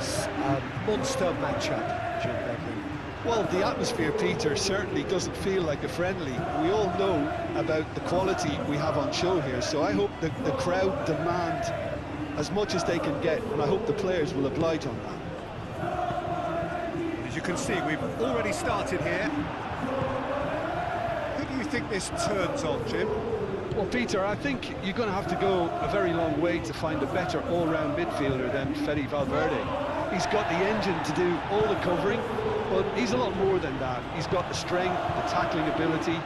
is a monster matchup, Jim Begley. Well, the atmosphere, Peter, certainly doesn't feel like a friendly. We all know about the quality we have on show here, so I hope the crowd demand as much as they can get, and I hope the players will oblige on that. As you can see, we've already started here. Who do you think this turns on, Jim? Well, Peter, I think you're going to have to go a very long way to find a better all-round midfielder than Fede Valverde. He's got the engine to do all the covering, but he's a lot more than that. He's got the strength, the tackling ability,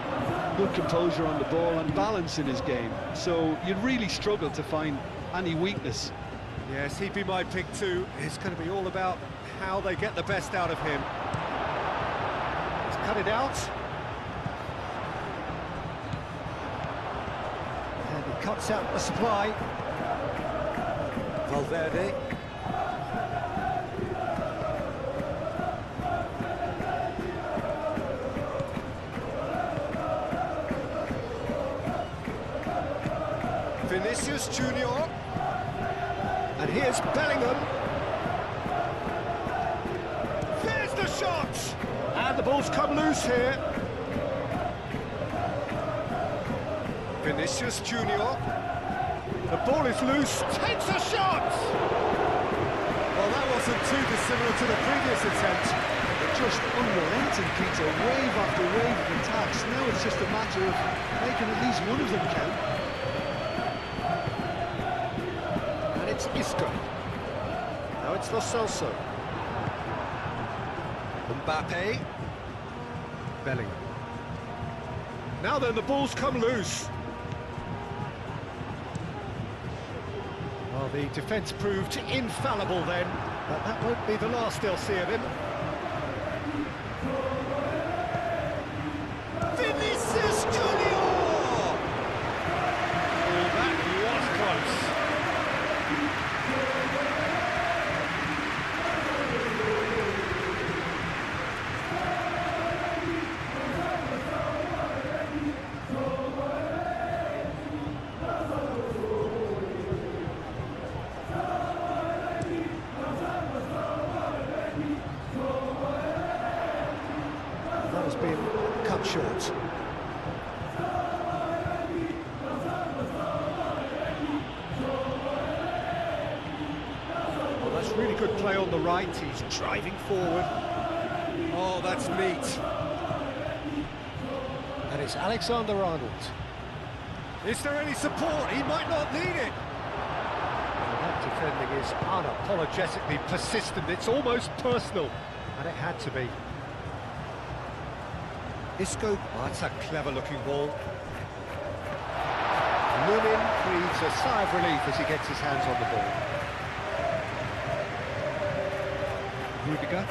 good composure on the ball and balance in his game. So you'd really struggle to find any weakness. Yes, he'd be my pick too. It's going to be all about how they get the best out of him. He's cut it out. And he cuts out the supply. Valverde. Vinicius Junior, and here's Bellingham. There's the shot, and the ball's come loose here. Vinicius Junior, the ball is loose, takes a shot. Well, that wasn't too dissimilar to the previous attempt. Just unrelenting, Peter, wave after wave of attacks. Now it's just a matter of making at least one of them count. It's Isco. Now it's Lo Celso. Mbappe. Bellingham. Now then, the ball's come loose. Well, the defence proved infallible then, but that won't be the last they'll see of him. Vinicius Junior! Oh, that was close. That has been cut short. Well, that's really good play on the right. He's driving forward. Oh, that's neat. And it's Alexander-Arnold. Is there any support? He might not need it. Well, that defending is unapologetically persistent. It's almost personal. And it had to be. Isco, oh, that's a clever-looking ball. Lunin breathes a sigh of relief as he gets his hands on the ball. Rudiger.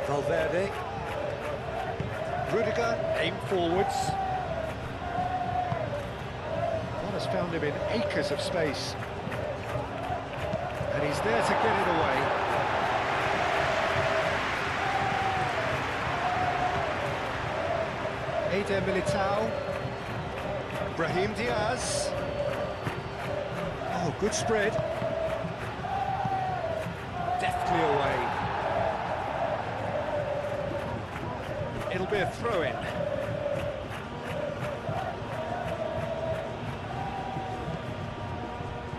Valverde. Rudiger, aim forwards. That has found him in acres of space. And he's there to get it away. Eder Militao, Brahim Diaz. Oh, good spread. Deftly away. It'll be a throw-in.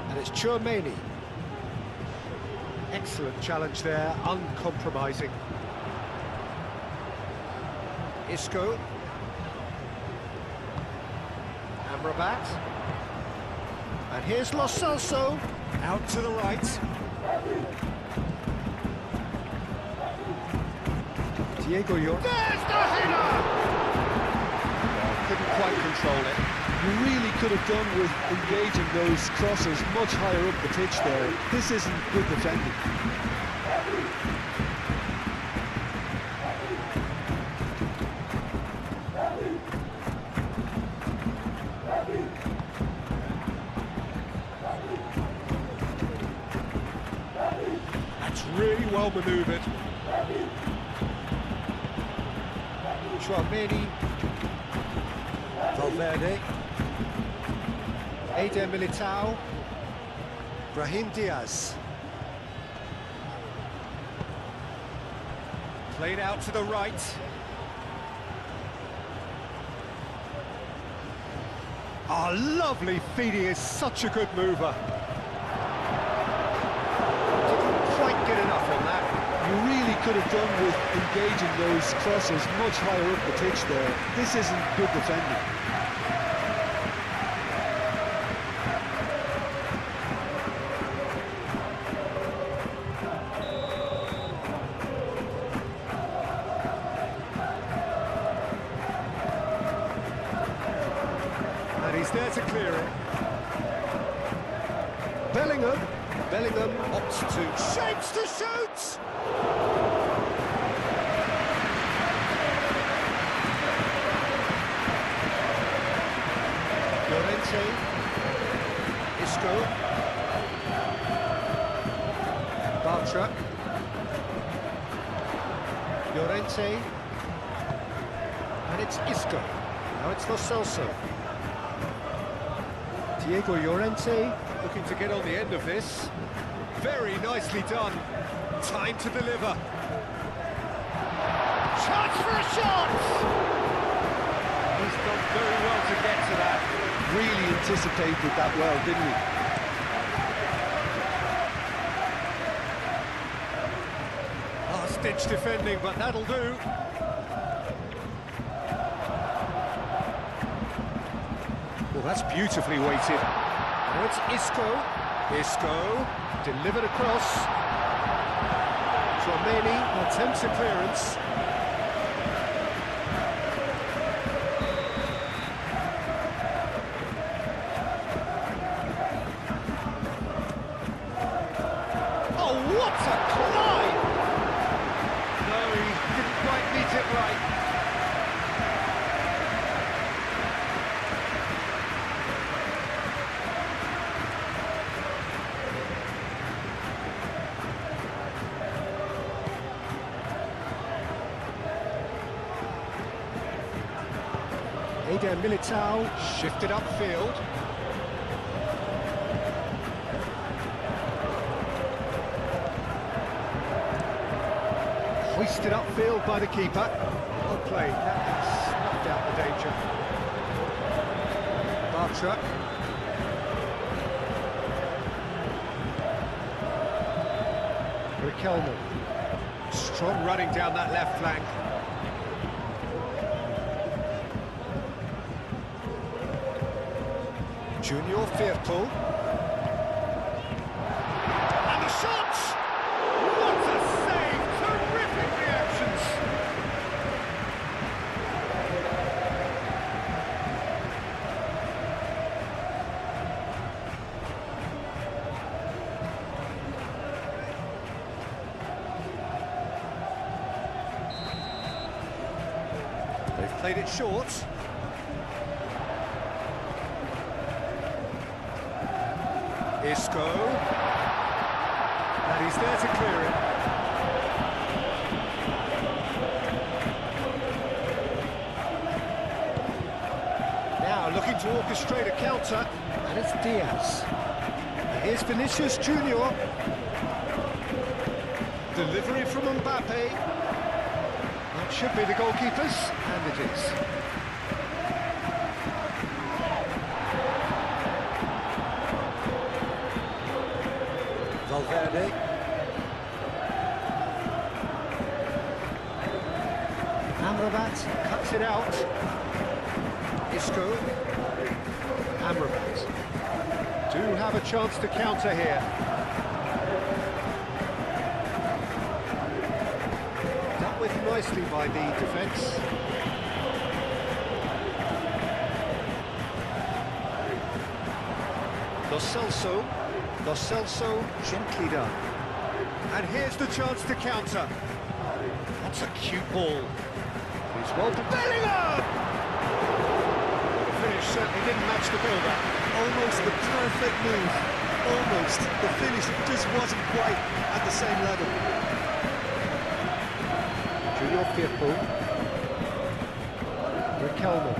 And it's Tchouaméni. Excellent challenge there, uncompromising. Isco. Amrabat. And here's Lo Celso, out to the right. Diego Llorente. There's the header! Oh, couldn't quite control it. You really could have done with engaging those crosses much higher up the pitch there. This isn't good defending. That's really well manoeuvred. Tchouaméni. Valverde. Eder Militao. Brahim Diaz. Played out to the right. Oh, lovely feed, he is such a good mover. Didn't quite get enough on that. You really could have done with engaging those crosses much higher up the pitch there. This isn't good defending. And he's there to clear it. Bellingham opts to shapes to shoot! Llorente, Isco, Bartra, Llorente, and it's Isco. Now it's Lo Celso. Diego Llorente looking to get on the end of this. Very nicely done. Time to deliver. Chance for a shot! He's done very well to get to that. Really anticipated that well, didn't he? Last-ditch defending, but that'll do. Well, that's beautifully weighted. Now it's Isco, delivered across. Tchouameni attempts a clearance. Oh, what a climb! No, he didn't quite meet it right. Eder Militao shifted upfield. Hoisted upfield by the keeper. Well played, that snuffed out the danger. Bartra. Riquelme. Strong running down that left flank. Junior Firpo. And the shot! What a save! Terrific reactions! They've played it short. Isco, and he's there to clear it. Now looking to orchestrate a counter, and it's Diaz. And here's Vinicius Junior. Delivery from Mbappe. That should be the goalkeeper's, and it is. Valverde. Amrabat cuts it out. Isco. Amrabat. Do have a chance to counter here. Dealt with nicely by the defence. Lo Celso, gently done. And here's the chance to counter. That's a cute ball. He's well to Bellingham! The finish certainly didn't match the build-up. Almost the perfect move. Almost. The finish just wasn't quite at the same level. Junior Firpo. Riquelme.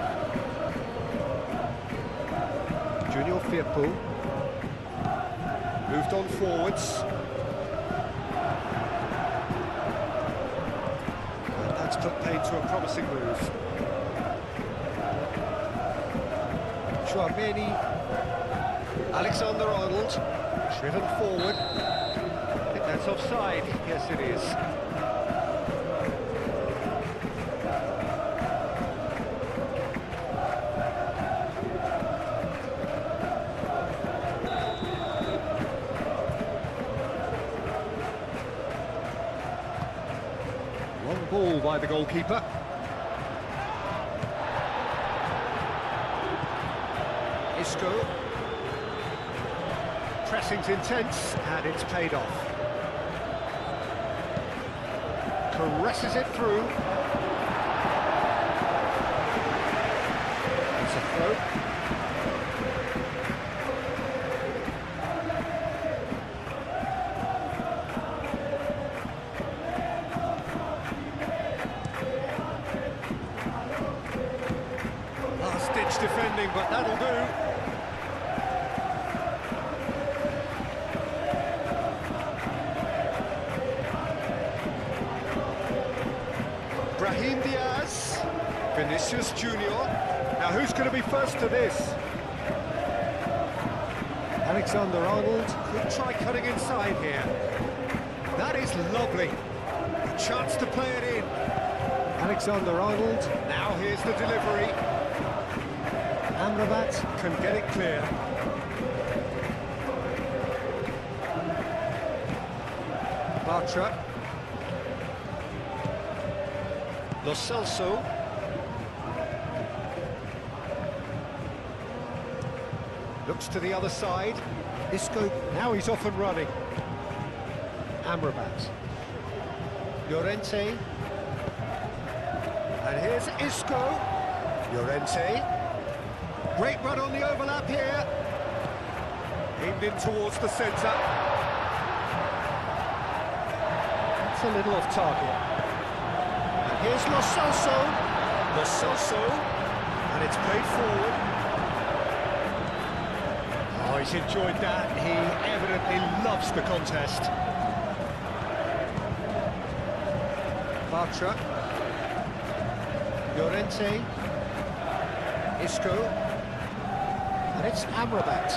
Junior Firpo. Moved on forwards. That's put paid to a promising move. Chouameni, Alexander-Arnold, driven forward. I think that's offside. Yes, it is. Long ball by the goalkeeper. Isco. Pressing's intense, and it's paid off. Caresses it through. It's a throw. Last-ditch defending, but that'll do. Brahim Diaz, Vinicius Junior. Now who's going to be first to this? Alexander-Arnold could try cutting inside here. That is lovely. A chance to play it in. Alexander-Arnold. Now here's the delivery. Amrabat can get it clear. Bartra. Lo Celso. Looks to the other side. Isco, now he's off and running. Amrabat. Llorente. And here's Isco. Llorente. Great run on the overlap here. Aimed in towards the centre. It's a little off target. Here's Lo Celso. Lo Celso. And it's played forward. Oh, he's enjoyed that. He evidently loves the contest. Bartra. Llorente. Isco. And it's Amrabat.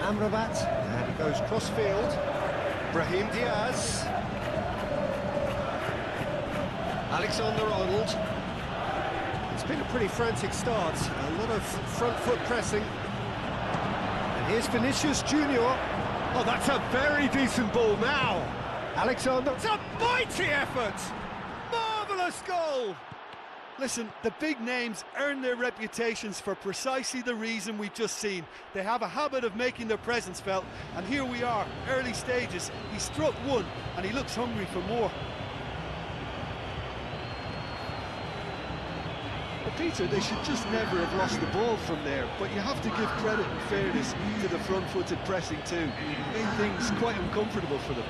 Amrabat. And he goes cross-field. Brahim Diaz. Alexander-Arnold. It's been a pretty frantic start, a lot of front foot pressing. And here's Vinicius Junior. Oh, that's a very decent ball now. Alexander, it's a mighty effort. Marvellous goal. Listen, the big names earn their reputations for precisely the reason we've just seen. They have a habit of making their presence felt, and here we are, early stages. He struck one, and he looks hungry for more. Peter, they should just never have lost the ball from there, but you have to give credit and fairness to the front-footed pressing too. Made things quite uncomfortable for them.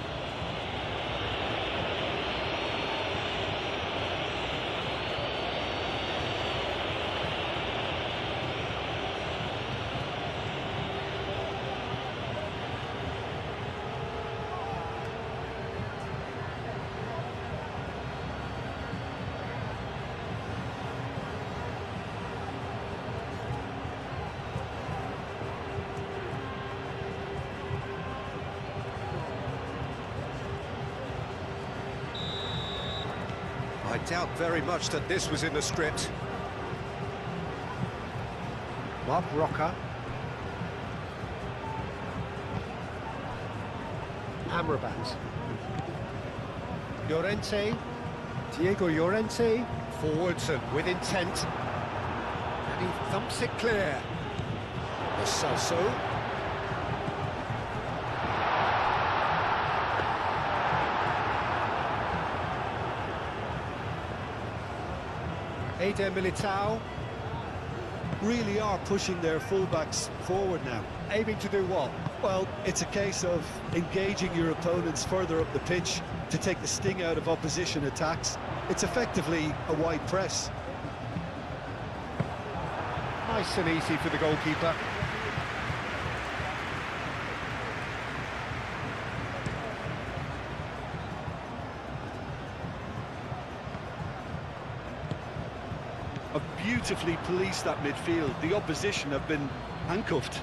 I doubt very much that this was in the script. Mark Roca. Amrabat. Llorente. Diego Llorente. Forwards and with intent. And he thumps it clear. Lo Celso. Eder Militao. Really are pushing their fullbacks forward now. Aiming to do what? Well, it's a case of engaging your opponents further up the pitch to take the sting out of opposition attacks. It's effectively a wide press. Nice and easy for the goalkeeper. have beautifully policed that midfield. The opposition have been handcuffed.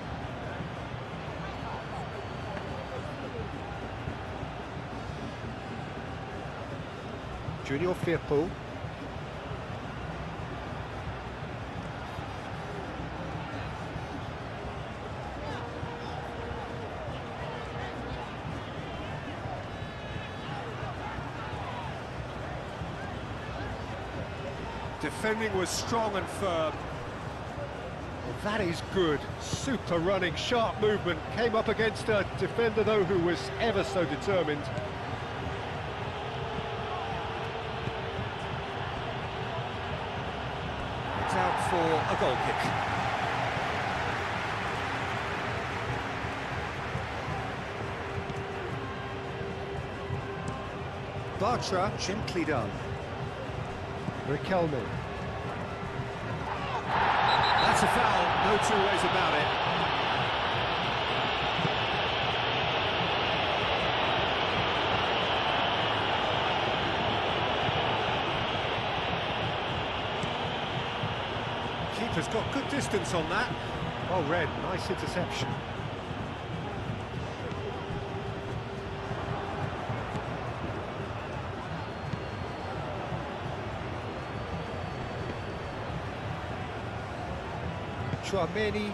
Junior Firpo. Defending was strong and firm. Well, that is good. Super running, sharp movement. Came up against a defender, though, who was ever so determined. It's out for a goal kick. Bartra, gently done. Riquelme. That's a foul, no two ways about it. Keeper's got good distance on that. Oh, Red, nice interception. Chouameni.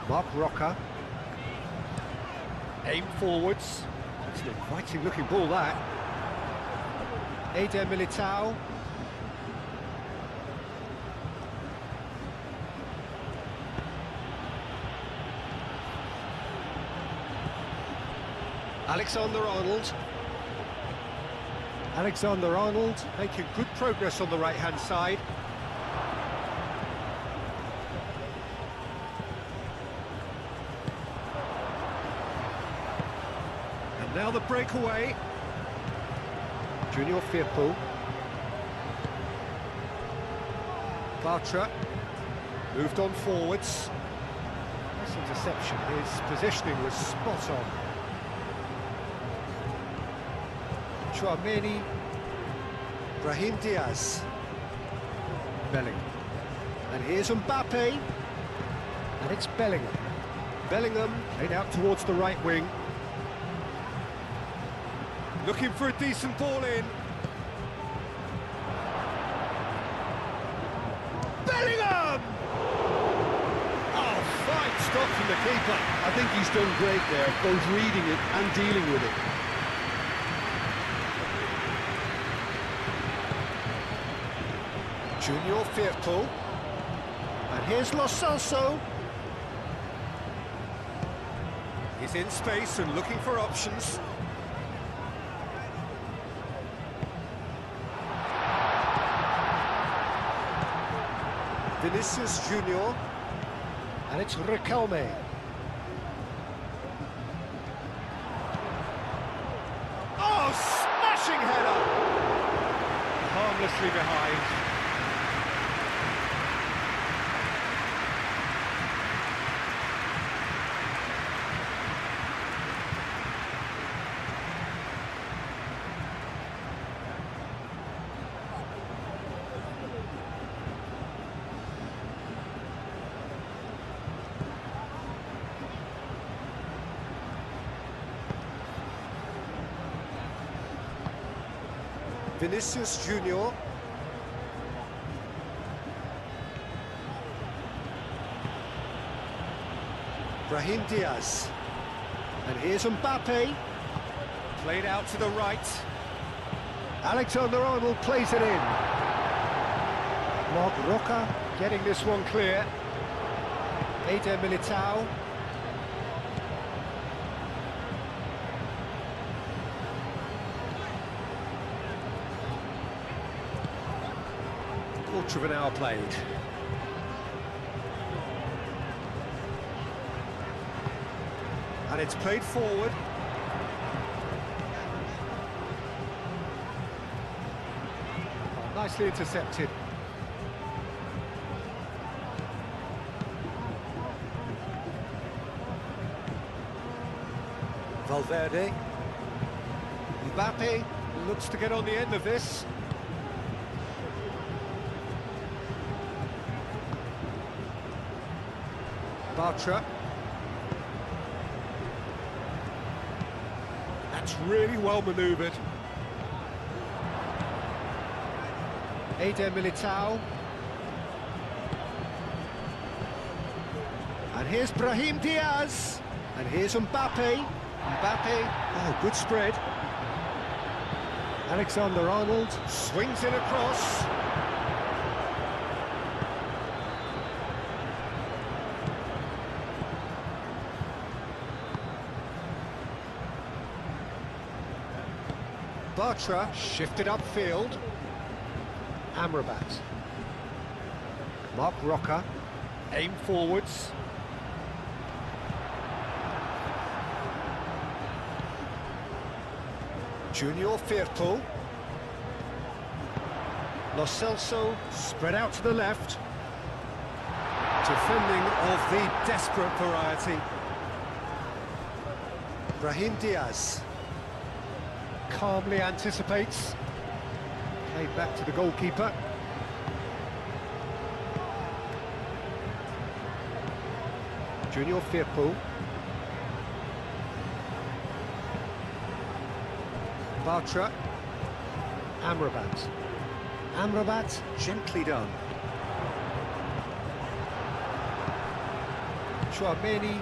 Mark Roca. Aim forwards. It's an inviting looking ball, that. Eder Militao. Alexander-Arnold. Alexander-Arnold making good progress on the right-hand side. Now the breakaway. Junior Firpo. Bartra. Moved on forwards. Nice interception. His positioning was spot on. Chouameni. Brahim Diaz. Bellingham. And here's Mbappe. And it's Bellingham. Bellingham played out towards the right wing. Looking for a decent ball in. Bellingham! Oh, fine stop from the keeper. I think he's done great there, both reading it and dealing with it. Junior Firpo. And here's Lo Celso. He's in space and looking for options. Vinicius Junior, and it's Riquelme. Oh, smashing header! Harmlessly behind. Vinicius Junior. Brahim Diaz. And here's Mbappe. Played out to the right. Alexander-Arnold plays it in. Mark Roca getting this one clear. Eder Militao. Quarter of an hour played. And it's played forward. Oh, nicely intercepted. Valverde. Mbappe looks to get on the end of this. Bartra. That's really well manoeuvred. Eder Militao. And here's Brahim Diaz. And here's Mbappe. Mbappe, oh, good spread. Alexander-Arnold swings it across. Bartra shifted upfield. Amrabat. Mark Roca, aim forwards. Junior Firpo. Lo Celso spread out to the left. Defending of the desperate variety. Brahim Diaz. Calmly anticipates. Played back to the goalkeeper. Junior Firpo. Bartra. Amrabat. Amrabat, gently done. Chouameni.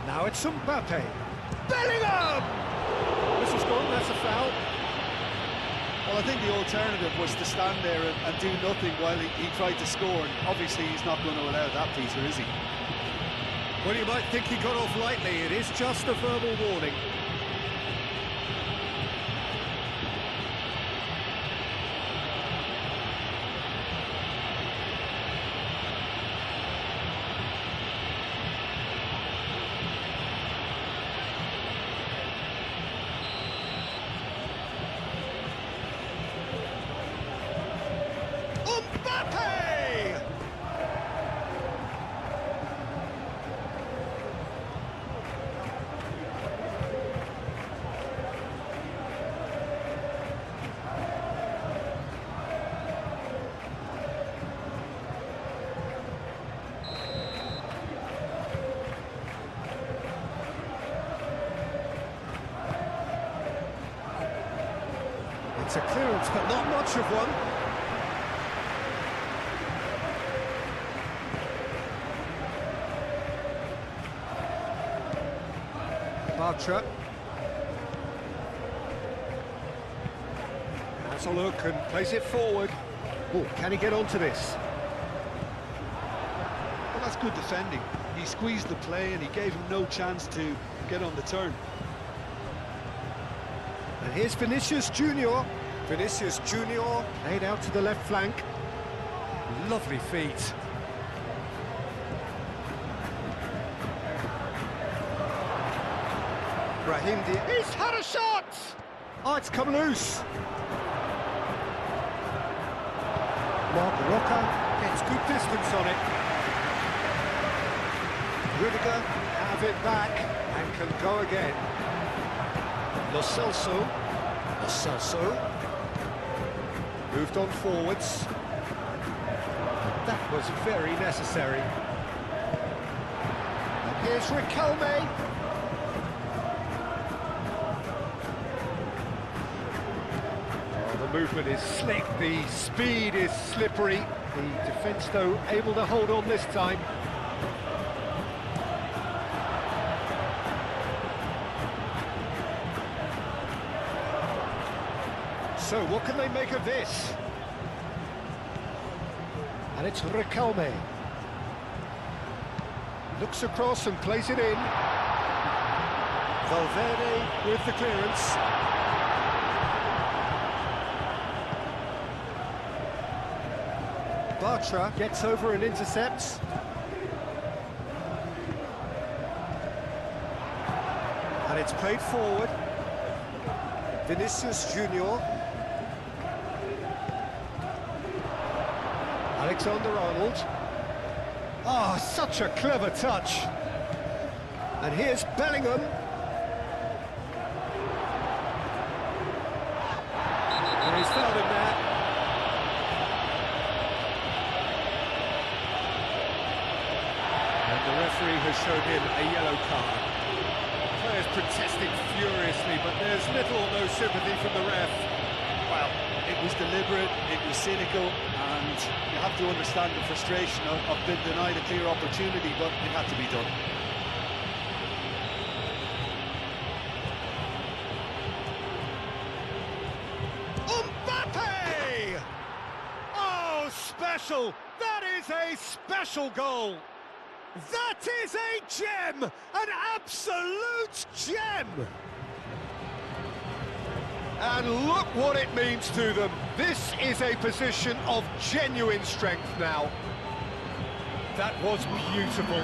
Now it's Mbappe. Bellingham! This is gone, that's a foul. Well, I think the alternative was to stand there and do nothing while he tried to score. And obviously, he's not going to allow that, Peter, is he? Well, you might think he got off lightly. It is just a verbal warning. It's a clearance, but not much of one. Bartra. Has a look and plays it forward. Oh, can he get onto this? Well, that's good defending. He squeezed the play and he gave him no chance to get on the turn. And here's Vinicius Junior. Vinicius Junior played out to the left flank. Lovely feet. Brahim Diaz. He's had a shot! Oh, it's come loose. Mark Roca gets good distance on it. Rudiger have it back and can go again. Lo Celso. Lo Celso. Moved on forwards. That was very necessary. And here's Riquelme. Oh, the movement is slick, the speed is slippery. The defence, though, able to hold on this time. So, what can they make of this? And it's Riquelme. Looks across and plays it in. Valverde with the clearance. Bartra gets over and intercepts. And it's played forward. Vinicius Junior. Alexander-Arnold. Ah, such a clever touch. And here's Bellingham. And he's fouled him there. And the referee has shown him a yellow card. Players protesting furiously, but there's little or no sympathy from the ref. Well, it was deliberate, it was cynical, and you have to understand the frustration of being denied a clear opportunity, but it had to be done. Mbappe! Oh, special! That is a special goal! That is a gem! An absolute gem! And look what it means to them. This is a position of genuine strength now. That was beautiful.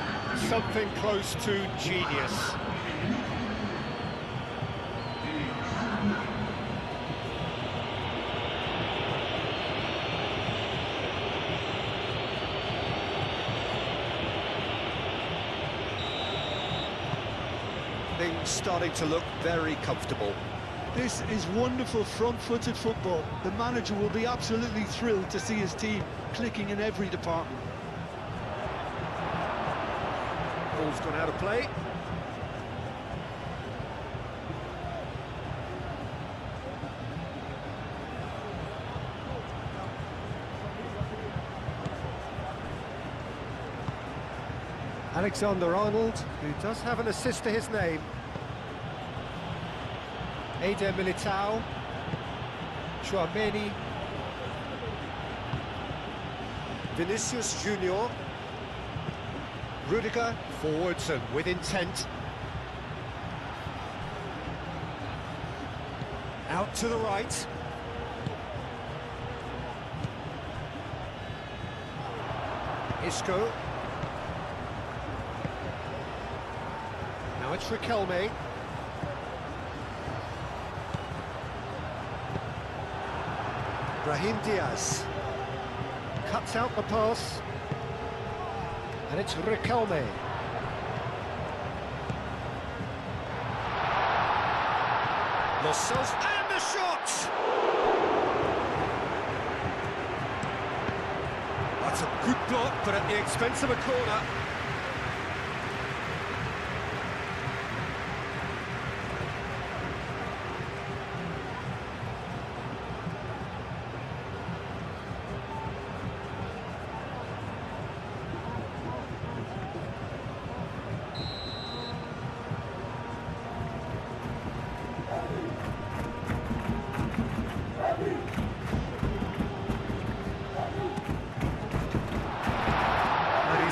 Something close to genius. Things starting to look very comfortable. This is wonderful front-footed football. The manager will be absolutely thrilled to see his team clicking in every department. Ball's gone out of play. Alexander-Arnold, who does have an assist to his name. Eder Militao, Chouameni, Vinicius Junior, Rudiger, forwards and with intent. Out to the right. Isco. Now it's Riquelme. Brahim Diaz cuts out the pass, and it's Riquelme. Los Cels, and the shot! That's a good block, but at the expense of a corner.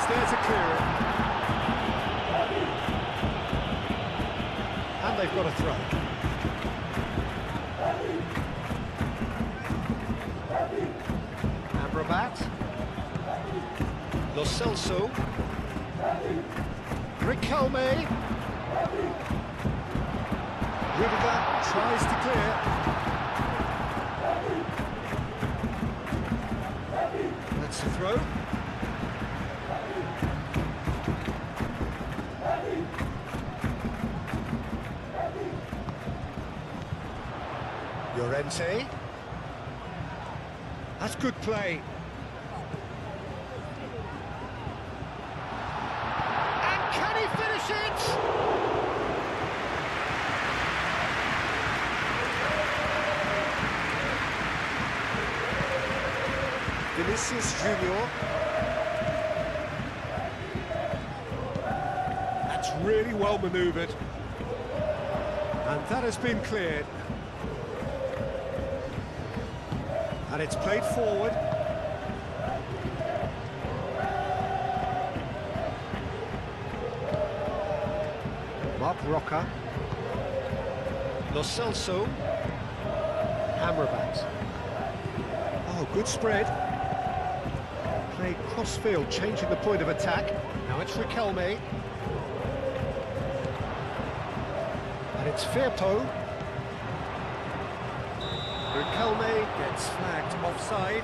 There to clear it. And they've got a throw. Amrabat. Lo Celso. Riquelme. Rudiger tries to clear. That's the throw. Llorente. That's good play. And can he finish it? Vinicius Junior. That's really well manoeuvred. And that has been cleared. And it's played forward. Mark Roca. Lo Celso. Amrabat. Oh, good spread. a cross-field, changing the point of attack. Now it's Riquelme. And it's Firpo. Riquelme gets flagged offside.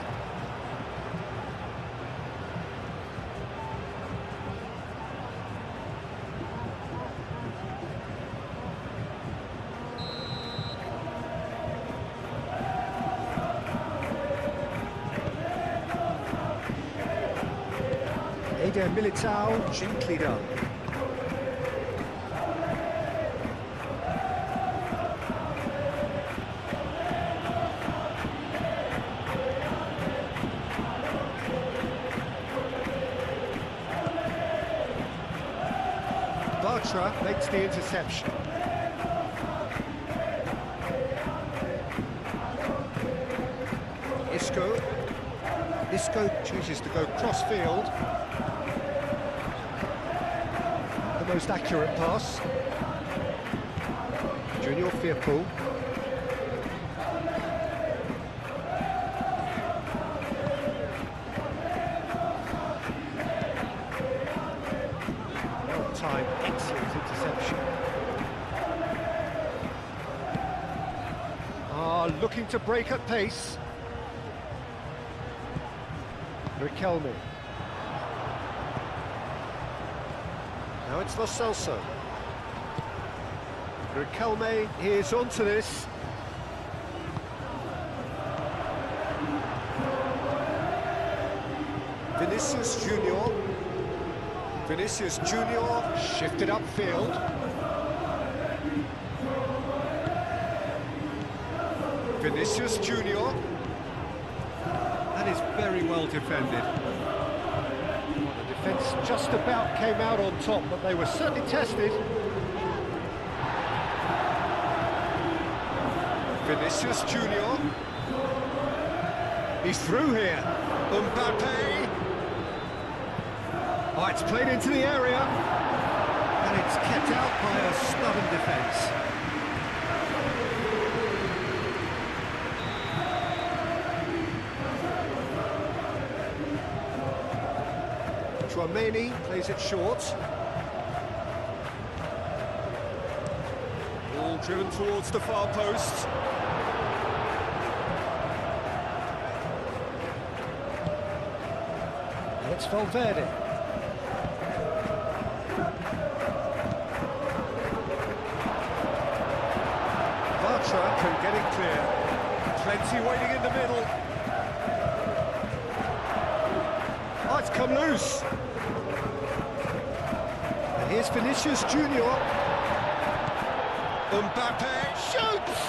Eder Militao, gently done. Bartra makes the interception. Isco chooses to go cross-field. The most accurate pass. Junior Firpo. Well-timed, excellent interception. Looking to break at pace. Riquelme. Now it's Lo Celso. Riquelme is onto this. Vinicius Junior. Vinicius Junior shifted upfield. Vinicius Junior. That is very well defended. Well, the defence just about came out on top, but they were certainly tested. Vinicius Junior. He's through here. Mbappe. Oh, it's played into the area. And it's kept out by a stubborn defence. Chouameni plays it short. Ball driven towards the far post. And it's Valverde. Bartra can get it clear. Plenty waiting in the middle. Oh, it's come loose. And here's Vinicius Junior. Mbappe shoots!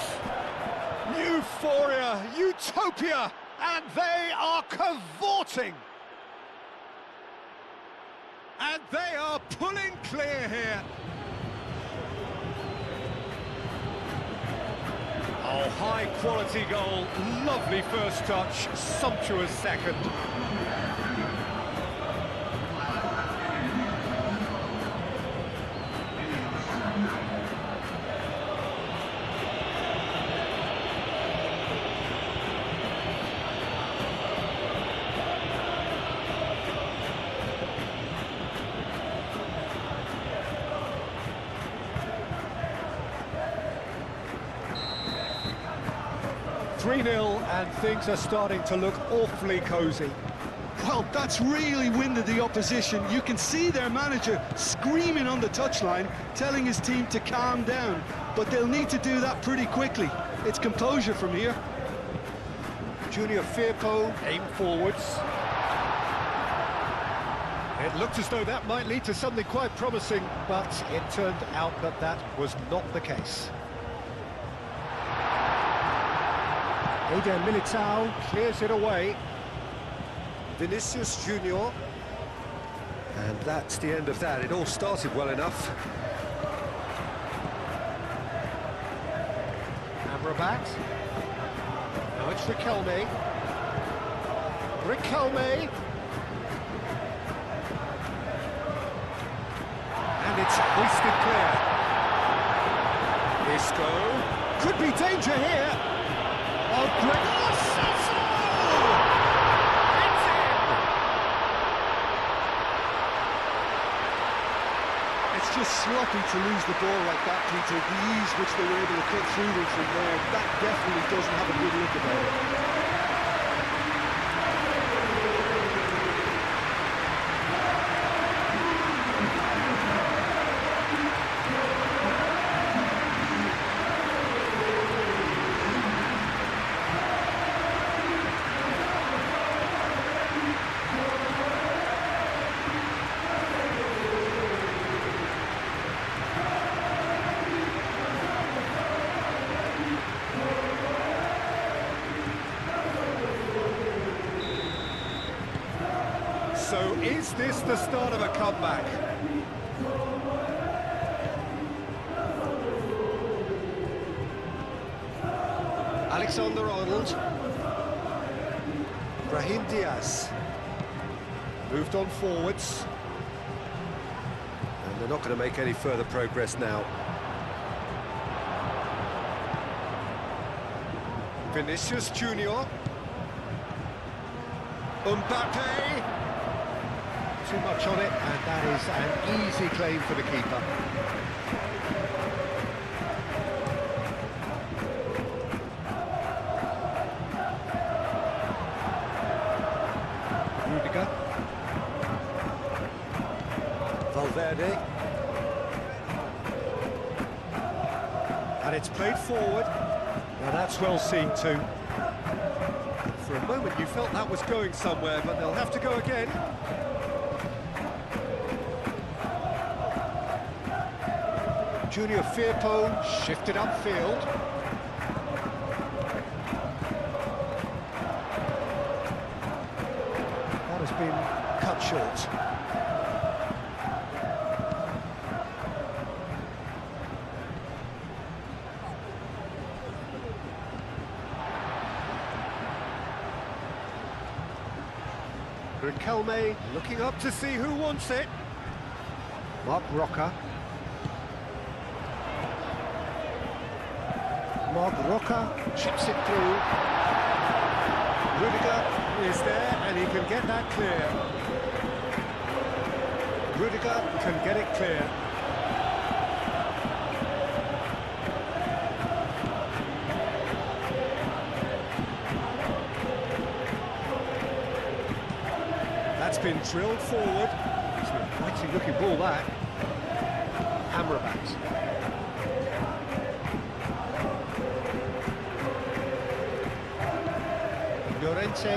Euphoria, utopia, and they are cavorting. And they are pulling clear here. Oh, high quality goal, lovely first touch, sumptuous second. 3-0, and things are starting to look awfully cosy. Well, that's really winded the opposition. You can see their manager screaming on the touchline, telling his team to calm down. But they'll need to do that pretty quickly. It's composure from here. Junior Firpo aim forwards. It looked as though that might lead to something quite promising, but it turned out that that was not the case. Eder Militao clears it away. Vinicius Junior. And that's the end of that. It all started well enough. Amrabat. Now it's Riquelme. Riquelme. And it's hoisted clear. Isco. Could be danger here. Oh, great. Oh, it's in! unlucky to lose the ball like that, Peter. The ease which they were able to cut through them from there, that definitely doesn't have a good look about it. So is this the start of a comeback? Alexander-Arnold. Brahim Diaz. Moved on forwards. And they're not going to make any further progress now. Vinicius Junior. Mbappe. Too much on it, and that is an easy claim for the keeper. Rudiger. Valverde. And it's played forward. Now that's well seen too. For a moment you felt that was going somewhere, but they'll have to go again. Junior Firpo shifted upfield. That has been cut short. Riquelme looking up to see who wants it. Mark Roca. Mark Roca chips it through. Rudiger is there and he can get that clear. Rudiger can get it clear. That's been drilled forward. It's a mighty looking ball that. Amrabat. Llorente.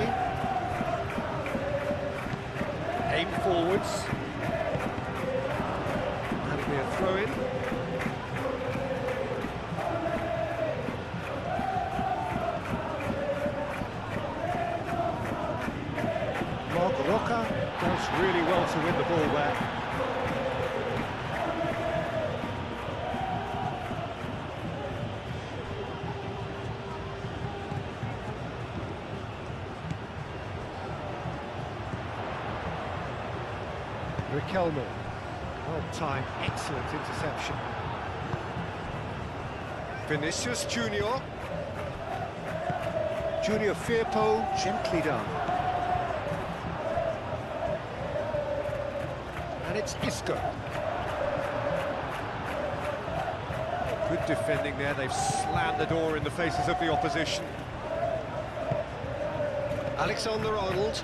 Aim forwards. And we're throw-in. Mark Roca does really well to win the ball there. Riquelme, well-timed, excellent interception. Vinicius Junior. Junior Firpo, gently done. And it's Isco. Good defending there, they've slammed the door in the faces of the opposition. Alexander-Arnold.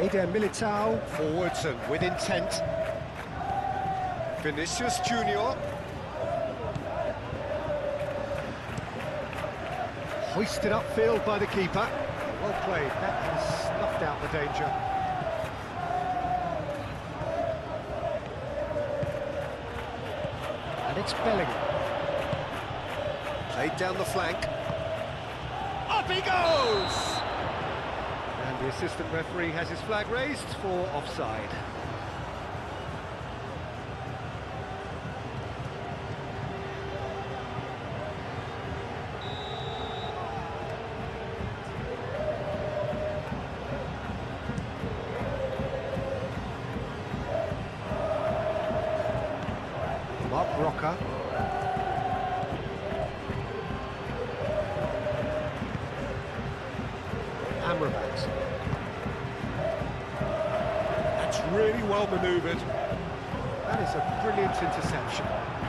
Eder Militao, forwards and with intent. Vinicius Junior. Hoisted upfield by the keeper. Well played, that has snuffed out the danger. And it's Bellingham. Played down the flank. Up he goes! And the assistant referee has his flag raised for offside. Mark Roca. Amrabat. That's really well manoeuvred. That is a brilliant interception.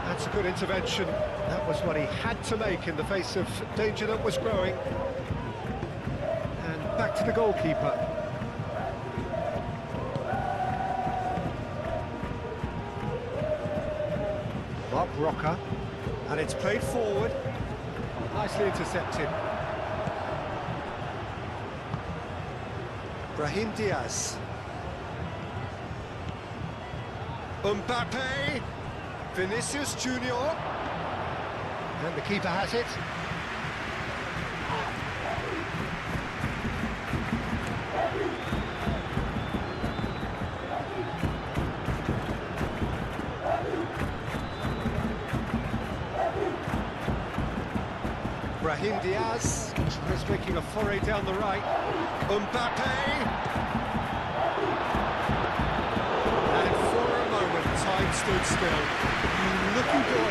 That's a good intervention. That was what he had to make in the face of danger that was growing. And back to the goalkeeper. Mark Rocker. And it's played forward. Nicely intercepted. Brahim Diaz. Mbappe. Vinicius Junior. And the keeper has it. Brahim Diaz is making a foray down the right. Mbappe! And for a moment, time stood still. You lucky boy.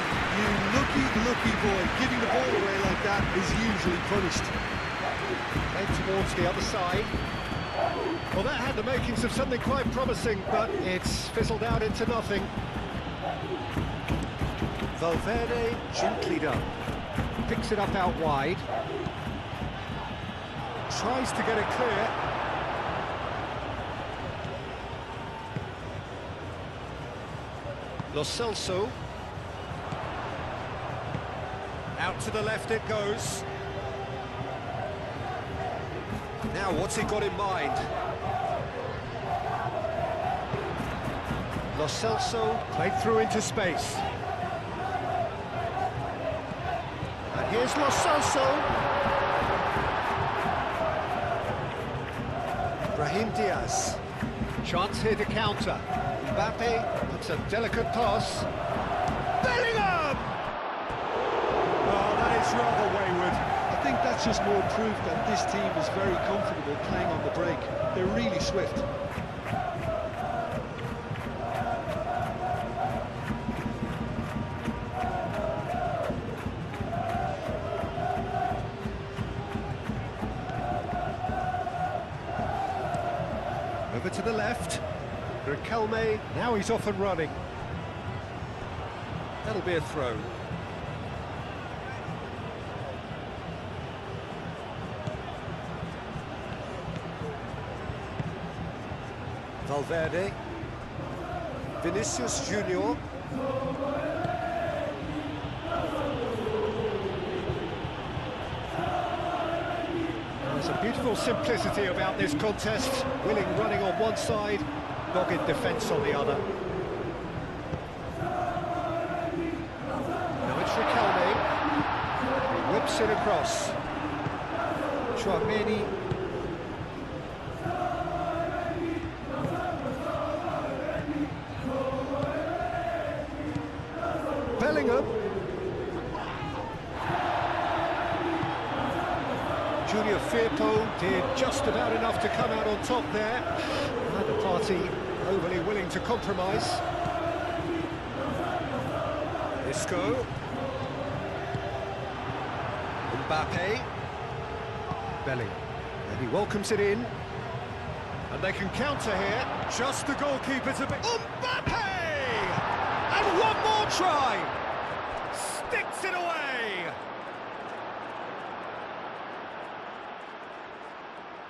Giving the ball away like that is usually punished. Played towards the other side. Well, that had the makings of something quite promising, but it's fizzled out into nothing. Valverde, gently done. Picks it up out wide. Tries to get it clear. Lo Celso. Out to the left it goes. Now what's he got in mind? Lo Celso played through into space. And here's Lo Celso. Brahim Diaz. Chance here to counter. Mbappe puts a delicate pass. Bellingham! Oh, that is rather wayward. I think that's just more proof that this team is very comfortable playing on the break. They're really swift. Over to the left. Riquelme, now he's off and running. That'll be a throw. Valverde. Vinicius Junior. There's a beautiful simplicity about this contest. Willing running on one side, dogged defence on the other. Now it's Riquelme. He whips it across. Chouameni. Bellingham. Junior Firpo did just about enough to come out on top there. Neither party overly willing to compromise. Isco. Mbappe. Bellingham. And he welcomes it in. And they can counter here. Just the goalkeeper to be... Mbappe! And one more try! Sticks it away!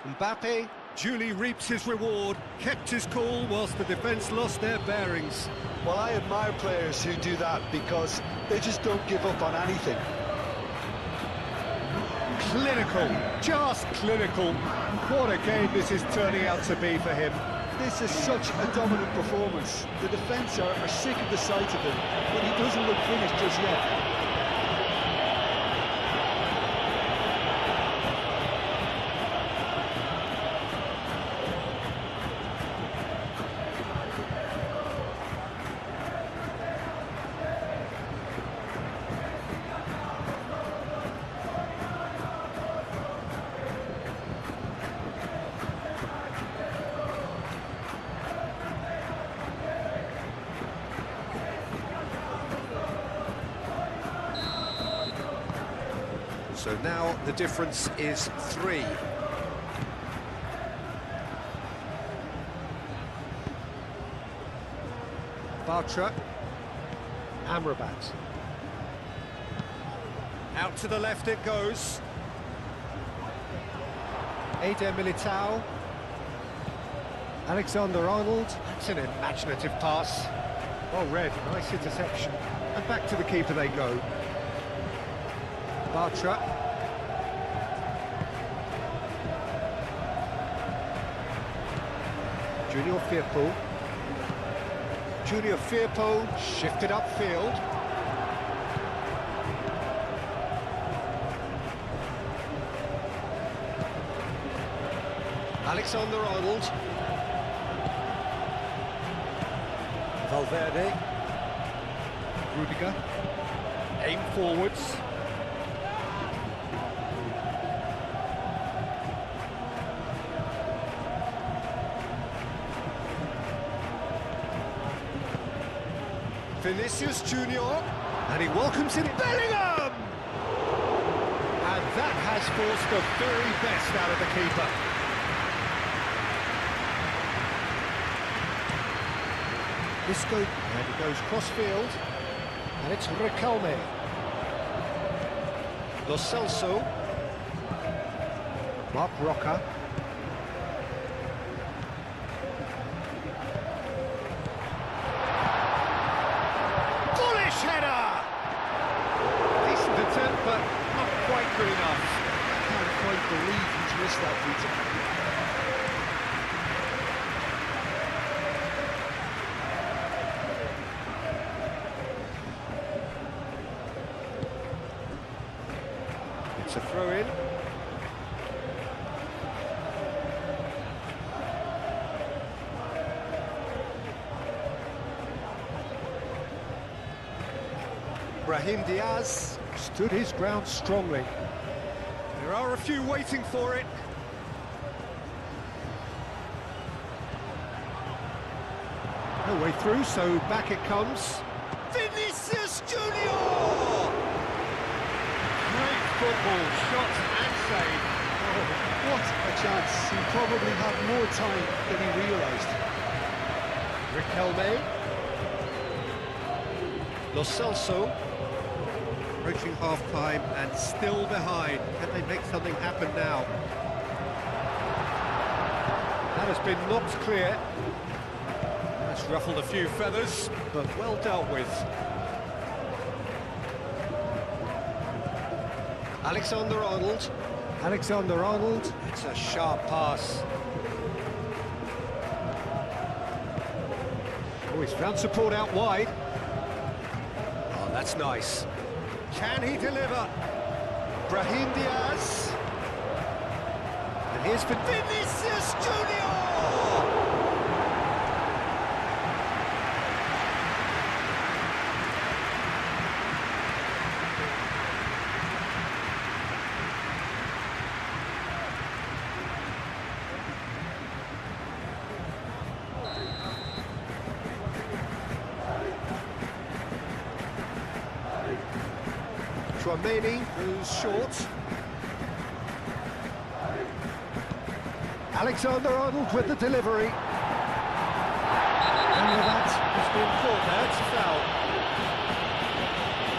Mbappe duly reaps his reward, kept his cool whilst the defence lost their bearings. Well, I admire players who do that because they just don't give up on anything. Clinical, just clinical. What a game this is turning out to be for him. This is such a dominant performance. The defence are sick of the sight of him, but he doesn't look finished just yet. So now the difference is 3. Bartra. Amrabat. Out to the left it goes. Eder Militao. Alexander-Arnold. That's an imaginative pass. Well read, nice interception. And back to the keeper they go. Bartra. Junior Firpo. Junior Firpo shifted upfield. Alexander-Arnold. Valverde. Rudiger. Aim forwards. Vinicius Junior, and he welcomes it in Bellingham! And that has forced the very best out of the keeper. Isco, and he goes cross-field, and it's Riquelme. Lo Celso. Mark Roca. Header! Decent attempt, but not quite good enough. I can't quite believe he's missed that free. It's a throw-in. Brahim Diaz stood his ground strongly. There are a few waiting for it. No way through, so back it comes. Vinicius Junior! Great football, shot and save. Oh, what a chance. He probably had more time than he realised. Riquelme. Lo Celso. Approaching half-time and still behind. Can they make something happen now? That has been knocked clear. That's ruffled a few feathers, but well dealt with. Alexander-Arnold. Alexander-Arnold. It's a sharp pass. Oh, he's found support out wide. Oh, that's nice. Can he deliver? Brahim Diaz. And here's for Vinicius Junior! Chouameni moves short. Alexander-Arnold with the delivery. And with that, it's been caught there, it's a foul.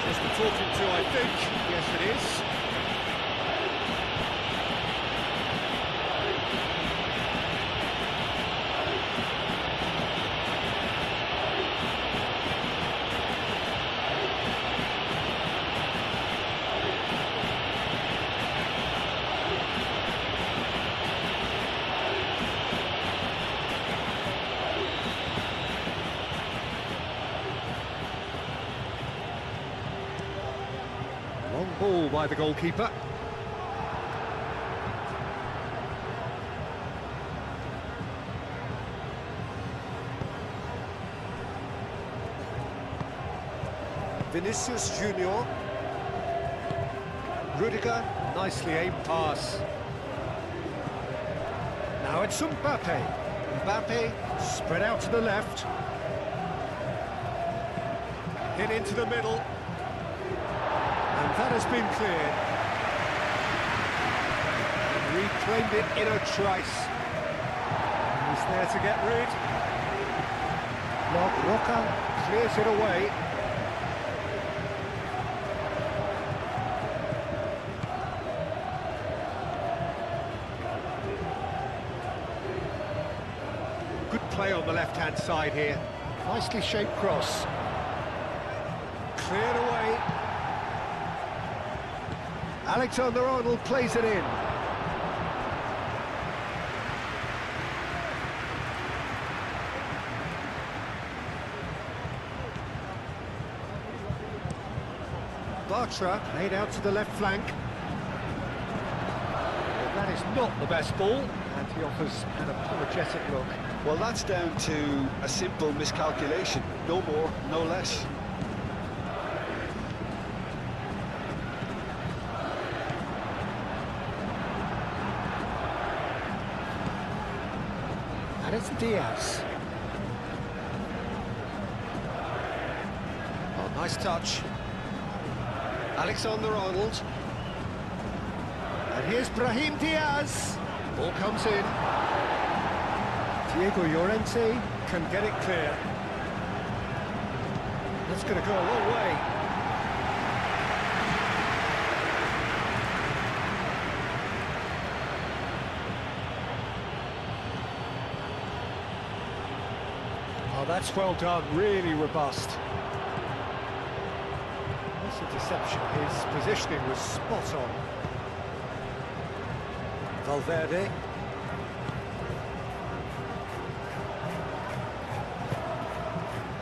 Just the talking to, I think. Yes, it is. Long ball by the goalkeeper. Vinicius Junior. Rudiger, nicely aimed pass. Now it's Mbappe. Mbappe spread out to the left. Hit into the middle. And that has been cleared. Reclaimed it in a trice. He's there to get rid. Mark Roca clears it away. Good play on the left-hand side here. Nicely shaped cross. Cleared away. Alexander-Arnold plays it in. Bartra laid out to the left flank. Well, that is not the best ball, and he offers an apologetic look. Well, that's down to a simple miscalculation. No more, no less. And it's Diaz. Oh, nice touch. Alexander-Arnold. And here's Brahim Diaz. Ball comes in. Diego Llorente can get it clear. That's going to go a long way. Oh, that's well done, really robust. That's a deception, his positioning was spot on. Valverde.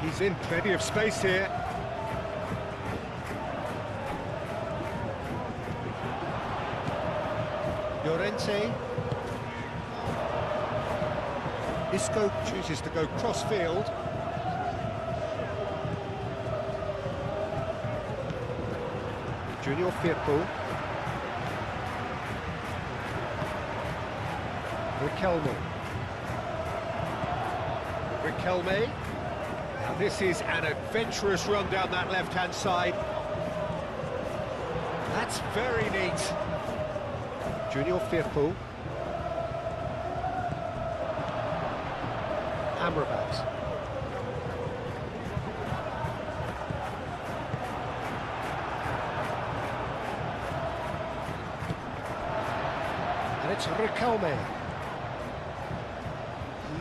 He's in plenty of space here. Llorente. Isco chooses to go cross-field. Junior Firpo. Riquelme. Now this is an adventurous run down that left-hand side. That's very neat. Junior Firpo. Amrabat. And it's Riquelme.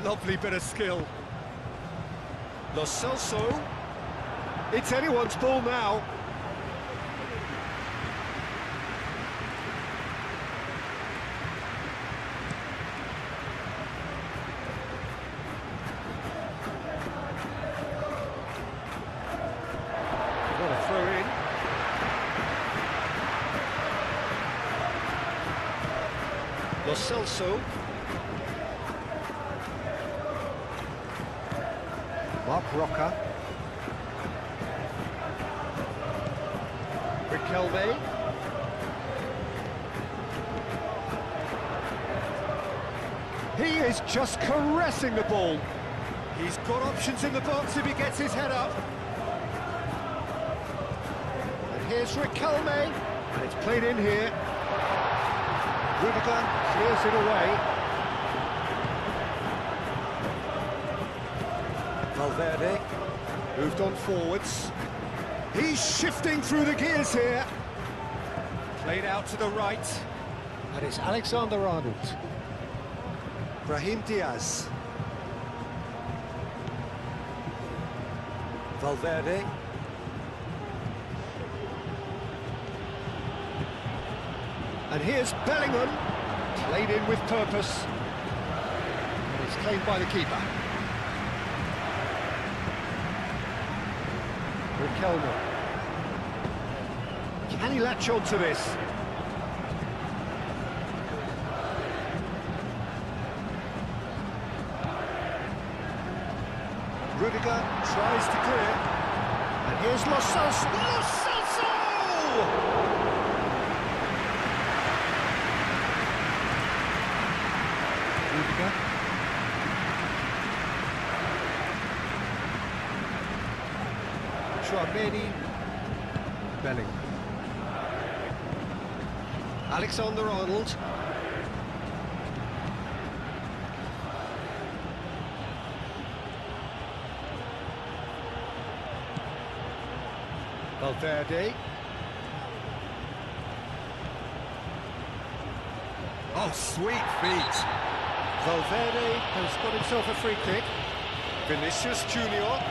Lovely bit of skill. Lo Celso. It's anyone's ball now. What a throw in. Lo Celso. Mark Roca. Riquelme. He is just caressing the ball. He's got options in the box if he gets his head up. And here's Riquelme. And it's played in here. Rudiger clears it away. Valverde moved on forwards. He's shifting through the gears here. Played out to the right. And it's Alexander-Arnold. Brahim Diaz. Valverde. And here's Bellingham. Played in with purpose. And it's claimed by the keeper. Riquelme. Can he latch on to this? Rudiger tries to clear. And here's Lo Celso. Lo Celso! Rudiger. Chouameni. Bellingham. Alexander-Arnold. Valverde. Oh, sweet feet. Valverde has got himself a free kick. Vinicius Junior.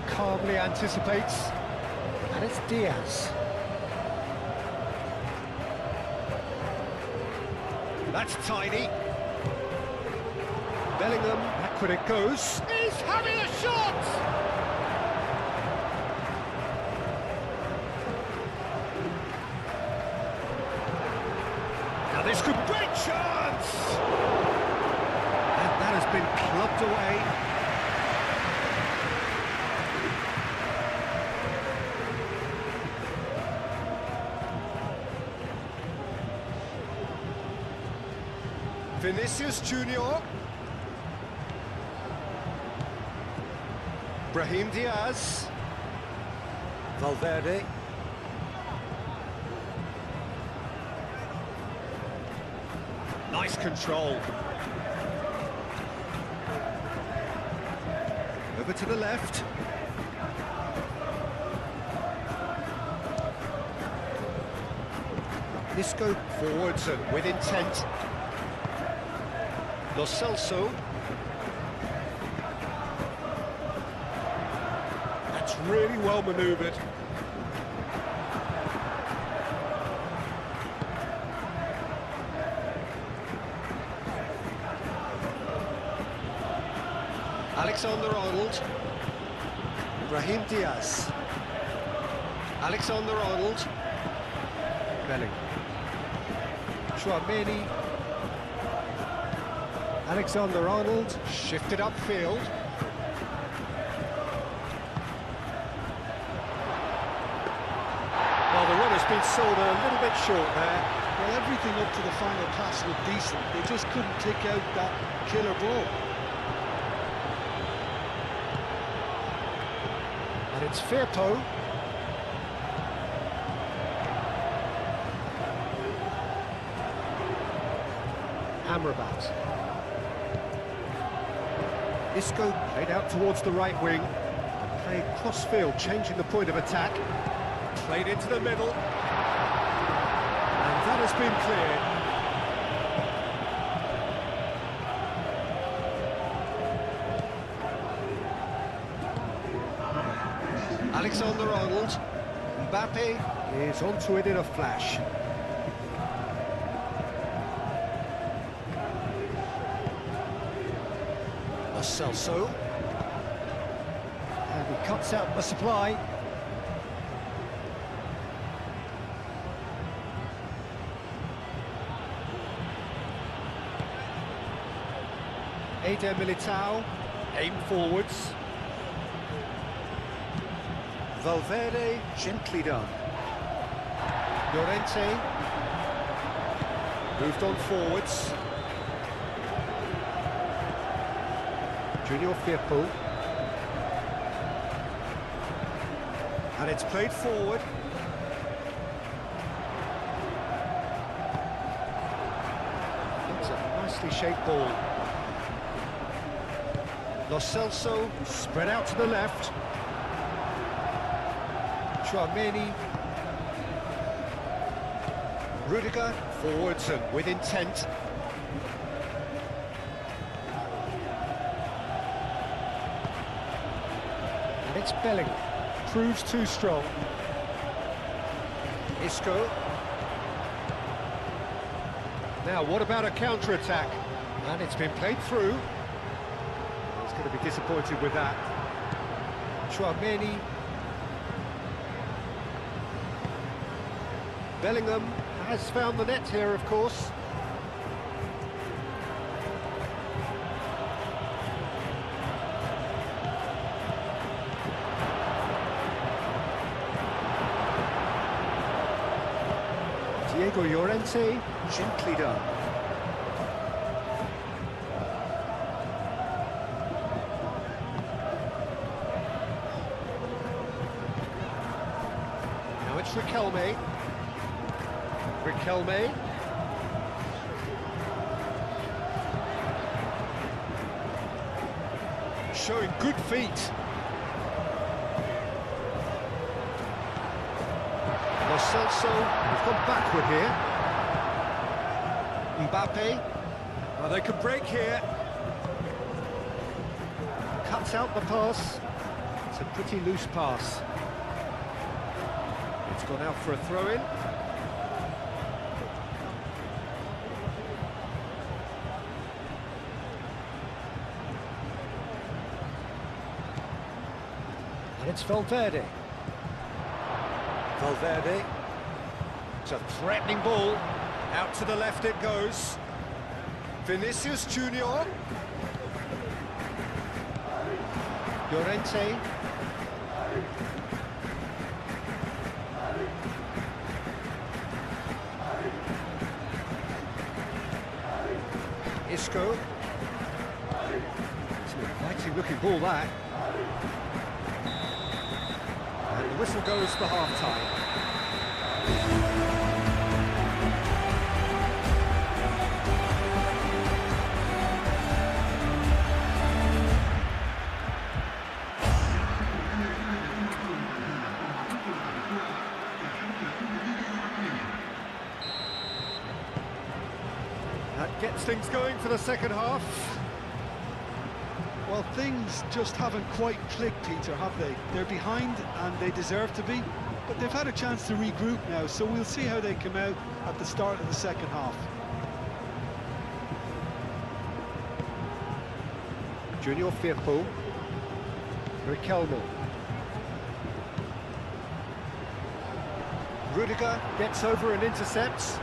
Calmly anticipates, and it's Diaz. That's tiny. Bellingham, back when it goes. He's having a shot! Now this could be a chance! And that has been clubbed away. Vinicius Junior. Brahim Diaz. Valverde. Nice control. Over to the left. Isco forwards and with intent. Lo Celso. That's really well manoeuvred. Alexander-Arnold. Brahim Diaz. Alexander-Arnold. Bellingham. Chouameni. Alexander-Arnold shifted upfield. Well, the run has been sold a little bit short there. Well, everything up to the final pass looked decent. They just couldn't take out that killer ball. And it's Firpo. Amrabat. Isco played out towards the right wing. And played cross-field, changing the point of attack. Played into the middle. And that has been cleared. Alexander-Arnold. Mbappe is onto it in a flash. Lo Celso. And he cuts out the supply. Eder Militao, aim forwards. Valverde, gently done. Llorente, moved on forwards. Junior Firpo. And it's played forward. It's a nicely shaped ball. Lo Celso spread out to the left. Chouameni. Rudiger forwards and with intent. And it's Bellingham. Proves too strong. Isco. Now what about a counter-attack? And it's been played through. He's going to be disappointed with that. Chouameni. Bellingham has found the net here, of course. Diego Llorente, gently done. Now it's Riquelme. Riquelme. showing good feet. Lo Celso, we've gone backward here. Mbappe. Well, they could break here. Cuts out the pass. It's a pretty loose pass. It's gone out for a throw-in. And it's Valverde. Valverde. It's a threatening ball. Out to the left it goes. Vinicius Junior. Llorente. Isco. It's an inviting looking ball, that. And the whistle goes for half-time. That gets things going for the second half. Well, things just haven't quite clicked, Peter, have they? They're behind, and they deserve to be, but they've had a chance to regroup now, so we'll see how they come out at the start of the second half. Junior Firpo. Riquelme. Rudiger gets over and intercepts.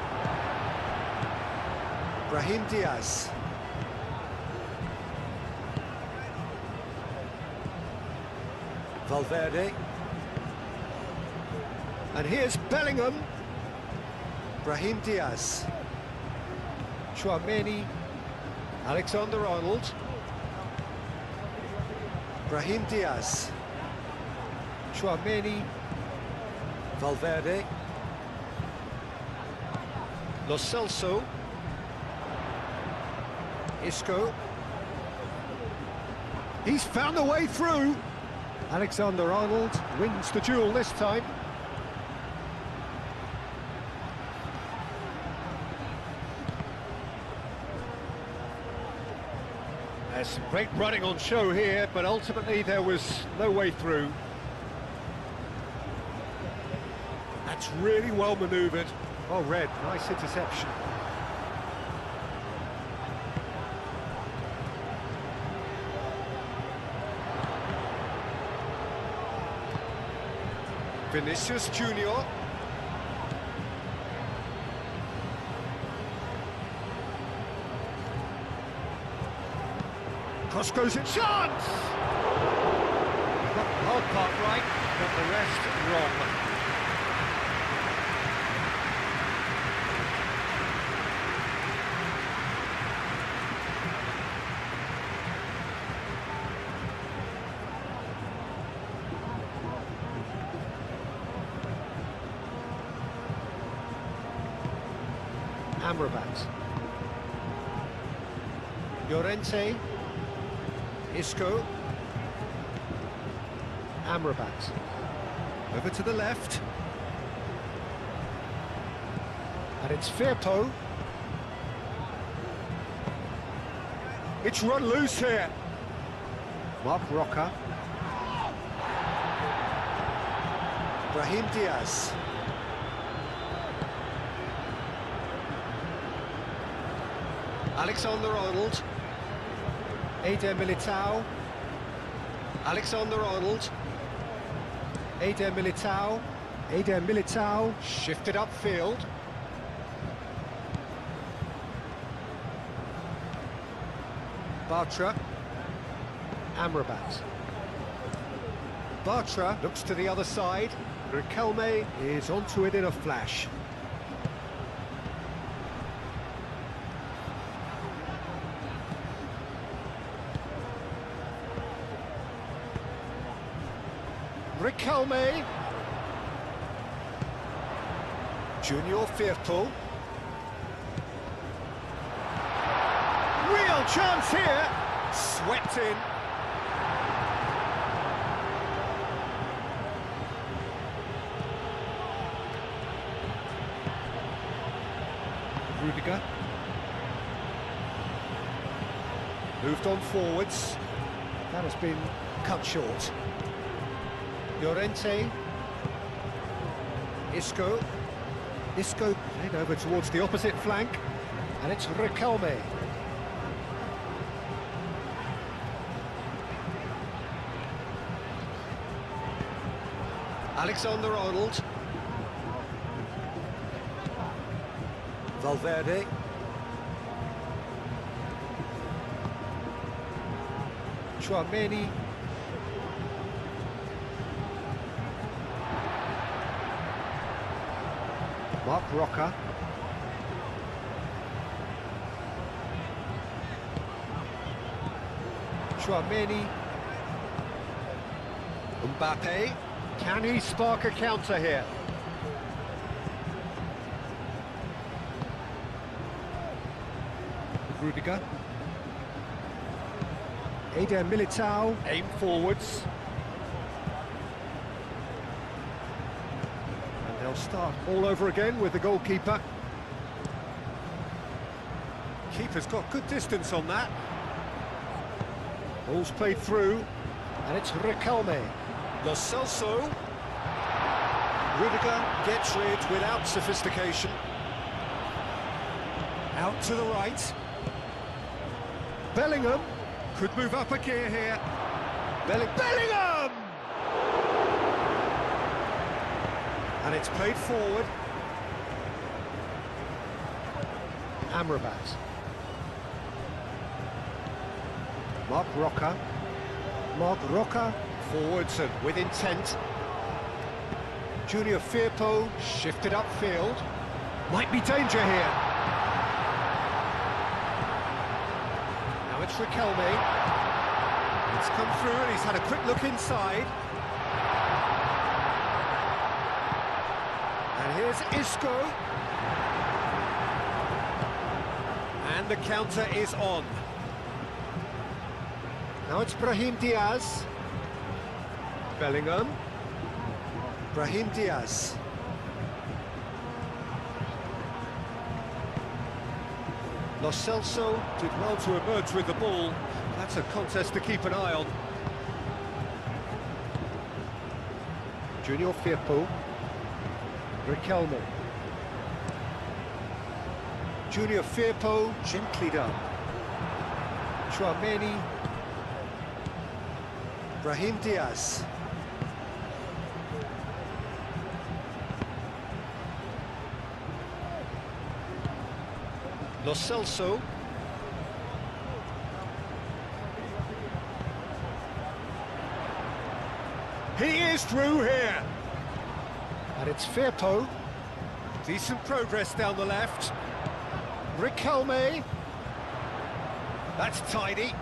Brahim Diaz. Valverde. And here's Bellingham. Brahim Diaz. Tchouaméni. Alexander-Arnold. Brahim Diaz. Tchouaméni. Valverde. Lo Celso. Isco. He's found a way through. Alexander-Arnold wins the duel this time. There's some great running on show here, but ultimately there was no way through. That's really well manoeuvred. Oh, Red, nice interception. Vinicius Junior. Cross goes in, chance! Got the hard part right, but the rest wrong. Amrabat. Llorente. Isco. Amrabat. Over to the left. And it's Firpo. It's run loose here. Mark Roca. Brahim Diaz. Alexander-Arnold. Eder Militao. Alexander-Arnold. Eder Militao. Eder Militao shifted upfield. Bartra. Amrabat. Bartra looks to the other side. Riquelme is onto it in a flash. Riquelme. Junior Firpo. Real chance here. Swept in. Rudiger. Moved on forwards. That has been cut short. Llorente. Isco. Isco played over towards the opposite flank. And it's Riquelme. Alexander-Arnold. Valverde. Tchouaméni. Mark Roca. Tchouaméni. Mbappe. Can he spark a counter here? Rudiger. Eder Militao. Aim forwards. And they'll start all over again with the goalkeeper. Keeper's got good distance on that. Ball's played through. And it's Riquelme. Lo Celso. Rudiger gets rid without sophistication. Out to the right. Bellingham could move up a gear here. Bellingham! And it's played forward. Amrabat. Mark Roca. Mark Roca. Forwards and with intent. Junior Firpo shifted upfield. Might be danger here. Now it's Riquelme. It's come through and he's had a quick look inside. And here's Isco. And the counter is on. Now it's Brahim Diaz. Bellingham. Brahim Diaz. Lo Celso did well to emerge with the ball. That's a contest to keep an eye on. Junior Firpo. Riquelme. Junior Firpo, gently done. Tchouaméni. Brahim Diaz. Lo Celso. He is through here. And it's Firpo. Decent progress down the left. Riquelme. That's tidy.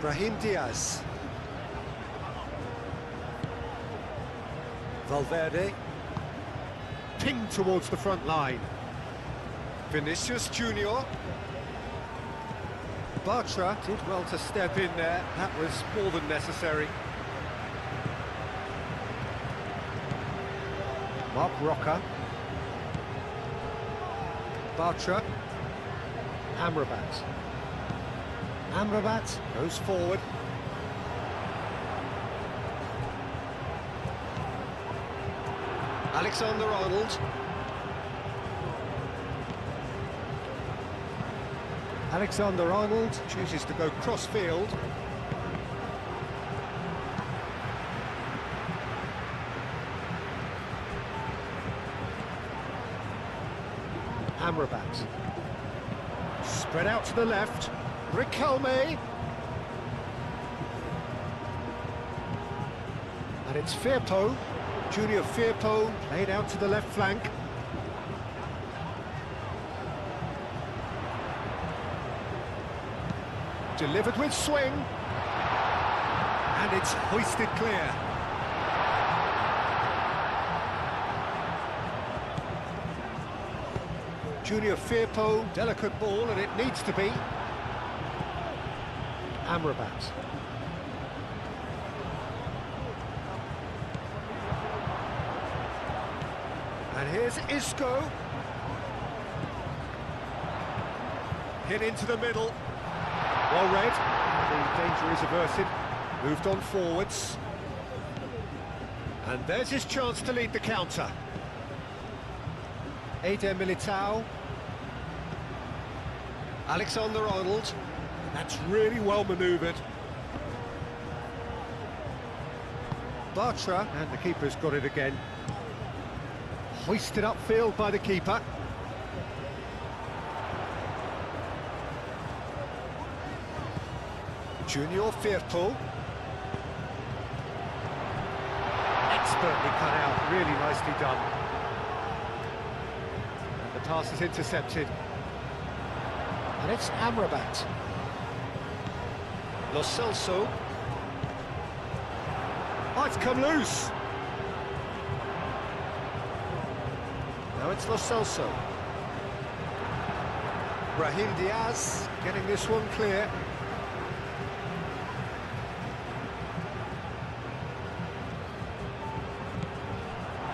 Brahim Diaz. Valverde. Pinged towards the front line. Vinicius Junior. Bartra did well to step in there. That was more than necessary. Mark Roca. Bartra. Amrabat. Amrabat goes forward. Alexander-Arnold. Alexander-Arnold chooses to go cross-field. Amrabat. Spread out to the left. Riquelme. And it's Firpo. Junior Firpo played out to the left flank. Delivered with swing. And it's hoisted clear. Junior Firpo, delicate ball, and it needs to be. Amrabat. And here's Isco. Hit into the middle. Well read. The danger is averted. Moved on forwards. And there's his chance to lead the counter. Eder Militao. Alexander-Arnold. That's really well manoeuvred. Bartra, and the keeper's got it again. Hoisted upfield by the keeper. Junior Firpo. Expertly cut out, really nicely done. And the pass is intercepted. And it's Amrabat. Lo Celso. Oh, it's come loose. Now it's Lo Celso. Brahim Diaz getting this one clear.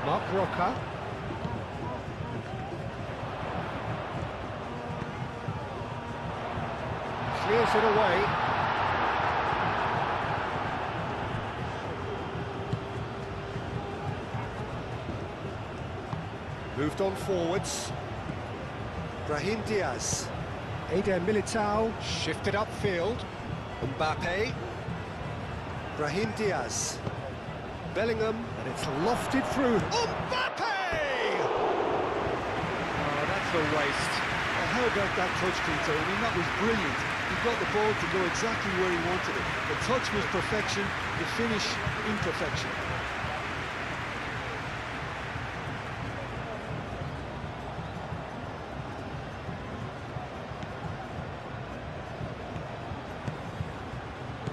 Mark Roca. Clears it away. Moved on forwards. Brahim Diaz. Eder Militao. Shifted upfield. Mbappe. Brahim Diaz. Bellingham, and it's lofted through. Mbappe! Oh, that's a waste. How about that touch, Peter? I mean, that was brilliant. He got the ball to go exactly where he wanted it. The touch was perfection, the finish imperfection.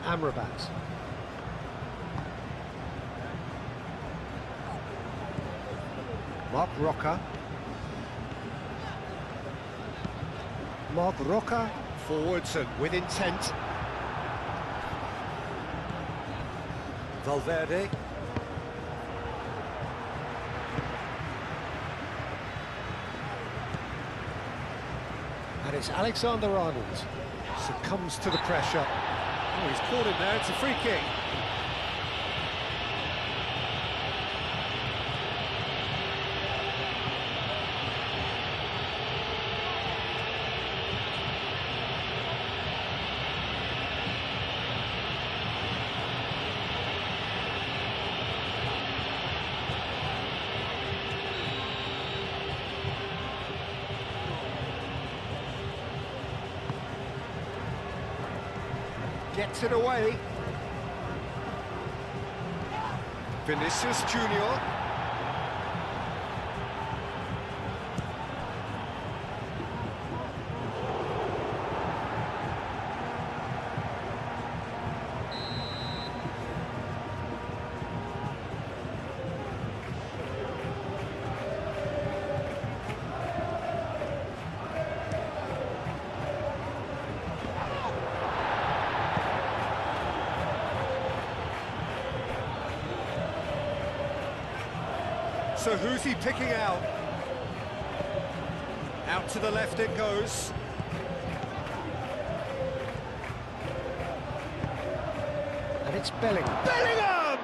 Amrabat. Mark Roca. Mark Roca. Forwards and with intent. Valverde. And it's Alexander-Arnold. Succumbs to the pressure. Oh, he's caught him there. It's a free kick. Gets it away. Vinicius Junior. So who's he picking out? Out to the left it goes. And it's Bellingham. Bellingham!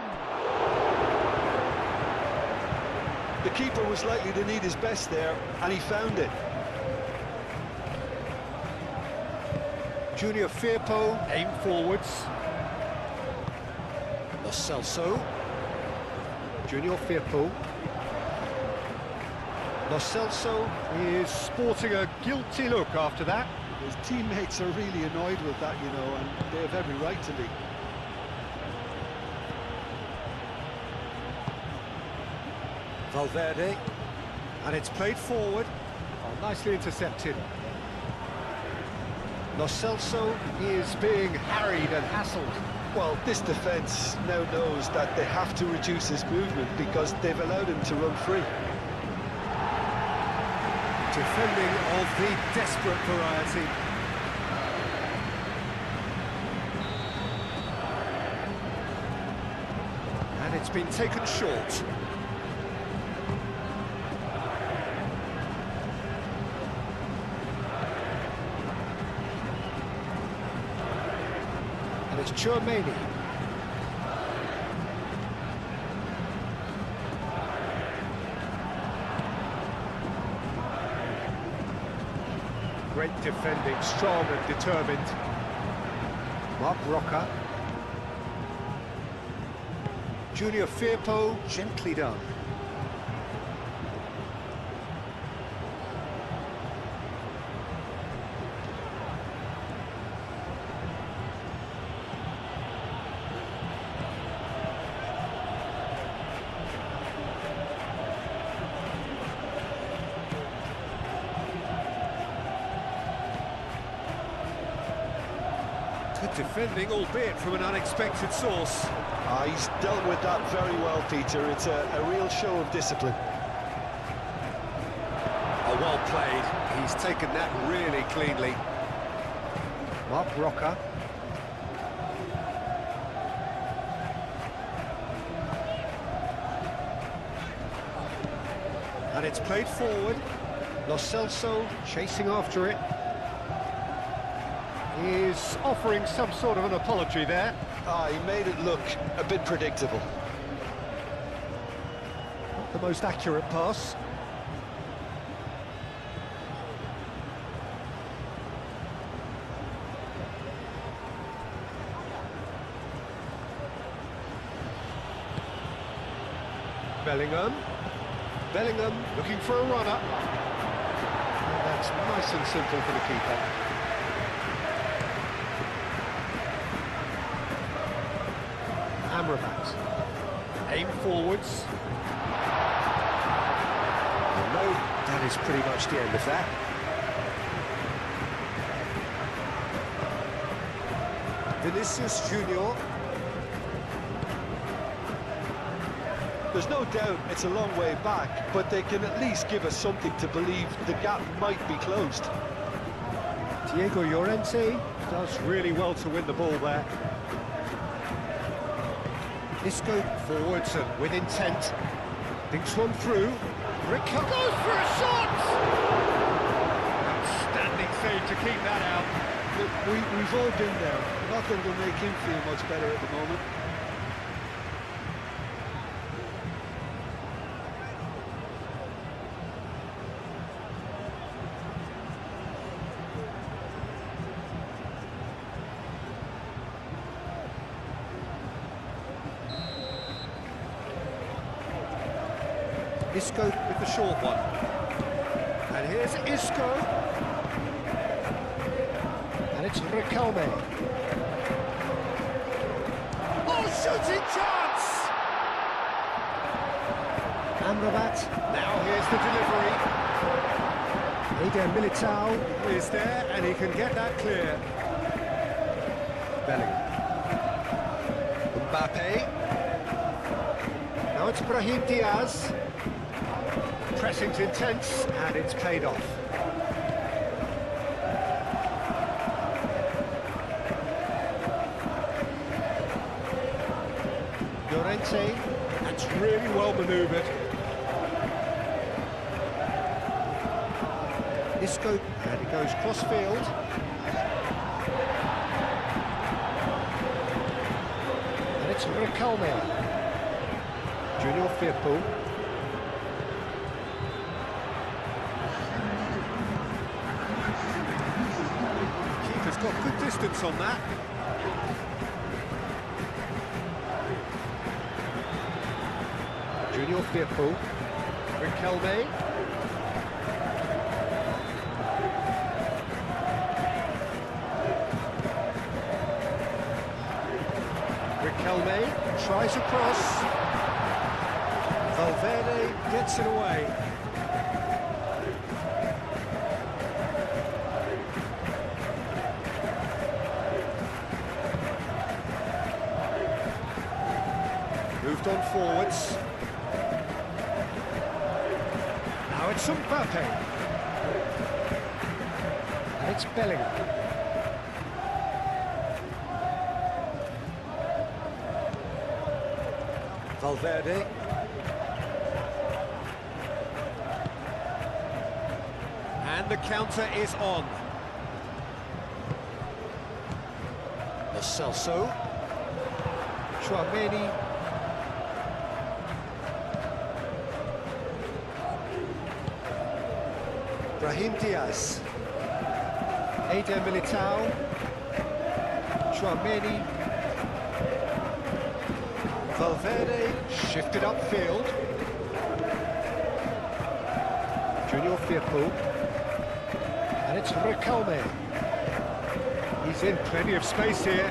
The keeper was likely to need his best there, and he found it. Junior Firpo, aim forwards. Lo Celso. Junior Firpo. Lo Celso is sporting a guilty look after that. His teammates are really annoyed with that, you know, and they have every right to be. Valverde, and it's played forward. Oh, nicely intercepted. Lo Celso is being harried and hassled. Well, this defence now knows that they have to reduce his movement because they've allowed him to run free. Defending of the desperate variety. And it's been taken short. And it's Chouameni. Great defending, strong and determined. Mark Roca. Junior Firpo, gently done. Good defending, albeit from an unexpected source. He's dealt with that very well, Peter. It's a real show of discipline. Oh, well played. He's taken that really cleanly. Mark Roca. And it's played forward. Lo Celso chasing after it. He's offering some sort of an apology there. He made it look a bit predictable. Not the most accurate pass. Bellingham looking for a runner. And that's nice and simple for the keeper. Amrabat. Aim forwards. No, that is pretty much the end of that. Vinicius Junior. There's no doubt it's a long way back, but they can at least give us something to believe the gap might be closed. Diego Llorente does really well to win the ball there. Isco forwards and with intent. Thinks one through. Rick goes for a shot! Outstanding save to keep that out. Look, we've all been there. Nothing will make him feel much better at the moment. Isco with the short one. And here's Isco. And it's Riquelme. Oh, shooting chance! Amrabat. Now here's the delivery. Eder Militao is there and he can get that clear. Bellingham. Mbappe. Now it's Brahim Diaz. Pressing's intense, and it's paid off. Llorente, that's really well manoeuvred. Isco, and it goes cross-field. And it's Riquelme. Junior Firpo. Got good distance on that. Junior Firpo. Riquelme. Riquelme tries a cross. Valverde gets it away. Moved on forwards. Now it's Mbappe. And it's Bellingham. Valverde. And the counter is on. Lo Celso. Tchouaméni. Brahim Diaz. Eder Militao. Tchouaméni. Valverde shifted upfield. Junior Firpo. And it's Riquelme. He's in plenty of space here.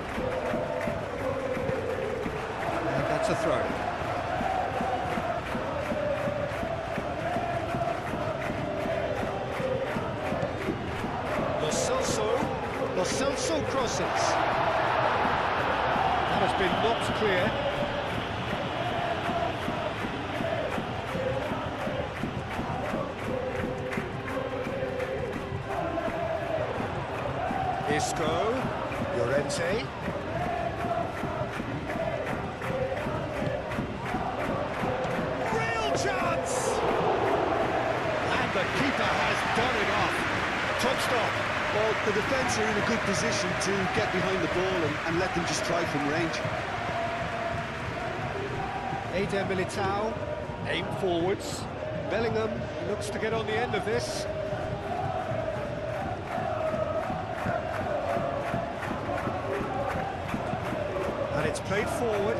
And that's a throw. Lo Celso crosses. That has been knocked clear. Isco, Llorente. Real chance! And the keeper has done it off. Top stop. Well, the defence are in a good position to get behind the ball and let them just try from range. Eder Militao, aim forwards. Bellingham looks to get on the end of this. And it's played forward.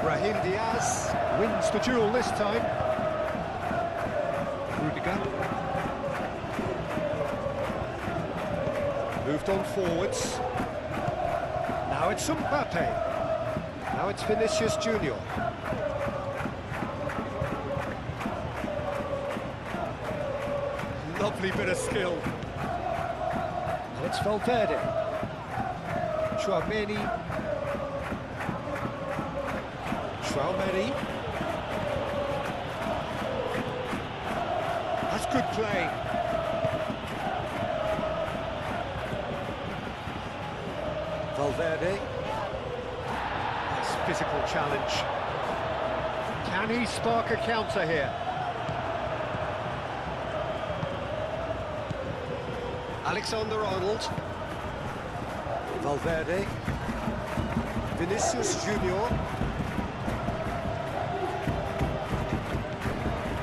Brahim Diaz wins the duel this time. Rudiger. Moved on forwards. Now it's Mbappe. Now it's Vinicius Junior. Lovely bit of skill. Now it's Valverde. Tchouaméni. That's good play. Valverde. Nice physical challenge. Can he spark a counter here? Alexander-Arnold. Valverde. Vinicius Junior.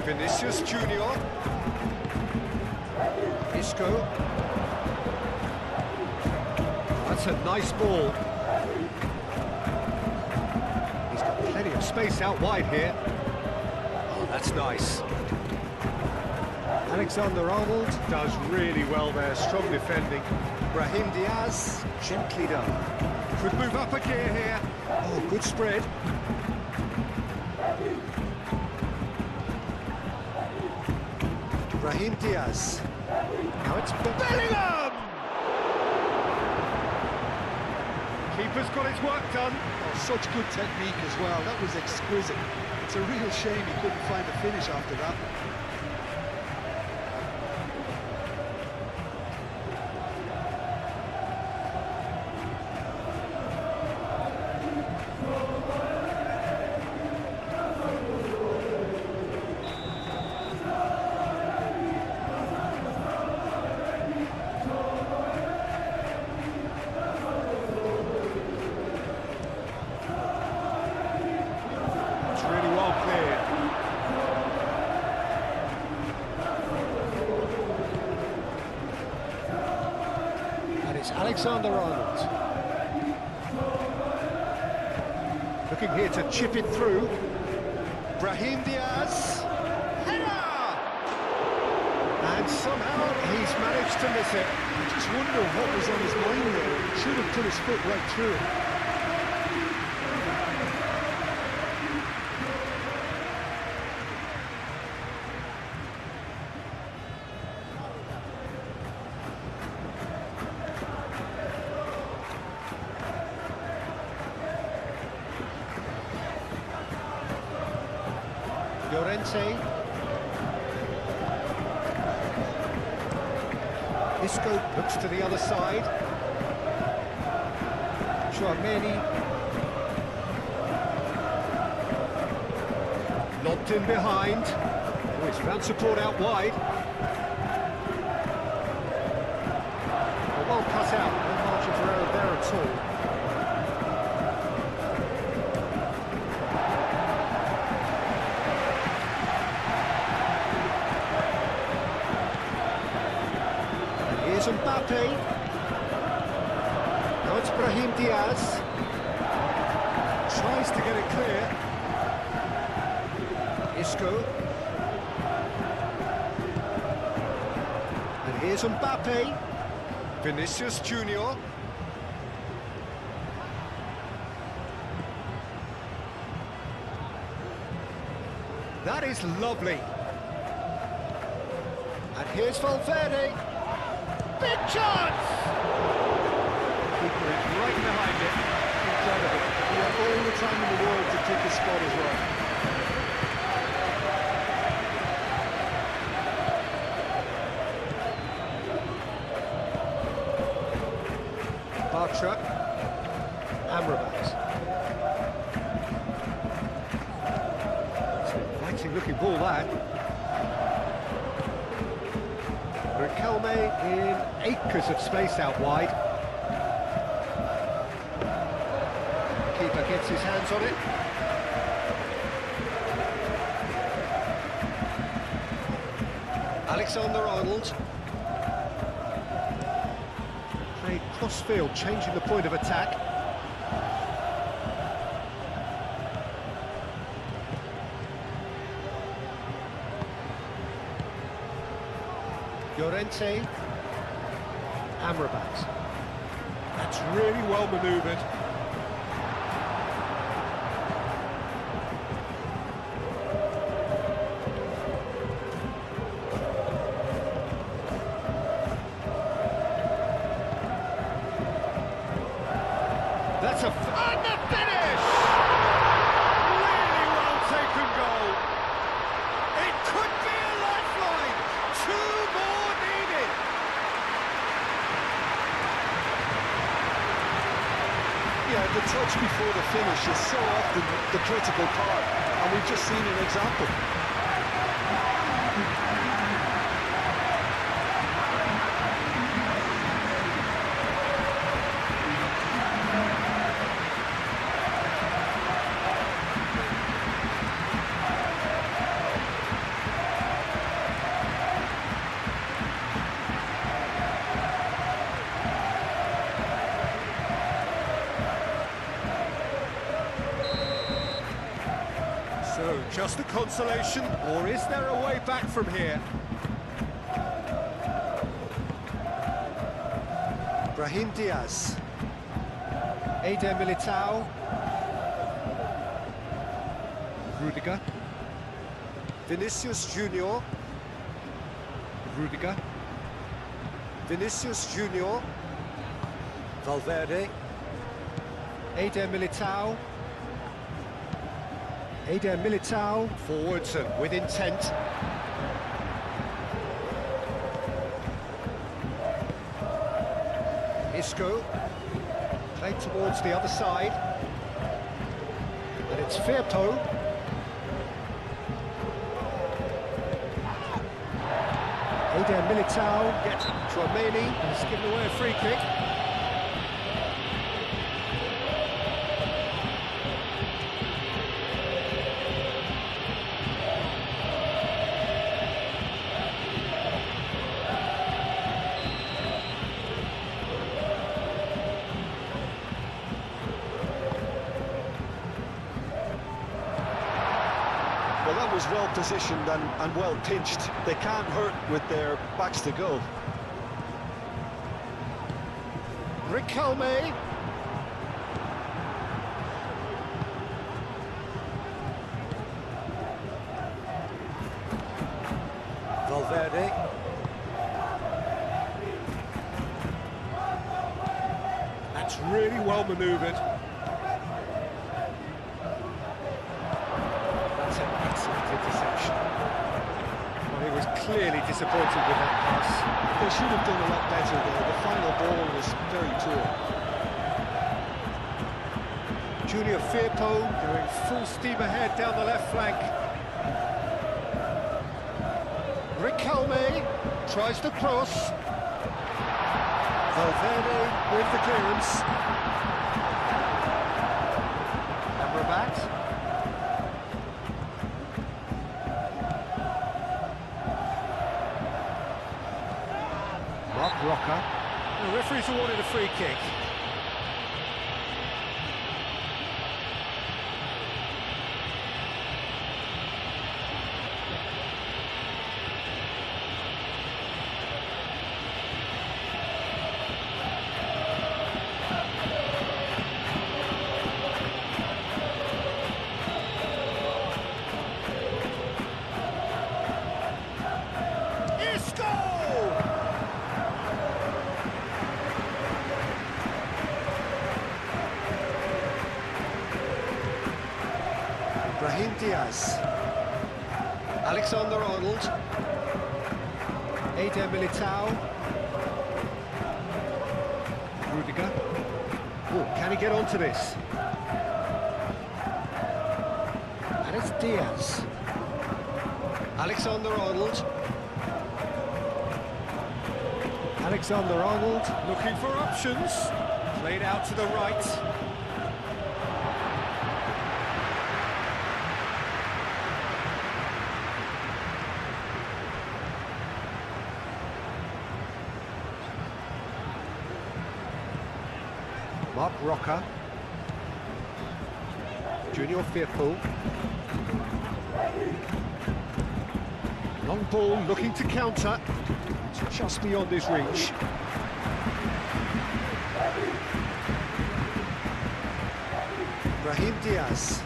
Vinicius Junior. Isco. That's a nice ball. He's got plenty of space out wide here. Oh, that's nice. Alexander-Arnold does really well there, strong defending. Brahim Diaz, gently done. Could move up a gear here. Oh, good spread. Brahim Diaz. Now it's Bellingham! Keeper's got his work done. Oh, such good technique as well. That was exquisite. It's a real shame he couldn't find a finish after that. Alexander-Arnold. Looking here to chip it through. Brahim Diaz. Header! And somehow he's managed to miss it. I just wonder what was on his mind there. He should have put his foot right through it. Llorente. Isco looks to the other side. Chouameni. Lobbed in behind. Oh, he's found support out wide. Well cut out, no margin for error there at all. And here's Mbappe. Now it's Brahim Diaz. Tries to get it clear. Isco. And here's Mbappe. Vinicius Junior. That is lovely. And here's Valverde. Big chance! Keeper is right behind it. Incredible. He had all the time in the world to take his spot as well. Bartra, Amrabat. It's an inviting looking ball, that. Riquelme in acres of space out wide. Keeper gets his hands on it. Alexander-Arnold. Cross-field, changing the point of attack. Llorente. Amrabat. That's really well manoeuvred. That's and the finish! Really well taken goal. It could be a lifeline. 2 more needed. Yeah, the touch before the finish is so often the critical part, and we've just seen an example. So, just a consolation, or is there a way back from here? Brahim Diaz. Eder Militao. Rudiger. Vinicius Junior. Rudiger. Vinicius Junior. Valverde. Eder Militao. Eder Militao, forwards and with intent. Isco, played towards the other side. And it's Firpo. Eder Militao gets Chouameni, and he's given away a free kick. Well, that was well positioned and well pinched. They can't hurt with their backs to goal. Riquelme. Valverde. That's really well manoeuvred. That's an excellent interception. Well, he was clearly disappointed with that pass. They should have done a lot better there. The final ball was very poor. Junior Firpo going full steam ahead down the left flank. Riquelme tries the cross. Valverde with the clearance. Amrabat. Mark Roca. The referee's awarded a free kick. Brahim Diaz, Alexander-Arnold, Eder Militao, Rudiger. Oh, can he get onto this? And it's Diaz. Alexander-Arnold. Alexander-Arnold looking for options. Played out to the right. Mark Roca, Junior Firpo, long ball looking to counter, it's just beyond his reach. Brahim Diaz.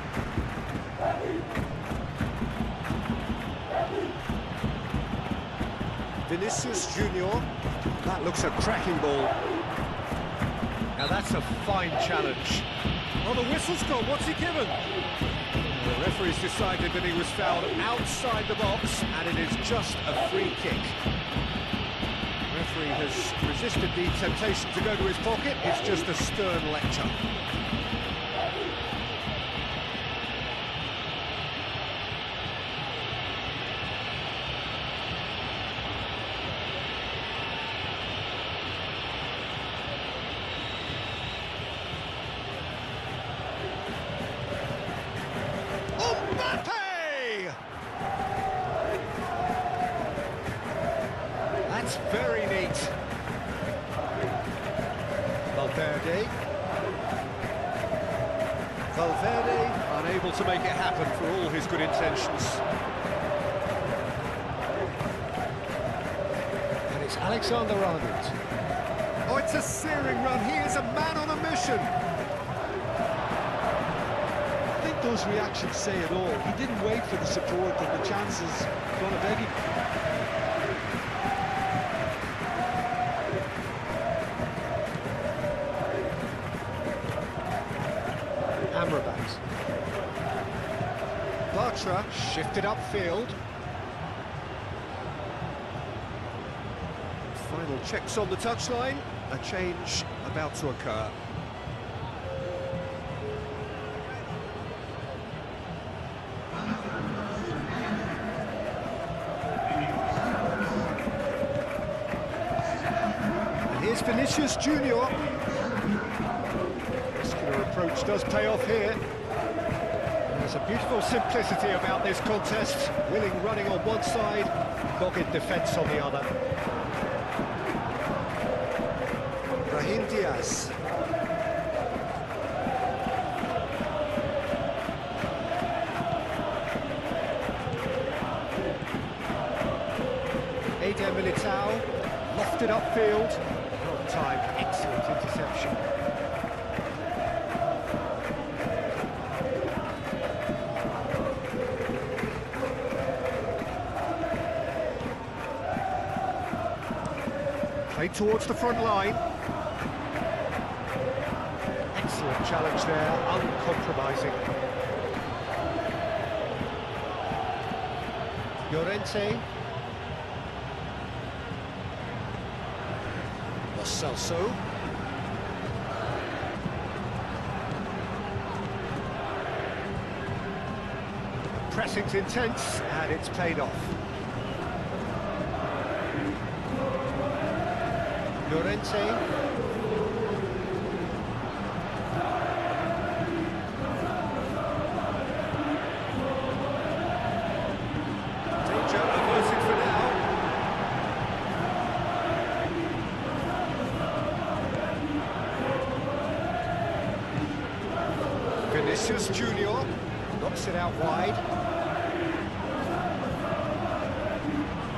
Vinicius Junior, that looks a cracking ball. Now that's a fine challenge. Oh, the whistle's gone. What's he given? The referee's decided that he was fouled outside the box, and it is just a free kick. The referee has resisted the temptation to go to his pocket. It's just a stern lecture. That's very neat. Valverde. Valverde unable to make it happen for all his good intentions. And it's Alexander-Arnold. Oh, it's a searing run. He is a man on a mission. I think those reactions say it all. He didn't wait for the support and the chances gone a begging. Amrabat. Bartra shifted upfield. Final checks on the touchline. A change about to occur. And here's Vinicius Junior. Muscular approach does pay off here. There's a beautiful simplicity about this contest. Willing running on one side, dogged defence on the other. Brahim Diaz. Eder Militao, lofted upfield. On time, excellent interception. Played towards the front line. Excellent challenge there, uncompromising. Llorente. Celso. Pressing's intense, and it's paid off. Llorente. Vinicius Junior knocks it out wide.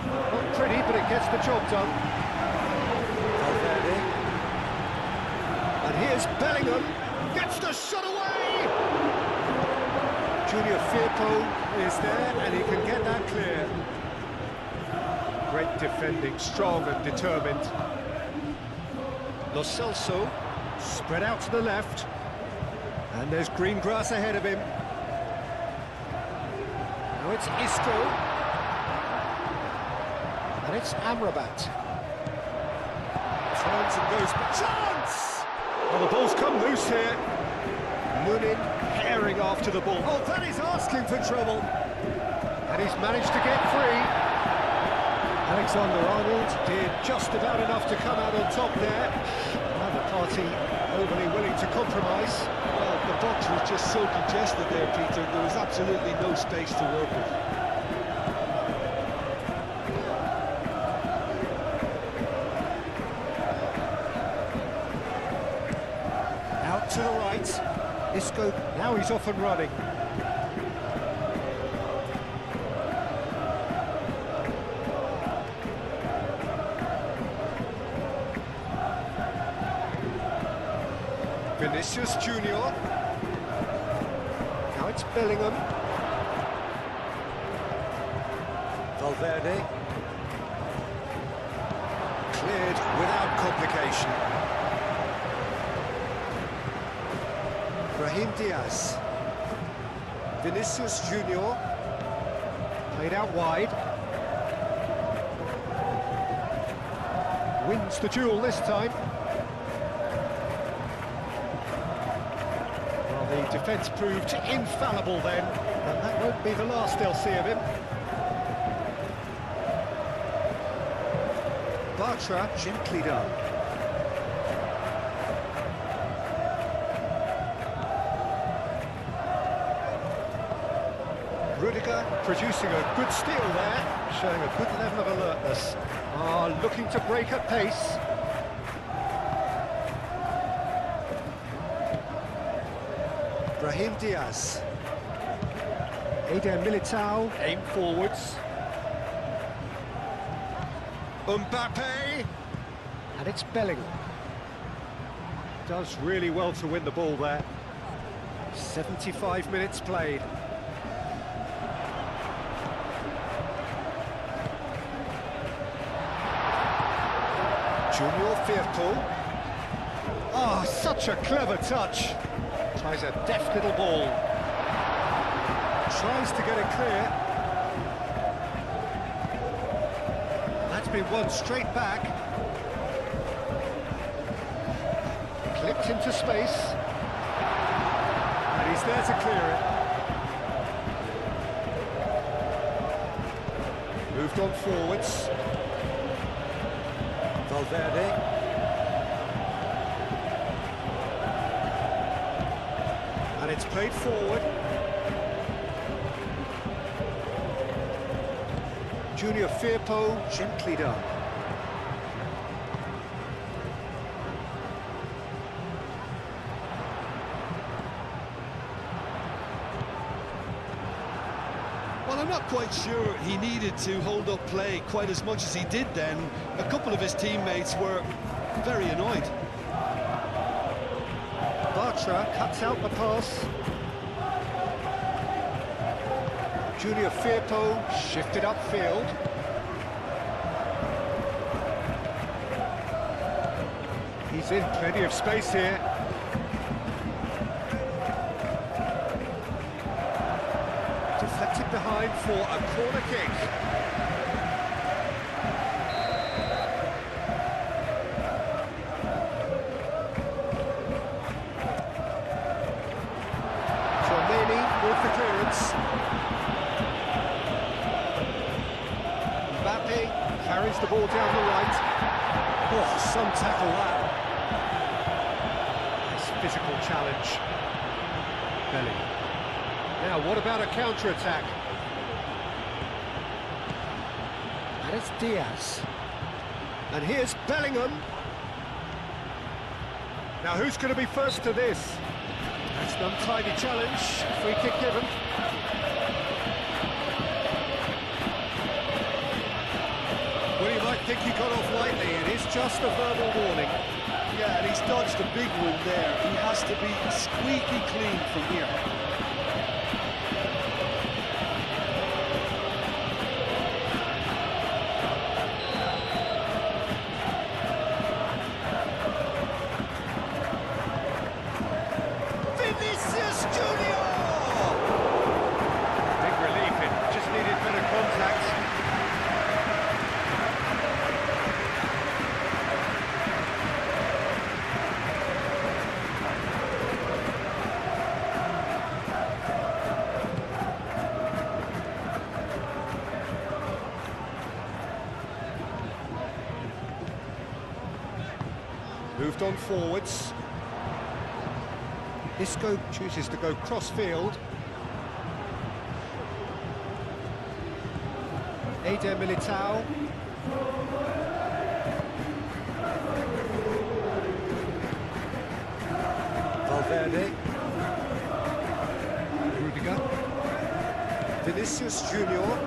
Not pretty, but it gets the job done. Valverde. And here's Bellingham. Gets the shot away! Junior Firpo is there, and he can get that clear. Great defending, strong and determined. Lo Celso, spread out to the left. And there's green grass ahead of him. Now it's Isco. And it's Amrabat. Turns and goes for chance! Well, the ball's come loose here. Lunin herring after the ball. Oh, that is asking for trouble. And he's managed to get free. Alexander-Arnold did just about enough to come out on top there. And the party overly willing to compromise. Well, the box was just so congested there, Peter. There was absolutely no space to work with. Out to the right. Isco, now he's off and running. Vinicius Junior. Now it's Bellingham. Valverde. Cleared without complication. Brahim Diaz. Vinicius Junior. Played out wide. Wins the duel this time. The defence proved infallible then, and that won't be the last they'll see of him. Bartra gently done. Rudiger producing a good steal there, showing a good level of alertness. Looking to break at pace. Brahim Diaz. Eder Militao, aim forwards. Mbappe. And it's Bellingham. Does really well to win the ball there. 75 minutes played. Junior Firpo. Oh, such a clever touch. Tries a deft little ball. Tries to get it clear. That's been won straight back. Clipped into space. And he's there to clear it. Moved on forwards. Valverde. And it's played forward. Junior Firpo, gently done. Well, I'm not quite sure he needed to hold up play quite as much as he did then. A couple of his teammates were very annoyed. Bartra cuts out the pass. Junior Firpo shifted upfield. He's in plenty of space here. Deflected behind for a corner kick. the clearance. Mbappe carries the ball down the right. Oh, some tackle that. Nice physical challenge. Belly. Now, what about a counter-attack? And it's Diaz. And here's Bellingham. Now, who's going to be first to this? That's an untidy challenge. Free kick given. Well, you might think he got off lightly. It is just a verbal warning. Yeah, and he's dodged a big one there. He has to be squeaky clean from here. Moved on forwards. Isco chooses to go cross-field. Eder Militao. Valverde. Rudiger. Vinicius Junior.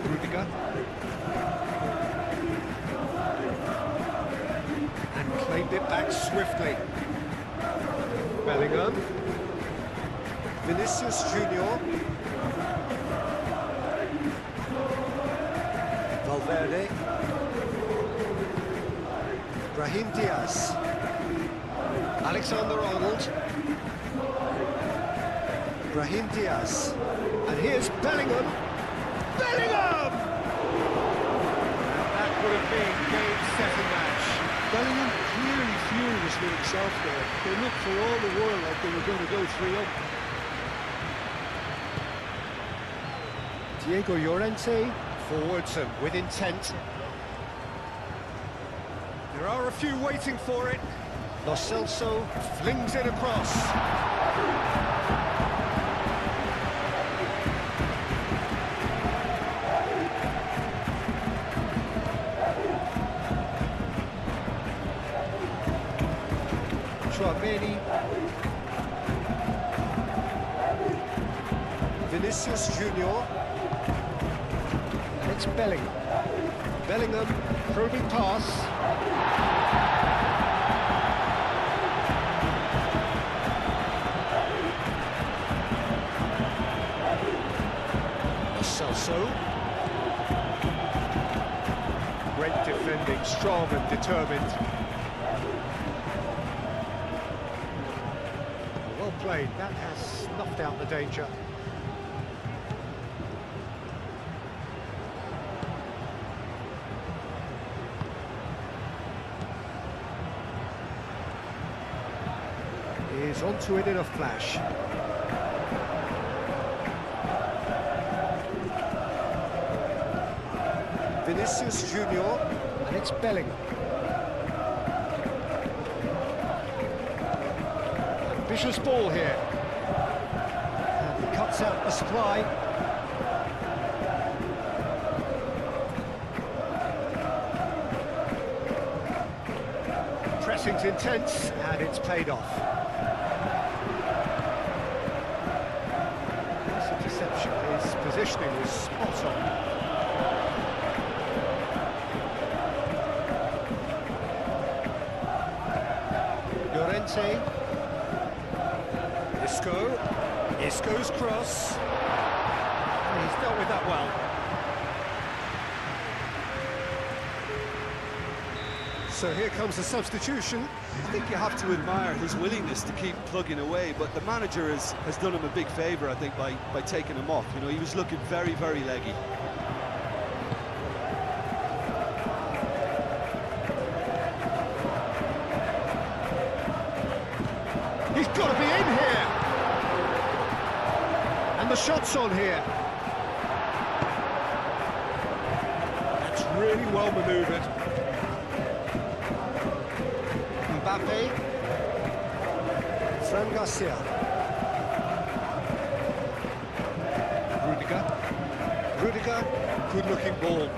Rudiger. Claimed it back swiftly. Bellingham. Vinicius Junior. Valverde. Brahim Diaz. Alexander-Arnold. Brahim Diaz. And here's Bellingham. Bellingham! And that would have been game-setting match. Bellingham clearly furious with himself there. They looked for all the world like they were going to go 3-up. Diego Llorente, forwards and with intent. There are a few waiting for it. Lo Celso flings it across. Chouameni. Vinicius Junior. And it's Bellingham. Bellingham, probing pass. Lo Celso. Great defending, strong and determined. Well played, that has snuffed out the danger. He's onto it in a flash. Vinicius Junior, and it's Bellingham. Ambitious ball here. And he cuts out the supply. Pressing's intense, and it's paid off. That's a deception. His positioning was spot on. Llorente. Isco's cross. And he's dealt with that well. So here comes the substitution. I think you have to admire his willingness to keep plugging away, but the manager has done him a big favour, I think, by taking him off. You know, he was looking very, very leggy. He's got to be in here! And the shot's on here. That's really well manoeuvred. Mbappe. Fran Garcia. Rudiger, good-looking ball.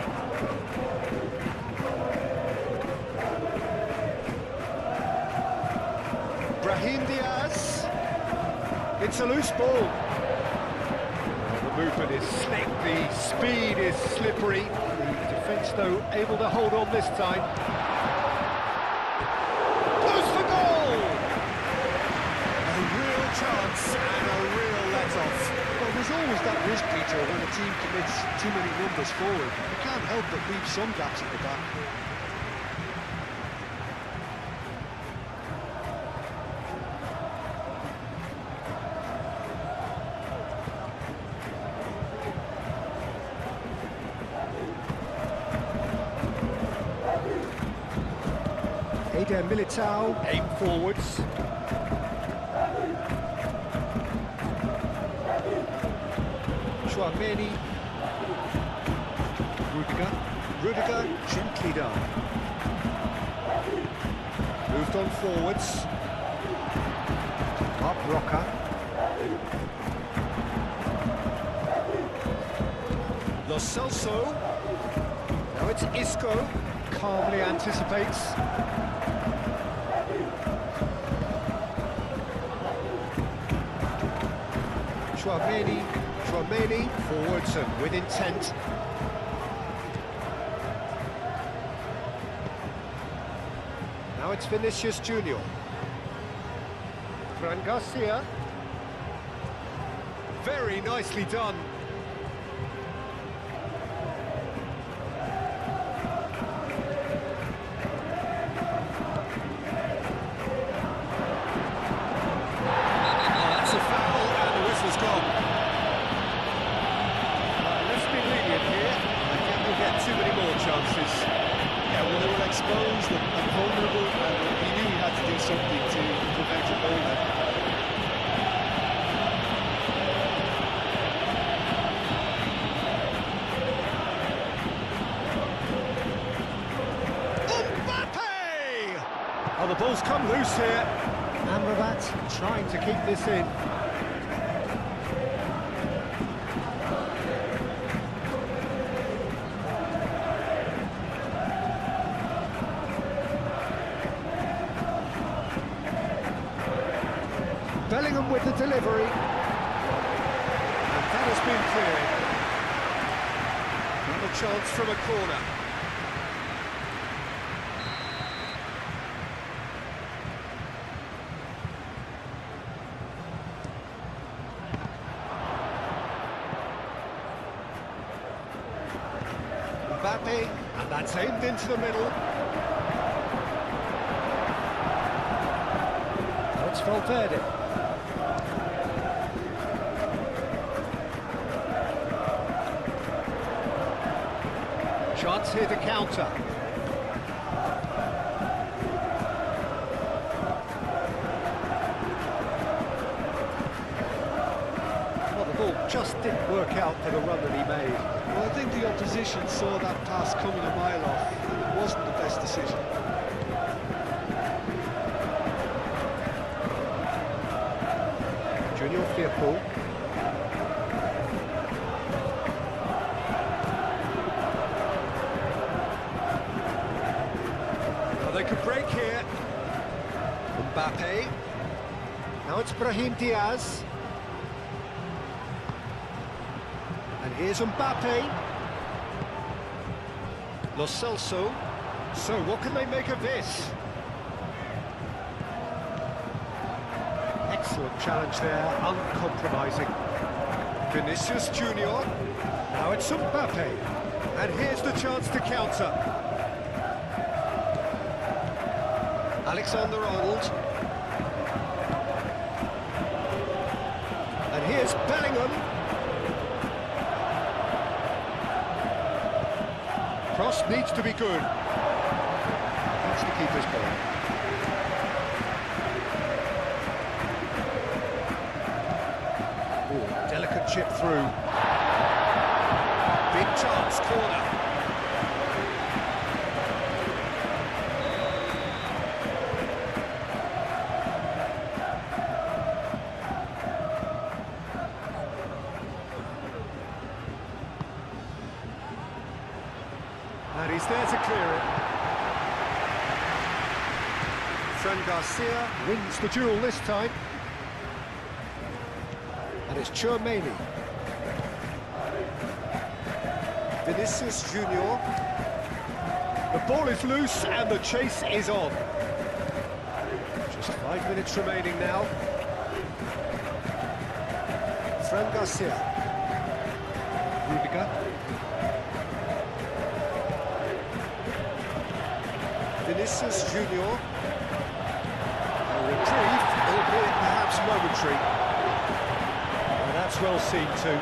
Brahim Diaz. It's a loose ball. The movement is slick, the speed is slippery. The defence, though, able to hold on this time. Goes for goal! A real chance and a real let-off. Well, there's always that risk, Peter, when a team commits too many numbers forward. You can't help but leave some gaps at the back. Eder Militao, aim forwards. Chouameni. Rudiger, gently done. Moved on forwards. Up Roca. Lo Celso. Now it's Isco. Calmly anticipates. Chouameni, forwards and with intent. Now it's Vinicius Junior. Fran Garcia. Very nicely done. Exposed and vulnerable, and he knew he had to do something to prevent a goal there. Mbappe! Oh, the ball's come loose here. Amrabat trying to keep this in. Bellingham with the delivery. And that has been cleared. Another chance from a corner. Mbappe, and that's aimed into the middle. Now it's Valverde. Chance here to counter. Well, the ball just didn't work out for the run that he made. Well, I think the opposition saw that pass coming a mile off, and it wasn't the best decision. Junior Firpo. They could break here. Mbappe. Now it's Brahim Diaz. And here's Mbappe. Lo Celso. So what can they make of this? Excellent challenge there, uncompromising. Vinicius Junior. Now it's Mbappe. And here's the chance to counter. Alexander-Arnold. And here's Bellingham. Cross needs to be good. That's the keeper's ball. Ooh, delicate chip through. Big chance, corner. And he's there to clear it. Fran Garcia wins the duel this time. And it's Chouameni. Vinicius Junior. The ball is loose and the chase is on. Just 5 minutes remaining now. Fran Garcia. Rudiger. Vinicius Junior. A reprieve, albeit perhaps momentary. Well, that's well seen too.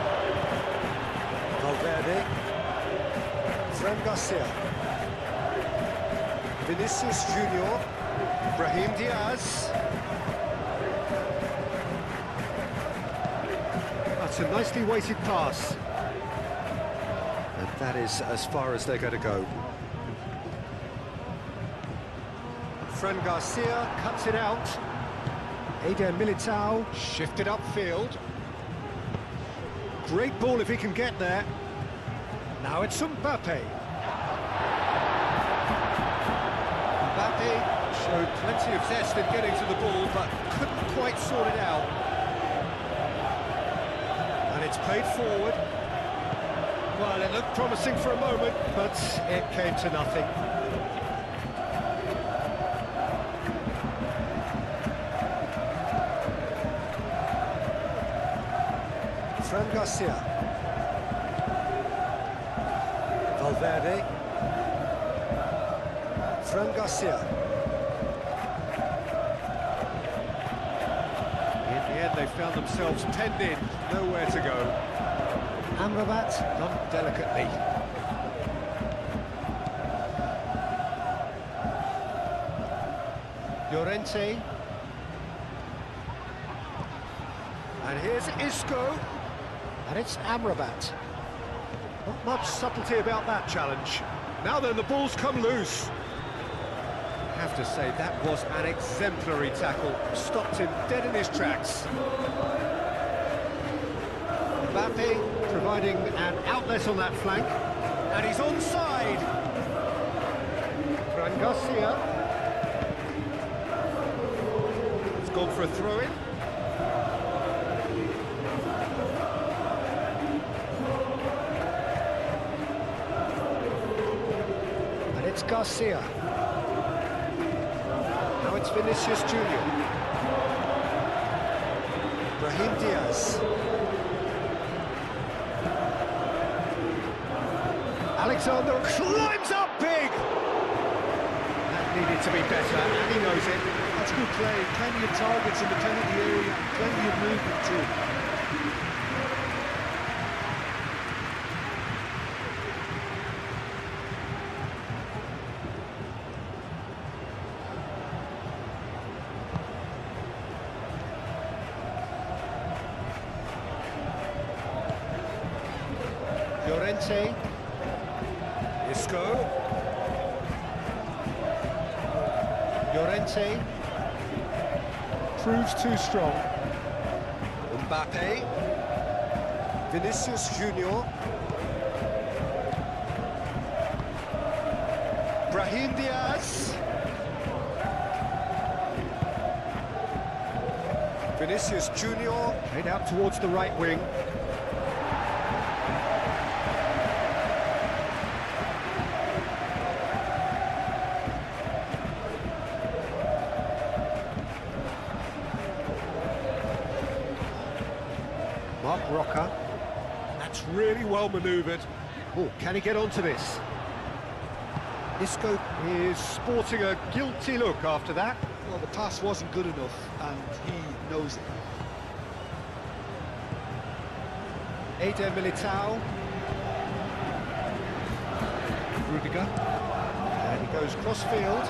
Valverde. Fran Garcia. Vinicius Junior. Brahim Diaz. That's a nicely weighted pass. And that is as far as they're going to go. Fran Garcia cuts it out. Eder Militao shifted upfield. Great ball if he can get there. Now it's Mbappe. Mbappe showed plenty of zest in getting to the ball, but couldn't quite sort it out. And it's played forward. Well, it looked promising for a moment, but it came to nothing. Fran Garcia. Valverde. Fran Garcia. In the end, they found themselves penned in, nowhere to go. Amrabat done delicately. Llorente. And here's Isco. And it's Amrabat. Not much subtlety about that challenge. Now then, the ball's come loose. I have to say, that was an exemplary tackle. Stopped him dead in his tracks. Mbappe providing an outlet on that flank. And he's onside. Fran Garcia. He's gone for a throw-in. It's Garcia. Now it's Vinicius Junior. Brahim Diaz. Alexander climbs up big! That needed to be better, and he knows it. That's good play. Plenty of targets in the penalty area, plenty of movement too. Llorente. Isco. Llorente. Proves too strong. Mbappe. Vinicius Junior. Brahim Diaz. Vinicius Junior. Played out towards the right wing. Mark Roca. That's really well manoeuvred. Oh, can he get onto this? Isco is sporting a guilty look after that. Well, the pass wasn't good enough, and he knows it. Eder Militao. Rudiger. And he goes cross-field.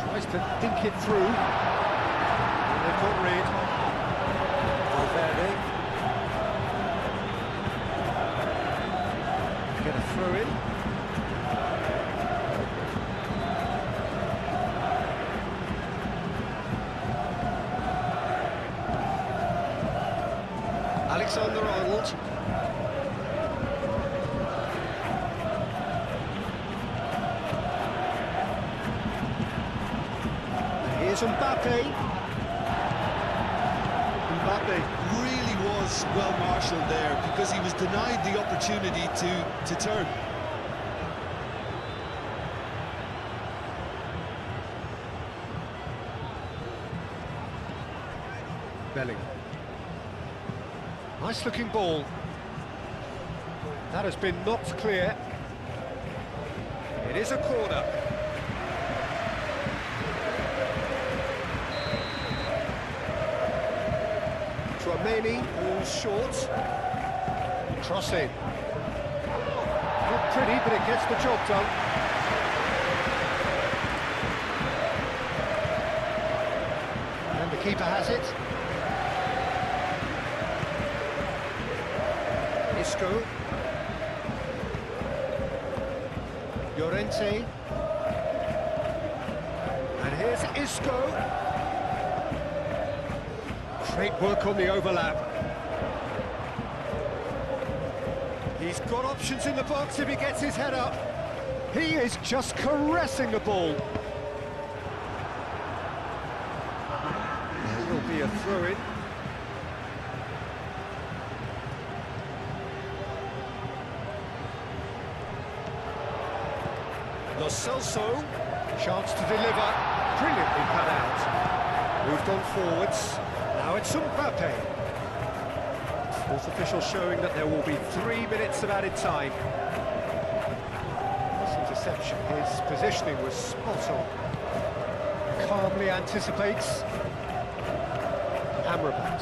Tries to think it through. Alexander-Arnold. And here's Mbappe. Mbappe really was well marshalled there because he was denied the opportunity to turn. Bellingham. Nice looking ball. That has been knocked clear. It is a corner. Tchouameni, who's short. Cross in. Not pretty, but it gets the job done. And the keeper has it. Isco. Llorente. And here's Isco. Great work on the overlap. He's got options in the box if he gets his head up. He is just caressing the ball. There will be a throw-in. Lo Celso, chance to deliver, brilliantly cut out. Moved on forwards, now it's Mbappe. Fourth official showing that there will be 3 minutes of added time. This interception, his positioning was spot on. Calmly anticipates. Amrabat.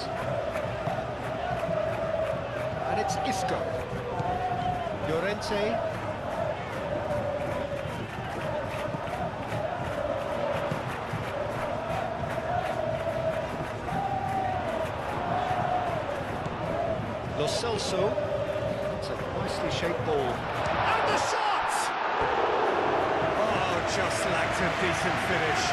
And it's Isco. Llorente. Lo Celso, it's a nicely shaped ball. And the shot! Oh, just lacked a decent finish.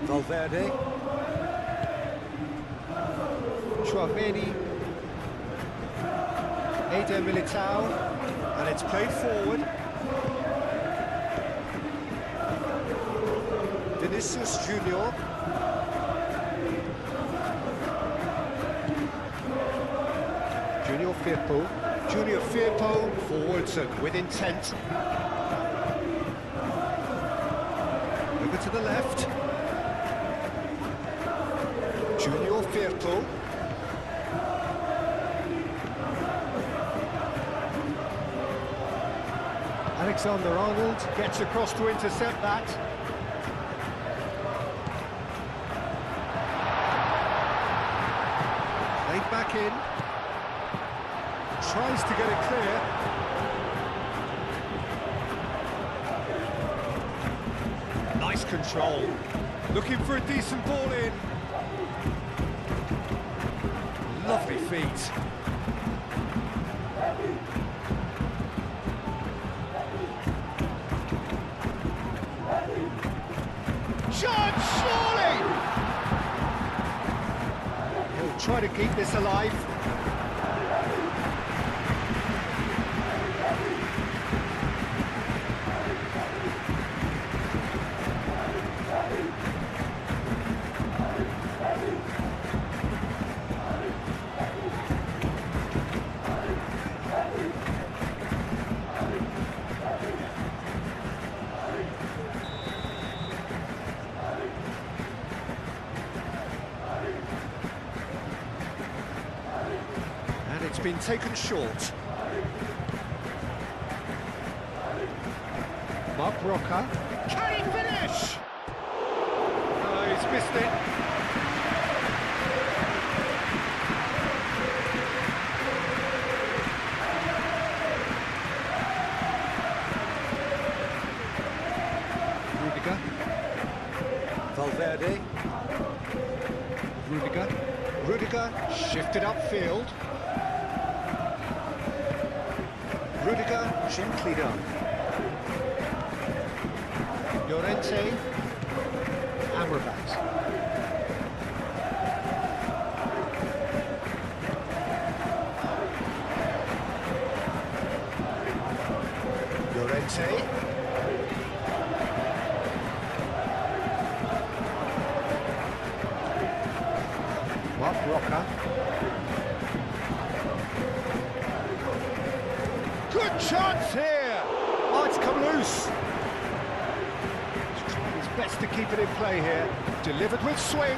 Valverde, Tchouameni, Eder Militao, and it's played forward. Vinicius Junior. Junior Firpo forwards and with intent. Over to the left. Junior Firpo. Alexander-Arnold gets across to intercept that. Played back in. Tries to get it clear. Nice control. Looking for a decent ball in. Lovely feet. Shot, surely! He'll try to keep this alive. It's been taken short. Mark Roca. Can he finish? Oh, he's missed it. Rudiger shifted upfield. Rudiger gently done. Llorente, Amrabat. Llorente. Mark Roca. Good chance here! Oh, it's come loose. He's trying his best to keep it in play here. Delivered with swing.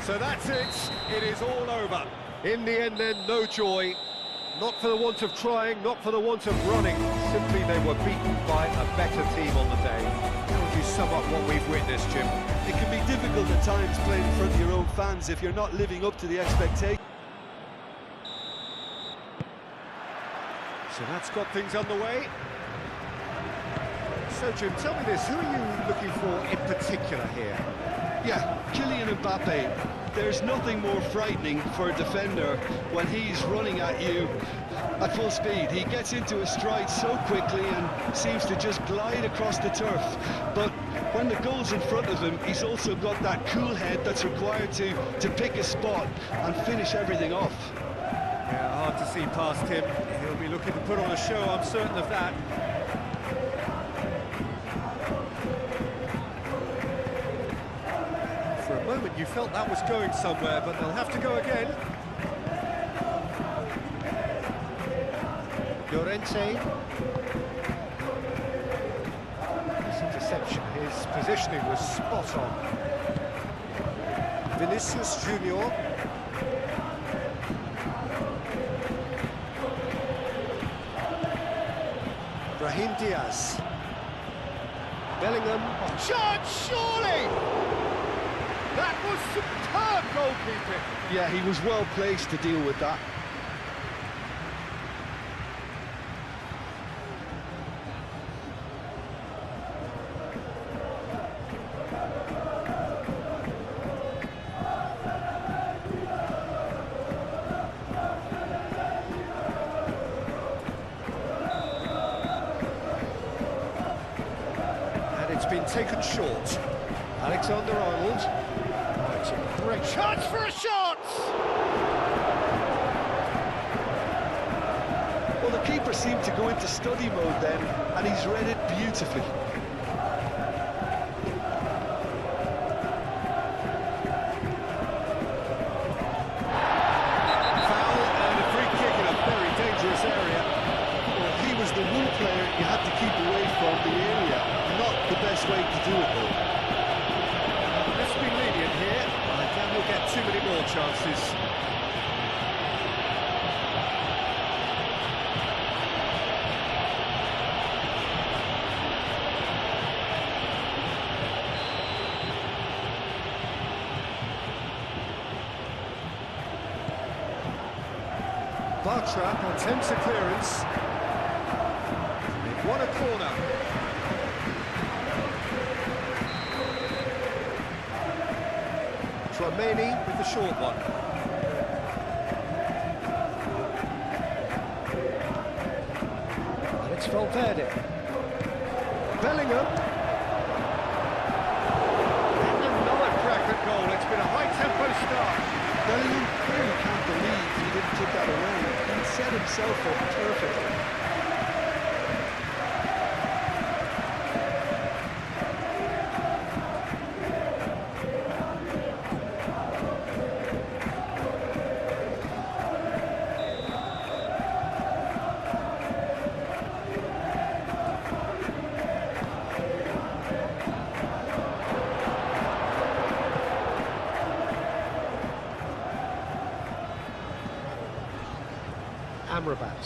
So that's it. It is all over. In the end then, no joy. Not for the want of trying, not for the want of running. Simply they were beaten by a better team on the day. How would you sum up what we've witnessed, Jim? It can be difficult at times playing in front of your own fans if you're not living up to the expectation. So that's got things underway. So, Jim, tell me this, who are you looking for in particular here? Yeah, Kylian Mbappe. There's nothing more frightening for a defender when he's running at you at full speed. He gets into a stride so quickly and seems to just glide across the turf. But when the goal's in front of him, he's also got that cool head that's required to pick a spot and finish everything off. Yeah, hard to see past him. He'll be looking to put on a show, I'm certain of that. For a moment you felt that was going somewhere, but they'll have to go again. Llorente. His interception, his positioning was spot on. Vinicius Junior. Brahim Diaz. Bellingham. Chance, surely! That was superb goalkeeping. Yeah, he was well placed to deal with that. And it's been taken short. Alexander-Arnold. Oh, it's a great chance for a shot! Well, the keeper seemed to go into study mode then, and he's read it beautifully. Foul and a free kick in a very dangerous area. Well, he was the one player you had to keep away from the area. Not the best way to do it, though. Let's be lenient here. I doubt we'll get too many more chances. Bartrap attempts a clearance. They've won a corner. Trameni with the short one. And it's Valverde. Bellingham. And another cracker goal. It's been a high-tempo start. Bellingham clearly can't believe he didn't put that away. He set himself up perfectly. Amrabat.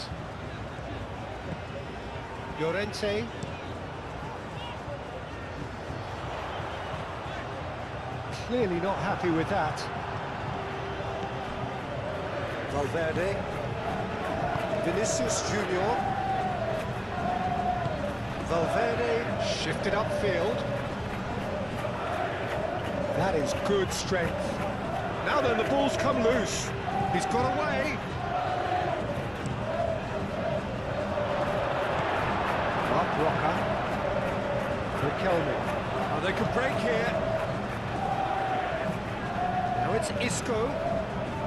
Llorente. Clearly not happy with that. Valverde. Vinicius Junior. Valverde shifted upfield. That is good strength. Now then, the ball's come loose. He's got away. Mark Rocker. Riquelme. Oh, they could break here. Now it's Isco.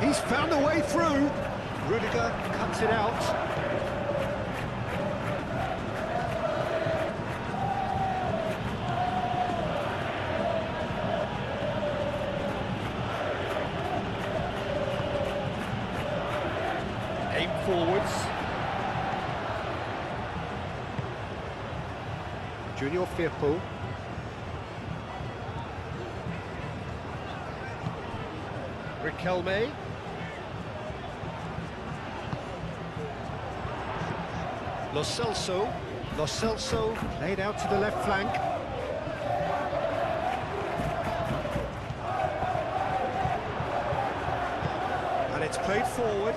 He's found a way through. Rudiger cuts it out. Aim forwards. Junior Firpo. Riquelme. Lo Celso laid out to the left flank. And it's played forward.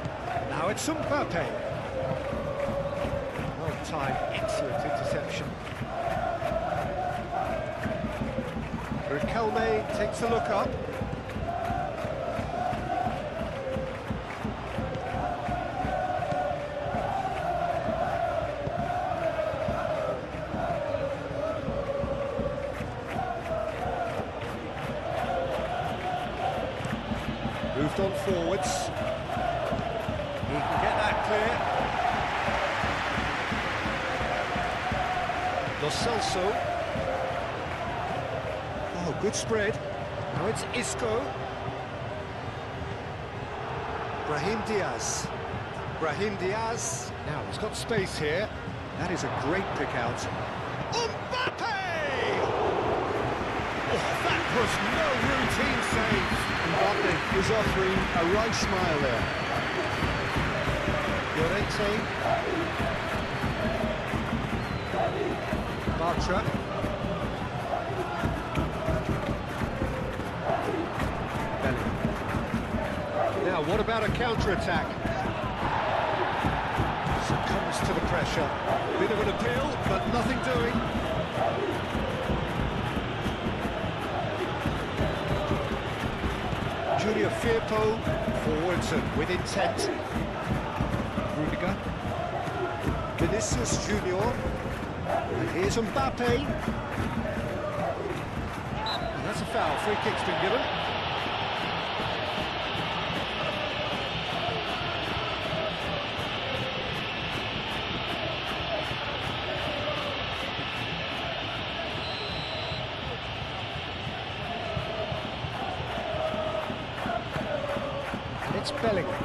Now it's Mbappe. Well timed, excellent interception. Riquelme takes a look up. Moved on forwards. He can get that clear. Lo Celso. Oh, good spread. Now it's Isco. Brahim Diaz. Brahim Diaz. Now he's got space here. That is a great pick out. Mbappe! Oh, that was no routine save. Mbappe is offering a right smile there. Llorente. Bartra. Bellingham. Now, what about a counter-attack? Succumbs to the pressure. Bit of an appeal, but nothing doing. Junior Firpo, forwards and with intent. Rudiger. Vinicius Junior. And here's Mbappe. And that's a foul. Free kick's been given. It's Bellingham.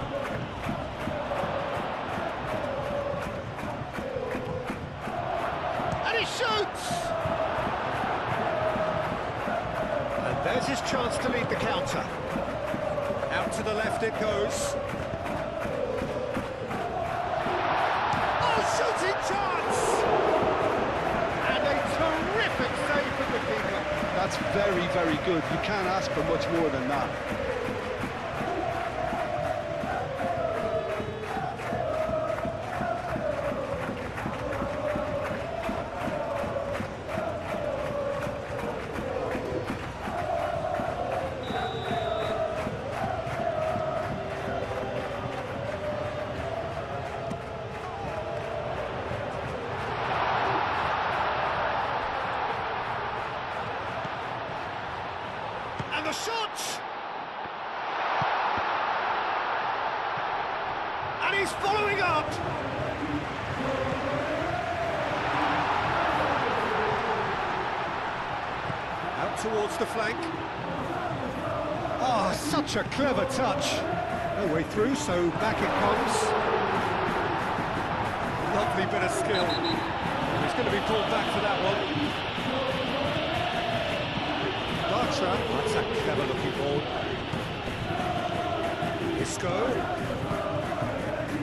And he shoots! And there's his chance to lead the counter. Out to the left it goes. Oh, shooting chance! And a terrific save from the keeper. That's very, very good. You can't ask for much more than that. And the shot! And he's following up! Out towards the flank. Oh, such a clever touch. No way through, so back it comes. Lovely bit of skill. He's going to be pulled back for that one. Bartra, that's a clever looking ball. Isco.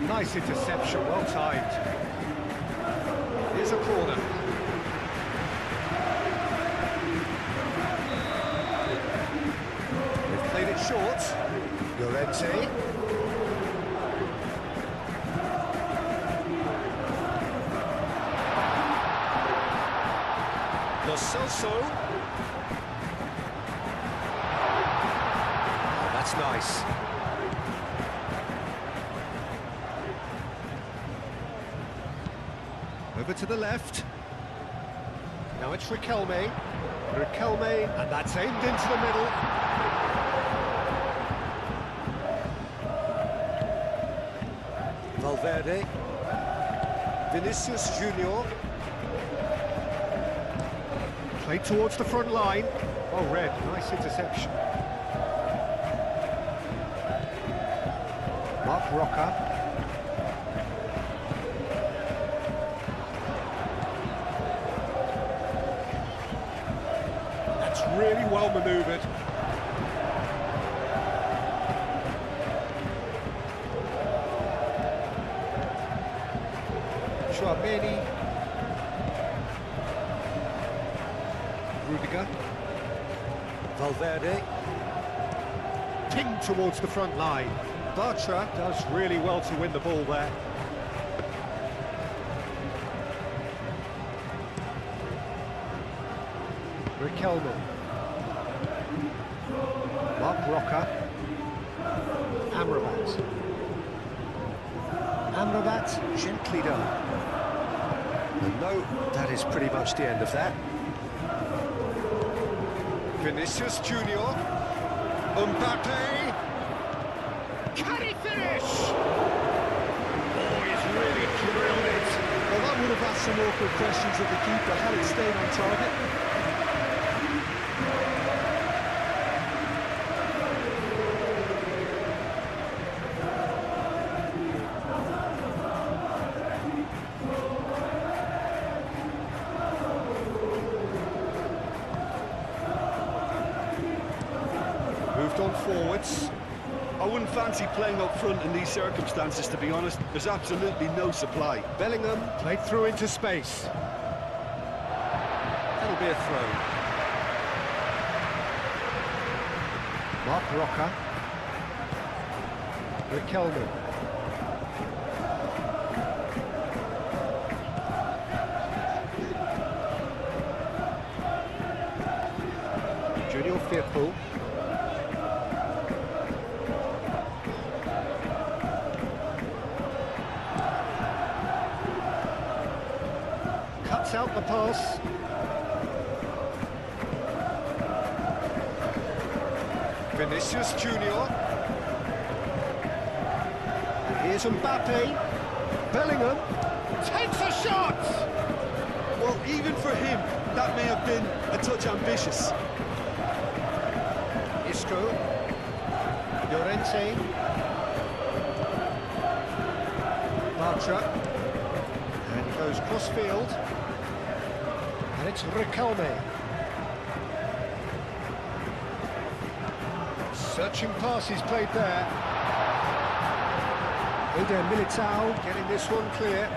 Nice interception, well timed. Here's a corner. They've played it short. Llorente. so. Oh, that's nice. Over to the left. Now it's Riquelme, and that's aimed into the middle. Valverde, Vinicius Junior. Played towards the front line. Oh, red, nice interception. Mark Roca. Really well manoeuvred. Chouameni. Rudiger. Valverde. Pinged towards the front line. Bartra does really well to win the ball there. Riquelme. Mark Roca. Amrabat gently done. And no, that is pretty much the end of that. Vinicius Junior. Mbappe. Can he finish? Oh, he's really drilled it. Well, that would have asked some awkward questions of the keeper had it stayed on target. Moved on forwards. I wouldn't fancy playing up front in these circumstances, to be honest. There's absolutely no supply. Bellingham played through into space. That'll be a throw. Mark Roca. Riquelme. Junior Firpo. Cuts out the pass. Vinicius Junior. And here's Mbappe. Bellingham takes a shot! Well, even for him, that may have been a touch ambitious. Isco. Llorente. Bartra. And he goes cross-field. And it's Riquelme. Searching passes played there. Eder Militao getting this one clear.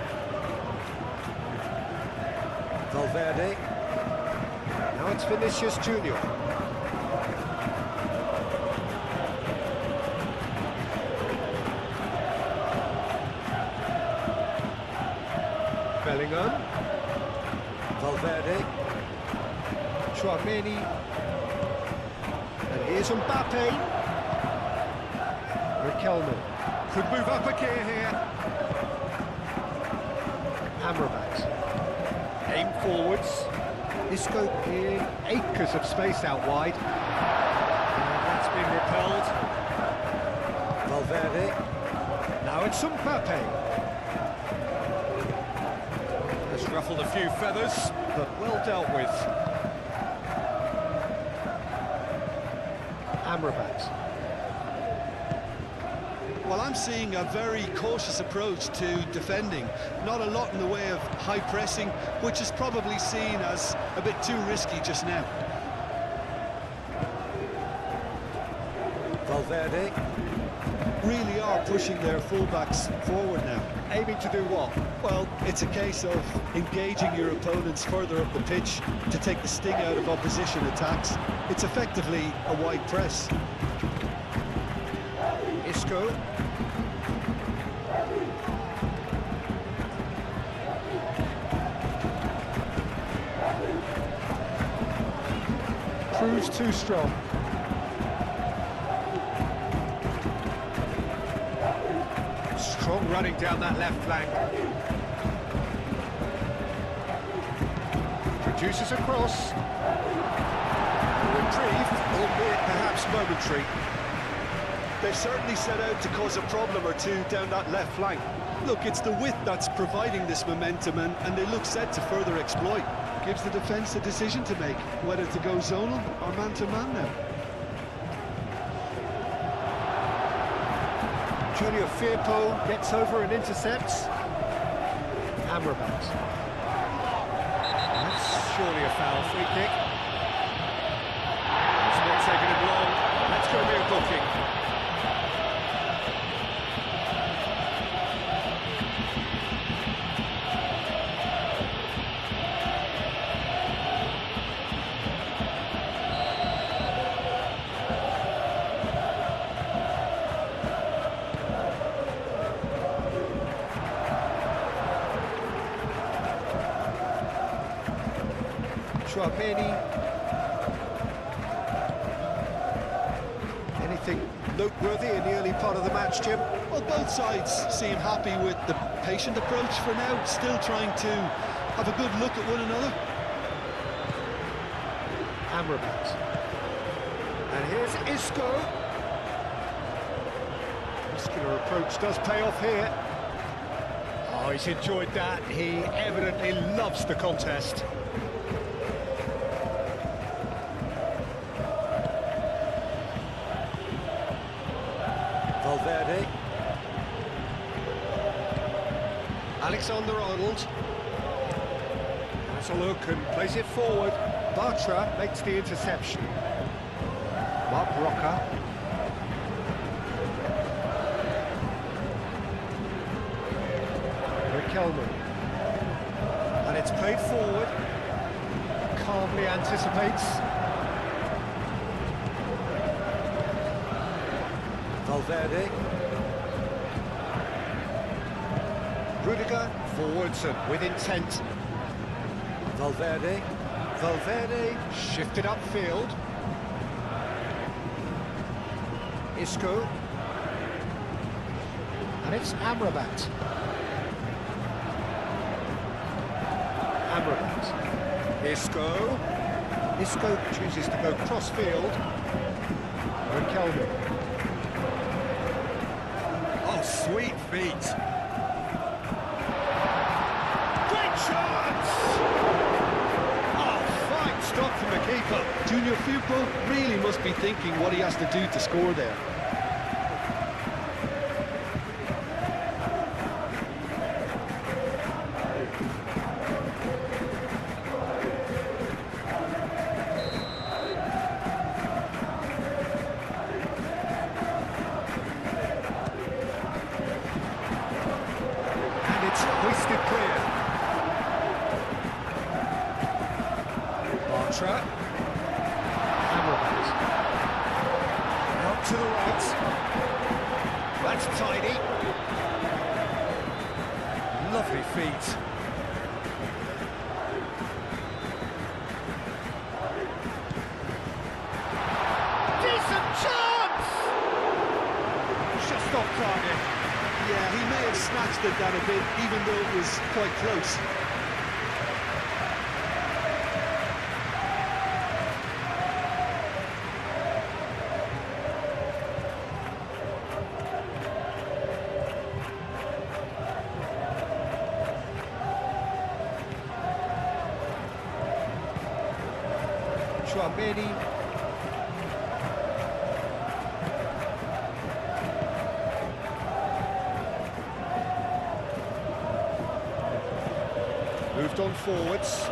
Valverde. Now it's Vinicius Junior. Bellingham. Valverde. Chouameni. And here's Mbappe. Riquelme. Could move up a gear here. Amrabat. Aim forwards. Isco in acres of space out wide. And that's been repelled. Valverde. Now it's Mbappe. Has ruffled a few feathers, but well dealt with. Amrabat. Well, I'm seeing a very cautious approach to defending. Not a lot in the way of high pressing, which is probably seen as a bit too risky just now. Valverde. Really are pushing their fullbacks forward now. Aiming to do what? Well, it's a case of engaging your opponents further up the pitch to take the sting out of opposition attacks. It's effectively a wide press. Isco. proves too strong. Strong running down that left flank. Produces a cross. Reprieve, albeit perhaps momentary. They've certainly set out to cause a problem or two down that left flank. Look, it's the width that's providing this momentum, and they look set to further exploit. Gives the defence a decision to make, whether to go zonal or man-to-man now. Junior Firpo gets over and intercepts. Amrabat. That's surely a foul, free kick. It's not taking him long. That's going to be a booking. Anything noteworthy in the early part of the match, Jim? Well, both sides seem happy with the patient approach for now, still trying to have a good look at one another. Amrabat. And here's Isco. Muscular approach does pay off here. Oh, he's enjoyed that. He evidently loves the contest. Valverde. Alexander-Arnold. Has a look and plays it forward. Bartra makes the interception. Mark Roca. Riquelme. And it's played forward. Calmly anticipates. Valverde. Rudiger forwards and with intent. Valverde. Valverde shifted upfield. Isco. And it's Amrabat. Amrabat. Isco. Isco chooses to go cross-field. Riquelme. Oh, sweet feet. Great chance! Oh, fine stop from the keeper. Junior Firpo really must be thinking what he has to do to score there. Hoisted clear. Bartra. Amrabat. Out to the right. That's tidy. Lovely feet. Decent chance! Just off target. Yeah, he may have snatched at that a bit, even though it was quite close. Chouameni. Moved on forwards.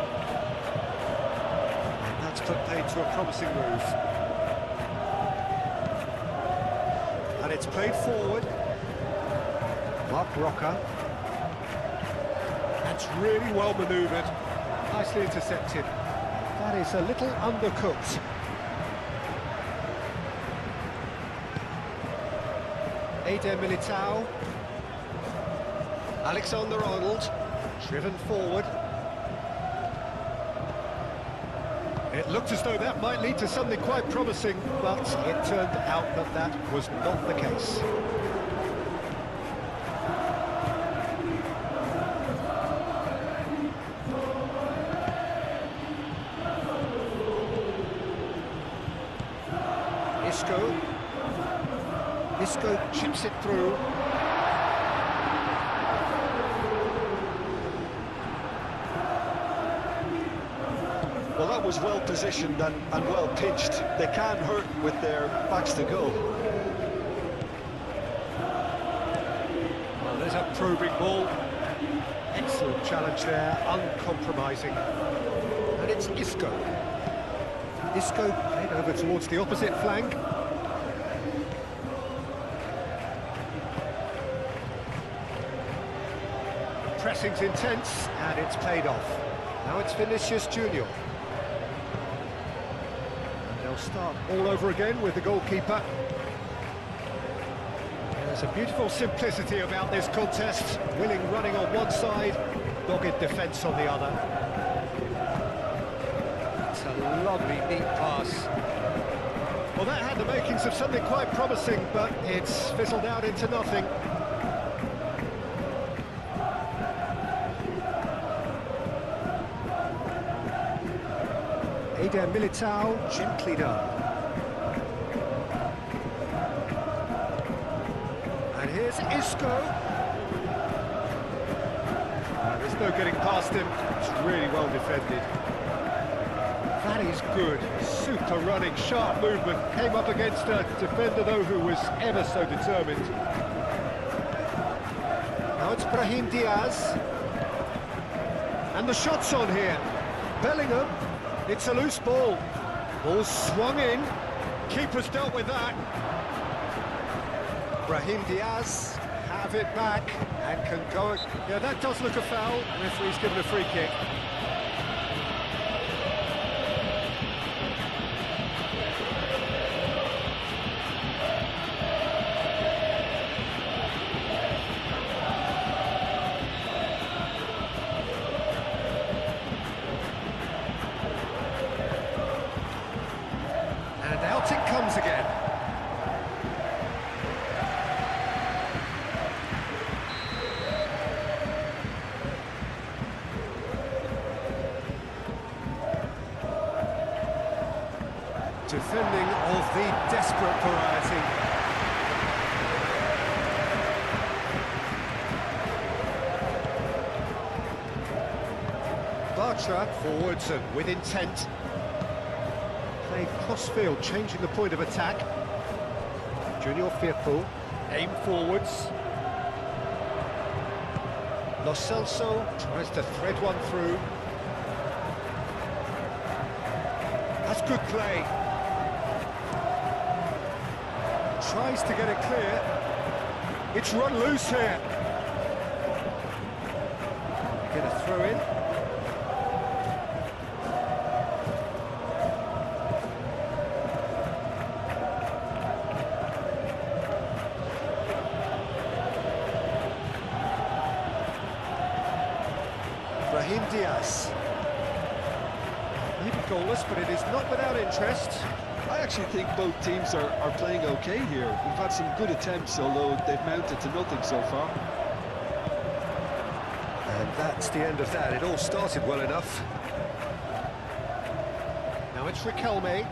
And that's put paid to a promising move. And it's played forward. Mark Roca. That's really well manoeuvred. Nicely intercepted. That is a little undercooked. Eder Militao. Alexander-Arnold. Driven forward. It looked as though that might lead to something quite promising, but it turned out that that was not the case. Isco chips it through. Well, that was well positioned and well pitched. They can't hurt with their backs to goal. Well, there's a probing ball. Excellent challenge there, uncompromising. And it's Isco. Isco played over towards the opposite flank. Pressing's intense, and it's paid off. Now it's Vinicius Junior. And they'll start all over again with the goalkeeper. And there's a beautiful simplicity about this contest. Willing running on one side, dogged defence on the other. It's a lovely, neat pass. Well, that had the makings of something quite promising, but it's fizzled out into nothing. Eder Militao, gently done. And here's Isco. There's no getting past him. It's really well defended. That is good. Super running, sharp movement. Came up against a defender, though, who was ever so determined. Now it's Brahim Diaz. And the shot's on here. Bellingham. It's a loose ball. Ball swung in. Keeper's dealt with that. Brahim Diaz have it back and can go. Yeah, that does look a foul. Referee's given a free kick. Out it comes again. Defending of the desperate variety. Bartra forwards and with intent. Played cross-field, changing the point of attack. Junior Firpo, aim forwards. Lo Celso tries to thread one through. That's good play. Tries to get it clear. It's run loose here. Get a throw in. Brahim Diaz. Even goalless, but it is not without interest. I actually think both teams are playing okay here. We've had some good attempts, although they've mounted to nothing so far. And that's the end of that. It all started well enough. Now it's Riquelme.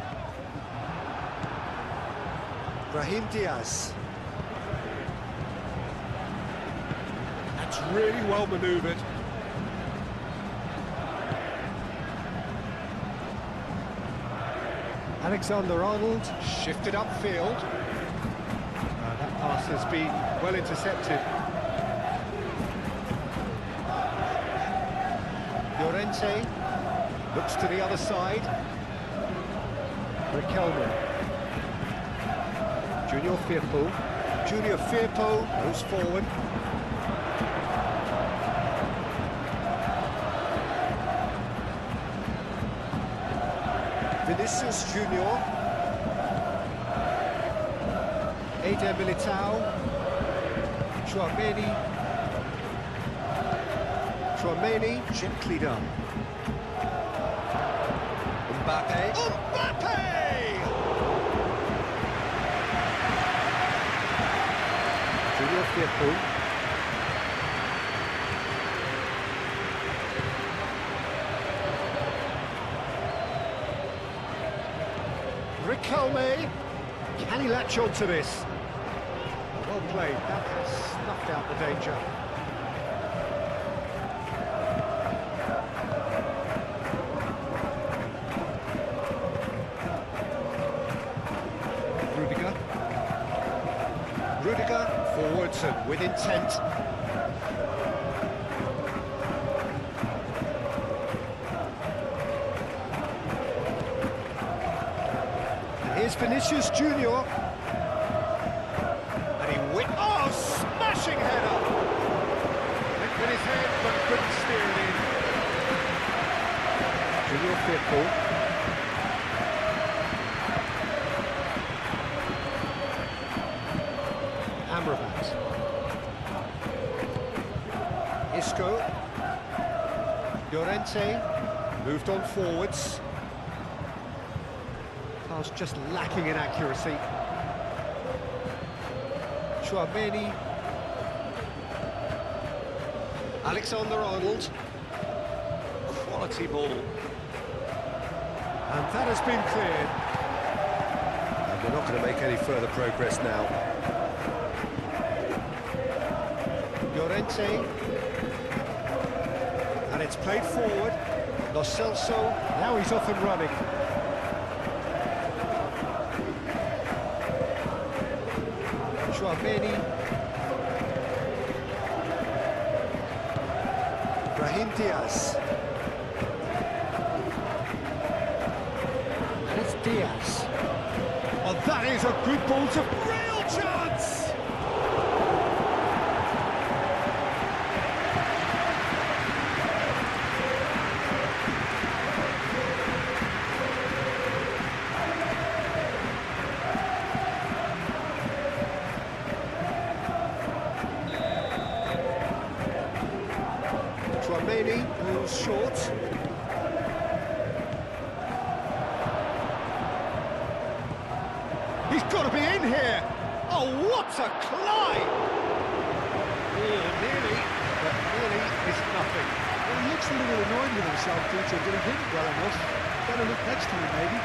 Brahim Diaz. That's really well manoeuvred. Alexander-Arnold shifted upfield. That pass has been well intercepted. Llorente looks to the other side. Riquelme. Junior Firpo. Junior Firpo goes forward. Vinicius Junior. Eder Militao. Chouameni, gently done. Mbappe. Mbappe! Junior Firpo. Riquelme. Can he latch on to this? Well played. That has snuffed out the danger. Rudiger forwards and with intent. And here's Vinicius Junior. And he oh, smashing header! Went with his head but couldn't steer it in. Junior Firpo. Amrabat. Isco. Llorente moved on forwards. Pass just lacking in accuracy. Chouameni. Alexander-Arnold. Quality ball. And that has been cleared. And we're not going to make any further progress now. Llorente, and it's played forward. Lo Celso, now he's off and running. Chouameni, Brahim Diaz, and it's Diaz. Oh, that is a good ball to real chance! Chouameni, who's short. He's got to be in here! Oh, what a climb! Oh, nearly, but nearly is nothing. Well, he looks a little annoyed with himself, Peter, but he did it well enough. Better look next time, maybe.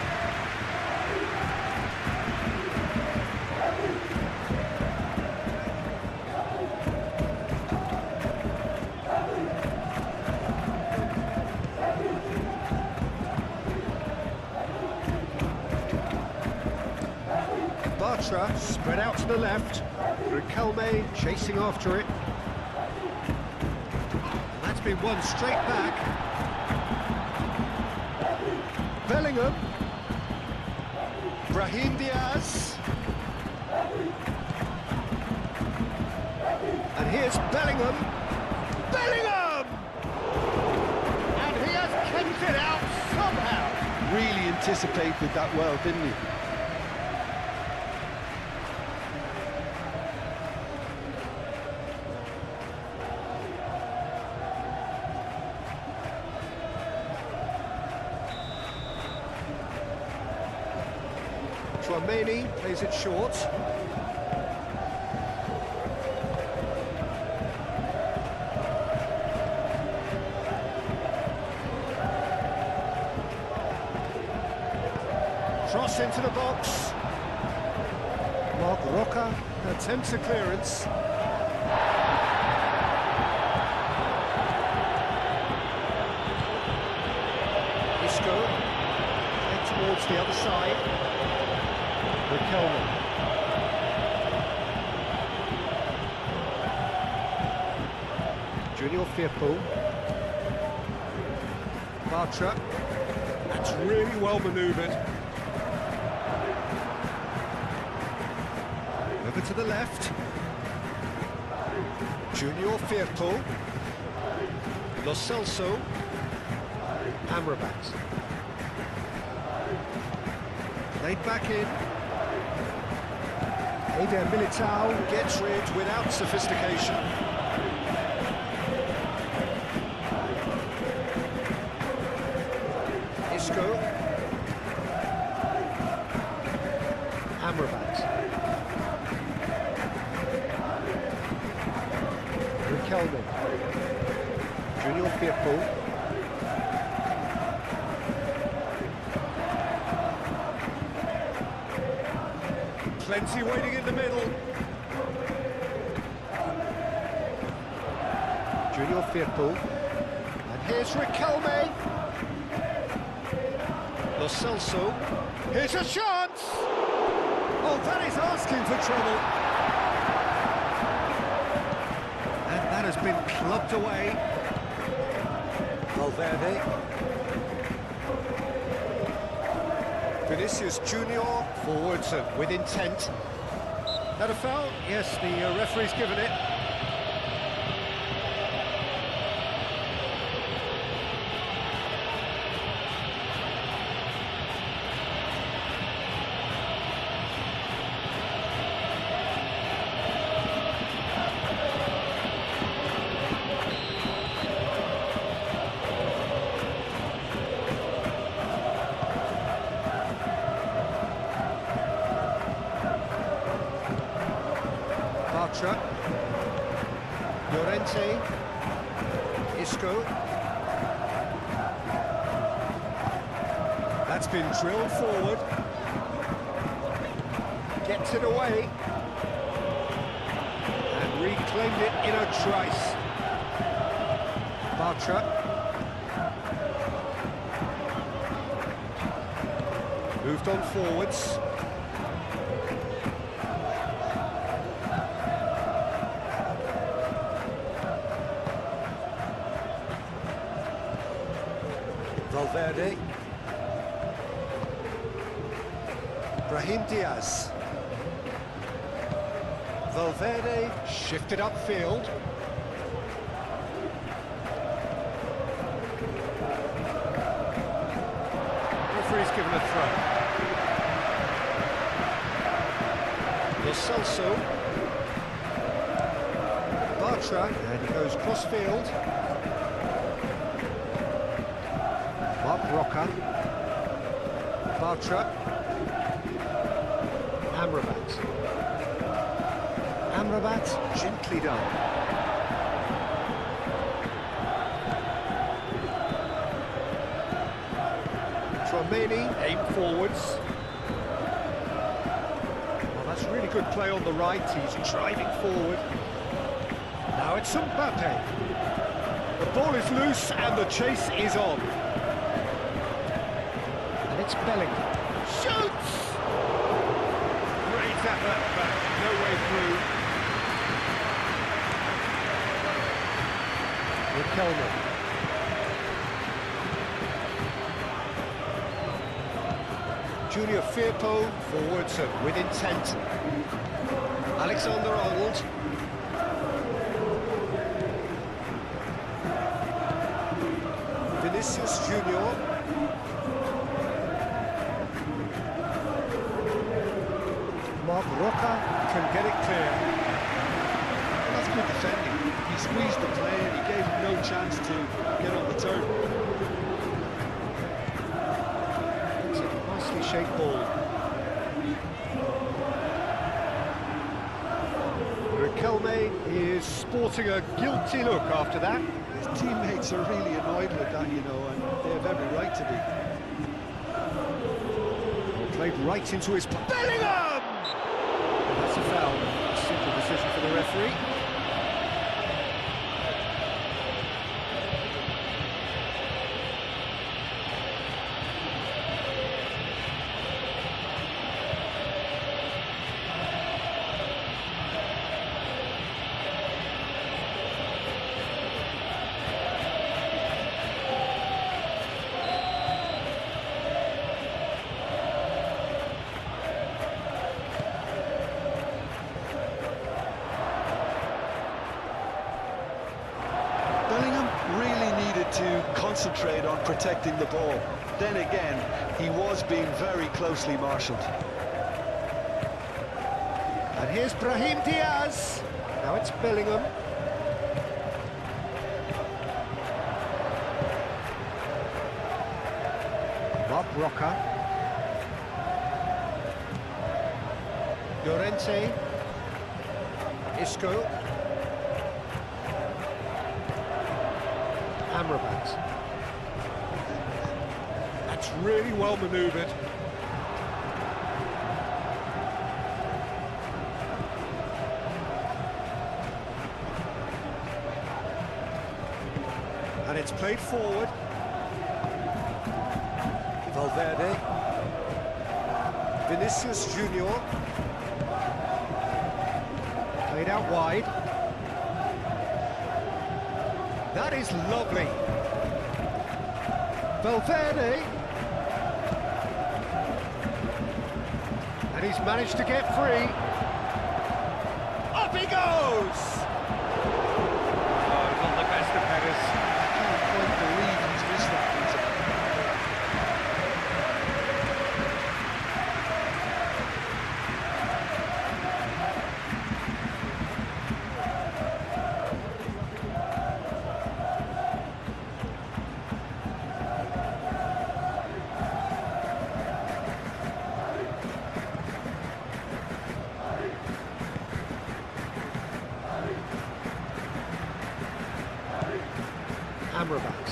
Bartra spread out to the left. Riquelme chasing after it. And that's been won straight back. Bellingham. Brahim Diaz. And here's Bellingham. Bellingham! And he has kept it out somehow. Really anticipated that well, didn't he? Chouameni plays it short. Cross into the box. Mark Roca attempts a clearance. Isco head towards the other side. Riquelme. Junior Firpo. Bartra. That's really well manoeuvred. Over to the left. Junior Firpo. Lo Celso. Amrabat. Played back in. Eder Militao gets rid without sophistication. Isco. Amrabat. Riquelme. Junior Firpo. Plenty waiting in the middle. Junior Firpo. And here's Riquelme. Lo Celso. Here's a chance! Oh, that is asking for trouble. And that has been clubbed away. Valverde. Vinicius Junior, forwards and with intent. That a foul? Yes, the referee's given it. Llorente, Isco. That's been drilled forward. Gets it away. And reclaimed it in a trice. Bartra. Moved on forwards. Valverde. Brahim Diaz. Valverde shifted upfield. Referee's given a throw. Lo Celso. Bartra, and he goes cross-field. Roca, Bartra, Amrabat. Amrabat, gently done. Tchouameni, aim forwards. Well, that's really good play on the right, he's driving forward. Now it's Mbappe. The ball is loose and the chase is on. It's Bellingham. Shoots! Great effort, but no way through. Riquelme. Junior Firpo, forwards and with intent. Alexander-Arnold. Vinicius Junior. Roca can get it clear. That's good defending. He squeezed the play and he gave him no chance to get on the turn. It's a nicely shaped ball. Riquelme is sporting a guilty look after that. His teammates are really annoyed with that, you know, and they have every right to be. Played right into his... Bellingham! That's a foul. A simple decision for the referee. To concentrate on protecting the ball. Then again, he was being very closely marshalled. And here's Brahim Diaz. Now it's Bellingham. Roca. Llorente. Isco. Amrabat. That's really well manoeuvred. And it's played forward. Valverde. Vinicius Junior. Played out wide. That is lovely. Valverde. And he's managed to get free. Up he goes! Oh, not the best of headers. I can't quite believe he's missed that, Peter. Amrabat.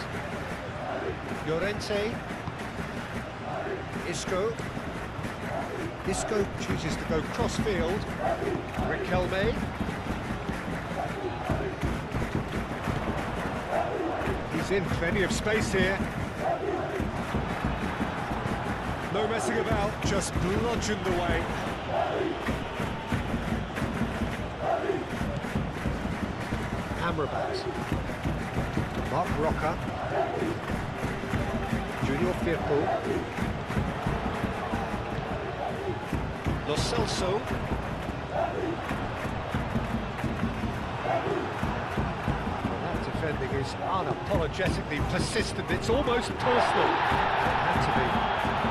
Llorente. Isco. Isco chooses to go cross-field. Riquelme. He's in plenty of space here. No messing about, just bludgeoned away. Amrabat. Mark Roca. Junior Firpo. Lo Celso. That defending is unapologetically persistent. It's almost personal. It had to be.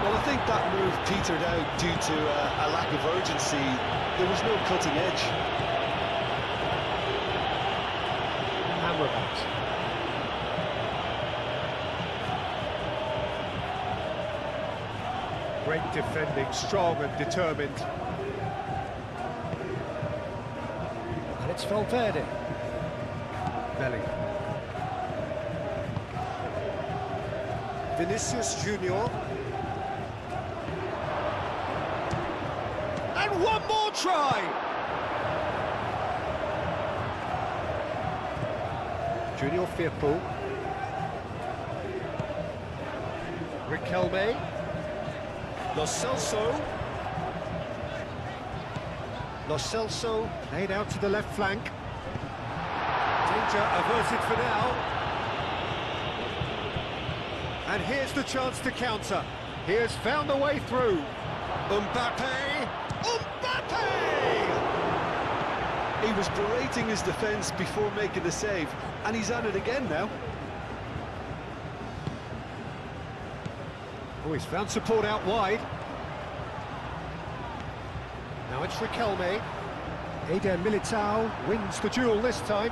Well, I think that move petered out due to a lack of urgency. There was no cutting edge. Amrabat. Great defending, strong and determined. And it's Valverde. Bellingham. Vinicius Junior. And one more try! Junior Firpo. Riquelme. Lo Celso. Lo Celso played out to the left flank. Danger averted for now. And here's the chance to counter. He has found a way through. Mbappe! Mbappe! He was berating his defence before making the save, and he's at it again now. Oh, he's found support out wide. Now it's Riquelme. Eder Militao wins the duel this time.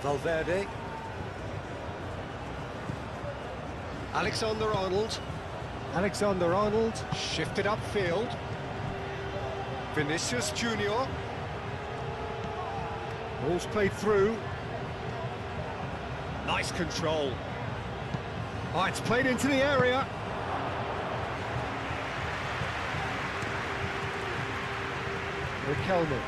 Valverde. Alexander-Arnold. Alexander-Arnold shifted upfield. Vinicius Junior. Ball's played through. Nice control. Oh, it's played into the area. Riquelme.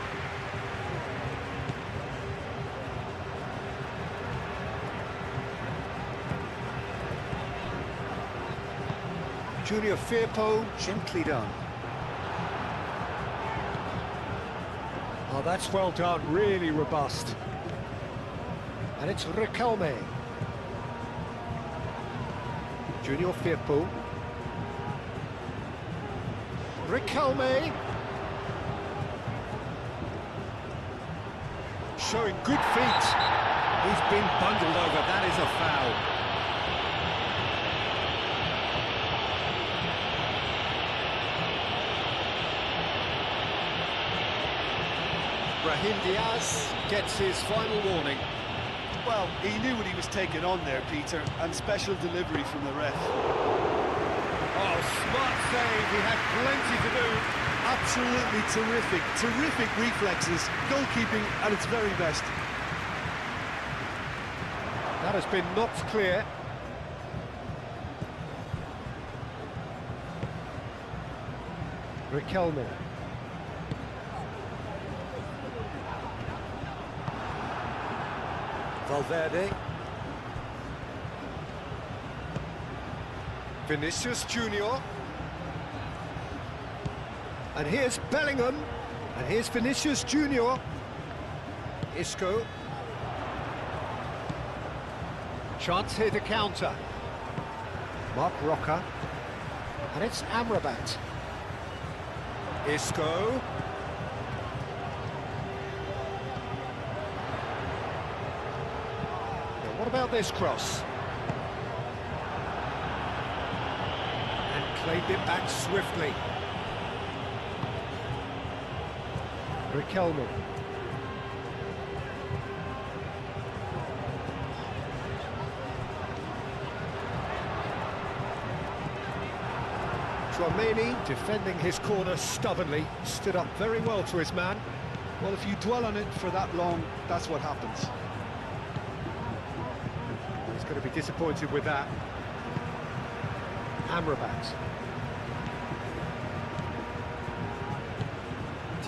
Junior Firpo, gently done. Oh, that's well done, really robust. And it's Riquelme. Junior Firpo. Riquelme. Showing good feet. He's been bundled over, that is a foul. Brahim Diaz gets his final warning. Well, he knew what he was taking on there, Peter, and special delivery from the ref. Oh, smart save, he had plenty to do. Absolutely terrific, terrific reflexes, goalkeeping at its very best. That has been knocked clear. Riquelme. Valverde. Vinicius Junior. And here's Bellingham. And here's Vinicius Junior. Isco. Chance here to counter. Mark Roca. And it's Amrabat. Isco. Now, what about this cross? And claimed it back swiftly. Riquelme. Tchouaméni, defending his corner stubbornly, stood up very well to his man. Well, if you dwell on it for that long, that's what happens. He's going to be disappointed with that. Amrabat.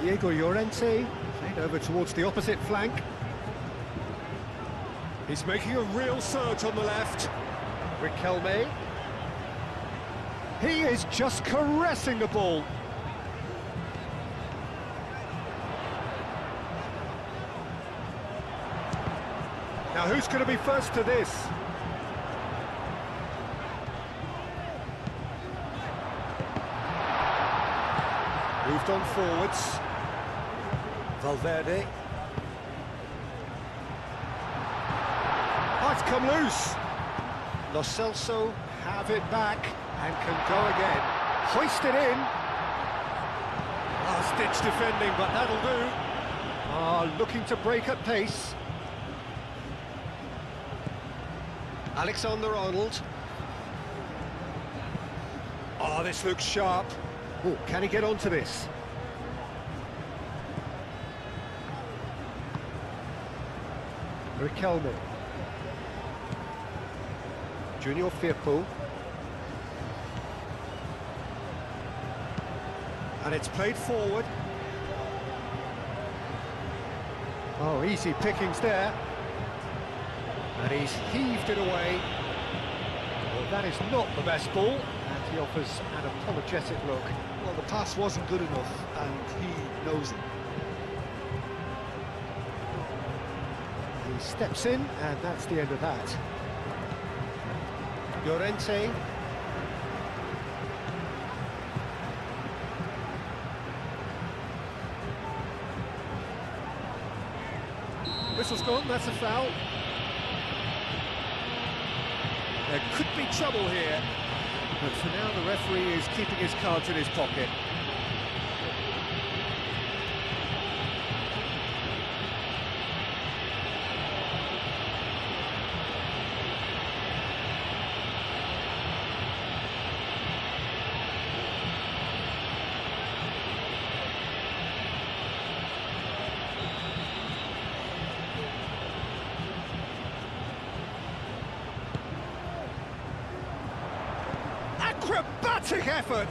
Diego Llorente, played over towards the opposite flank. He's making a real surge on the left. Riquelme. He is just caressing the ball. Now who's going to be first to this? Moved on forwards. Valverde. Oh, it's come loose. Lo Celso have it back and can go again. Hoisted in. Last-ditch defending, but that'll do. Looking to break at pace. Alexander-Arnold. Oh, this looks sharp. Oh, can he get onto this? Riquelme. Junior Firpo. And it's played forward. Oh, easy pickings there. And he's heaved it away. Well, that is not the best ball. And he offers an apologetic look. Well, the pass wasn't good enough, and he knows it. He steps in, and that's the end of that. Llorente. Whistle's gone, that's a foul. There could be trouble here, but for now the referee is keeping his cards in his pocket. Acrobatic effort!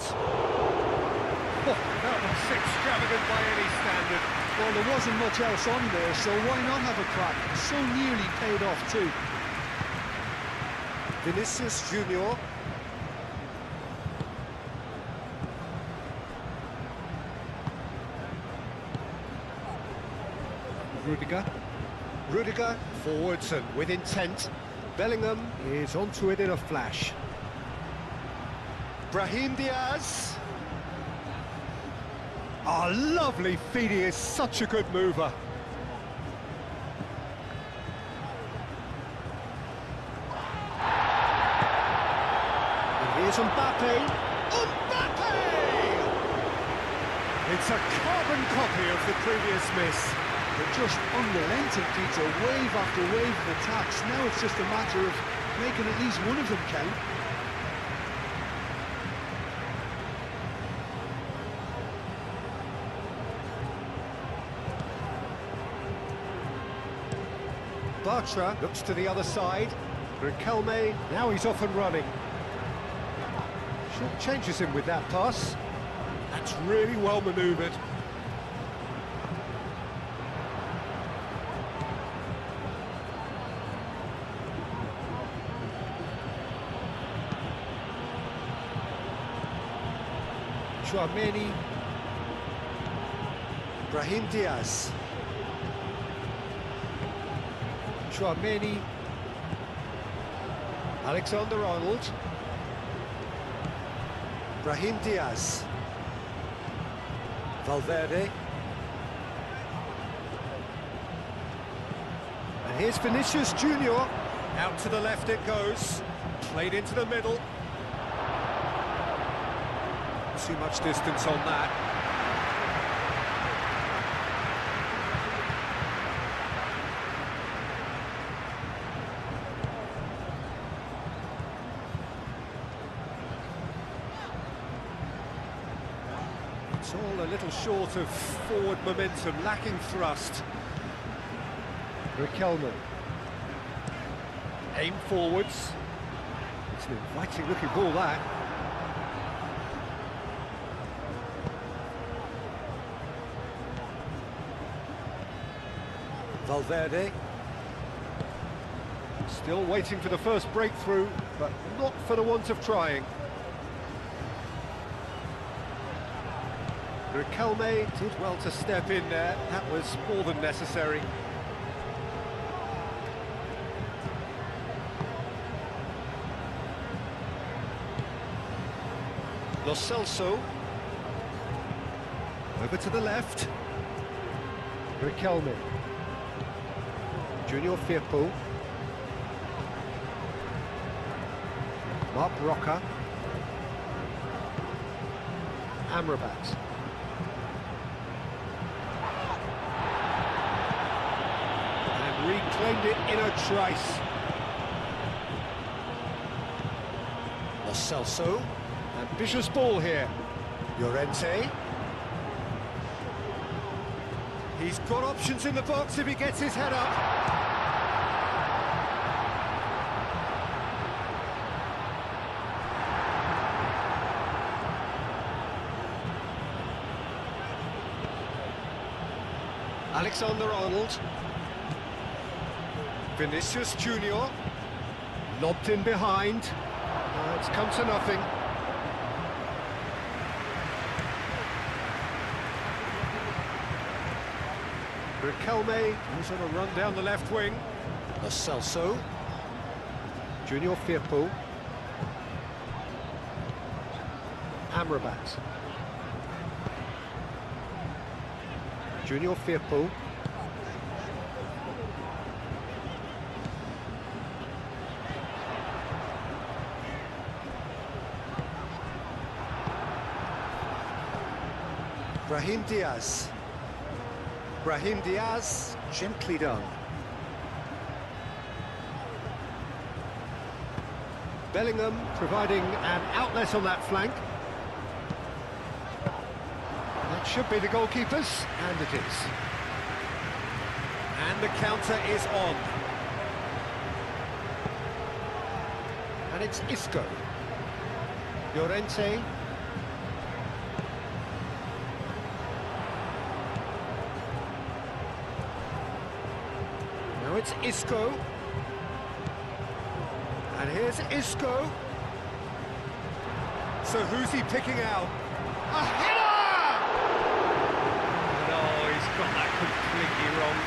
Oh, that was extravagant by any standard. Well, there wasn't much else on there, so why not have a crack? So nearly paid off too. Vinicius Junior. Rudiger forwards and with intent. Bellingham is onto it in a flash. Brahim Diaz. Oh, lovely feed, he is such a good mover. And here's Mbappe. Mbappe! It's a carbon copy of the previous miss. They're just unrelenting, Peter, wave after wave of attacks. Now it's just a matter of making at least one of them count. Bartra looks to the other side. Riquelme, now he's off and running. Short changes him with that pass. That's really well manoeuvred. Chouameni. Brahim Diaz. Chouameni. Alexander-Arnold. Brahim Diaz. Valverde. And here's Vinicius Junior. Out to the left it goes. Played into the middle. Too much distance on that. It's all a little short of forward momentum, lacking thrust. Riquelme. Aim forwards. It's an inviting looking ball, that. Valverde. Still waiting for the first breakthrough, but not for the want of trying. Riquelme did well to step in there. That was more than necessary. Lo Celso. Over to the left. Riquelme. Junior Firpo. Mark Roca. Amrabat. And reclaimed it in a trice. Lo Celso. Ambitious ball here. Llorente. He's got options in the box if he gets his head up. Alexander-Arnold. Vinicius Junior. Lobbed in behind. It's come to nothing. Riquelme goes on a run down the left wing. Lo Celso. Junior Firpo. Amrabat. Junior Firpo. Brahim Diaz. Brahim Diaz, gently done. Bellingham providing an outlet on that flank. That should be the goalkeeper's, and it is. And the counter is on. And it's Isco. Llorente. Now it's Isco. And here's Isco. So who's he picking out? A header! No, he's got that completely wrong.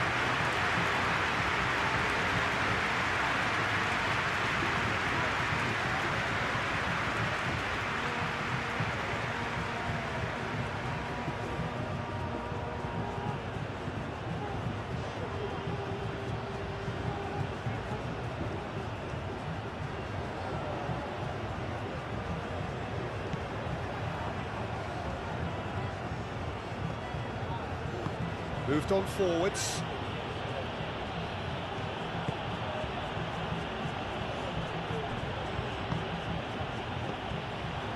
Moved on forwards.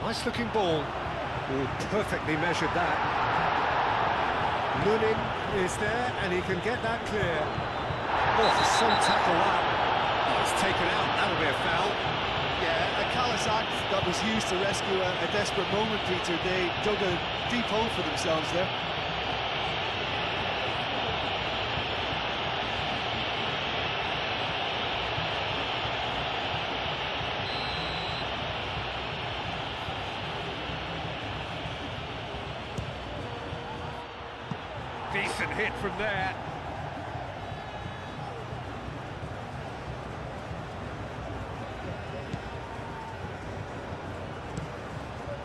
Nice looking ball. Oh, perfectly measured that. Lunin is there and he can get that clear. Oh, for some tackle that. Oh, it's taken out, that'll be a foul. Yeah, a callous act that was used to rescue a desperate moment, Peter. They dug a deep hole for themselves there. Decent hit from there.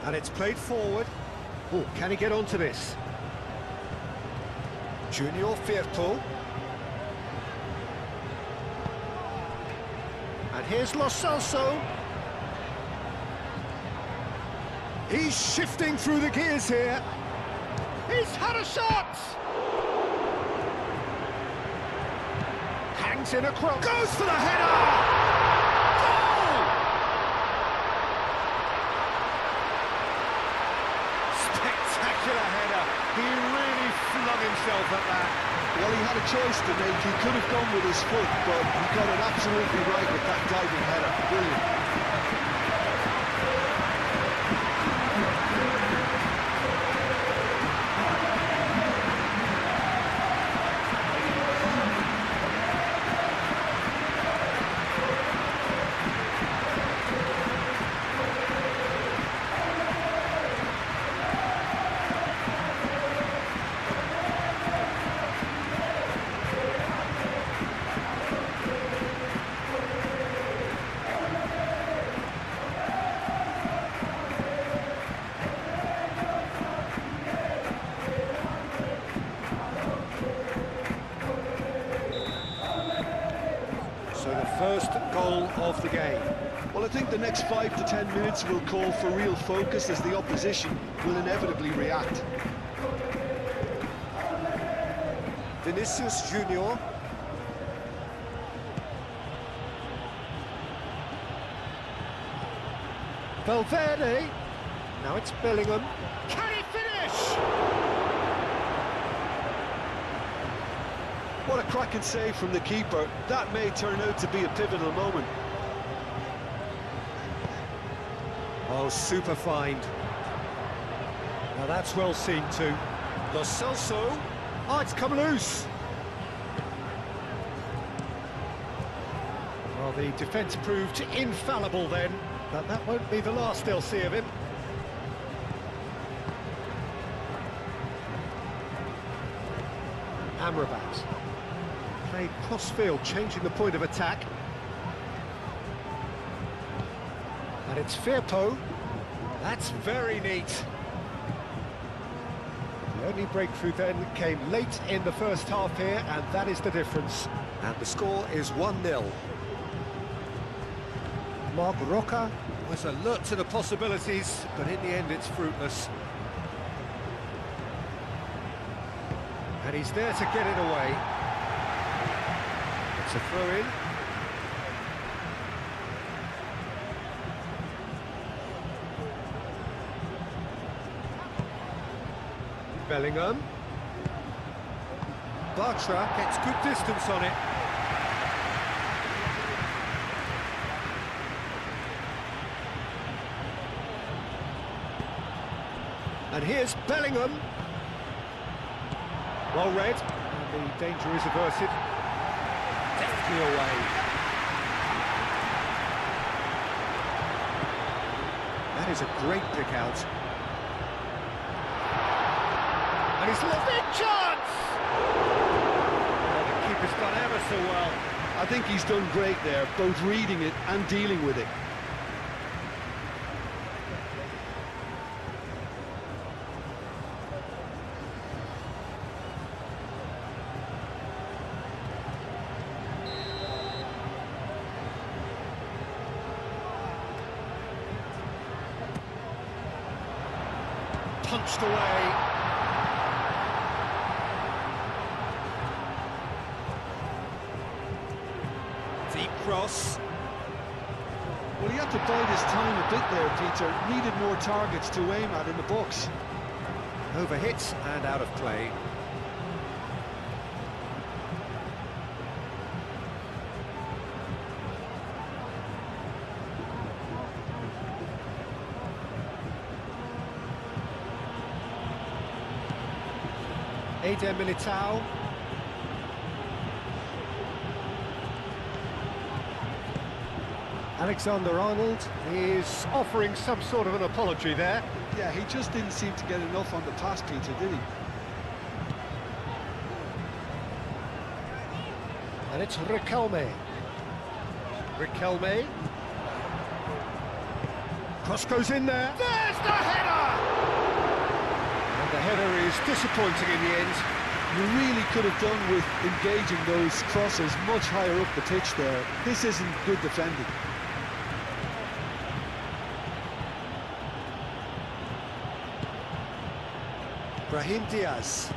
And it's played forward. Oh, can he get onto this? Junior Firpo. And here's Lo Celso. He's shifting through the gears here. He's had a shot! Hangs in a cross. Goes for the header! Goal! Spectacular header. He really flung himself at that. Well, he had a choice to make. He could have gone with his foot, but he got it absolutely right with that diving header. Brilliant. First goal of the game. Well, I think the next 5 to 10 minutes will call for real focus as the opposition will inevitably react. Vinicius Junior. Valverde. Now it's Bellingham. Can he finish? What a cracking save from the keeper. That may turn out to be a pivotal moment. Oh, super find. Now that's well seen too. Lo Celso. Oh, it's come loose. Well, the defence proved infallible then, but that won't be the last they'll see of him. Amrabat. Played cross-field, changing the point of attack. And it's Firpo. That's very neat. The only breakthrough then came late in the first half here, and that is the difference. And the score is 1-0. Marc Roca was alert to the possibilities, but in the end it's fruitless. And he's there to get it away. It's a throw-in. Bellingham. Bartra gets good distance on it. And here's Bellingham. Well read, and the danger is averted. Deftly away. That is a great pick out. And he's lost it, chance! Oh, the keeper's done ever so well. I think he's done great there, both reading it and dealing with it. Punched away. cross. Well, he had to bide his time a bit there, Peter. Needed more targets to aim at in the box. Overhit and out of play. Eder Militao. Alexander-Arnold is offering some sort of an apology there. Yeah, he just didn't seem to get enough on the pass, Peter, did he? And it's Riquelme. Riquelme. Cross goes in there. There's the header! And the header is disappointing in the end. You really could have done with engaging those crosses much higher up the pitch there. This isn't good defending. Brahim Diaz.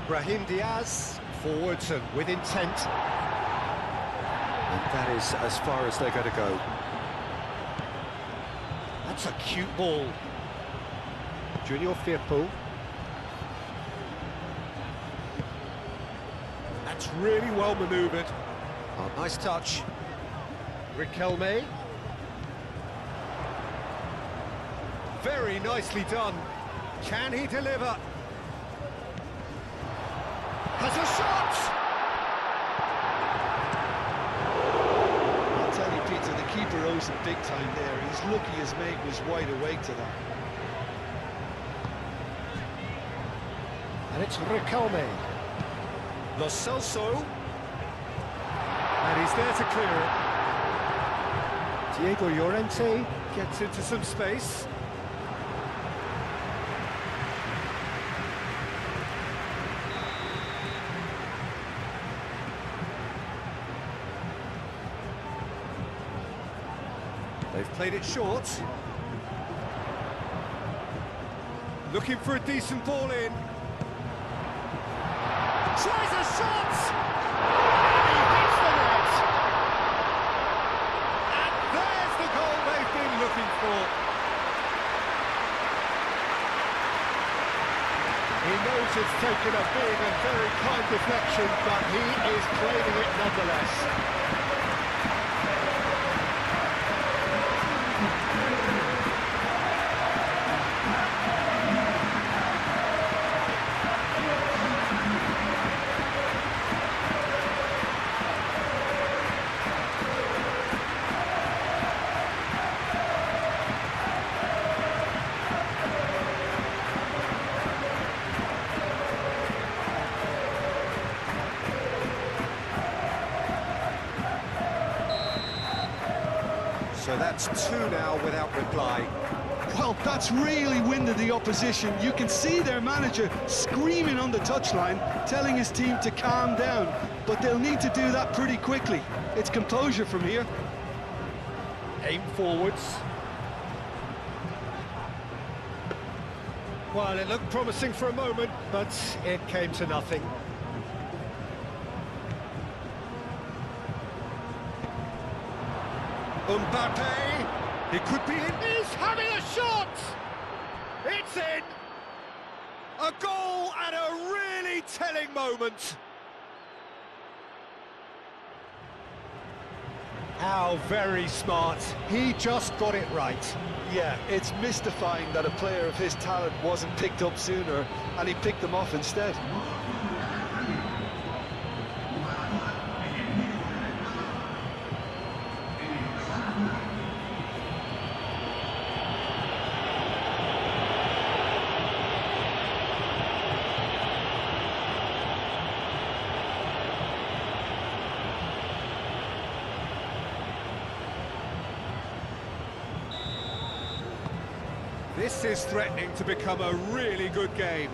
Brahim Diaz, forwards and with intent. And that is as far as they're going to go. That's a cute ball. Junior Firpo. That's really well manoeuvred. Oh, nice touch. Riquelme. Very nicely done. Can he deliver? Has a shot! I'll tell you, Peter, the keeper owes him big time there. He's lucky his mate was wide awake to that. And it's Riquelme. Lo Celso. And he's there to clear it. Diego Llorente gets into some space. They've played it short. Looking for a decent ball in. Tries a shot! And he hits the net! And there's the goal they've been looking for. He knows it's taken a big and very kind deflection, but he is claiming it nonetheless. So that's two now without reply. Well, that's really winded the opposition. You can see their manager screaming on the touchline, telling his team to calm down. But they'll need to do that pretty quickly. It's composure from here. Aim forwards. Well, it looked promising for a moment, but it came to nothing. Mbappe, it could be in. He's having a shot! It's in! A goal at a really telling moment. How very smart. He just got it right. Yeah, it's mystifying that a player of his talent wasn't picked up sooner, and he picked them off instead. This is threatening to become a really good game.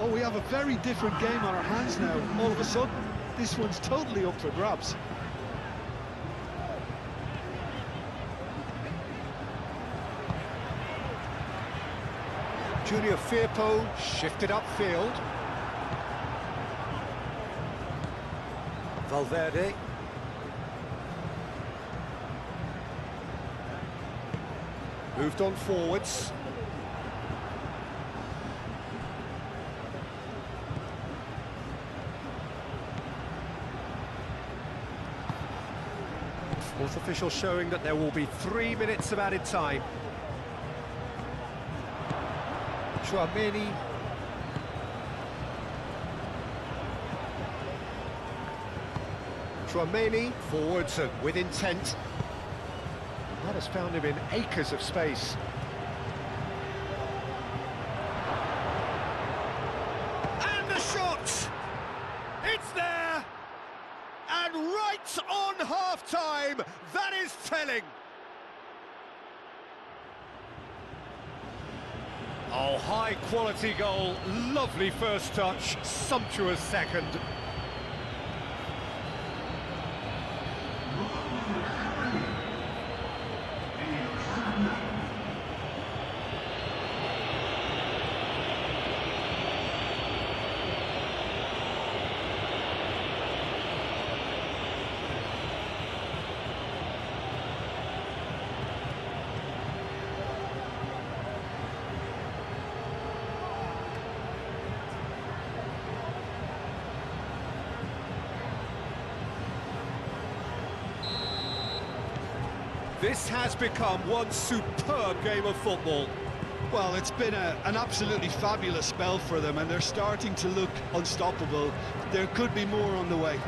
Oh, we have a very different game on our hands now. All of a sudden, this one's totally up for grabs. Junior Firpo shifted upfield. Valverde. Moved on forwards. Fourth official showing that there will be 3 minutes of added time. Chouameni. Chouameni, forwards and with intent. That has found him in acres of space. And the shot! It's there! And right on half-time, that is telling. Oh, high-quality goal, lovely first touch, sumptuous second. This has become one superb game of football. Well, it's been an absolutely fabulous spell for them, and they're starting to look unstoppable. There could be more on the way.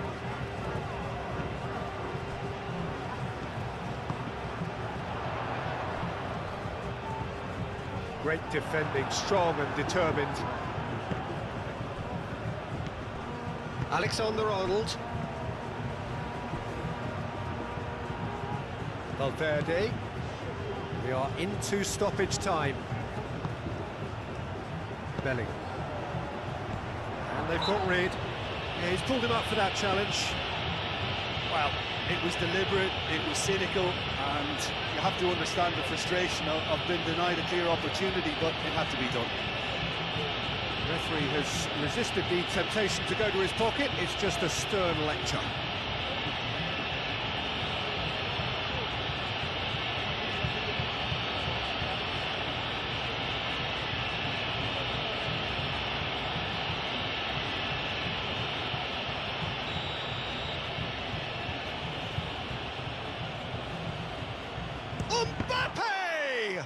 Great defending, strong and determined. Alexander-Arnold. Valverde. We are into stoppage time. Bellingham. And they've got rid. Yeah, he's pulled him up for that challenge. Well, it was deliberate, it was cynical, and you have to understand the frustration of being denied a clear opportunity, but it had to be done. The referee has resisted the temptation to go to his pocket. It's just a stern lecture. Mbappe!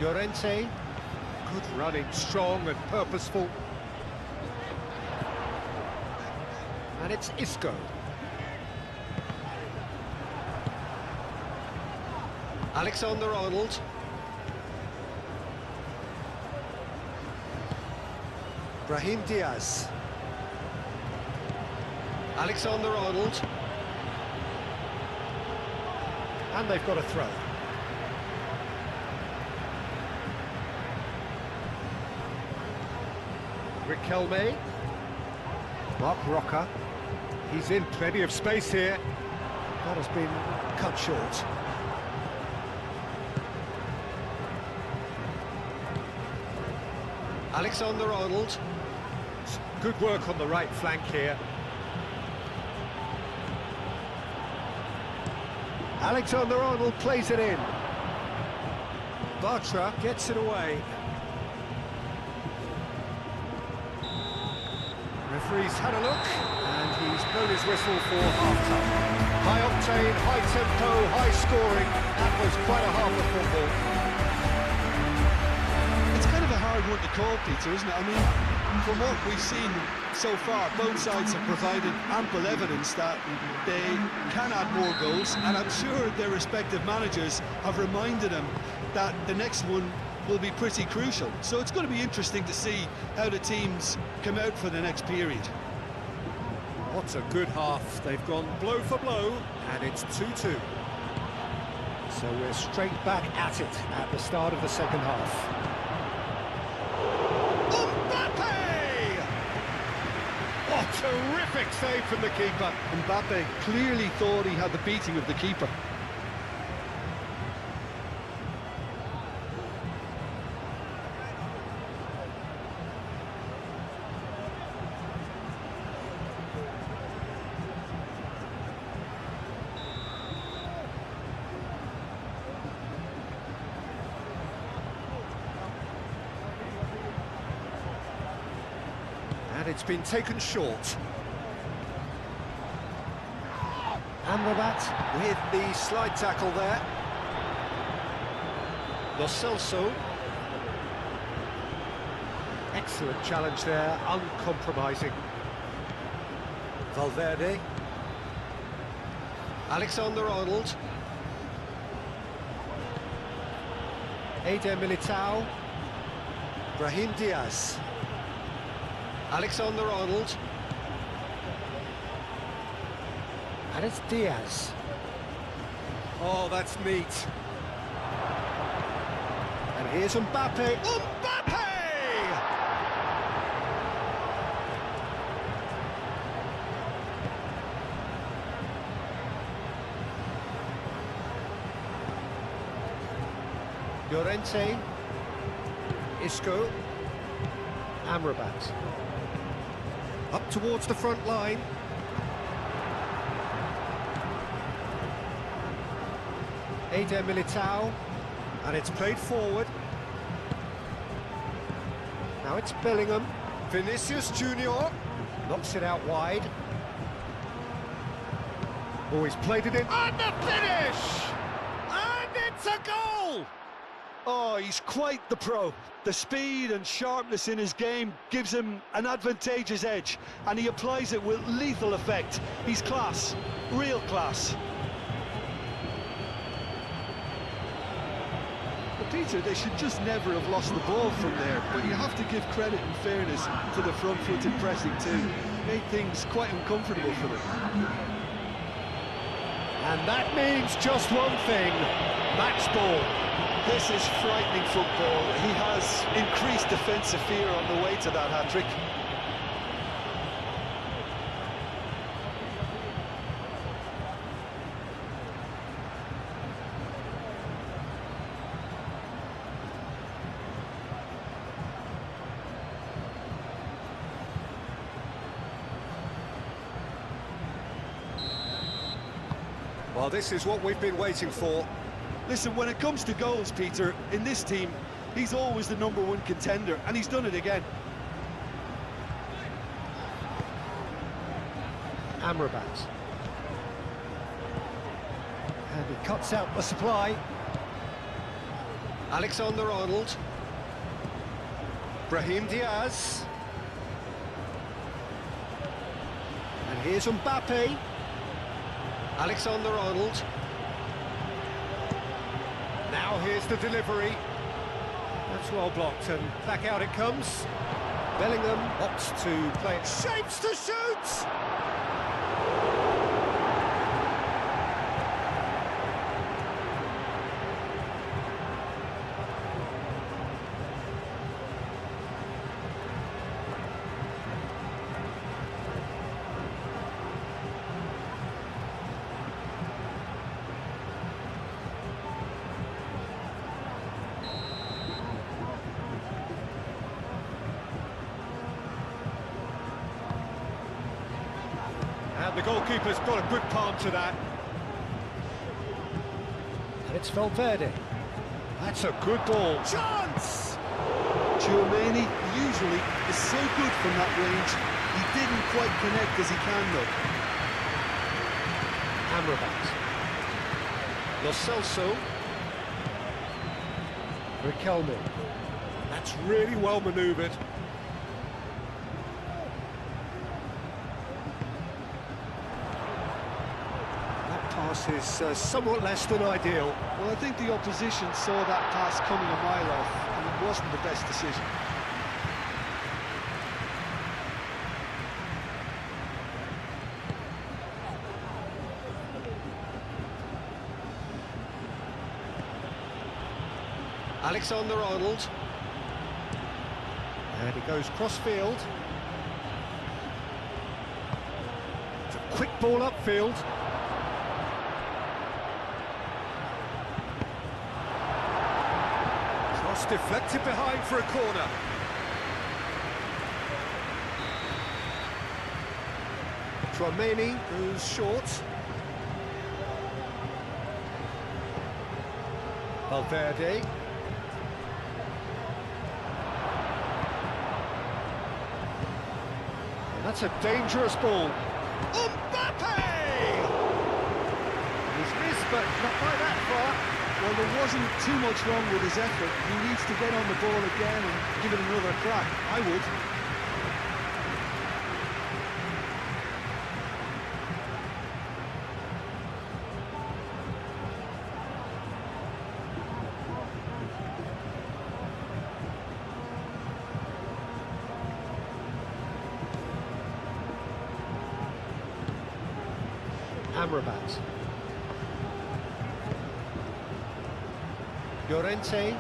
Llorente, good running, strong and purposeful. And it's Isco. Alexander-Arnold. Brahim Diaz. Alexander-Arnold. And they've got a throw. Riquelme. Mark Roca. He's in plenty of space here. That has been cut short. Alexander-Arnold. Good work on the right flank here. Alexander-Arnold plays it in. Bartra gets it away. Referee's had a look, and he's blown his whistle for half-time. High octane, high tempo, high scoring. That was quite a half of football. It's kind of a hard one to call, Peter, isn't it? I mean, from what we've seen so far, both sides have provided ample evidence that they can add more goals, and I'm sure their respective managers have reminded them that the next one will be pretty crucial. So it's going to be interesting to see how the teams come out for the next period. What a good half. They've gone blow for blow, and it's 2-2. So we're straight back at it at the start of the second half. Terrific save from the keeper. Mbappe clearly thought he had the beating of the keeper. it's been taken short. Amrabat with the slide tackle there. Lo Celso. Excellent challenge there, uncompromising. Valverde. Alexander-Arnold. Eder Militao. Brahim Diaz. Alexander-Arnold. And it's Diaz. Oh, that's neat. And here's Mbappe. Mbappe! Llorente. Isco. Amrabat. Up towards the front line. Eder Militao, and it's played forward. Now it's Bellingham. Vinicius Junior knocks it out wide. Oh, he's played it in. And the finish! And it's a goal! Oh, he's quite the pro. The speed and sharpness in his game gives him an advantageous edge, and he applies it with lethal effect. He's class, real class. Peter, they should just never have lost the ball from there, but you have to give credit and fairness to the front-footed pressing too. Made things quite uncomfortable for them. And that means just one thing, match ball. This is frightening football. He has increased defensive fear on the way to that hat-trick. Well, this is what we've been waiting for. Listen, when it comes to goals, Peter, in this team, he's always the #1 contender, and he's done it again. Amrabat. And he cuts out the supply. Alexander-Arnold. Brahim Diaz. And here's Mbappe. Alexander-Arnold. Now here's the delivery. That's well blocked, and back out it comes. Bellingham opts to play it. Shapes to shoot! And the goalkeeper's got a good palm to that. And it's Valverde. That's a good ball. Chance! Tchouaméni usually is so good from that range. He didn't quite connect as he can, though. Amrabat. Lo Celso. Riquelme. That's really well manoeuvred. Pass is somewhat less than ideal. Well, I think the opposition saw that pass coming a mile off, and it wasn't the best decision. Alexander-Arnold. And he goes cross-field. It's a quick ball upfield. Deflected behind for a corner. Tchouaméni goes short. Valverde. That's a dangerous ball. Mbappe! He's missed, but not by that far. Well, there wasn't too much wrong with his effort. He needs to get on the ball again and give it another crack. I would. Amrabat. Llorente.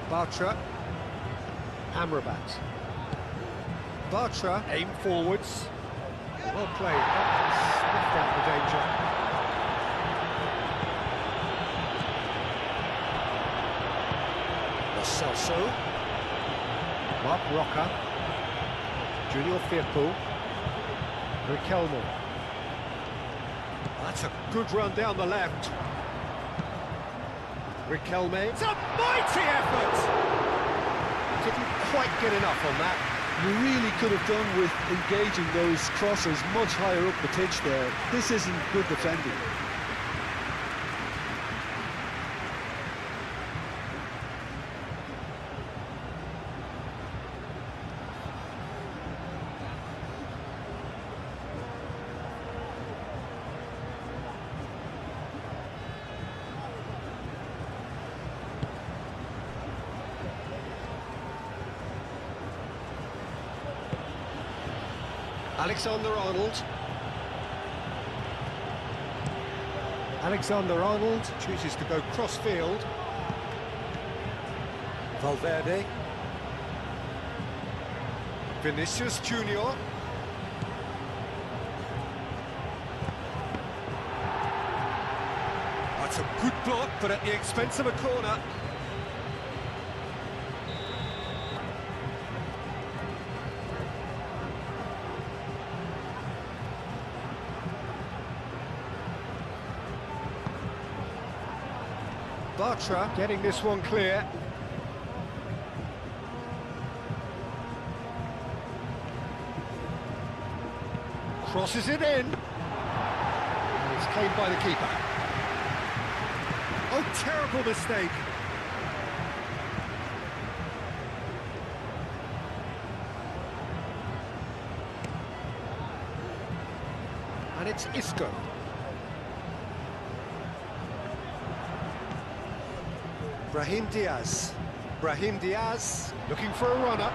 Bartra. Amrabat. Bartra, aim forwards. Well played, sniffed out the danger. Lo Celso. Mark Roca. Junior Firpo. Riquelme. That's a good run down the left. Riquelme. It's a mighty effort! Didn't quite get enough on that. You really could have done with engaging those crosses much higher up the pitch there. This isn't good defending. Alexander-Arnold. Alexander-Arnold chooses to go cross-field. Valverde. Vinicius Junior. That's a good block, but at the expense of a corner. Bartra getting this one clear. Crosses it in. And it's claimed by the keeper. Oh, terrible mistake. And it's Isco. Brahim Diaz. Brahim Diaz looking for a runner.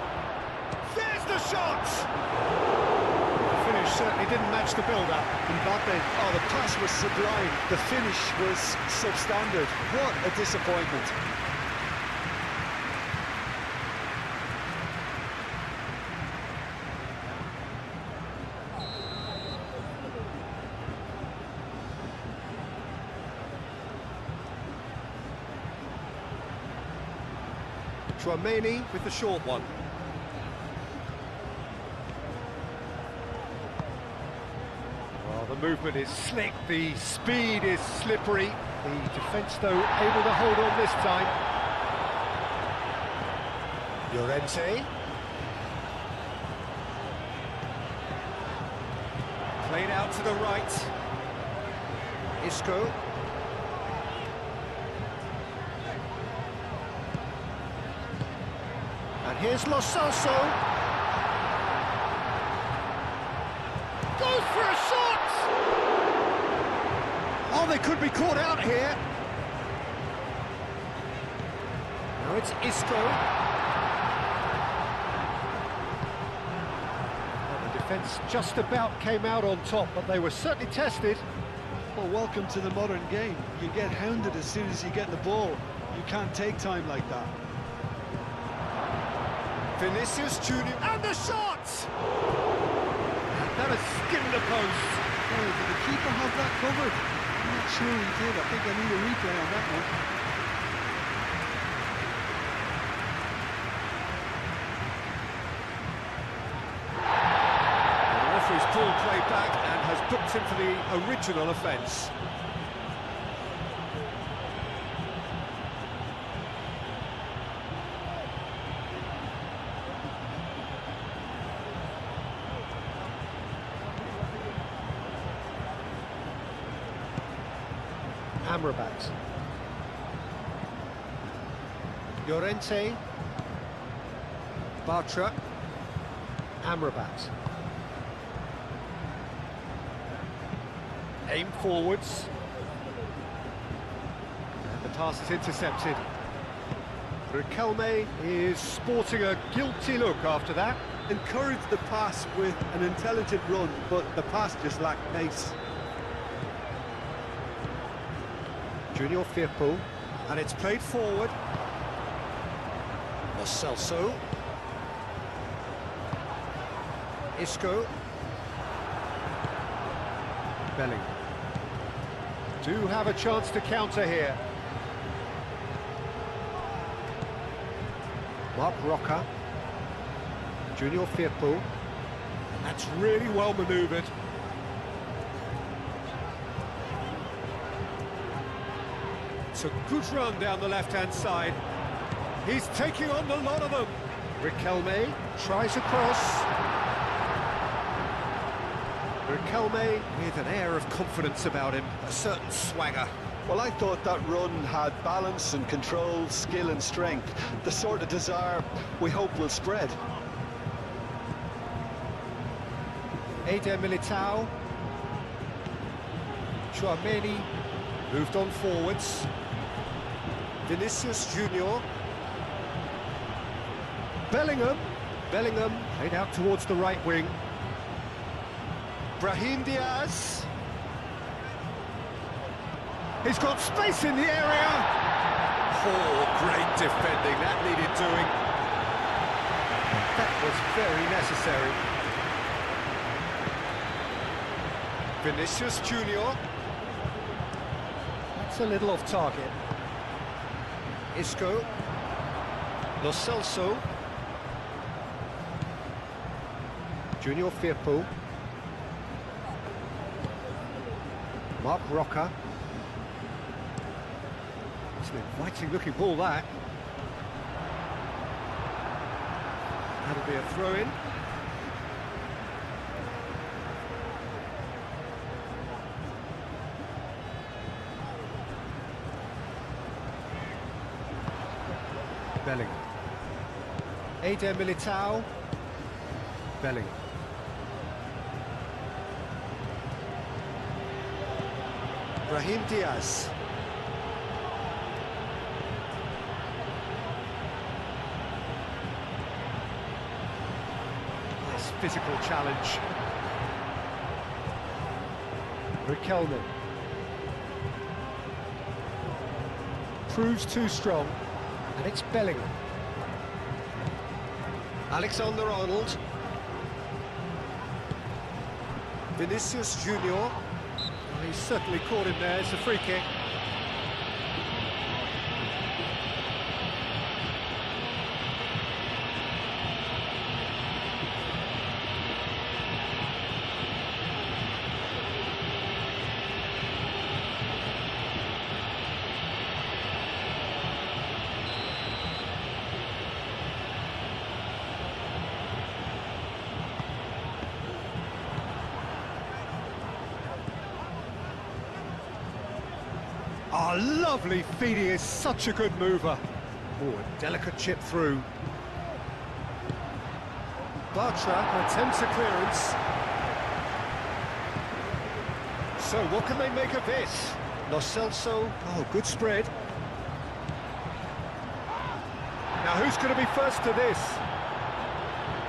There's the shot! The finish certainly didn't match the build-up. Mbappe, oh, the pass was sublime. The finish was substandard. What a disappointment. Chouameni with the short one. Well, the movement is slick, the speed is slippery. The defence, though, able to hold on this time. Llorente. Played out to the right. Isco. And here's Lo Celso. Goes for a shot! Oh, they could be caught out here. Now it's Isco. Well, the defence just about came out on top, but they were certainly tested. Well, welcome to the modern game. You get hounded as soon as you get the ball. You can't take time like that. Vinicius Junior, and the shot! That has skimmed the post. Oh, did the keeper have that covered? I'm not sure he did. I think I need a replay on that one. The referee's pulled play back and has booked him for the original offence. Amrabat. Llorente. Bartra. Amrabat. Aim forwards. And the pass is intercepted. Riquelme is sporting a guilty look after that. Encouraged the pass with an intelligent run, but the pass just lacked pace. Junior Firpo. And it's played forward. Lo Celso. Isco. Bellingham. Do have a chance to counter here. Mark Roca. Junior Firpo. That's really well manoeuvred. It's a good run down the left-hand side. He's taking on the lot of them. Riquelme tries a cross. Riquelme with an air of confidence about him, a certain swagger. Well, I thought that run had balance and control, skill and strength, the sort of desire we hope will spread. Eder Militao. Chouameni moved on forwards. Vinicius Junior. Bellingham played out towards the right wing. Brahim Diaz. He's got space in the area. Oh, great defending, that needed doing. That was very necessary. Vinicius Junior. That's a little off target. Isco. Lo Celso. Junior Firpo. Mark Roca. It's an inviting looking ball, that. That'll be a throw-in. Bellingham. Eder Militao. Bellingham. Brahim Diaz. Nice physical challenge. Riquelme. Proves too strong, and it's Bellingham. Alexander-Arnold. Vinicius Junior. Well, he's certainly caught him there. It's a free kick. Oh, lovely feet, he is such a good mover. Oh, a delicate chip through. Bartra attempts a clearance. So what can they make of this? Lo Celso, oh, good spread. Now who's going to be first to this?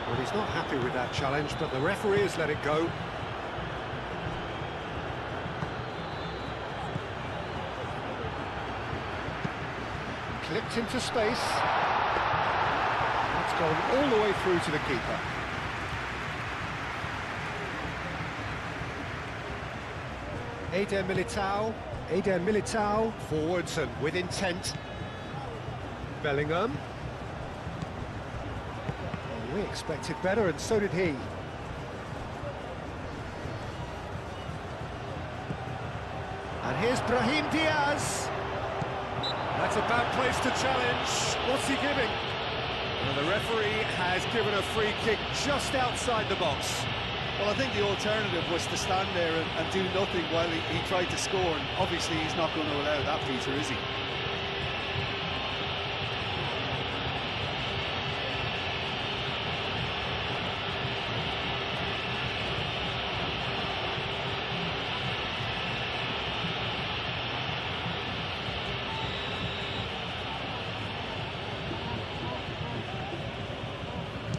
Well, he's not happy with that challenge, but the referee has let it go. Clipped into space. It's gone all the way through to the keeper. Eder Militao, forwards and with intent. Bellingham. Oh, we expected better, and so did he. And here's Brahim Diaz. That's a bad place to challenge. What's he giving? Well, the referee has given a free kick just outside the box. Well, I think the alternative was to stand there and do nothing while he tried to score, and obviously he's not going to allow that, Peter, is he?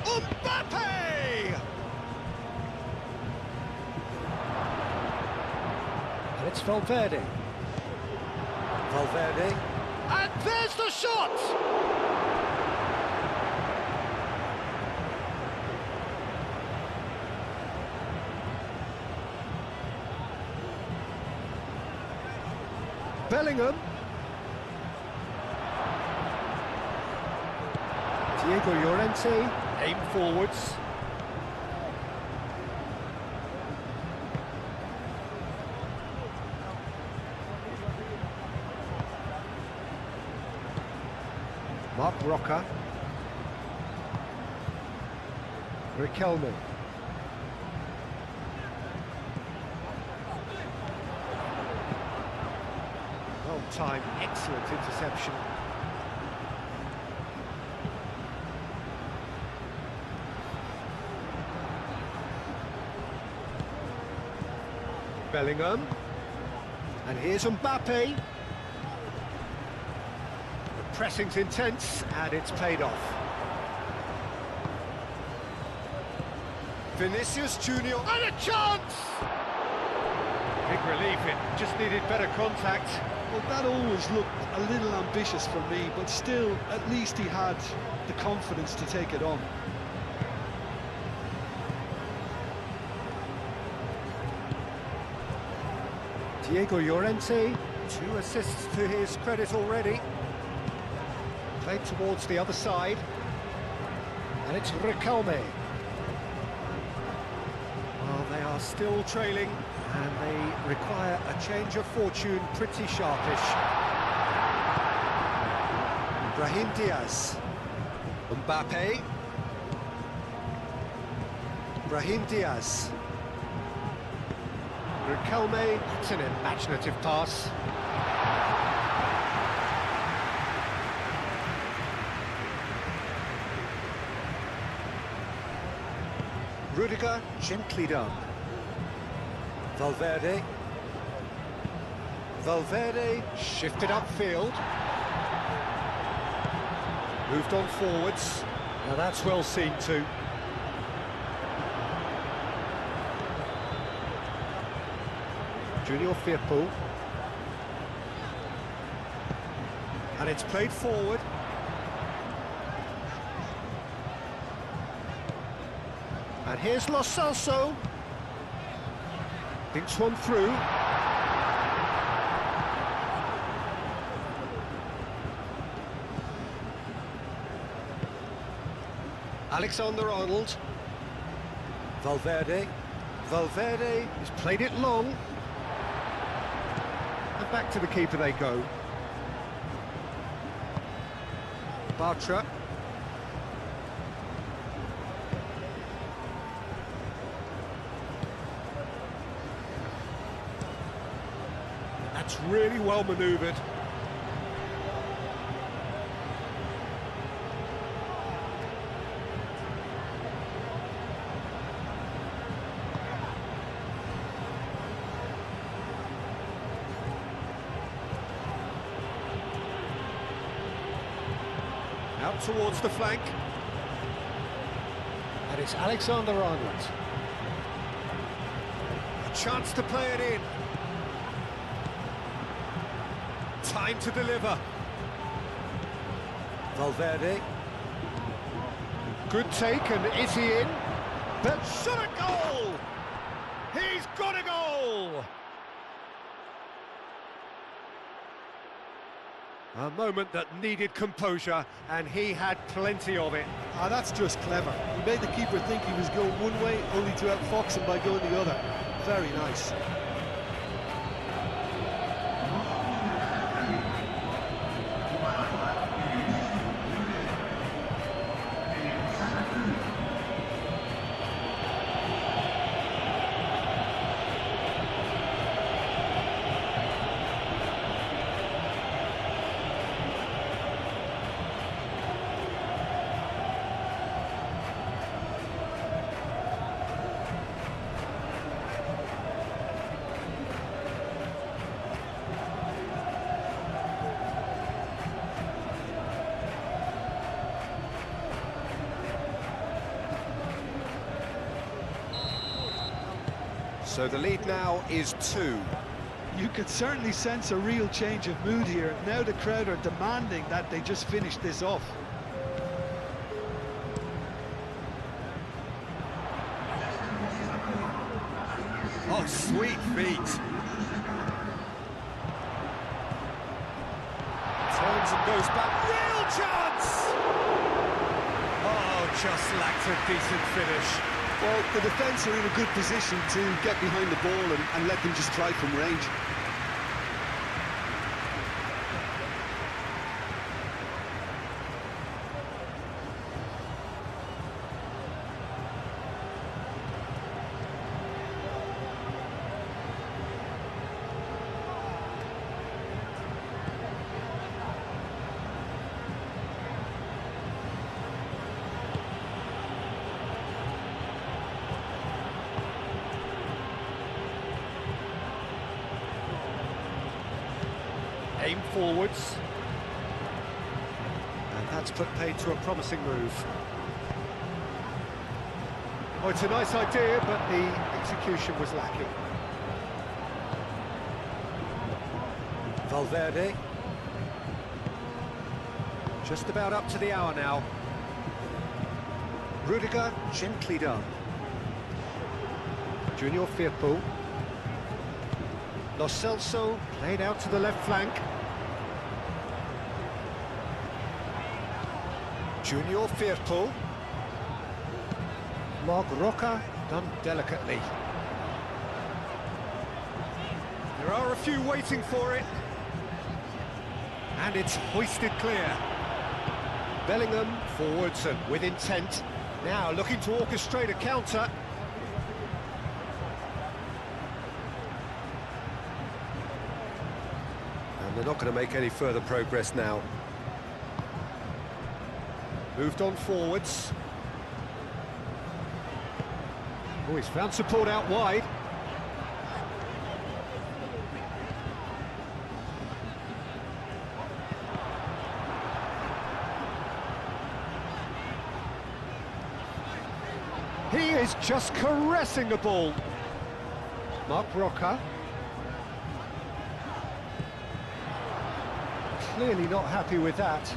Mbappe! And it's Valverde. Valverde. And there's the shot! Bellingham. Diego Llorente. Aim forwards. Mark Roca. Riquelme. Well-timed, excellent interception. Bellingham, and here's Mbappe. The pressing's intense, and it's paid off. Vinicius Junior, and a chance! Big relief, it just needed better contact. Well, that always looked a little ambitious for me, but still, at least he had the confidence to take it on. Diego Llorente, 2 assists to his credit already. Played towards the other side. And it's Riquelme. Well, they are still trailing, and they require a change of fortune pretty sharpish. Brahim Diaz. Mbappe. Brahim Diaz. Riquelme, it's an imaginative pass. Rudiger, gently done. Valverde. Valverde, shifted upfield. Moved on forwards. Now that's well seen too. Junior Firpo. And it's played forward. And here's Lo Celso. Thinks one through. Alexander-Arnold. Valverde. Valverde has played it long. And back to the keeper they go. Bartra. That's really well manoeuvred. Out towards the flank. And it's Alexander-Arnold. A chance to play it in. Time to deliver. Valverde. Good take, and is he in? But shot a goal! He's got a goal! A moment that needed composure, and he had plenty of it. Ah, that's just clever. He made the keeper think he was going one way, only to outfox him by going the other. Very nice. So the lead now is 2. You could certainly sense a real change of mood here. Now the crowd are demanding that they just finish this off. Oh, sweet feet. Turns and goes back. Real chance! Oh, just lacked a decent finish. Well, the defence are in a good position to get behind the ball and let them just try from range. Aim forwards. And that's put paid to a promising move. Oh, it's a nice idea, but the execution was lacking. Valverde. Just about up to the hour now. Rudiger, gently done. Junior Firpo. Lo Celso played out to the left flank. Junior Firpo. Marc Roca done delicately. There are a few waiting for it. And it's hoisted clear. Bellingham forwards and with intent. Now looking to orchestrate a counter. And they're not going to make any further progress now. Moved on forwards. Oh, he's found support out wide. He is just caressing the ball. Marc Roca. Clearly not happy with that.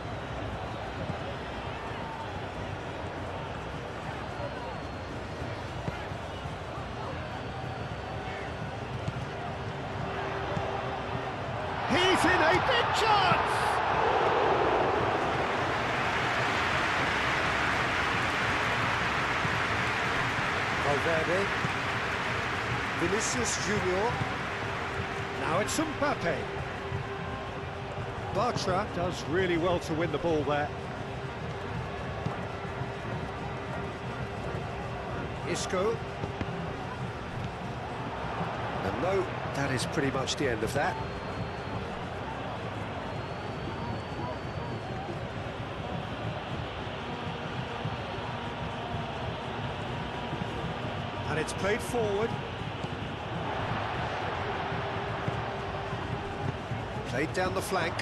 He's in a big chance! Valverde. Vinicius Junior. Now it's Mbappe. Bartra does really well to win the ball there. Isco. And no, that is pretty much the end of that. And it's played forward. Played down the flank.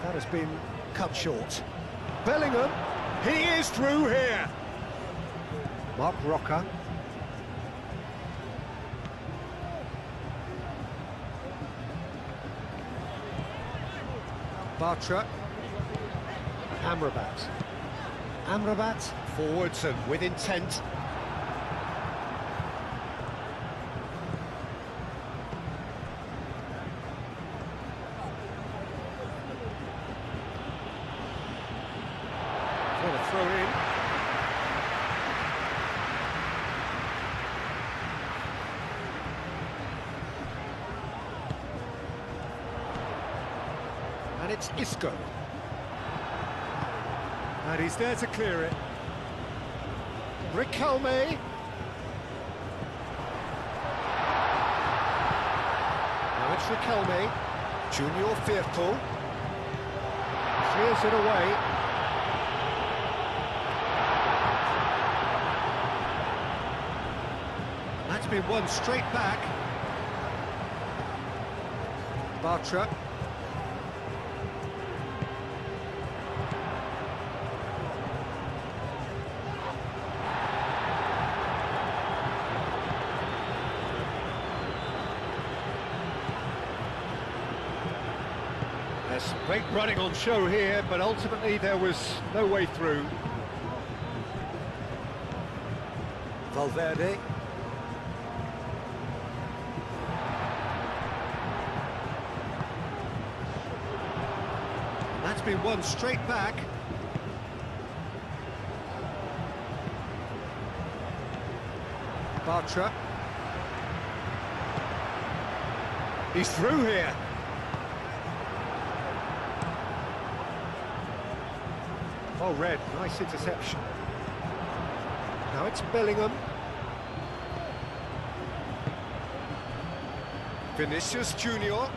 That has been cut short. Bellingham, he is through here. Marc Roca. Bartra. Amrabat. Amrabat forwards and with intent. For the throw in. And it's Isco. And he's there to clear it. Riquelme. Now it's Riquelme. Junior Firpo. Clears it away. That's been won straight back. Bartra. Yes, great running on show here, but ultimately there was no way through. Valverde. That's been won straight back. Bartra. He's through here. Oh, Red, nice interception. Now it's Bellingham. Vinicius Junior.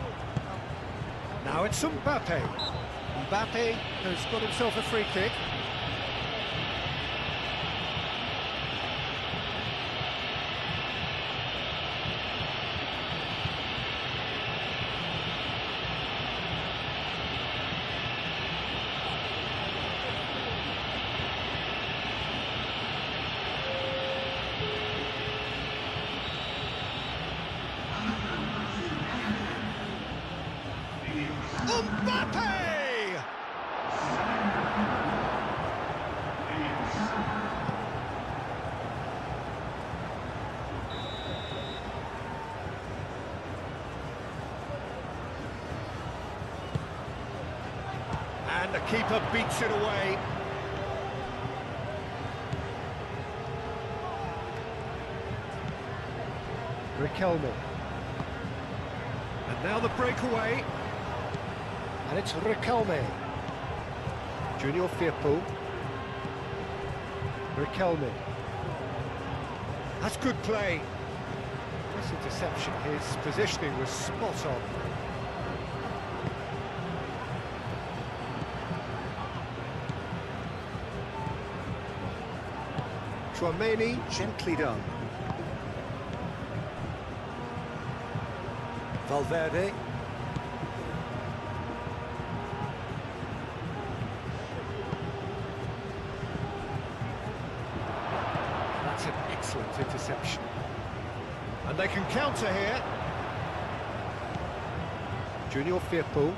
Now it's Mbappe. Mbappe has got himself a free kick. Mbappe! And the keeper beats it away. Riquelme. And now the breakaway. And it's Riquelme. Junior Firpo. Riquelme. That's good play. Nice interception. His positioning was spot on. Tchouaméni, gently done. Valverde. That's an excellent interception. And they can counter here. Junior Firpo.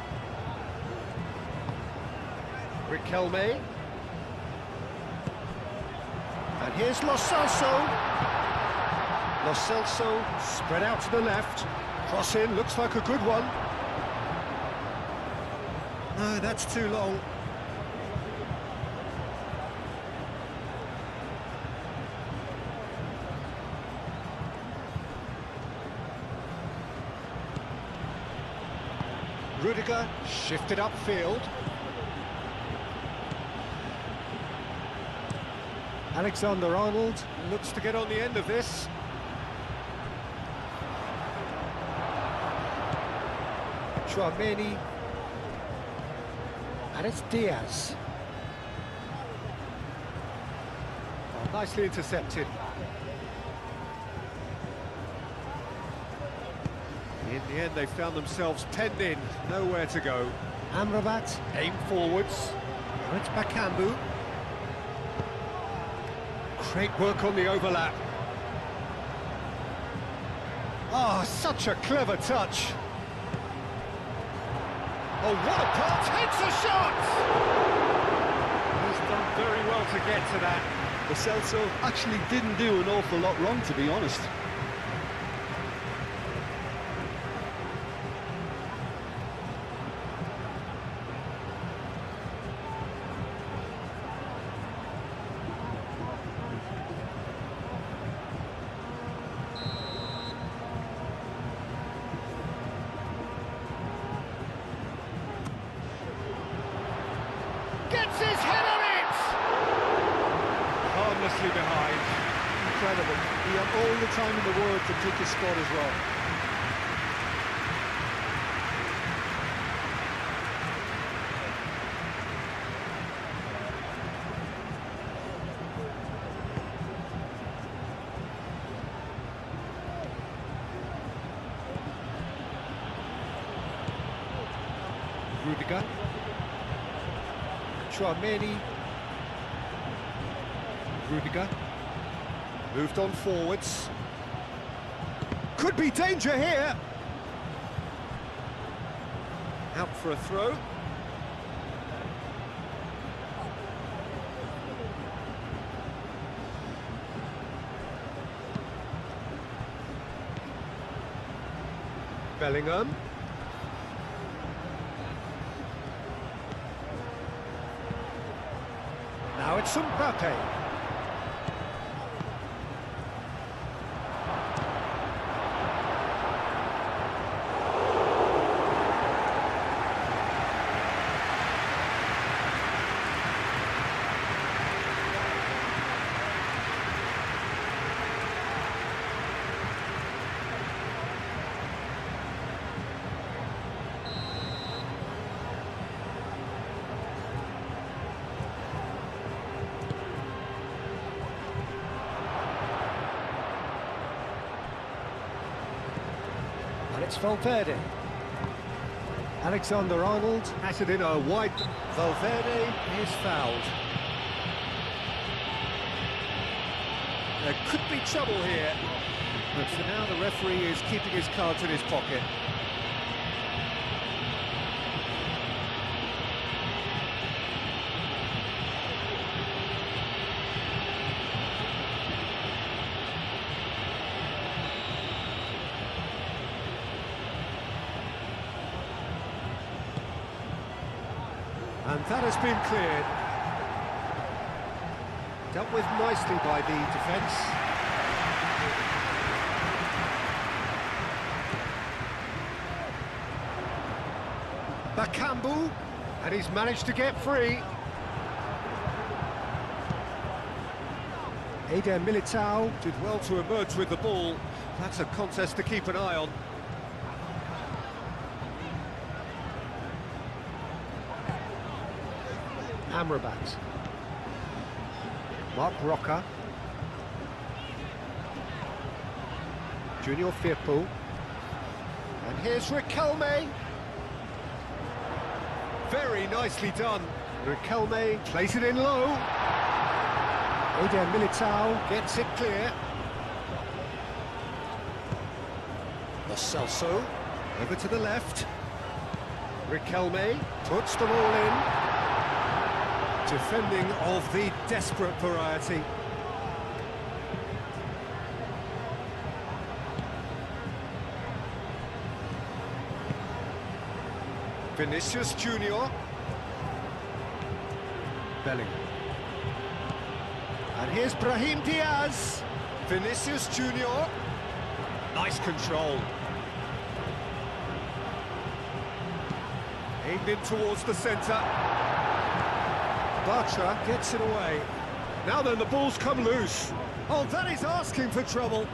Riquelme. And here's Lo Celso. Lo Celso spread out to the left. Cross in, looks like a good one. No, that's too long. Rudiger shifted upfield. Alexander-Arnold looks to get on the end of this. Tchouaméni. And it's Diaz. Oh, nicely intercepted. In the end, they found themselves penned in, nowhere to go. Amrabat, aim forwards. Now it's Bakambu. Great work on the overlap. Oh, such a clever touch. Oh, what a pass! Hits a shot! He's done very well to get to that. Lo Celso actually didn't do an awful lot wrong, to be honest. Gets his head on it! Harmlessly behind. Incredible. He had all the time in the world to pick his spot as well. Rudiger. Tchouaméni. Rudiger. Moved on forwards. Could be danger here. Out for a throw. Bellingham. Now it's Mbappe. And it's Valverde. Alexander-Arnold has it in a wide... Valverde is fouled. There could be trouble here. But for now, the referee is keeping his cards in his pocket. And that has been cleared. Dealt with nicely by the defence. Bakambu, and he's managed to get free. Eder Militao did well to emerge with the ball. That's a contest to keep an eye on. Amrabat. Mark Roca. Junior Firpo. And here's Riquelme. Very nicely done. Riquelme plays it in low. Eder Militao gets it clear. Lo Celso over to the left. Riquelme puts them all in. Defending of the desperate variety. Vinicius Junior. Bellingham. And here's Brahim Diaz. Vinicius Junior. Nice control. Aimed in towards the centre. Bartra gets it away. Now then, the ball's come loose. Oh, that is asking for trouble.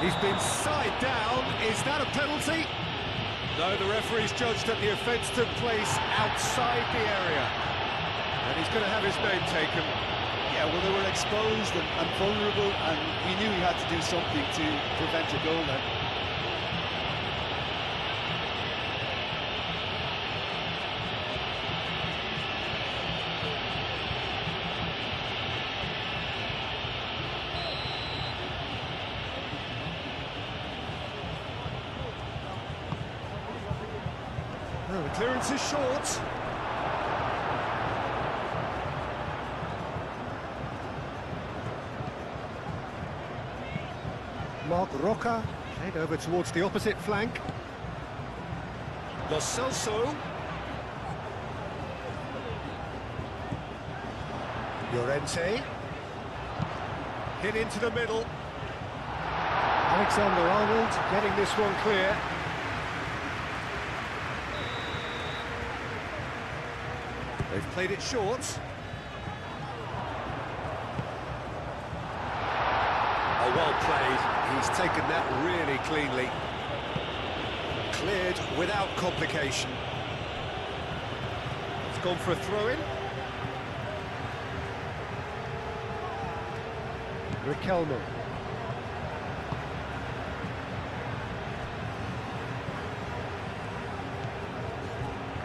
He's been side down. Is that a penalty? No, the referee's judged that the offence took place outside the area. And he's going to have his name taken. Yeah, well, they were exposed and vulnerable, and he knew he had to do something to prevent a goal then. Oh, the clearance is short. Mark Roca played over towards the opposite flank. Lo Celso. Llorente. Hit into the middle. Alexander-Arnold getting this one clear. They've played it short. Oh, well played. He's taken that really cleanly. Cleared without complication. It's gone for a throw-in. Riquelme.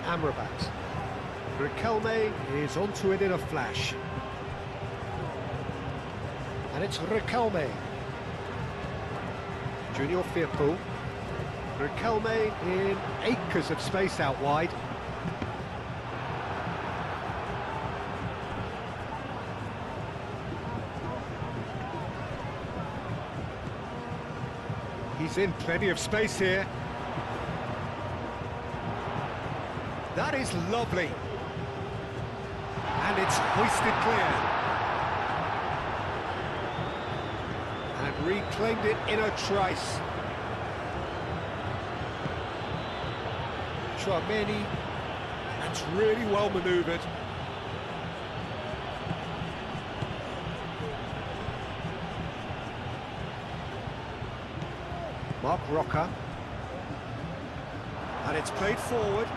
Amrabat. Riquelme is onto it in a flash. And it's Riquelme. Junior Firpo. Riquelme in acres of space out wide. He's in plenty of space here. That is lovely. And it's hoisted clear. And reclaimed it in a trice. Trameni. That's really well manoeuvred. Mark Roca. And it's played forward.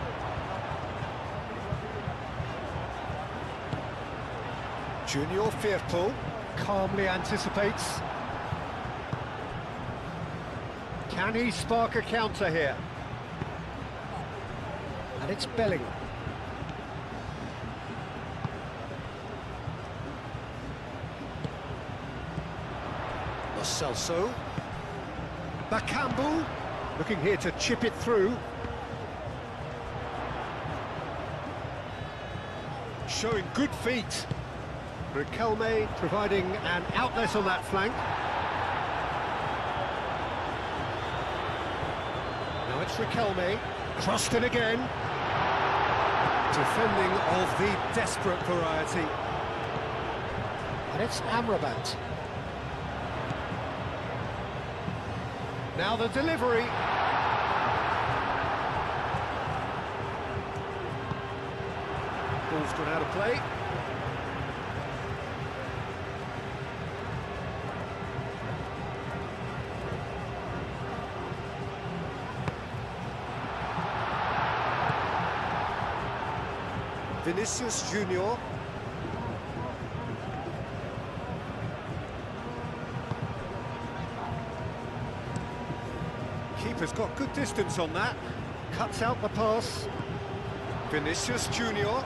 Junior Firpo calmly anticipates. Can he spark a counter here? And it's Bellingham. Lo Celso. Bakambu, looking here to chip it through. Showing good feet. Riquelme providing an outlet on that flank. Now it's Riquelme, crossed in again. Defending of the desperate variety. And it's Amrabat. Now the delivery. Ball's gone out of play. Vinicius Junior. Keeper's got good distance on that. Cuts out the pass. Vinicius Junior.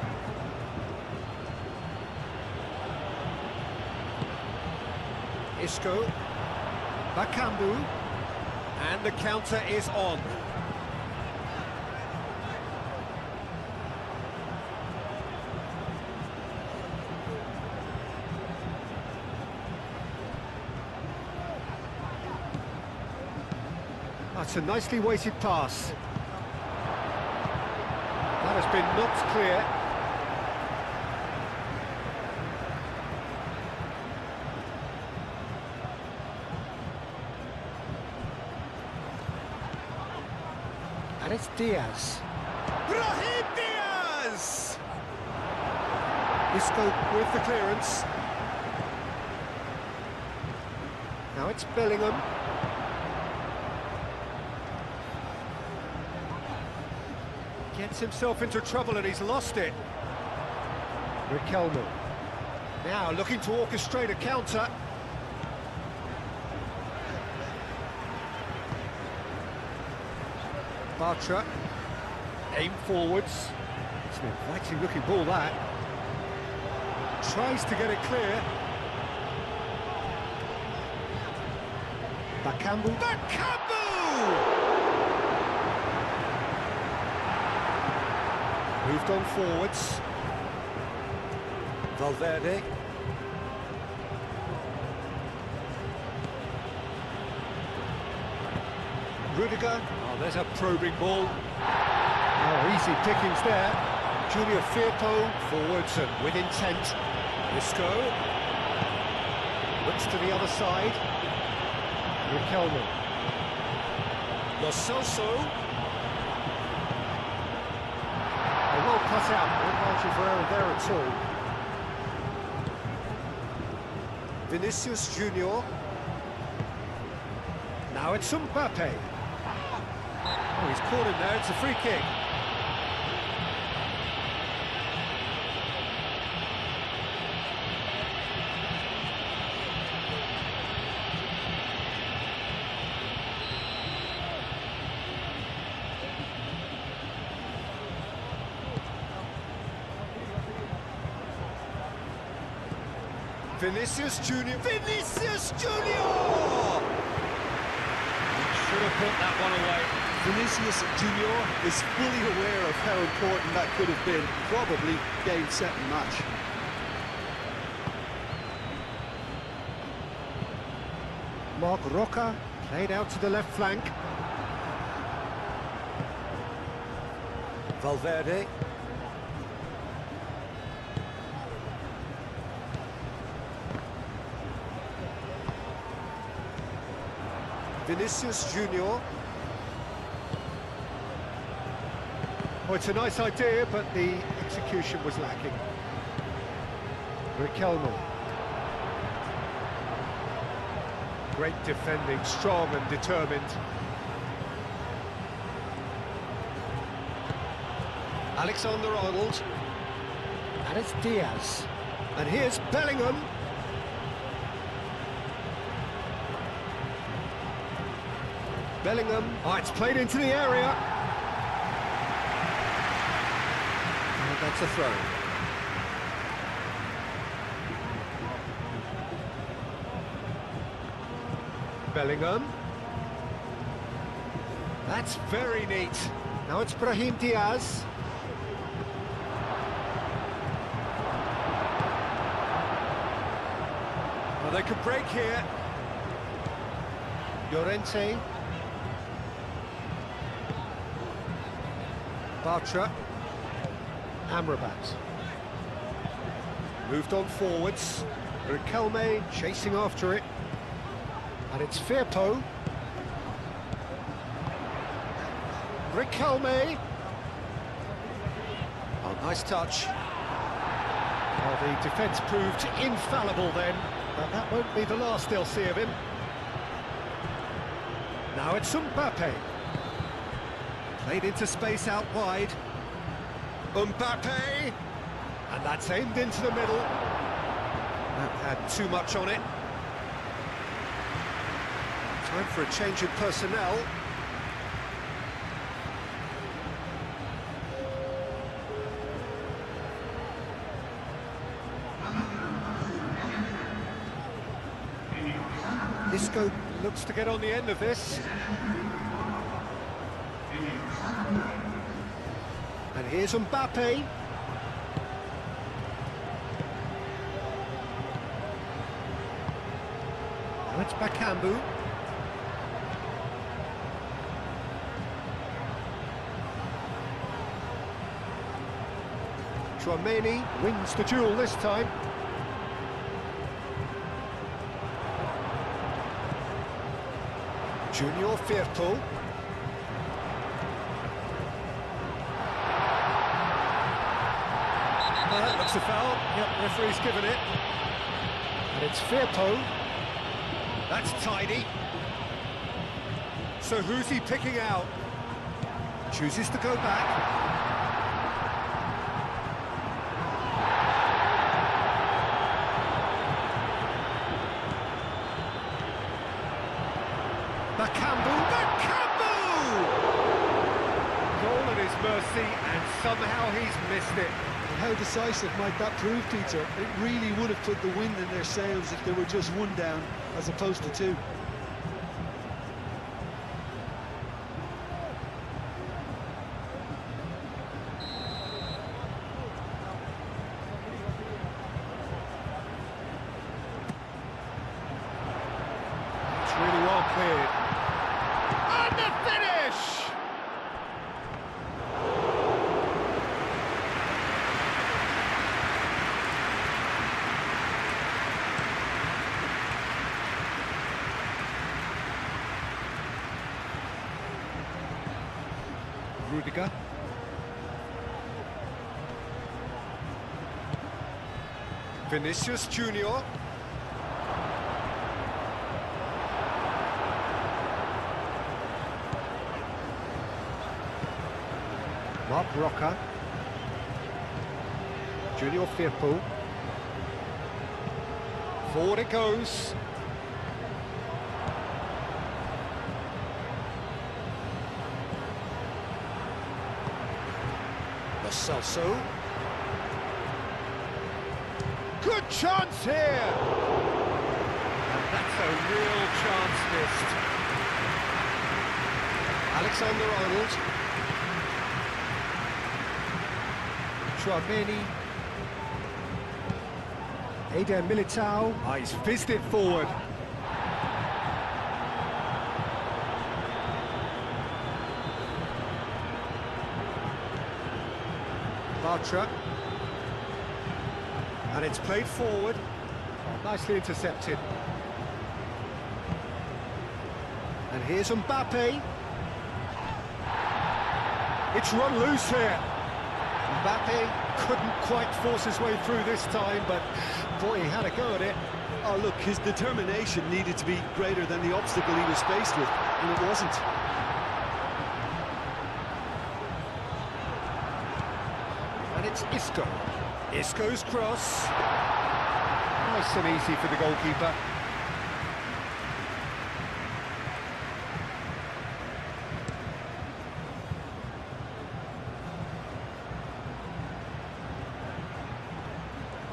Isco. Bakambu. And the counter is on. That's a nicely weighted pass. That has been knocked clear. And it's Diaz. Brahim Diaz! Isco with the clearance. Now it's Bellingham. Gets himself into trouble and he's lost it. Riquelme. Now looking to orchestrate a counter. Bartra. Aim forwards. It's an inviting looking ball that. Tries to get it clear. Bakambu. Bakambu! Moved on forwards. Valverde. Rudiger. Oh, there's a probing ball. Oh, easy pickings there. Junior Firpo, forwards and with intent. Isco. Looks to the other side. Riquelme. Lo Celso. Well cut out, no margin for error there at all. Vinicius Junior. Now it's Mbappe. Oh, he's caught him there, it's a free kick. Vinicius Junior. Vinicius Junior! Should have put that one away. Vinicius Junior is fully aware of how important that could have been. Probably game, set and match. Mark Roca Played out to the left flank. Valverde. Vinicius Junior. Oh, it's a nice idea, but the execution was lacking. Riquelme. Great defending, strong and determined. Alexander-Arnold. And it's Diaz. And here's Bellingham. Bellingham. Oh, it's played into the area. And that's a throw. Bellingham. That's very neat. Now it's Brahim Diaz. Well, they could break here. Llorente. Bartra. Amrabat. Moved on forwards. Riquelme chasing after it. And it's Firpo. Riquelme. Oh, nice touch. Well, the defence proved infallible then, but that won't be the last they'll see of him. Now it's Mbappe. Played into space out wide. Mbappe. And that's aimed into the middle. That had too much on it. Time for a change in personnel. Isco looks to get on the end of this. And here's Mbappe. Now it's Bakambu. Tchouaméni wins the duel this time. Junior Firpo. That looks a foul. Yep, referee's given it. And it's Firpo. That's tidy. So who's he picking out? Chooses to go back. Bakambu! Goal at his mercy, and somehow he's missed it. And how decisive might that prove, Peter? It really would have put the wind in their sails if they were just one down as opposed to two. It's really well cleared. And the finish! Rudiger. Vinicius Junior. Mark Roca. Junior Firpo. Forward it goes. Celso. Good chance here! And that's a real chance missed. Alexander-Arnold. Tchouaméni. Eder Militao. Ah, he's fizzed it forward. Sinatra. And it's played forward. Oh, nicely intercepted. And here's Mbappe. It's run loose here. Mbappe couldn't quite force his way through this time, but boy, he had a go at it. Oh, look, his determination needed to be greater than the obstacle he was faced with, and it wasn't. And it's Isco. Isco's cross. Nice and easy for the goalkeeper.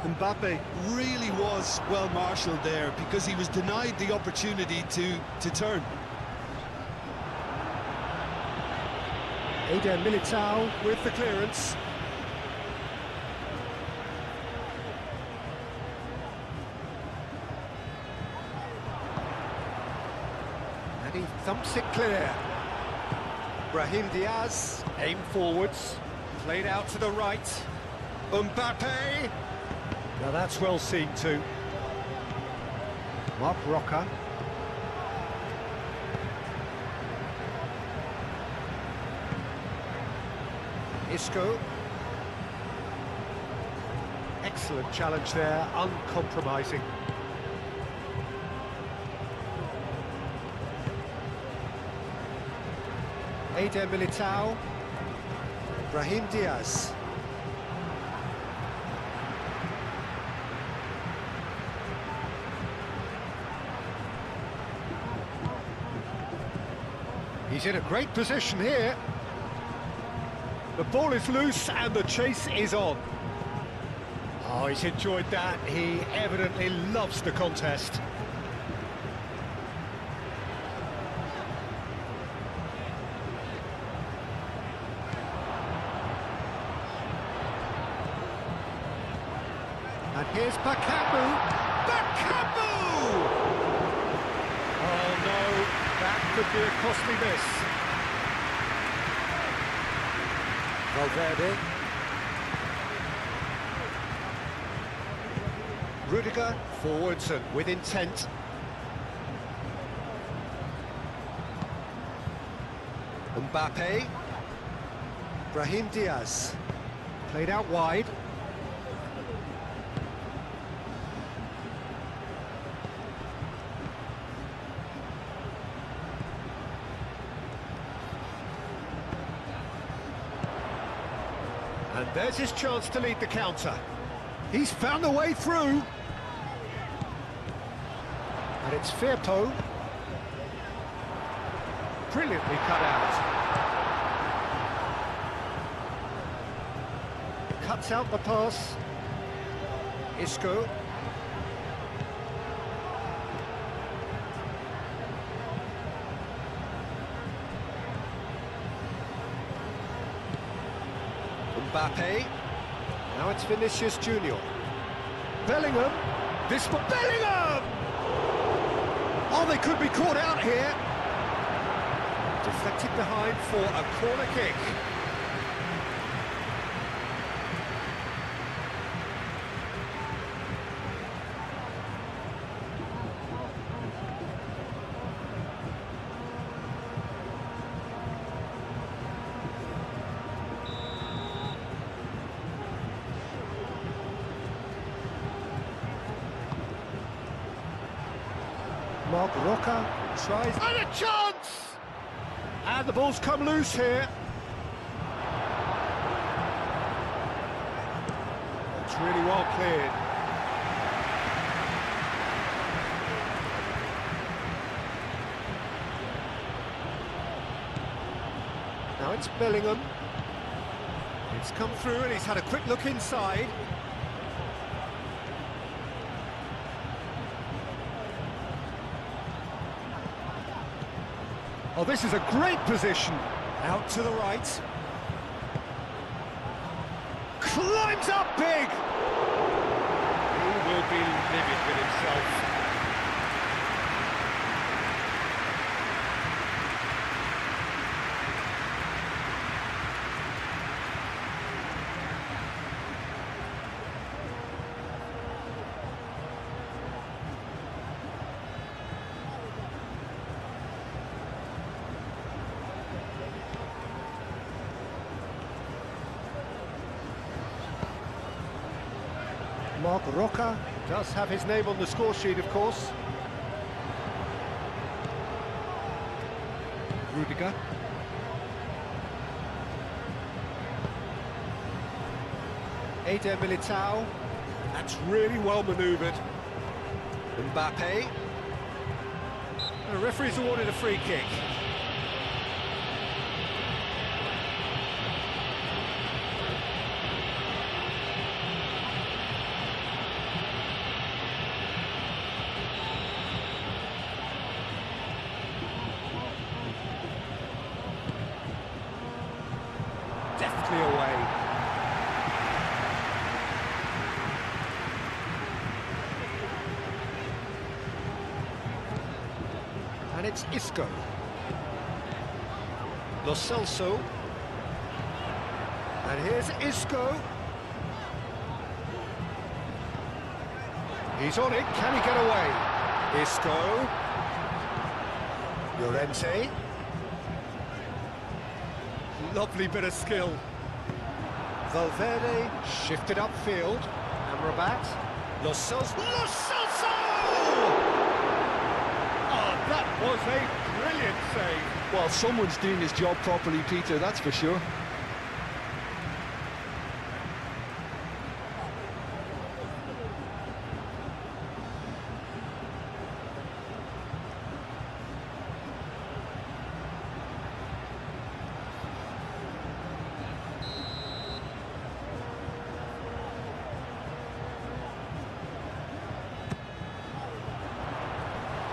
Mbappe really was well marshalled there because he was denied the opportunity to turn. Eder Militao with the clearance. And he thumps it clear. Brahim Diaz, aim forwards, played out to the right. Mbappe! Now that's well seen too. Mark Roca. Isco. Excellent challenge there, uncompromising. Eder Militao. Brahim Diaz. He's in a great position here. The ball is loose and the chase is on. Oh, he's enjoyed that. He evidently loves the contest. And here's Bakambu. Bakambu! Oh no, that could be a costly miss. Valverde. Rudiger, forwards and with intent. Mbappe. Brahim Diaz. Played out wide. And there's his chance to lead the counter. He's found a way through. And it's Firpo. Brilliantly cut out. Cuts out the pass. Isco. Mbappe. Now it's Vinicius Junior. Bellingham. This for Bellingham! Oh, they could be caught out here. Deflected behind for a corner kick. Mark Roca tries, and a chance! And the ball's come loose here. It's really well cleared. Now it's Bellingham. It's come through and he's had a quick look inside. Oh, this is a great position. Out to the right. Climbs up big! He will be livid with himself. Marc Roca does have his name on the score sheet, of course. Rudiger. Eder Militao. That's really well manoeuvred. Mbappe. The referee's awarded a free kick. Definitely away. And it's Isco. Lo Celso. And here's Isco. He's on it, can he get away? Isco. Llorente. Lovely bit of skill. Valverde shifted upfield. Amrabat. Lo Celso. Lo Celso! Oh, that was a brilliant save. Well, someone's doing his job properly, Peter, that's for sure.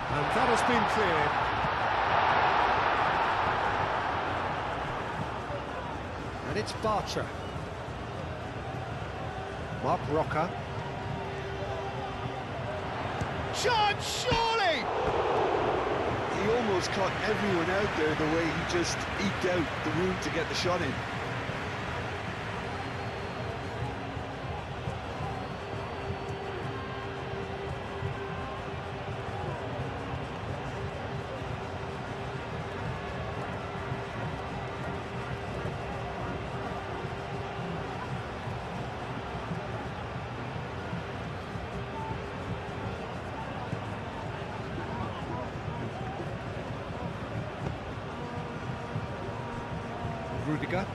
And that has been cleared. And it's Bartra. Marc Roca. Shot, surely! He almost caught everyone out there the way he just eked out the room to get the shot in. Rudiger.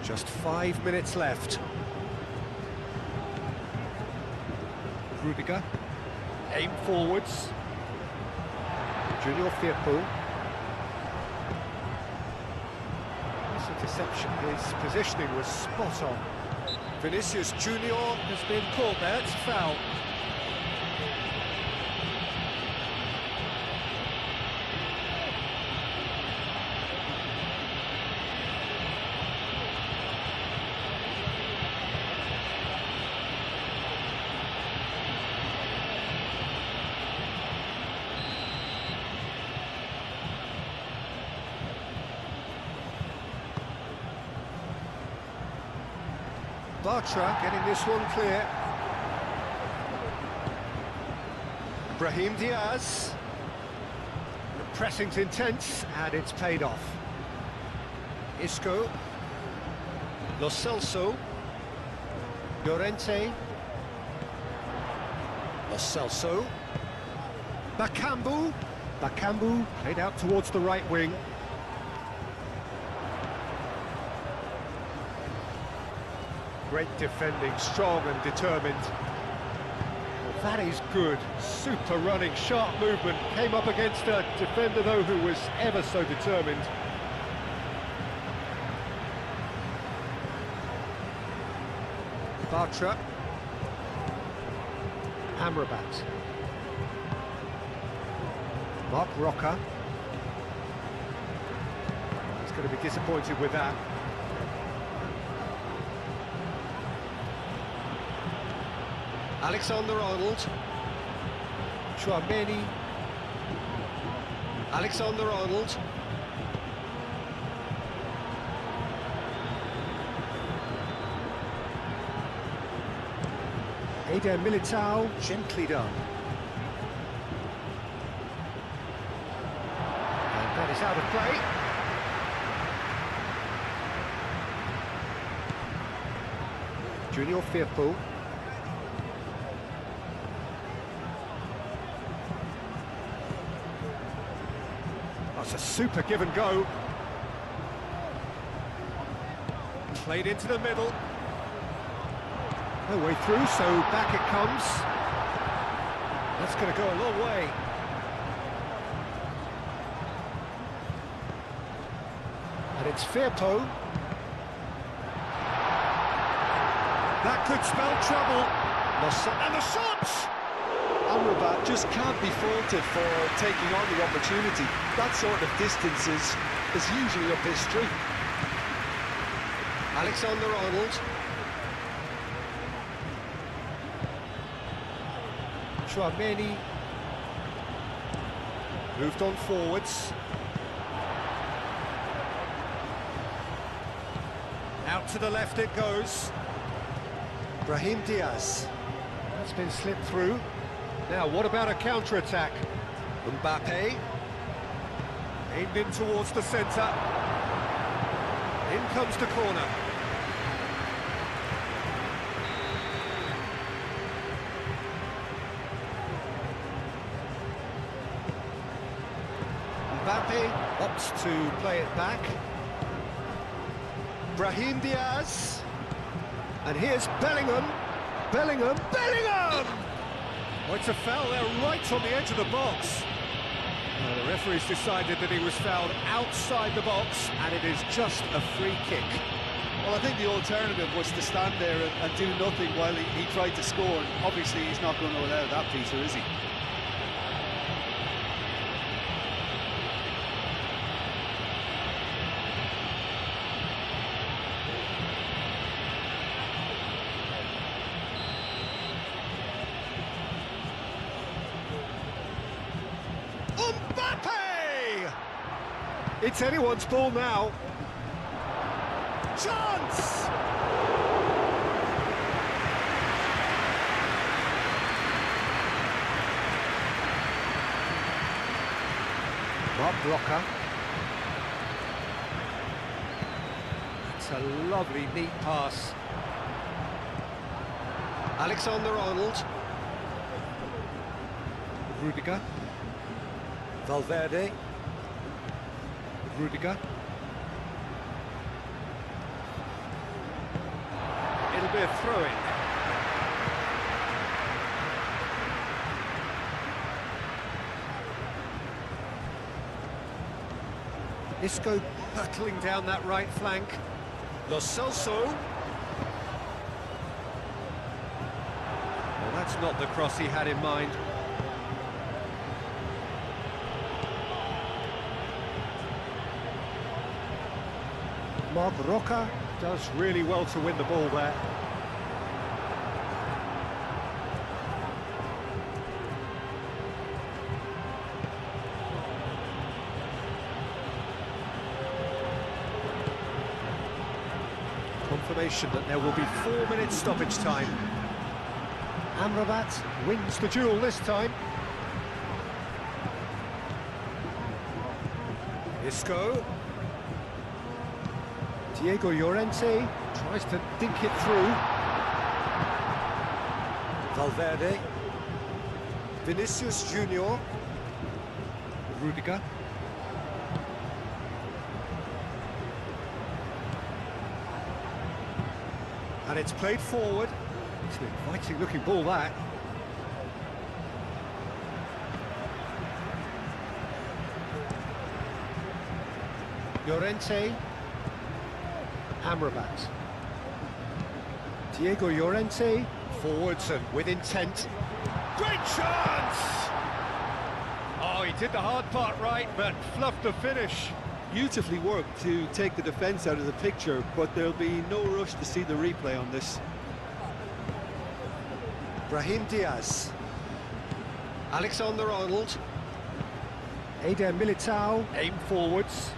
Just 5 minutes left. Rudiger. Aim forwards. Junior Firpo. This interception, his positioning was spot on. Vinicius Junior has been caught there, it's a foul. Bartra getting this one clear. Brahim Diaz. The pressing's intense and it's paid off. Isco. Lo Celso. Llorente. Lo Celso. Bakambu. Bakambu played out towards the right wing. Great defending, strong and determined. Well, that is good. Super running, sharp movement. Came up against a defender, though, who was ever so determined. Bartra. Amrabat. Marc Roca. He's going to be disappointed with that. Alexander-Arnold. Chouameni. Alexander-Arnold. Eder Militao, gently done. And that is out of play. Junior Firpo. That's a super give and go. Played into the middle. No way through, so back it comes. That's going to go a long way. And it's Firpo. That could spell trouble. And the shots! Amrabat just can't be faulted for taking on the opportunity. That sort of distance is usually up his street. Alexander-Arnold. Chouameni. Moved on forwards. Out to the left it goes. Brahim Diaz. That's been slipped through. Now, what about a counter-attack? Mbappe. Aimed in towards the centre. In comes the corner. Mbappe opts to play it back. Brahim Diaz. And here's Bellingham. Bellingham. Oh, it's a foul there right on the edge of the box. The referee's decided that he was fouled outside the box, and it is just a free kick. Well, I think the alternative was to stand there and do nothing while he tried to score. And obviously, he's not going to allow that, Peter, is he? Mbappe! It's anyone's ball now. Chance! Bob Rocker. It's a lovely, neat pass. Alexander-Arnold. Rudiger. Valverde. Rudiger. It'll be a throw-in. Isco hurtling down that right flank. Lo Celso. Well, that's not the cross he had in mind. Marc Roca does really well to win the ball there. Confirmation that there will be 4 minutes stoppage time. Amrabat wins the duel this time. Isco. Diego Llorente tries to dink it through. Valverde. Vinicius Junior. Rudiger. And it's played forward. It's an inviting looking ball, that. Llorente. Amrabat. Diego Llorente. Forwards and with intent. Great chance! Oh, he did the hard part right, but fluffed the finish. Beautifully worked to take the defence out of the picture, but there'll be no rush to see the replay on this. Brahim Diaz. Alexander-Arnold. Eder Militao. Aim forwards.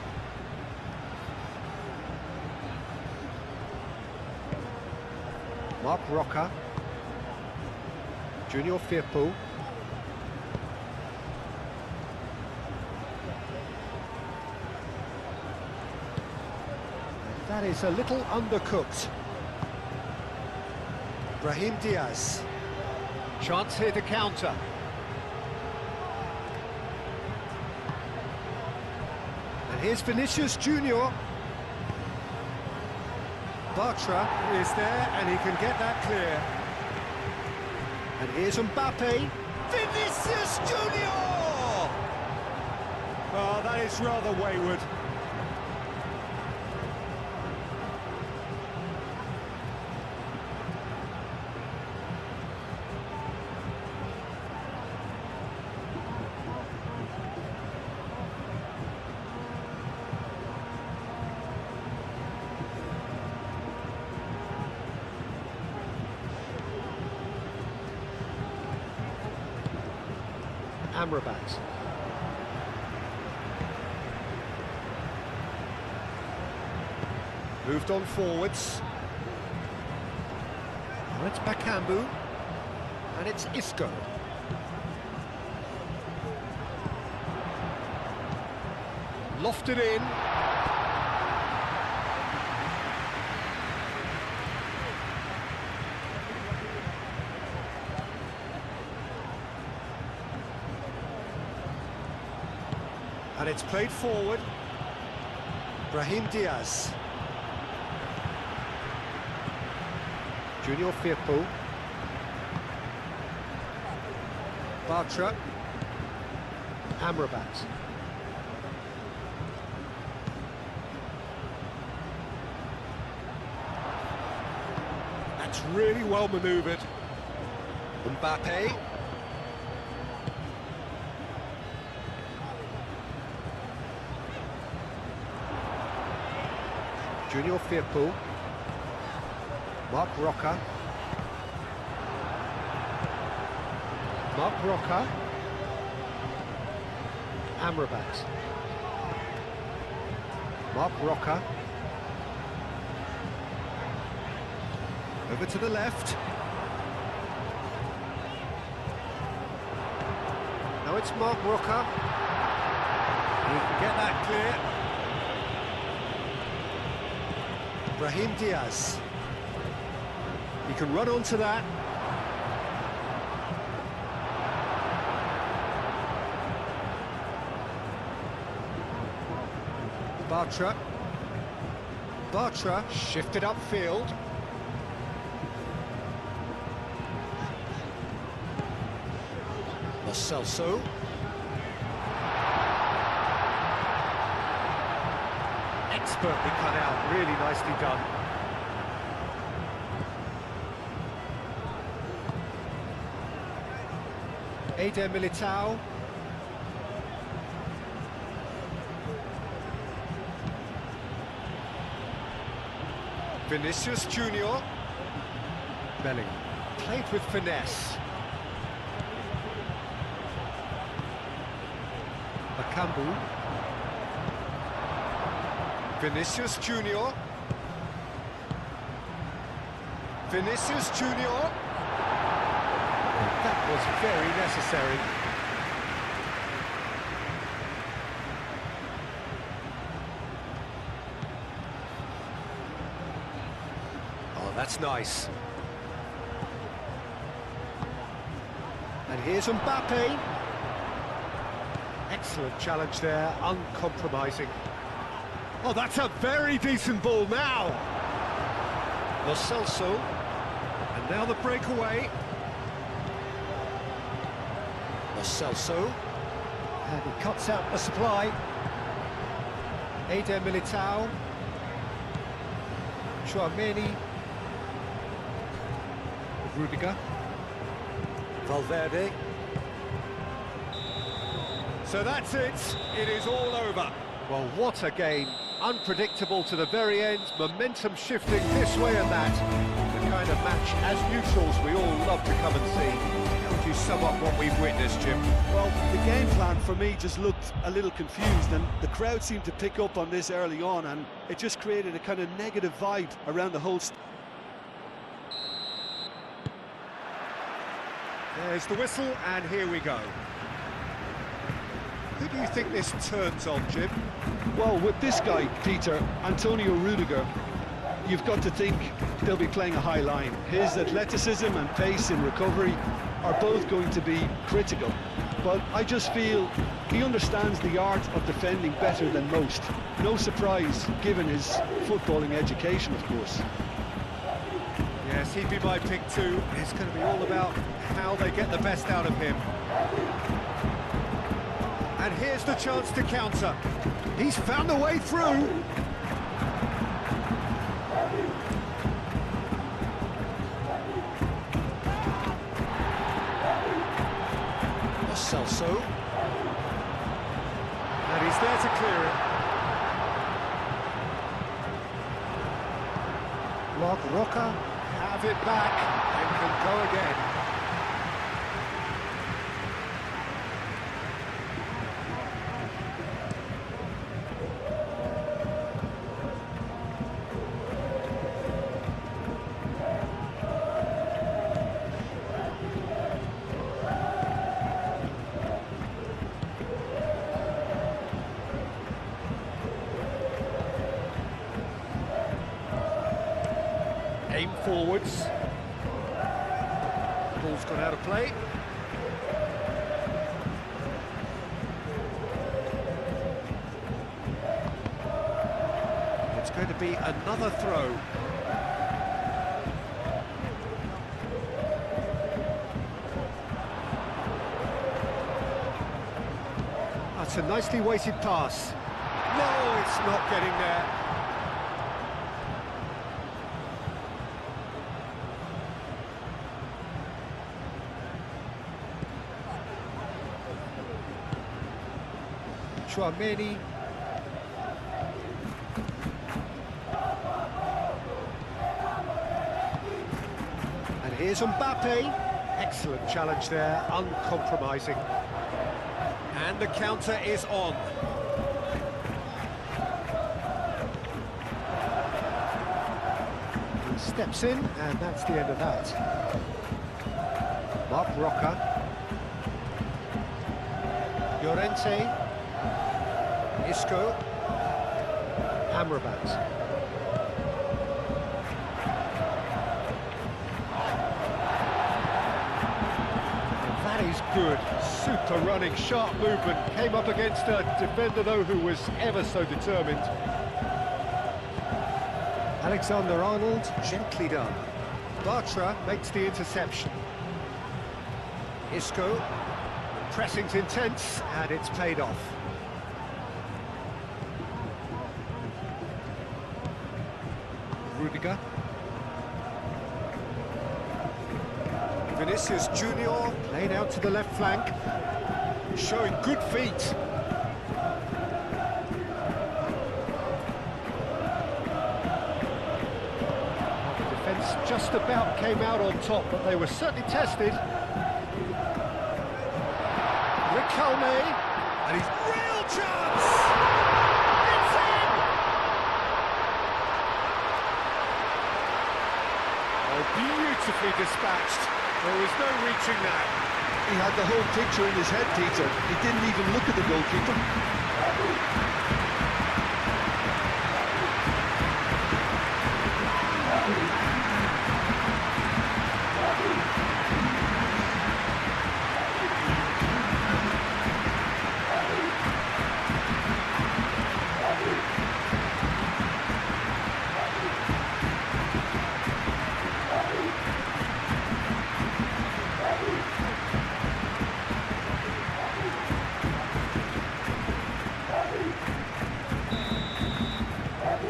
Marc Roca. Junior Firpo. That is a little undercooked. Brahim Diaz. Chance here to counter. And here's Vinicius Junior. Bartra is there, and he can get that clear. And here's Mbappe. Vinicius Junior! Oh, that is rather wayward. Amrabat. Moved on forwards. Now it's Bakambu. And it's Isco. Lofted in. And it's played forward. Brahim Diaz. Junior Firpo. Bartra. Amrabat. That's really well manoeuvred. Mbappe. Junior Firpo. Mark Roca. Mark Roca. Amrabat. Mark Roca. Over to the left. Now it's Mark Roca. He can get that clear. Brahim Diaz. He can run onto that. Bartra. Bartra shifted upfield. Lo Celso. Expertly cut out, really nicely done. Eder Militao. Vinicius Junior. Bellingham. Played with finesse. Bakambu. Vinicius Junior. Vinicius Junior. That was very necessary. Oh, that's nice. And here's Mbappe. Excellent challenge there, uncompromising. Oh, that's a very decent ball now. Lo Celso. And now the breakaway. Lo Celso. And he cuts out the supply. Eder Militao. Chouameni. Rudiger. Valverde. So that's it. It is all over. Well, what a game. Unpredictable to the very end. Momentum shifting this way and that. The kind of match, as neutrals, we all love to come and see. How would you sum up what we've witnessed, Jim? Well, the game plan for me just looked a little confused, and the crowd seemed to pick up on this early on, and it just created a kind of negative vibe around the whole. There's the whistle, and here we go. Who do you think this turns on, Jim? Well, with this guy, Peter, Antonio Rudiger, you've got to think they'll be playing a high line. His athleticism and pace in recovery are both going to be critical. But I just feel he understands the art of defending better than most. No surprise, given his footballing education, of course. Yes, he'd be my pick too. It's going to be all about how they get the best out of him. And here's the chance to counter. He's found a way through. Celso. And he's there to clear it. Roca have it back and can go again. Aim forwards. Ball's gone out of play. It's going to be another throw. That's a nicely weighted pass. No, it's not getting there. Chouameni. And here's Mbappe. Excellent challenge there, uncompromising. And the counter is on. He steps in, and that's the end of that. Marc Roca. Llorente. Isco, Amrabat. That is good, super running, sharp movement, came up against a defender though who was ever so determined. Alexander-Arnold, gently done. Bartra makes the interception. Isco, pressing's intense and it's paid off. Rudiger. Vinicius Junior played out to the left flank, showing good feet. The defence just about came out on top, but they were certainly tested. Riquelme, and he's real chance! Beautifully dispatched. There was no reaching that. He had the whole picture in his head, Peter. He didn't even look at the goalkeeper.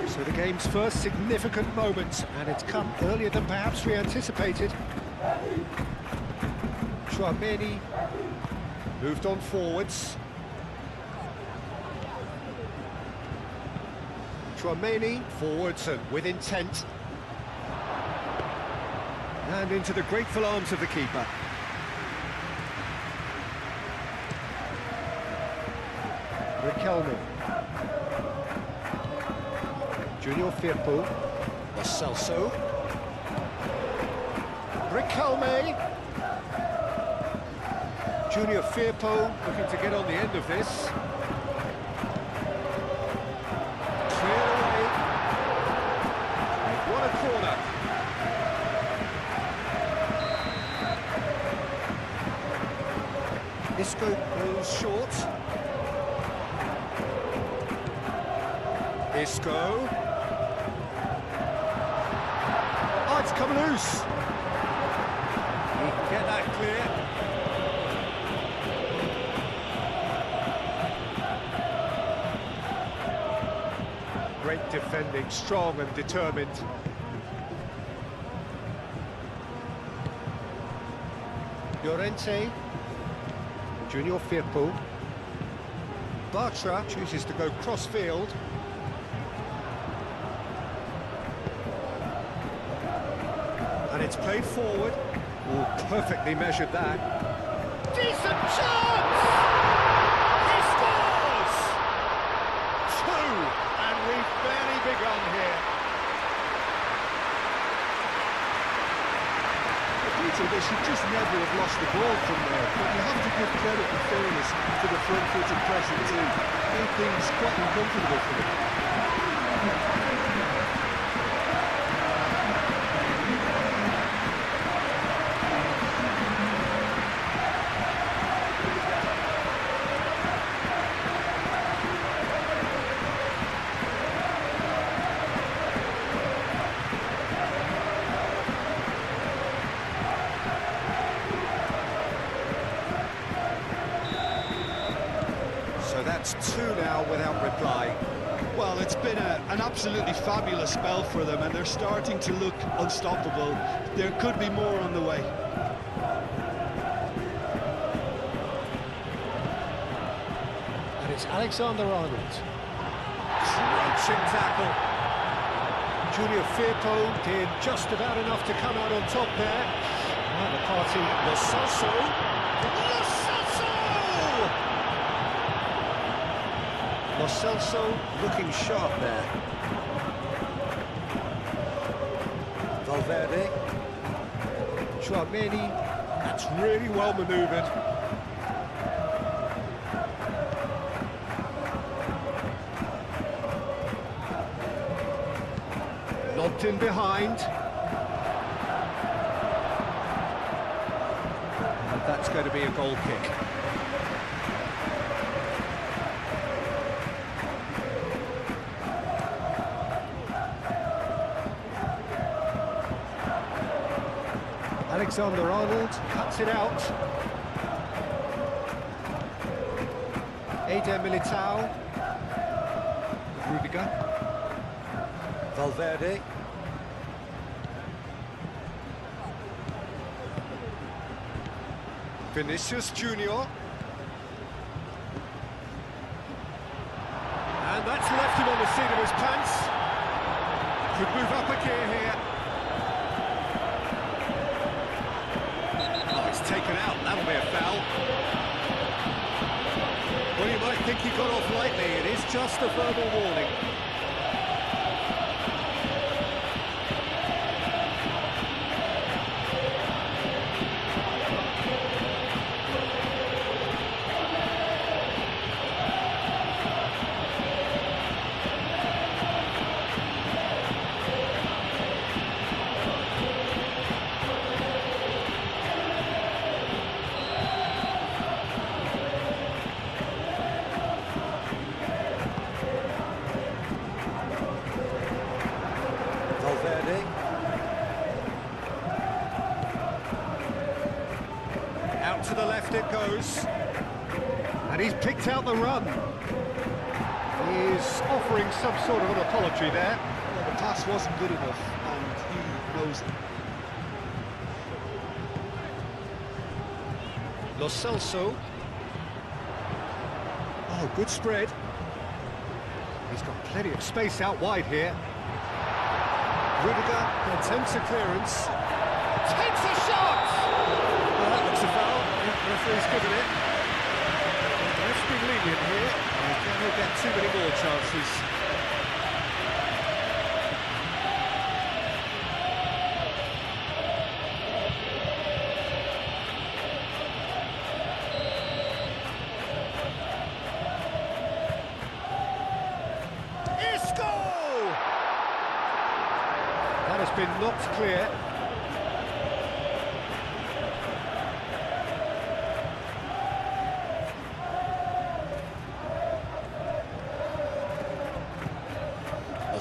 So the game's first significant moment, and it's come earlier than perhaps we anticipated. Chouameni moved on forwards. Chouameni forwards and with intent. And into the grateful arms of the keeper. Riquelme. Junior Firpo. Lo Celso. Riquelme. Junior Firpo looking to get on the end of this. Cleared away. Isco goes short. Isco. Oh, it's come loose. He can get that clear. Great defending, strong and determined. Llorente. Junior Firpo. Bartra chooses to go cross-field. And it's played forward. Oh, perfectly measured that. Decent chance! He scores! Two, and we've barely begun here. Peter, they should just never have lost the ball from there, but you have to give credit and fairness to the front-footed pressing team. Made things quite uncomfortable for them. So that's two now without reply. Well, it's been an absolutely fabulous spell for them, and they're starting to look unstoppable. There could be more on the way. And it's Alexander-Arnold. Crunching tackle. Junior Firpo did just about enough to come out on top there. And the party, Lo Celso. Lo Celso! Lo Celso looking sharp there. Valverde. Chouameni. That's really well manoeuvred. Lobbed in behind. And that's going to be a goal kick. Alexander-Arnold cuts it out. Eder Militao. Rudiger. Valverde. Vinicius Junior. And that's left him on the seat of his pants. Could move up a gear here. Oh, it's taken out. That'll be a foul. Well, you might think he got off lightly. It is just a verbal warning. Valverde. Out to the left it goes. And he's picked out the run. He's offering some sort of an apology there. Well, the pass wasn't good enough, and he knows it. Lo Celso. Oh, good spread. He's got plenty of space out wide here. Rudiger attempts a clearance. Takes a shot! Well, that looks a foul. Yeah, the referee's given it. Let's be lenient here. He'll get too many more chances. That has been knocked clear.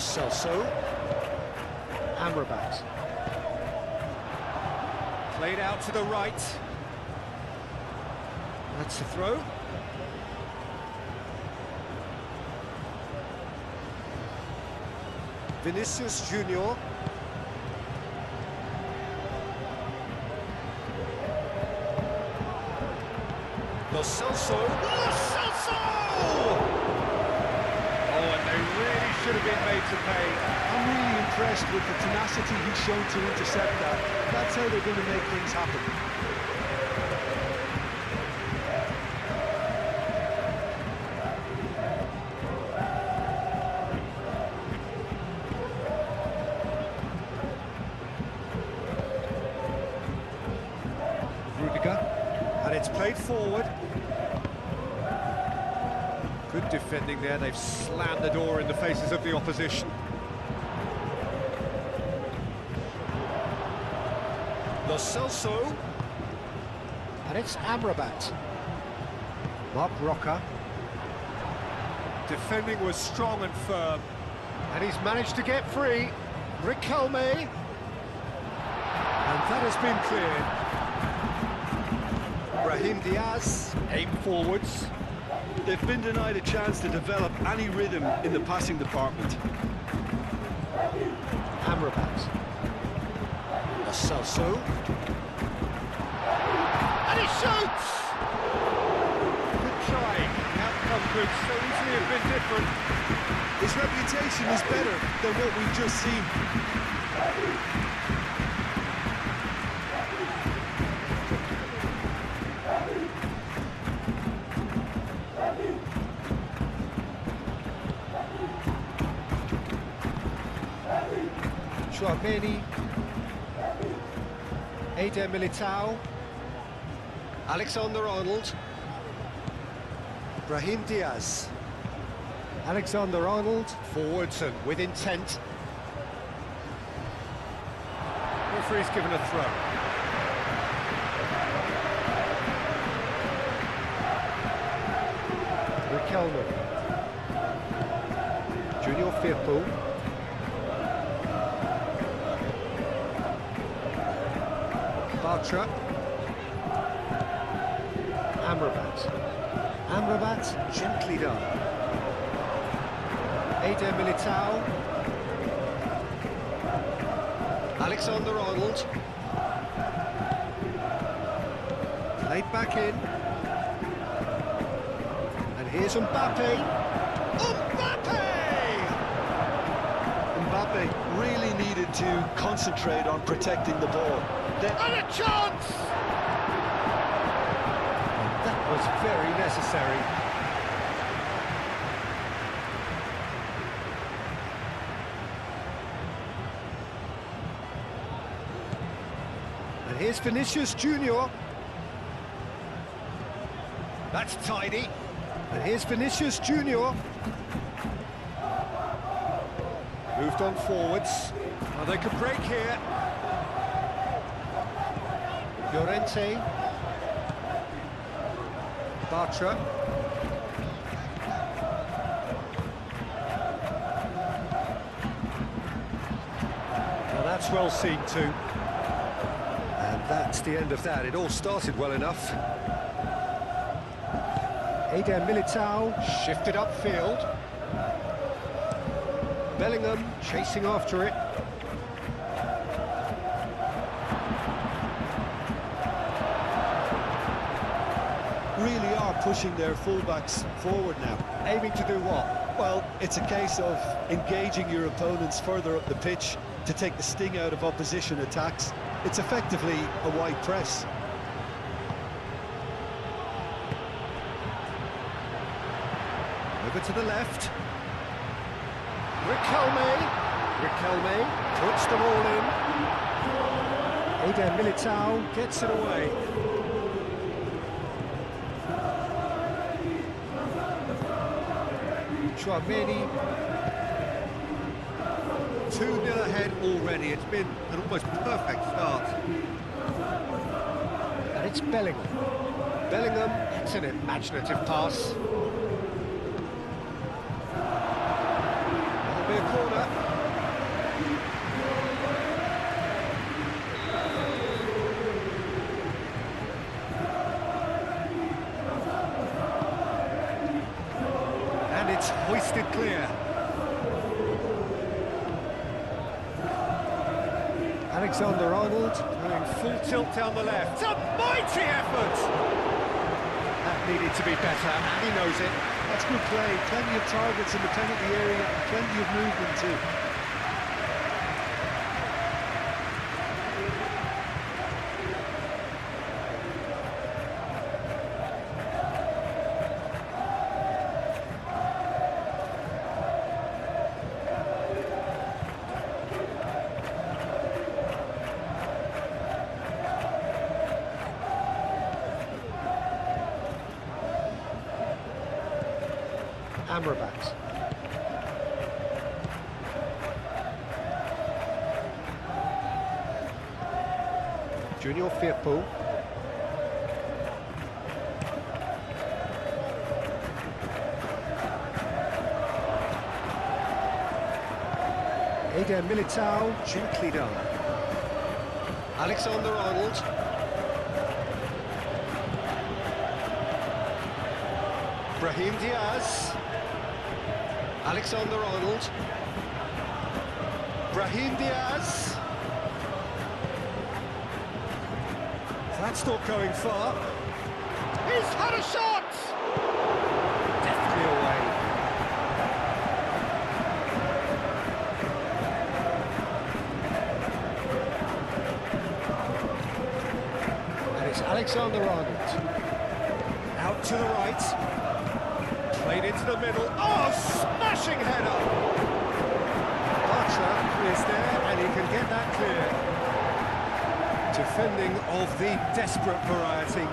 Celso. Amrabat. Played out to the right. That's the throw. Vinicius Junior. Lo Celso. Lo Celso! Oh, and they really should have been made to pay. I'm really impressed with the tenacity he's shown to intercept that. That's how they're going to make things happen. And it's played forward. Good defending there, they've slammed the door in the faces of the opposition. Lo Celso. And it's Amrabat. Mark Roca. Defending was strong and firm. And he's managed to get free. Riquelme. And that has been cleared. Brahim Diaz, aim forwards. They've been denied a chance to develop any rhythm in the passing department. Amrabat. Lo Celso. And he shoots! Good try. The outcome could so easily have been different. His reputation is better than what we've just seen. Tchouaméni, Eder Militao, Alexander-Arnold, Brahim Diaz, Alexander-Arnold, forwards and with intent. Referee's given a throw. Riquelme, Junior Firpo. Bartra. Amrabat. Amrabat, gently done. Eder Militao. Alexander-Arnold. Played back in. And here's Mbappe. Mbappe! Mbappe really needed to concentrate on protecting the ball. And a chance! That was very necessary. And here's Vinicius Junior. That's tidy. And here's Vinicius Junior. Moved on forwards. Well, they could break here. Llorente. Bartra. Now that's well seen too. And that's the end of that. It all started well enough. Eder Militao shifted upfield. Bellingham chasing after it. Really are pushing their fullbacks forward now. Aiming to do what? Well, it's a case of engaging your opponents further up the pitch to take the sting out of opposition attacks. It's effectively a wide press. Over to the left. Riquelme. Riquelme puts them all in. Eder Militao gets it away. Tchouaméni. 2-0 ahead already. It's been an almost perfect start. And it's Bellingham. Bellingham, it's an imaginative pass. That'll be a corner. it's hoisted clear. Alexander-Arnold going full tilt down the left. It's a mighty effort! That needed to be better, and he knows it. That's good play. Plenty of targets in the penalty area, and plenty of movement too. Amrabat. Junior Firpo. Eder Militao, gently done. Alexander-Arnold. Brahim Diaz. Alexander-Arnold. Brahim Diaz. That's not going far. He's had a shot! Deftly away. And it's Alexander-Arnold. Out to the right. Played into the middle. Oh, smashing header! Archer is there, and he can get that clear. Defending of the desperate variety.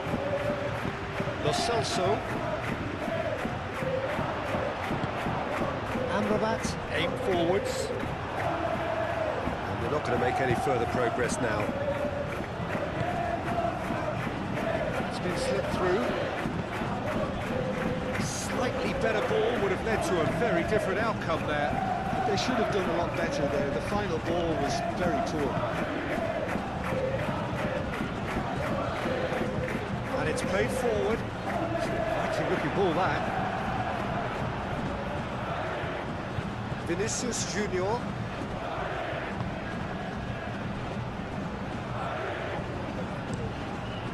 Lo Celso. Amrabat, aim forwards. And they're not going to make any further progress now. It's been slipped through. Slightly better ball would have led to a very different outcome there. But they should have done a lot better there. The final ball was very poor. And it's played forward. It's an exciting looking ball, that. Vinicius Junior.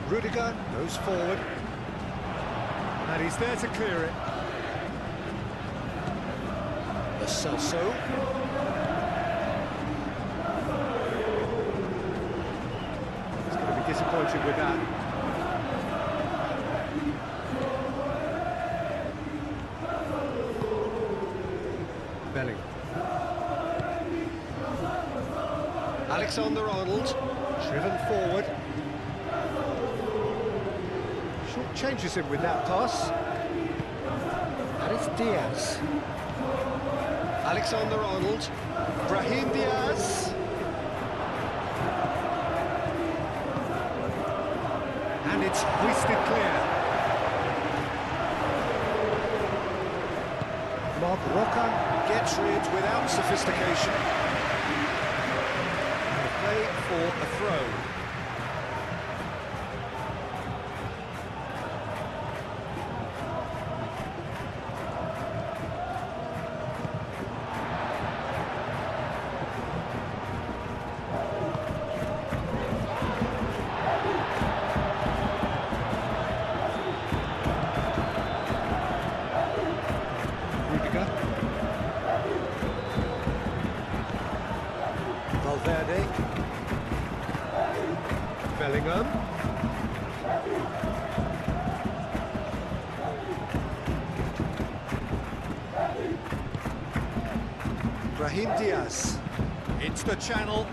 Rudiger goes forward. And he's there to clear it. Lo Celso. He's going to be disappointed with that. Belling. Alexander-Arnold, driven forward. Short changes him with that pass. And it's Diaz. Alexander-Arnold, Brahim Diaz. And it's hoisted clear. Mark Roca gets rid without sophistication. And a play for a throw. Valverde. Bellingham. Brahim Diaz. Into the channel.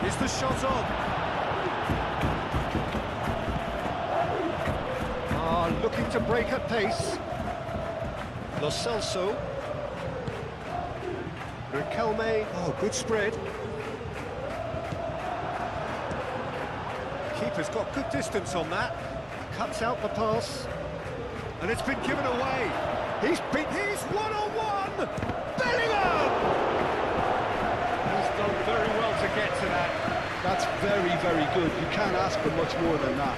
Is the shot on? Looking to break at pace. Lo Celso. Riquelme. Oh, good spread. Keeper's got good distance on that. Cuts out the pass. And it's been given away. He's one-on-one! Bellingham! He's done very well to get to that. That's very, very good. You can't ask for much more than that.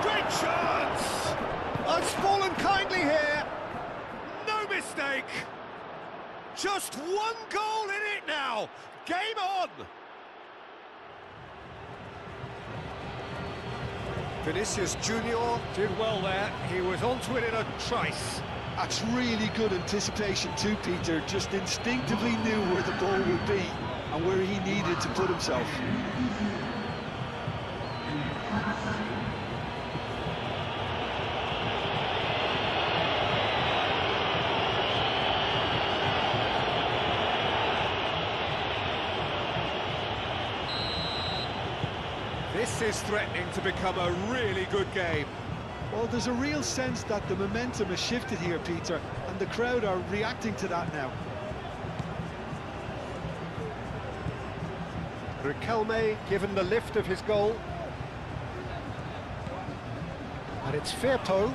Great chance! It's fallen kindly here. No mistake. Just one goal in it now. Game on. Vinicius Junior did well there. He was onto it in a trice. That's really good anticipation too, Peter. Just instinctively knew where the ball would be and where he needed to put himself. This is threatening to become a really good game. Well, there's a real sense that the momentum has shifted here, Peter, and the crowd are reacting to that now. Riquelme given the lift of his goal. And it's Firpo.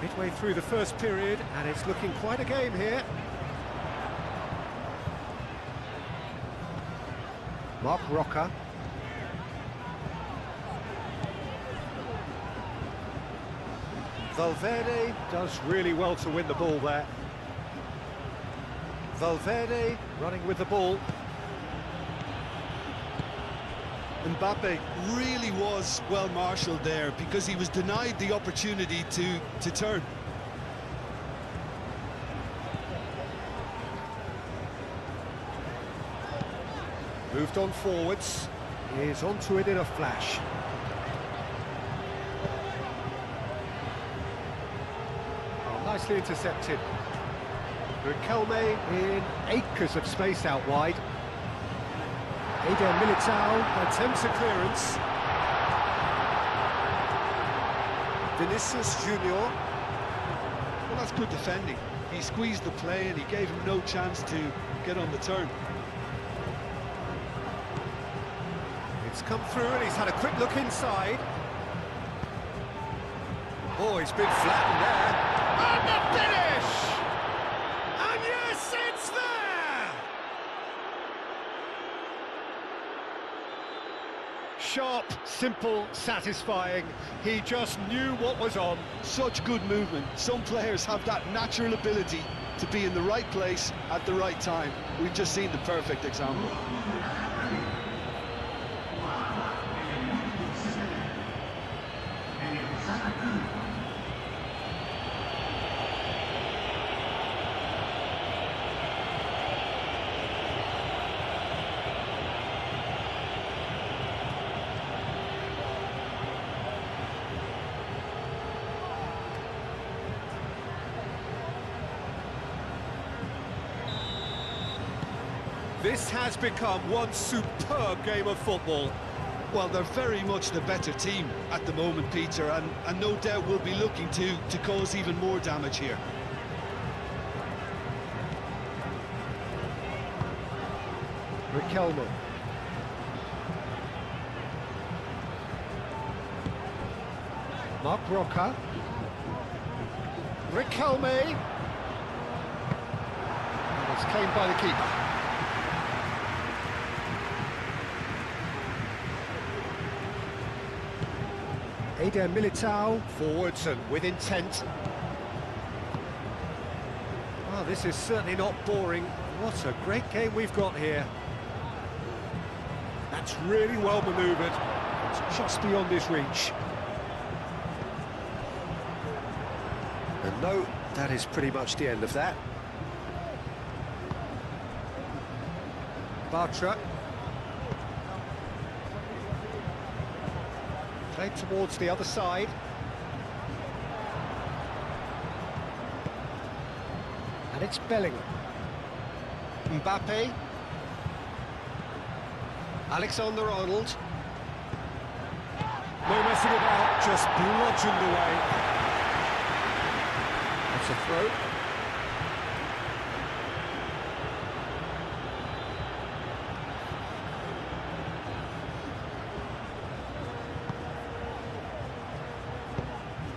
Midway through the first period, and it's looking quite a game here. Mark Roca. Valverde does really well to win the ball there. Valverde running with the ball. Mbappe really was well marshalled there because he was denied the opportunity to turn. Moved on forwards. He is onto it in a flash. Oh, nicely intercepted. Riquelme in acres of space out wide. Eder Militao attempts a clearance. Vinicius Junior. Well, that's good defending. He squeezed the play and he gave him no chance to get on the turn. It's come through and he's had a quick look inside. Oh, he's been flattened there. And the finish! And yes, it's there! Sharp, simple, satisfying. He just knew what was on. Such good movement. Some players have that natural ability to be in the right place at the right time. We've just seen the perfect example. This has become one superb game of football. Well, they're very much the better team at the moment, Peter, and no doubt will be looking to cause even more damage here. Riquelme. Mark Roca. Riquelme. And it's claimed by the keeper. Eder Militao, forwards and with intent. Oh, this is certainly not boring. What a great game we've got here. That's really well manoeuvred. It's just beyond his reach. And no, that is pretty much the end of that. Bartra. Played towards the other side. And it's Bellingham. Mbappe. Alexander-Arnold. No messing about, just bludgeoned away. That's a throw.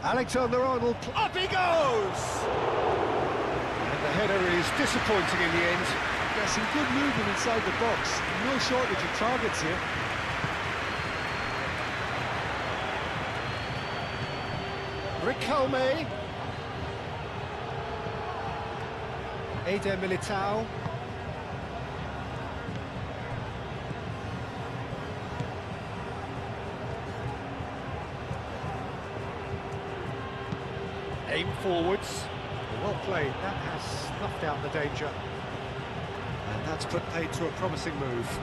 Alexander-Arnold, up he goes! And the header is disappointing in the end. There's some good movement inside the box. No shortage of targets here. Riquelme. Eder Militao. Aim forwards. Well played. That has snuffed out the danger. And that's put paid to a promising move.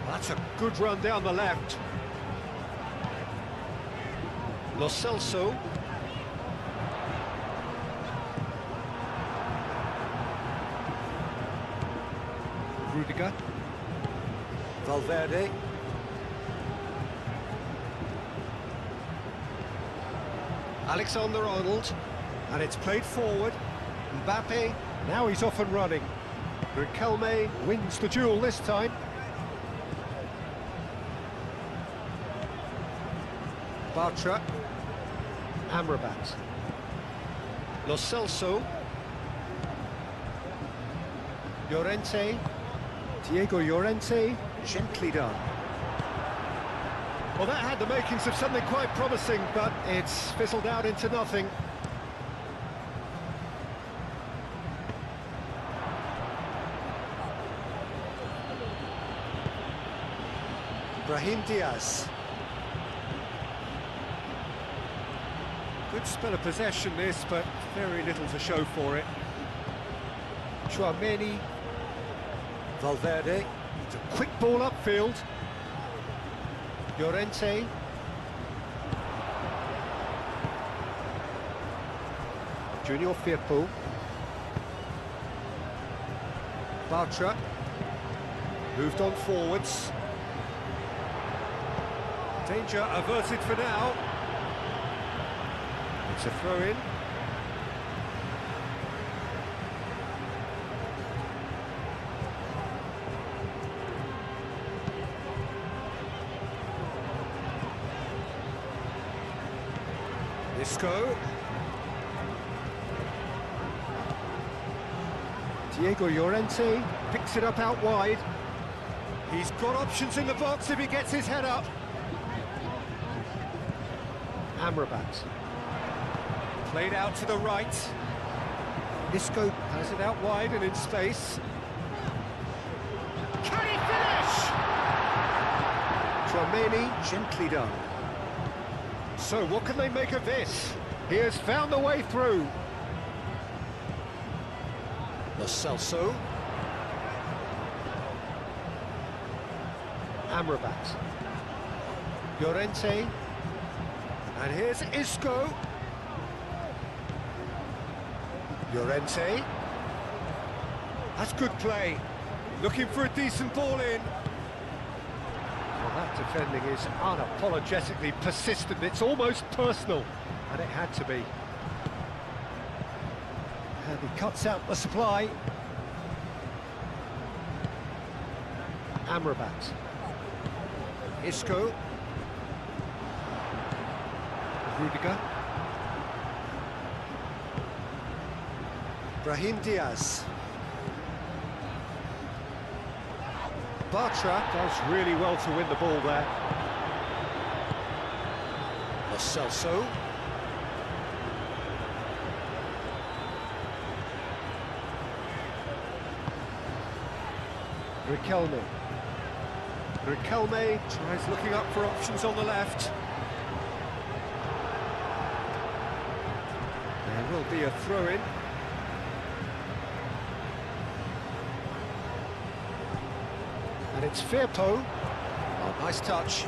That's a good run down the left. Lo Celso. Rudiger. Valverde. Alexander-Arnold, and it's played forward. Mbappe, now he's off and running. Riquelme wins the duel this time. Bartra. Amrabat. Lo Celso. Llorente. Diego Llorente, gently done. Well, that had the makings of something quite promising, but it's fizzled out into nothing. Brahim Diaz. Good spell of possession this, but very little to show for it. Tchouaméni. Valverde. It's a quick ball upfield. Llorente. Junior Firpo. Bartra. Moved on forwards. Danger averted for now. It's a throw-in. Isco. Diego Llorente picks it up out wide. He's got options in the box if he gets his head up. Amrabat. Played out to the right. Isco has it out wide and in space. Can he finish? Tchouaméni, gently done. So what can they make of this? He has found the way through. Lo Celso. Amrabat. Llorente. And here's Isco. Llorente. That's good play. Looking for a decent ball in. Well, that defending is unapologetically persistent. It's almost personal. And it had to be. And he cuts out the supply. Amrabat. Isco. Rudiger. Brahim Diaz. Bartra does really well to win the ball there. Lo Celso. Riquelme. Riquelme tries looking up for options on the left. There will be a throw-in. And it's Firpo. Oh, nice touch.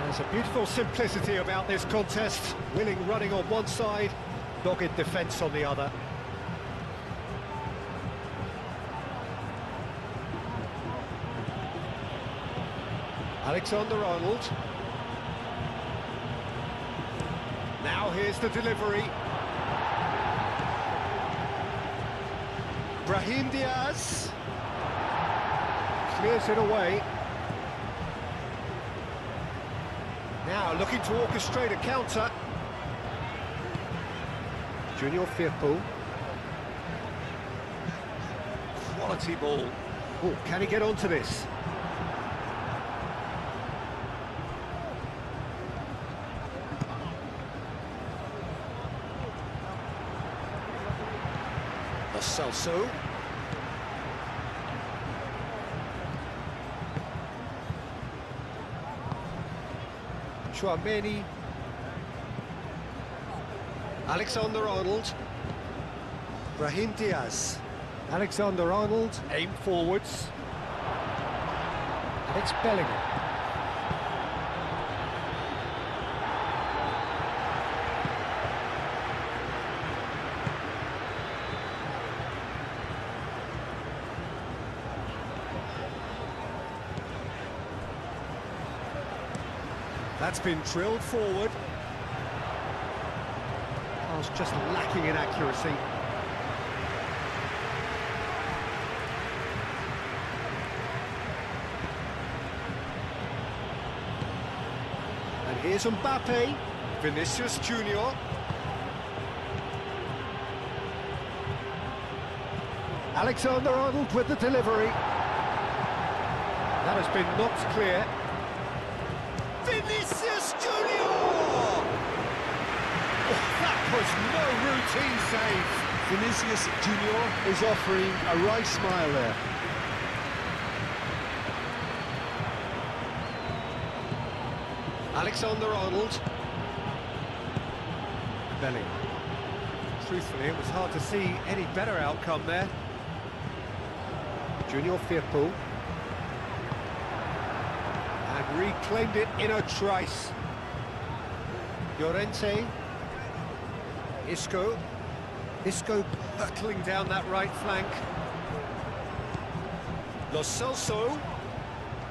There's There's a beautiful simplicity about this contest. Willing running on one side, dogged defence on the other. Alexander-Arnold. Now here's the delivery. Brahim Diaz. Clears it away. Now looking to orchestrate a counter. Junior Firpo. Quality ball. Oh, can he get onto this? Celso. Chouameni. Alexander-Arnold. Brahim Diaz. Alexander-Arnold, aim forwards. And it's Bellingham. That's been drilled forward. I was just lacking in accuracy. And here's Mbappe, Vinicius Junior. Alexander-Arnold with the delivery. That has been knocked clear. Vinicius Junior! Oh, that was no routine save. Vinicius Junior is offering a wry smile there. Alexander-Arnold. Bellingham. Truthfully, it was hard to see any better outcome there. Junior Firpo. Reclaimed it in a trice. Llorente. Isco. Isco hurtling down that right flank. Lo Celso.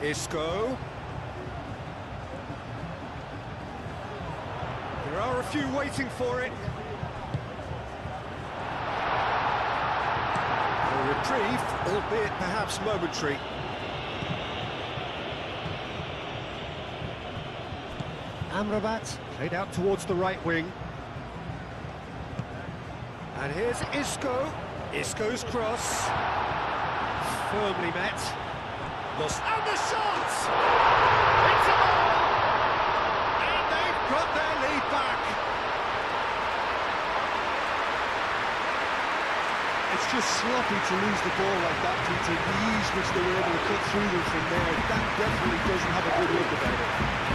Isco. There are a few waiting for it. A reprieve, albeit perhaps momentary. Amrabat, played out towards the right wing. And here's Isco. Isco's cross. Firmly met. And the shot! It's a goal! And they've got their lead back. It's just sloppy to lose the ball like that, Peter. The ease which they were able to cut through them from there, that definitely doesn't have a good look about it.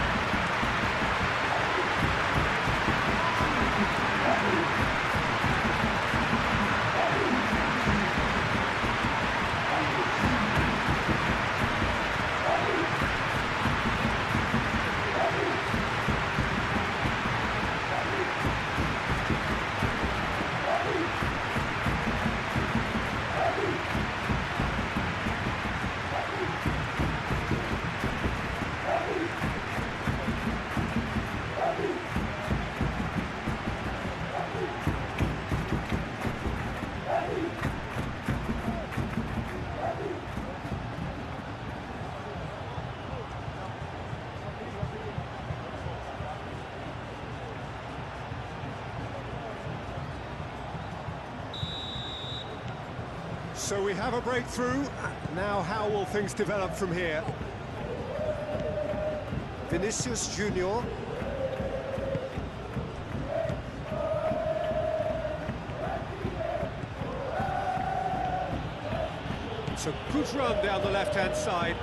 So we have a breakthrough. Now how will things develop from here? Vinicius Junior. It's a good run down the left-hand side.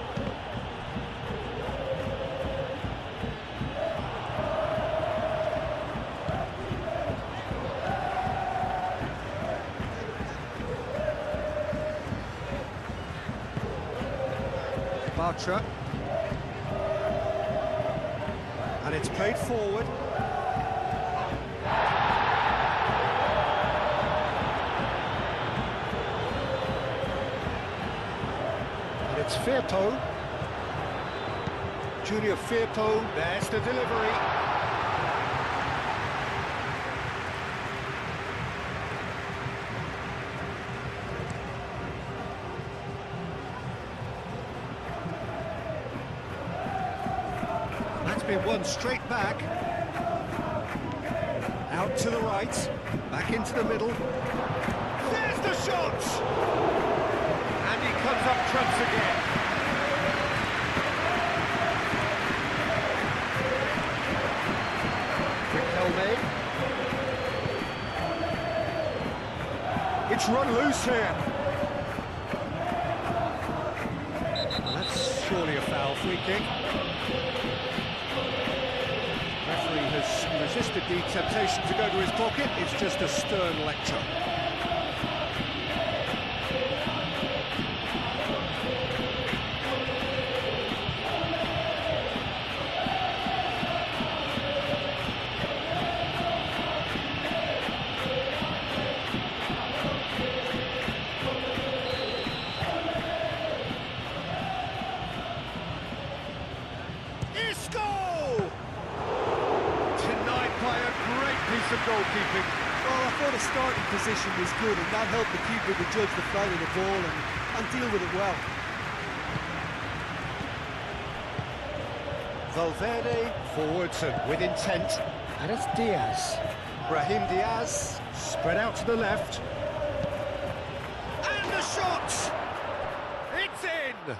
Bartra. It's played forward. And it's Firpo. Junior Firpo, there's the delivery. That's been won straight back. Out to the right, back into the middle. There's the shot! And he comes up trumps again. Riquelme. It's run loose here. Well, that's surely a foul, free kick. Referee has resisted the temptation to go to his pocket. It's just a stern lecture. Of goalkeeping. Well, I thought his starting position was good, and that helped the keeper to judge the flight of the ball and deal with it well. Valverde forwards and with intent, and it's Diaz. Brahim Diaz spread out to the left, and the shot! It's in!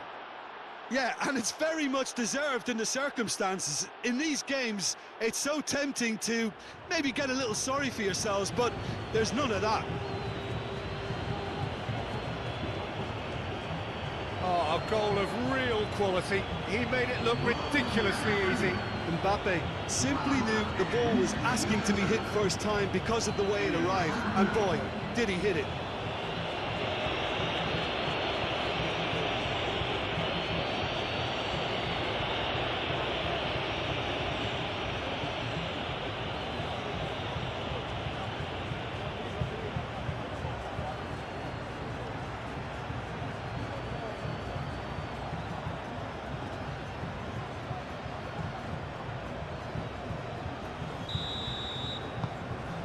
Yeah, and it's very much deserved in the circumstances. In these games, it's so tempting to maybe get a little sorry for yourselves, but there's none of that. Oh, a goal of real quality. He made it look ridiculously easy. Mbappe simply knew the ball was asking to be hit first time because of the way it arrived, and boy, did he hit it.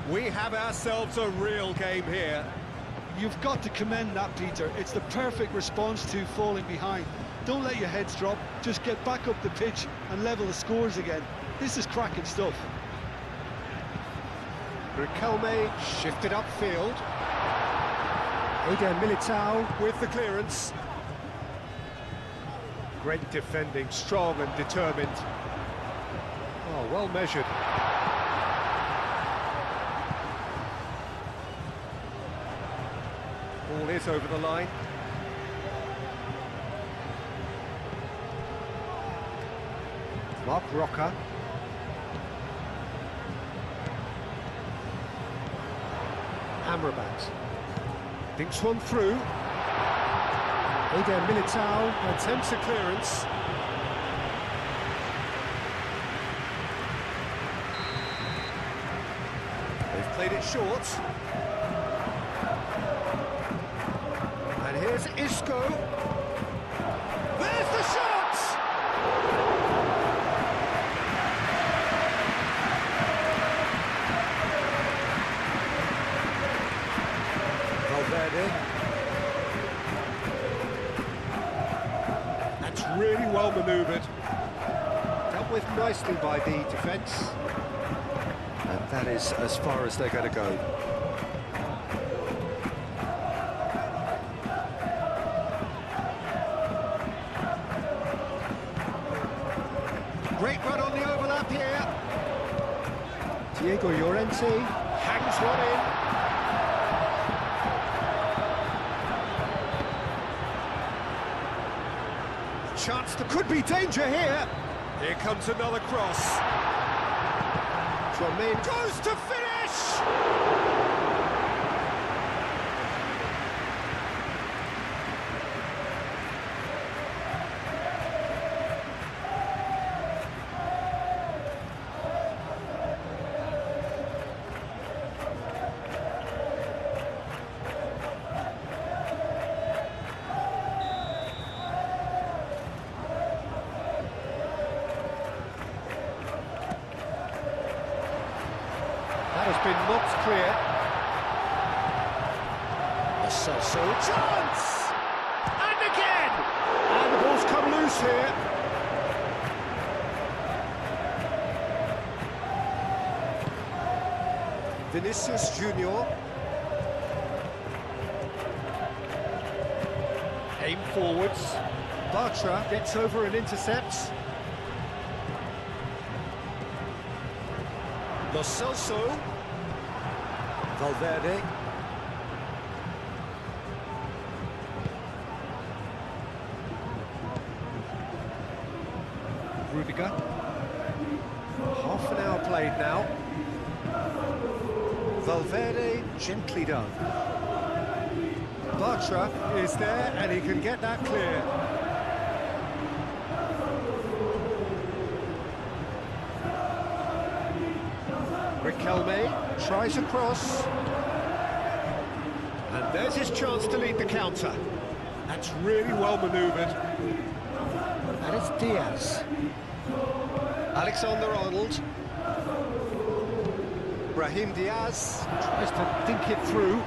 We have ourselves a real game here. You've got to commend that, Peter. It's the perfect response to falling behind. Don't let your heads drop, just get back up the pitch and level the scores again. This is cracking stuff. Riquelme shifted upfield. Eder Militao with the clearance. Great defending, strong and determined. Oh, well measured. Ball is over the line. Mark Roca. Amrabat. Dinks one through. Eder Militao attempts a clearance. They've played it short. And here's Isco. There's the shot! Valverde. That's really well manoeuvred. Dealt with nicely by the defence. And that is as far as they're going to go. Great run on the overlap here. Diego Llorente hangs one in. Chance, there could be danger here. Here comes another cross. Tchouaméni goes to finish! That has been knocked clear. Lo Celso, chance! And again! And the ball's come loose here. Vinicius Junior. Aim forwards. Bartra gets over and intercepts. Lo Celso. Valverde. Rudiger. Half an hour played now. Valverde gently done. Bartra is there and he can get that clear. Riquelme tries a cross. And there's his chance to lead the counter. That's really well manoeuvred. And it's Diaz. Alexander-Arnold. Brahim Diaz tries to dink it through.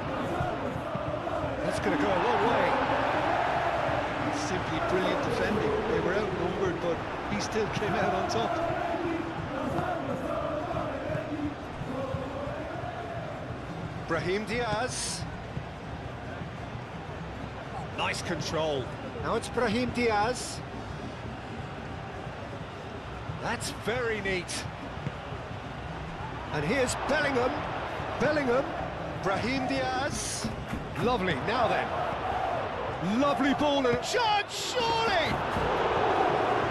That's going to go a long way. Simply brilliant defending. They were outnumbered, but he still came out on top. Brahim Diaz. Nice control. Now it's Brahim Diaz. That's very neat. And here's Bellingham. Bellingham. Brahim Diaz. Lovely. Now then. Lovely ball and a chance, surely!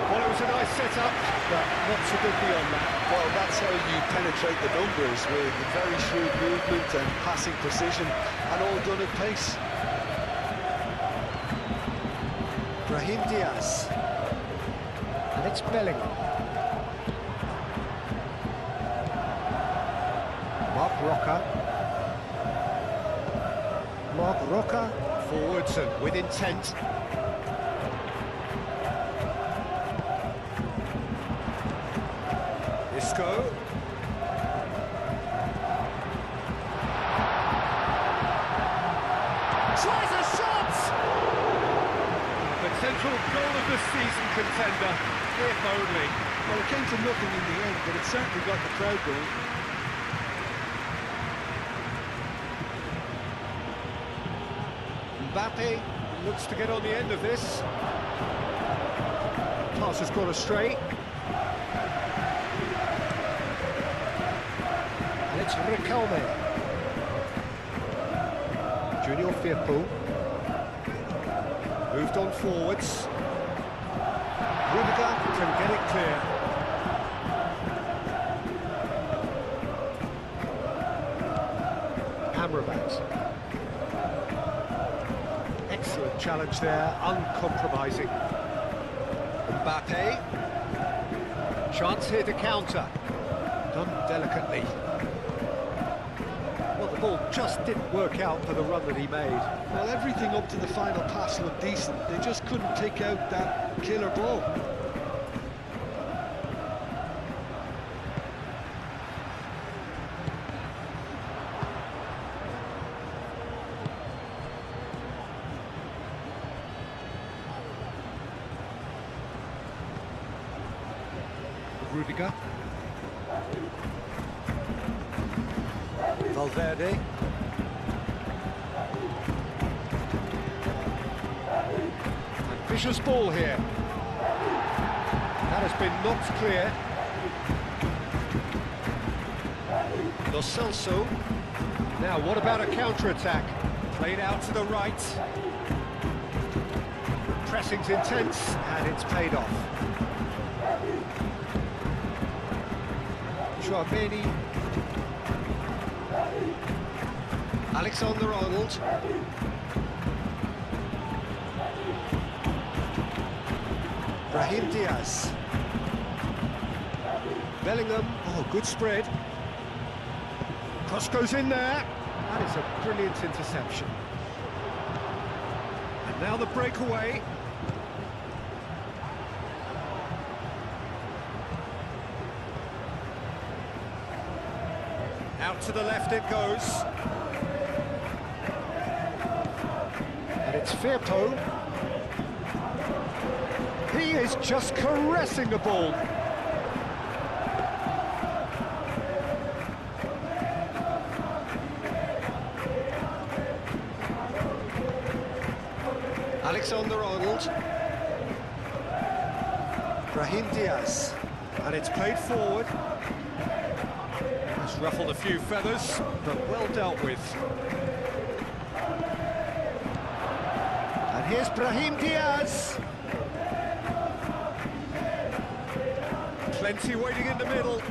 Well, it was a nice setup, but not so good beyond that. Well, that's how you penetrate the numbers, with very shrewd movement and passing precision, and all done at pace. Brahim Diaz. And it's Bellingham. Mark Roca, forwards and with intent. Isco. Tries a shot! Potential goal of the season contender, if only. Well, it came to nothing in the end, but it certainly got the crowd going. Mbappe looks to get on the end of this. Pass has gone astray. And it's Riquelme. Junior Firpo. Moved on forwards. Rudiger can get it clear. Amrabat. Excellent challenge there, uncompromising. Mbappe. Chance here to counter. Done delicately. Well, the ball just didn't work out for the run that he made. Well, everything up to the final pass looked decent. They just couldn't take out that killer ball. Rudiger. Valverde. And vicious ball here. That has been knocked clear. Lo Celso. Now, what about a counter-attack? Played out to the right. Pressing's intense, and it's paid off. Chouameni. Alexander-Arnold. Brahim Diaz. Bellingham. Oh, good spread. Cross goes in there. That is a brilliant interception. And now the breakaway. Out to the left it goes. And it's Firpo. He is just caressing the ball. Alexander-Arnold. Brahim Diaz. And it's played forward. It's ruffled a few feathers, but well dealt with. And here's Brahim Diaz. Plenty waiting in the middle.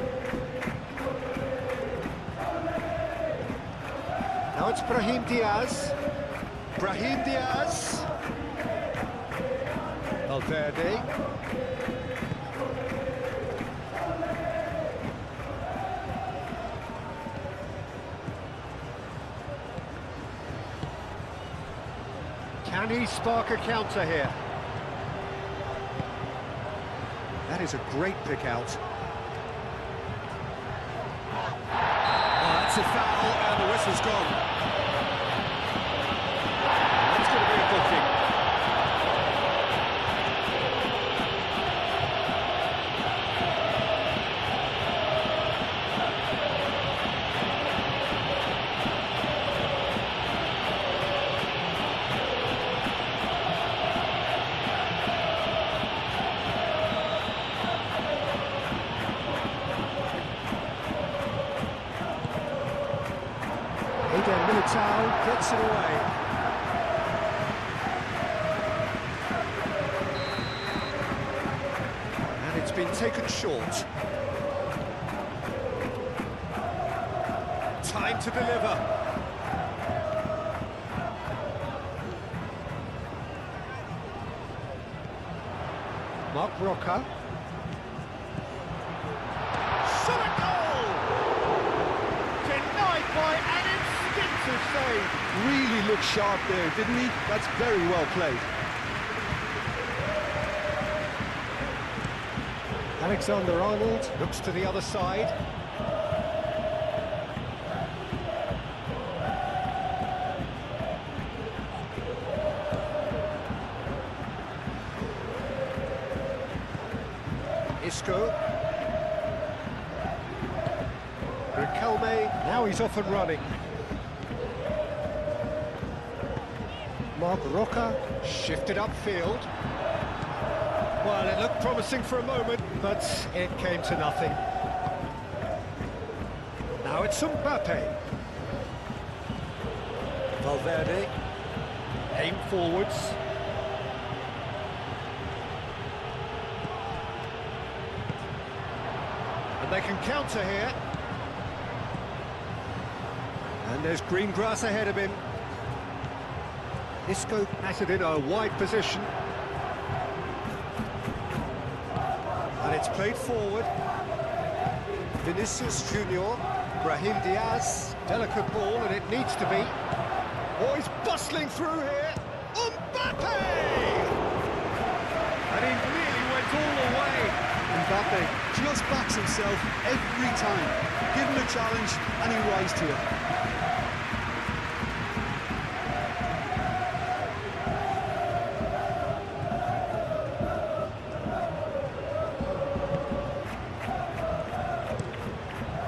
Now it's Brahim Diaz. Brahim Diaz. Valverde. Can he spark a counter here? That is a great pick out. Oh, that's a foul, and the whistle's gone. That's going to be a booking. Militao gets it away. And it's been taken short. Time to deliver. Mark Roca. Shot a goal! Denied by an instinctive save. Really looked sharp there, didn't he? That's very well played. Alexander-Arnold looks to the other side. Isco. Riquelme, now he's off and running. Mark Roca shifted upfield. Well, it looked promising for a moment, but it came to nothing. Now it's Mbappe. Valverde. Aim forwards. And they can counter here. And there's green grass ahead of him. Isco has it in a wide position. And it's played forward. Vinicius Junior. Brahim Diaz. Delicate ball, and it needs to be. Oh, he's bustling through here. Mbappe! And he nearly went all the way. Mbappe just backs himself every time. Give him a challenge and he rise to it.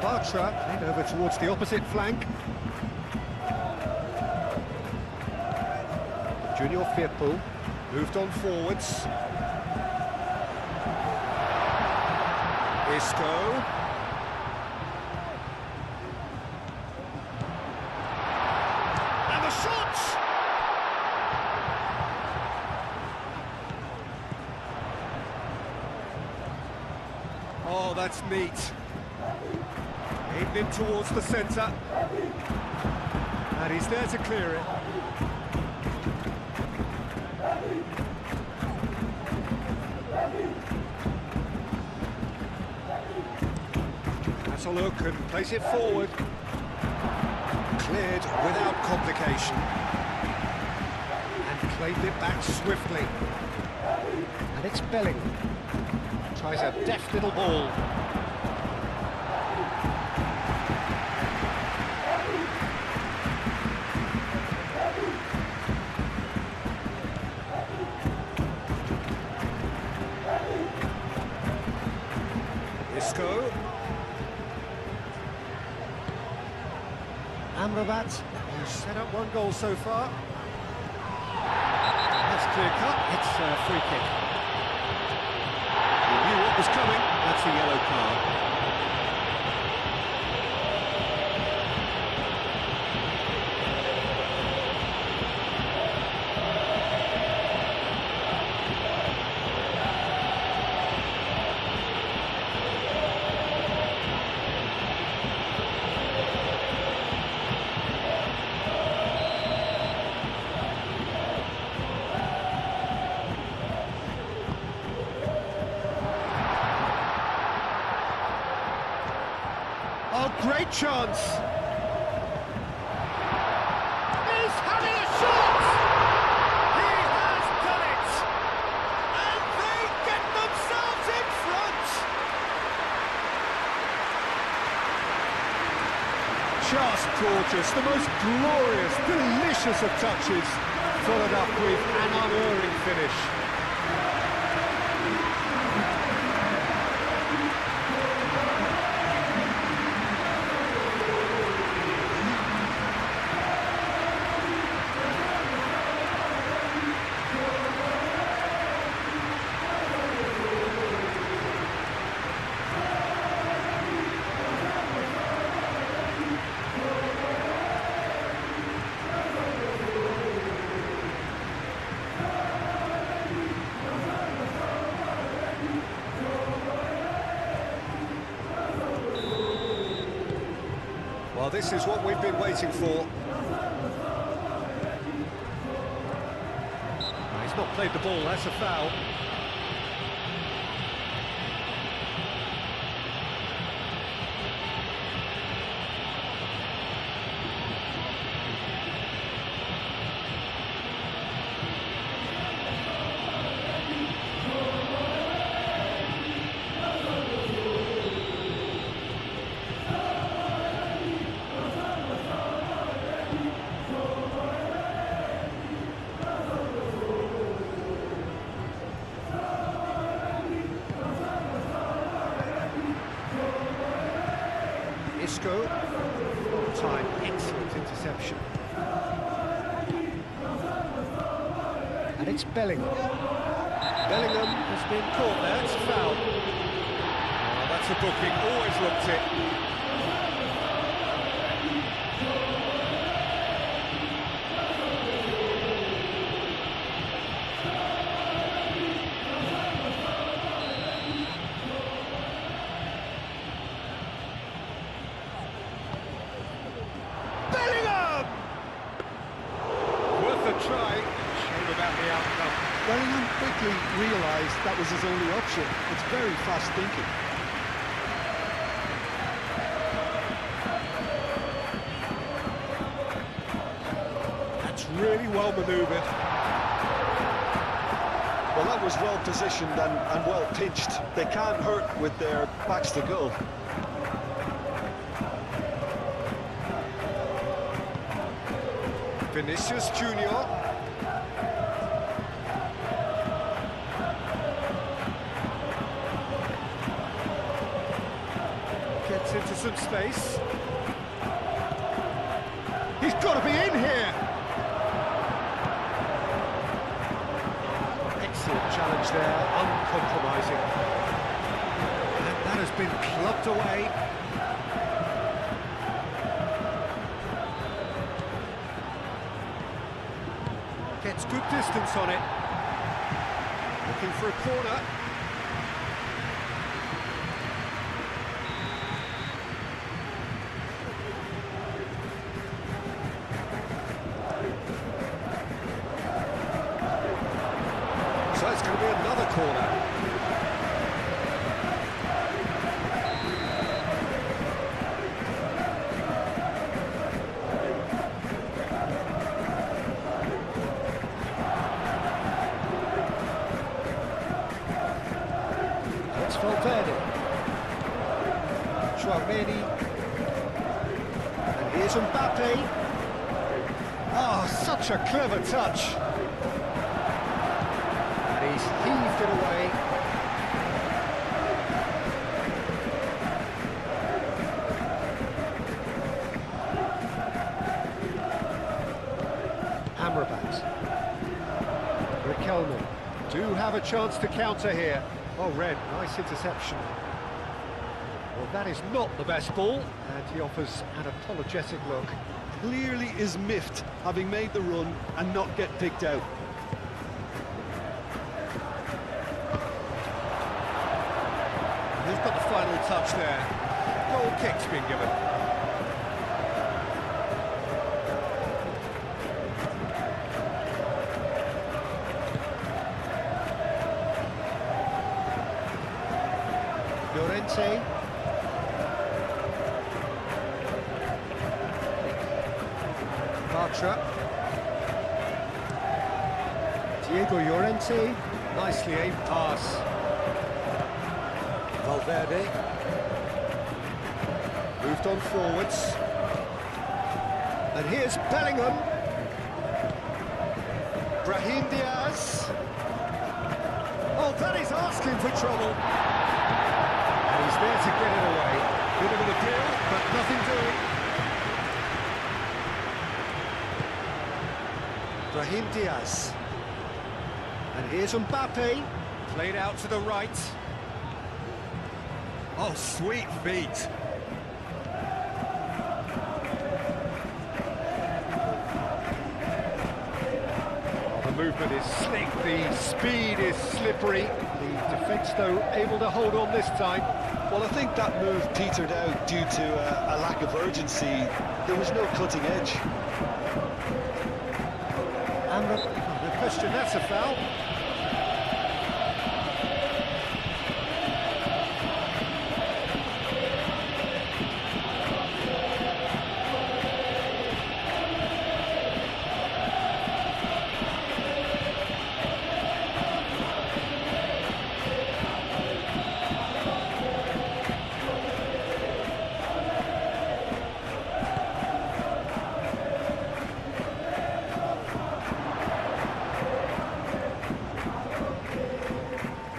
Bartra played over towards the opposite flank. Junior Firpo moved on forwards. Isco. And the shot! Oh, that's neat. Aimed in towards the centre. And he's there to clear it. That's a look and place it forward. Cleared without complication. And claimed it back swiftly. And it's Belling. Tries a deft little ball. Amrabat, who's set up one goal so far. That's clear cut, it's a free kick. He knew what was coming, that's a yellow card. Oh, great chance! He's having a shot! He has done it! And they get themselves in front! Just gorgeous, the most glorious, delicious of touches, followed up with an unerring finish. Well, this is what we've been waiting for. He's not played the ball, that's a foul. Isco, time, excellent interception. And it's Bellingham. Bellingham has been caught there, it's a foul. Oh, that's a booking, always looked it. Try, shame about the outcome. Bellingham quickly realised that was his only option. It's very fast thinking. That's really well manoeuvred. Well, that was well positioned and well pitched. They can't hurt with their backs to goal. Vinicius Junior. Gets into some space. He's got to be in here! Excellent challenge there, uncompromising. And that has been clubbed away. Gets good distance on it. Looking for a corner. So it's going to be another corner. Valverde, Chouameni, and here's Mbappe. Oh, such a clever touch. And he's heaved it away. Amrabat. Riquelme do have a chance to counter here. Oh, Red, nice interception. Well, that is not the best ball, and he offers an apologetic look. Clearly is miffed, having made the run and not get picked out. They've got the final touch there. Goal kick's been given. Llorente. Bartra. Diego Llorente. Nicely aimed pass. Valverde. Moved on forwards. And here's Bellingham. Brahim Diaz. Oh, that is asking for trouble. And he's there to get it away. Bit of an appeal, but nothing doing. Brahim Diaz. And here's Mbappe. Played out to the right. Oh, sweet feet. Oh, the movement is slick, the speed is slippery. The defence, though, able to hold on this time. Well, I think that move petered out due to a lack of urgency. There was no cutting edge. And no question, that's a foul.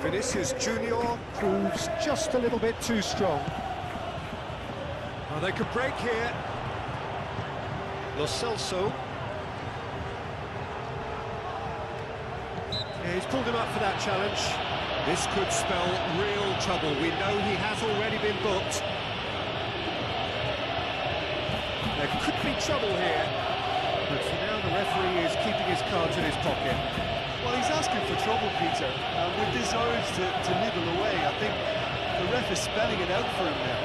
Vinicius Junior proves just a little bit too strong. Oh, they could break here. Lo Celso. Yeah, he's pulled him up for that challenge. This could spell real trouble. We know he has already been booked. There could be trouble here. But for now, the referee is keeping his cards in his pocket. Well, he's asking for trouble, Peter. With this urge to nibble away, I think the ref is spelling it out for him now.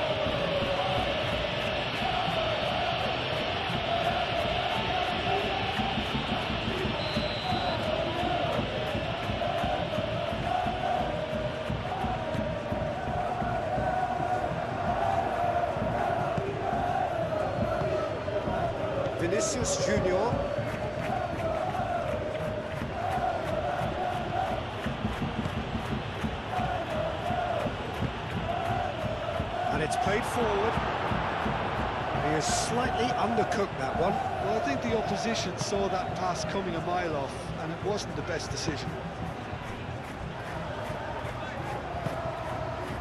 Vinicius Junior. And it's played forward. He is slightly undercooked, that one. Well, I think the opposition saw that pass coming a mile off, and it wasn't the best decision.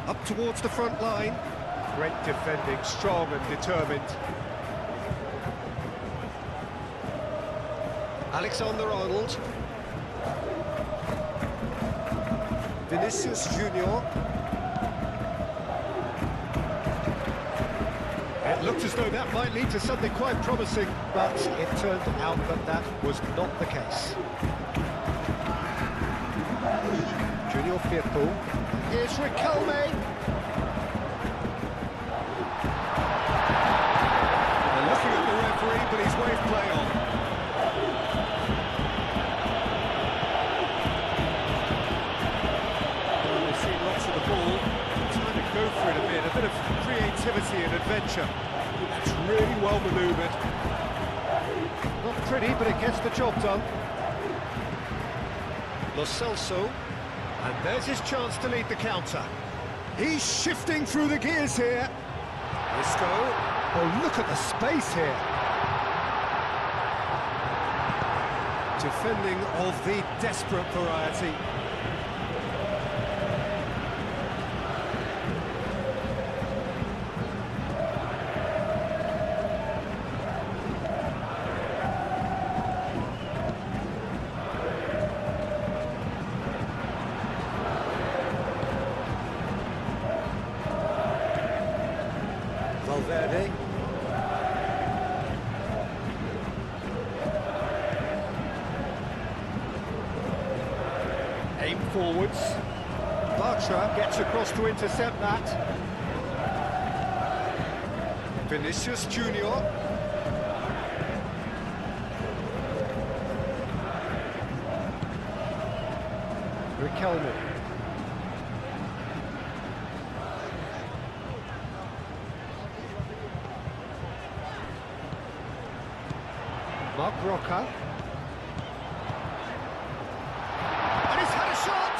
Up towards the front line. Great defending, strong and determined. Alexander-Arnold. Vinicius Junior. It looked as though that might lead to something quite promising, but it turned out that that was not the case. Junior Firpo. Here's Riquelme. They're looking at the referee, but he's waved play on. Ball, trying to go for it a bit of creativity and adventure. That's really well manoeuvred. Not pretty, but it gets the job done. Lo Celso, and there's his chance to lead the counter. He's shifting through the gears here. Isco, oh look at the space here. Defending of the desperate variety. forwards. Bartra gets across to intercept that. Vinicius Junior. Riquelme. Mark Roca. And he's had a shot!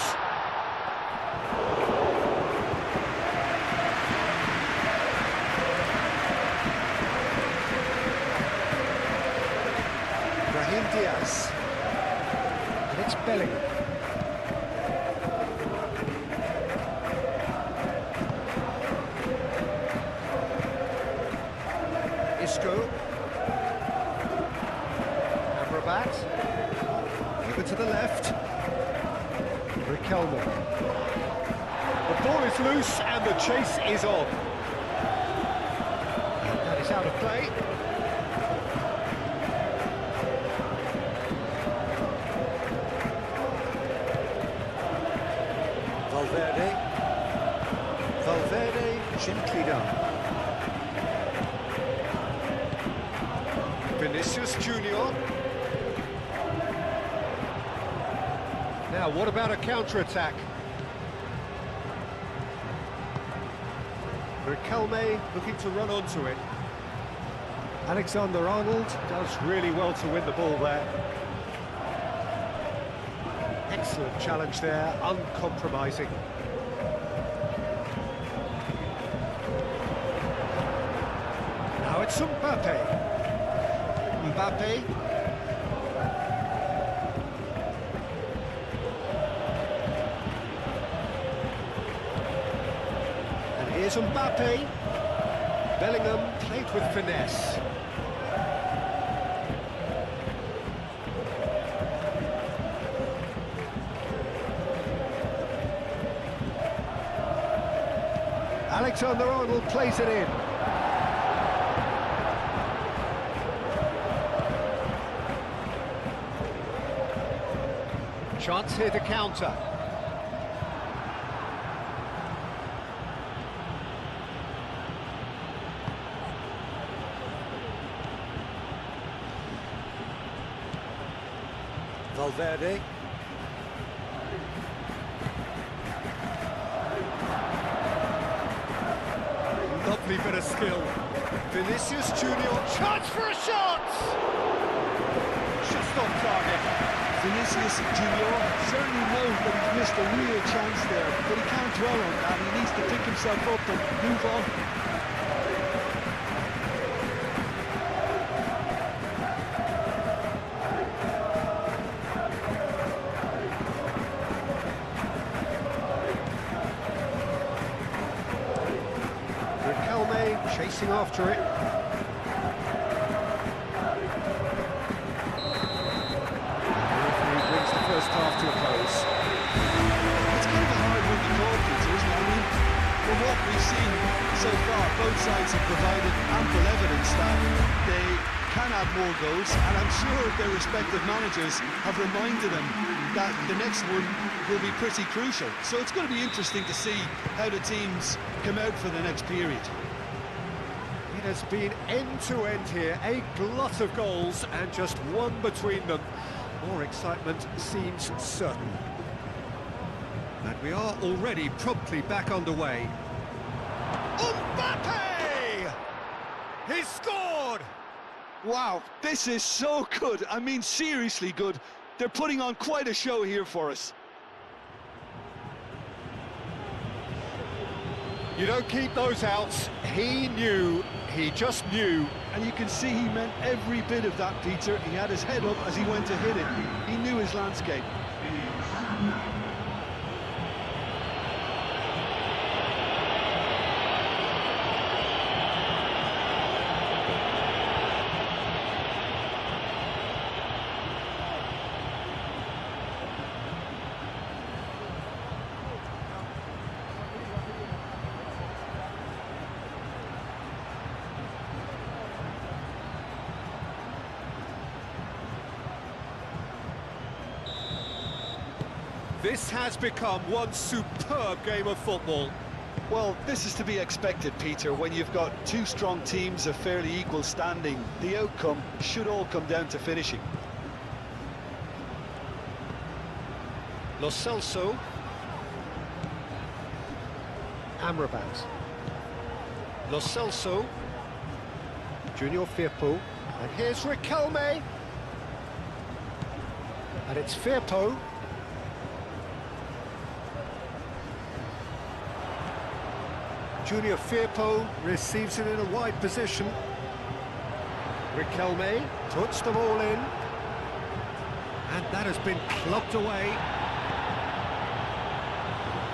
Brahim Diaz. And it's Bellingham. Isco. Amrabat. Over to the left. Riquelme. The ball is loose and the chase is on. And that is out of play. Valverde gently down. Vinicius Junior. Now, what about a counter-attack? Riquelme looking to run onto it. Alexander-Arnold does really well to win the ball there. Excellent challenge there, uncompromising. Now it's Mbappe. Mbappe. And here's Mbappe. Bellingham played with finesse. Alexander-Arnold plays it in. Chance here to counter. Valverde. Lovely bit of skill. Vinicius Junior. Chance for a shot! Just off target. Vinicius Junior certainly knows that he's missed a real chance there, but he can't dwell on that. He needs to pick himself up and move on. Riquelme chasing after it. First half to a close. It's kind of a hard one to call, Peter, isn't it? I mean, from what we've seen so far, both sides have provided ample evidence that they can add more goals, and I'm sure their respective managers have reminded them that the next one will be pretty crucial. So it's going to be interesting to see how the teams come out for the next period. It has been end-to-end here, a glut of goals and just one between them. More excitement seems certain. And we are already promptly back underway. Mbappe! He's scored! Wow, this is so good. I mean, seriously good. They're putting on quite a show here for us. You don't keep those outs. He knew, he just knew. And you can see he meant every bit of that, Peter. He had his head up as he went to hit it. He knew his landscape. This has become one superb game of football. Well, this is to be expected, Peter. When you've got two strong teams of fairly equal standing, the outcome should all come down to finishing. Lo Celso. Amrabat. Lo Celso. Junior Firpo. And here's Riquelme. And it's Firpo. Junior Firpo receives it in a wide position. Riquelme puts them all in. And that has been clubbed away.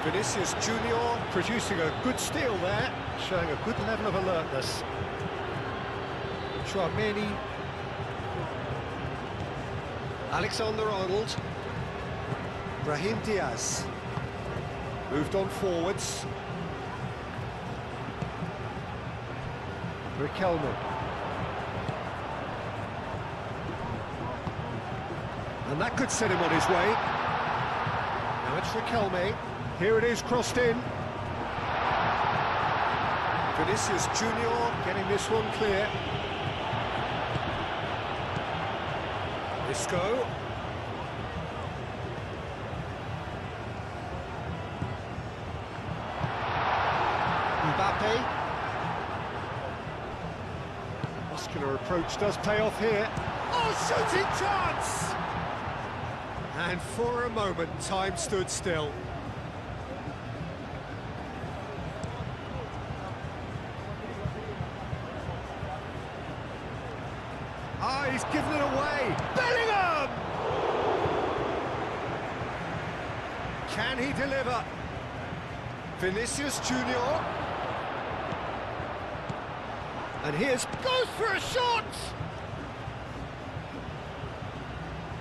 Vinicius Junior producing a good steal there, showing a good level of alertness. Chouameni. Alexander-Arnold. Brahim Diaz. Moved on forwards. Riquelme. And that could set him on his way. Now it's Riquelme. Here it is, crossed in. Vinicius Junior getting this one clear. Isco. Mbappe. Muscular approach does pay off here. Oh, shooting chance! And for a moment, time stood still. Ah, he's given it away. Bellingham! Can he deliver? Vinicius Junior. And here's goes for a shot.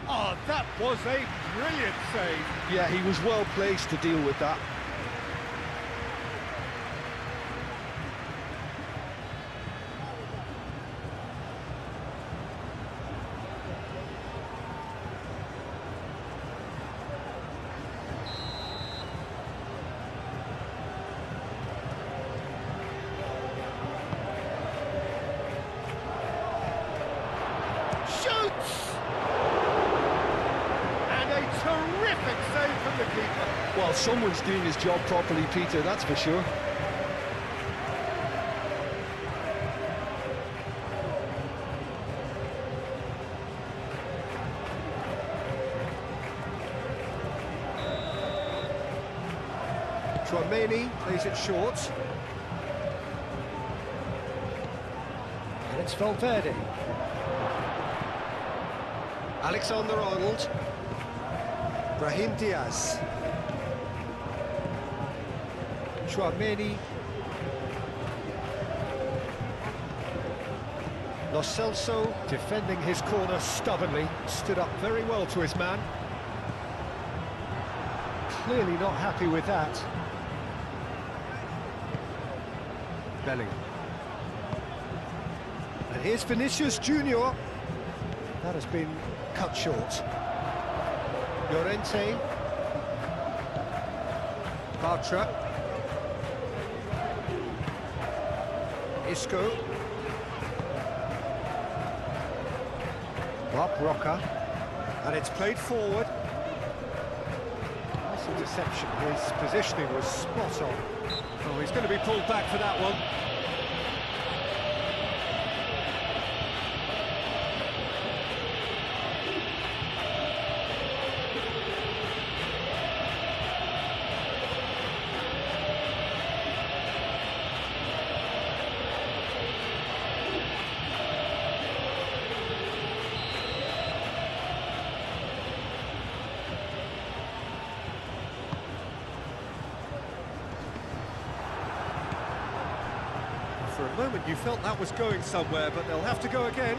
Oh, that was a brilliant save. Yeah, he was well placed to deal with that. Terrific save from the keeper. Well, someone's doing his job properly, Peter, that's for sure. Chouameni plays it short. And it's Valverde. Alexander-Arnold. Brahim Diaz. Chouameni. Lo Celso defending his corner stubbornly, stood up very well to his man. Clearly not happy with that. Bellingham. And here's Vinicius Junior. That has been cut short. Llorente. Bartra. Isco. Mark Roca. And it's played forward. Nice interception. His positioning was spot on. Oh, he's going to be pulled back for that one. For a moment you felt that was going somewhere, but they'll have to go again.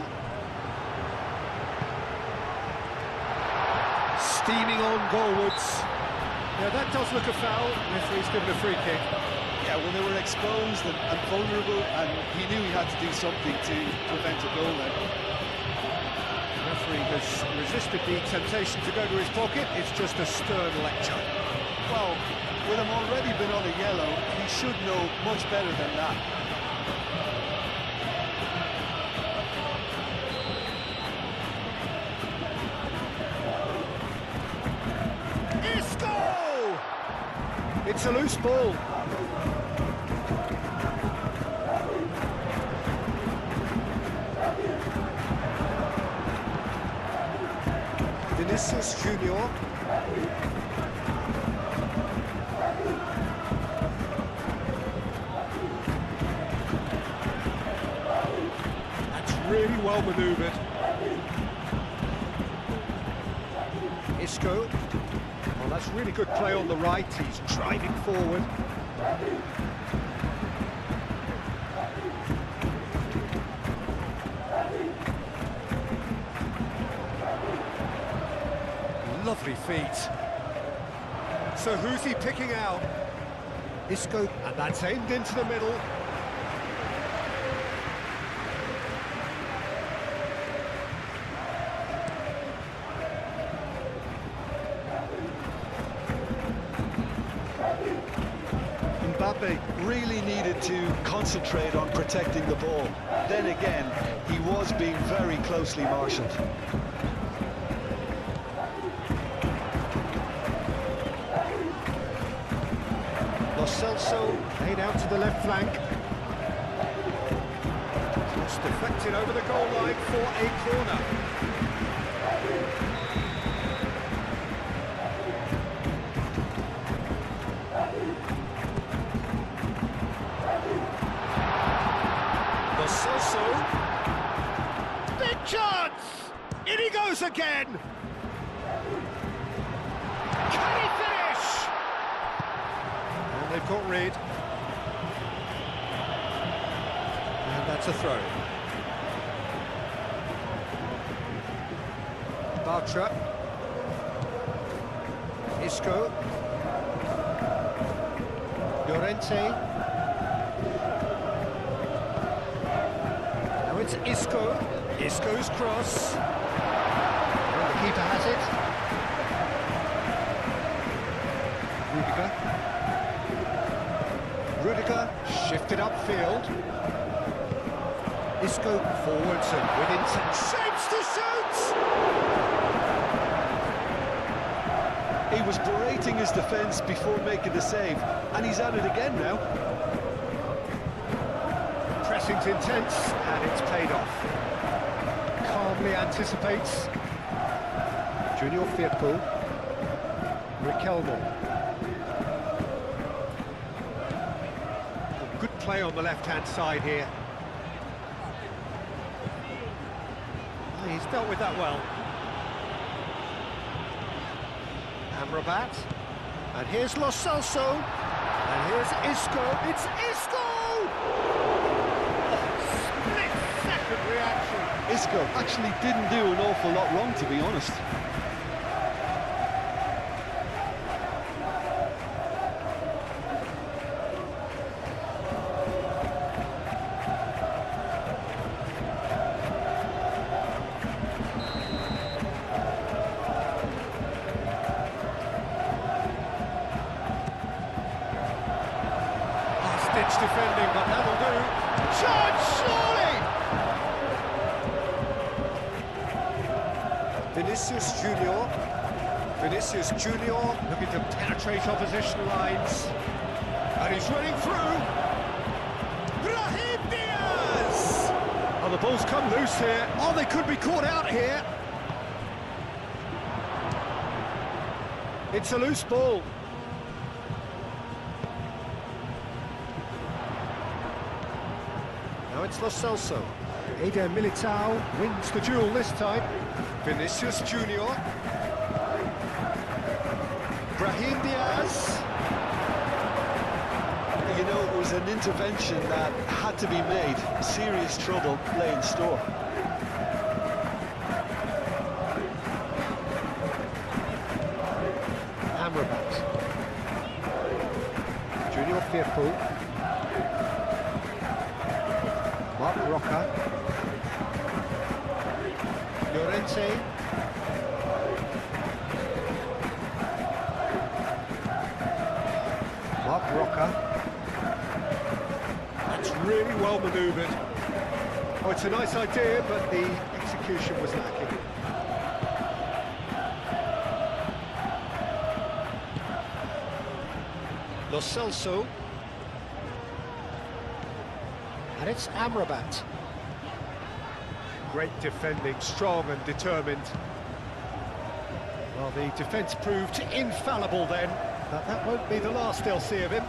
Steaming on goalwards. Yeah, that does look a foul. Referee's given a free kick. Yeah, well, they were exposed and vulnerable, and he knew he had to do something to prevent a goal then. Referee referee has resisted the temptation to go to his pocket. It's just a stern lecture. Well, with him already been on a yellow, he should know much better than that. Isco! It's a loose ball. Vinicius Junior. That's really well manoeuvred. Isco. Well, that's really good play on the right. He's driving forward. Lovely feet. So who's he picking out? Isco, and that's aimed into the middle. Mbappe really needed to concentrate on protecting the ball. Then again, he was being very closely marshalled. Celso laid out to the left flank. Just deflected over the goal line for a corner. Lo Celso. Big chance! In he goes again! Can he finish? They've got rid. And that's a throw. Bartra. Isco. Llorente. Now it's Isco. Isco's cross. And the keeper has it. Rudiger. Rudiger shifted upfield. Isco forwards and with intent. Shapes to shoot! He was berating his defence before making the save, and he's at it again now. Pressing's intense, and it's paid off. Calmly anticipates. Junior Firpo. Riquelme. Good play on the left-hand side here. He's dealt with that well. Amrabat. And here's Lo Celso. And here's Isco. It's Isco! Split-second reaction. Isco actually didn't do an awful lot wrong, to be honest. Ditch defending, but that'll do. Chance, surely! Vinicius Junior. Vinicius Junior. Looking to penetrate opposition lines. And he's running through. Brahim Diaz! Oh, the ball's come loose here. Oh, they could be caught out here. It's a loose ball. Now it's Lo Celso. Eder Militao wins the duel this time. Vinicius Junior. Brahim Diaz. You know, it was an intervention that had to be made. Serious trouble lay in store. Amrabat. Junior Firpo. Mark Roca. Llorente. Mark Roca. That's really well manoeuvred. Oh, it's a nice idea, but the execution was lacking. Lo Celso. And it's Amrabat. Great defending, strong and determined. Well, the defence proved infallible then, but that won't be the last they'll see of him.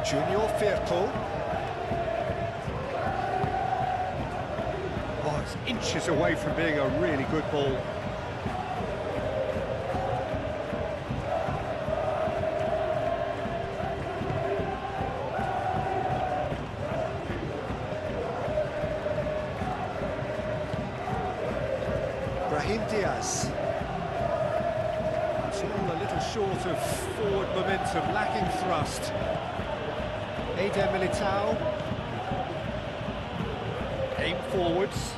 Junior Firpo. Oh, it's inches away from being a really good ball. Diaz. It's all a little short of forward momentum, lacking thrust. Eder Militao. Aim forwards.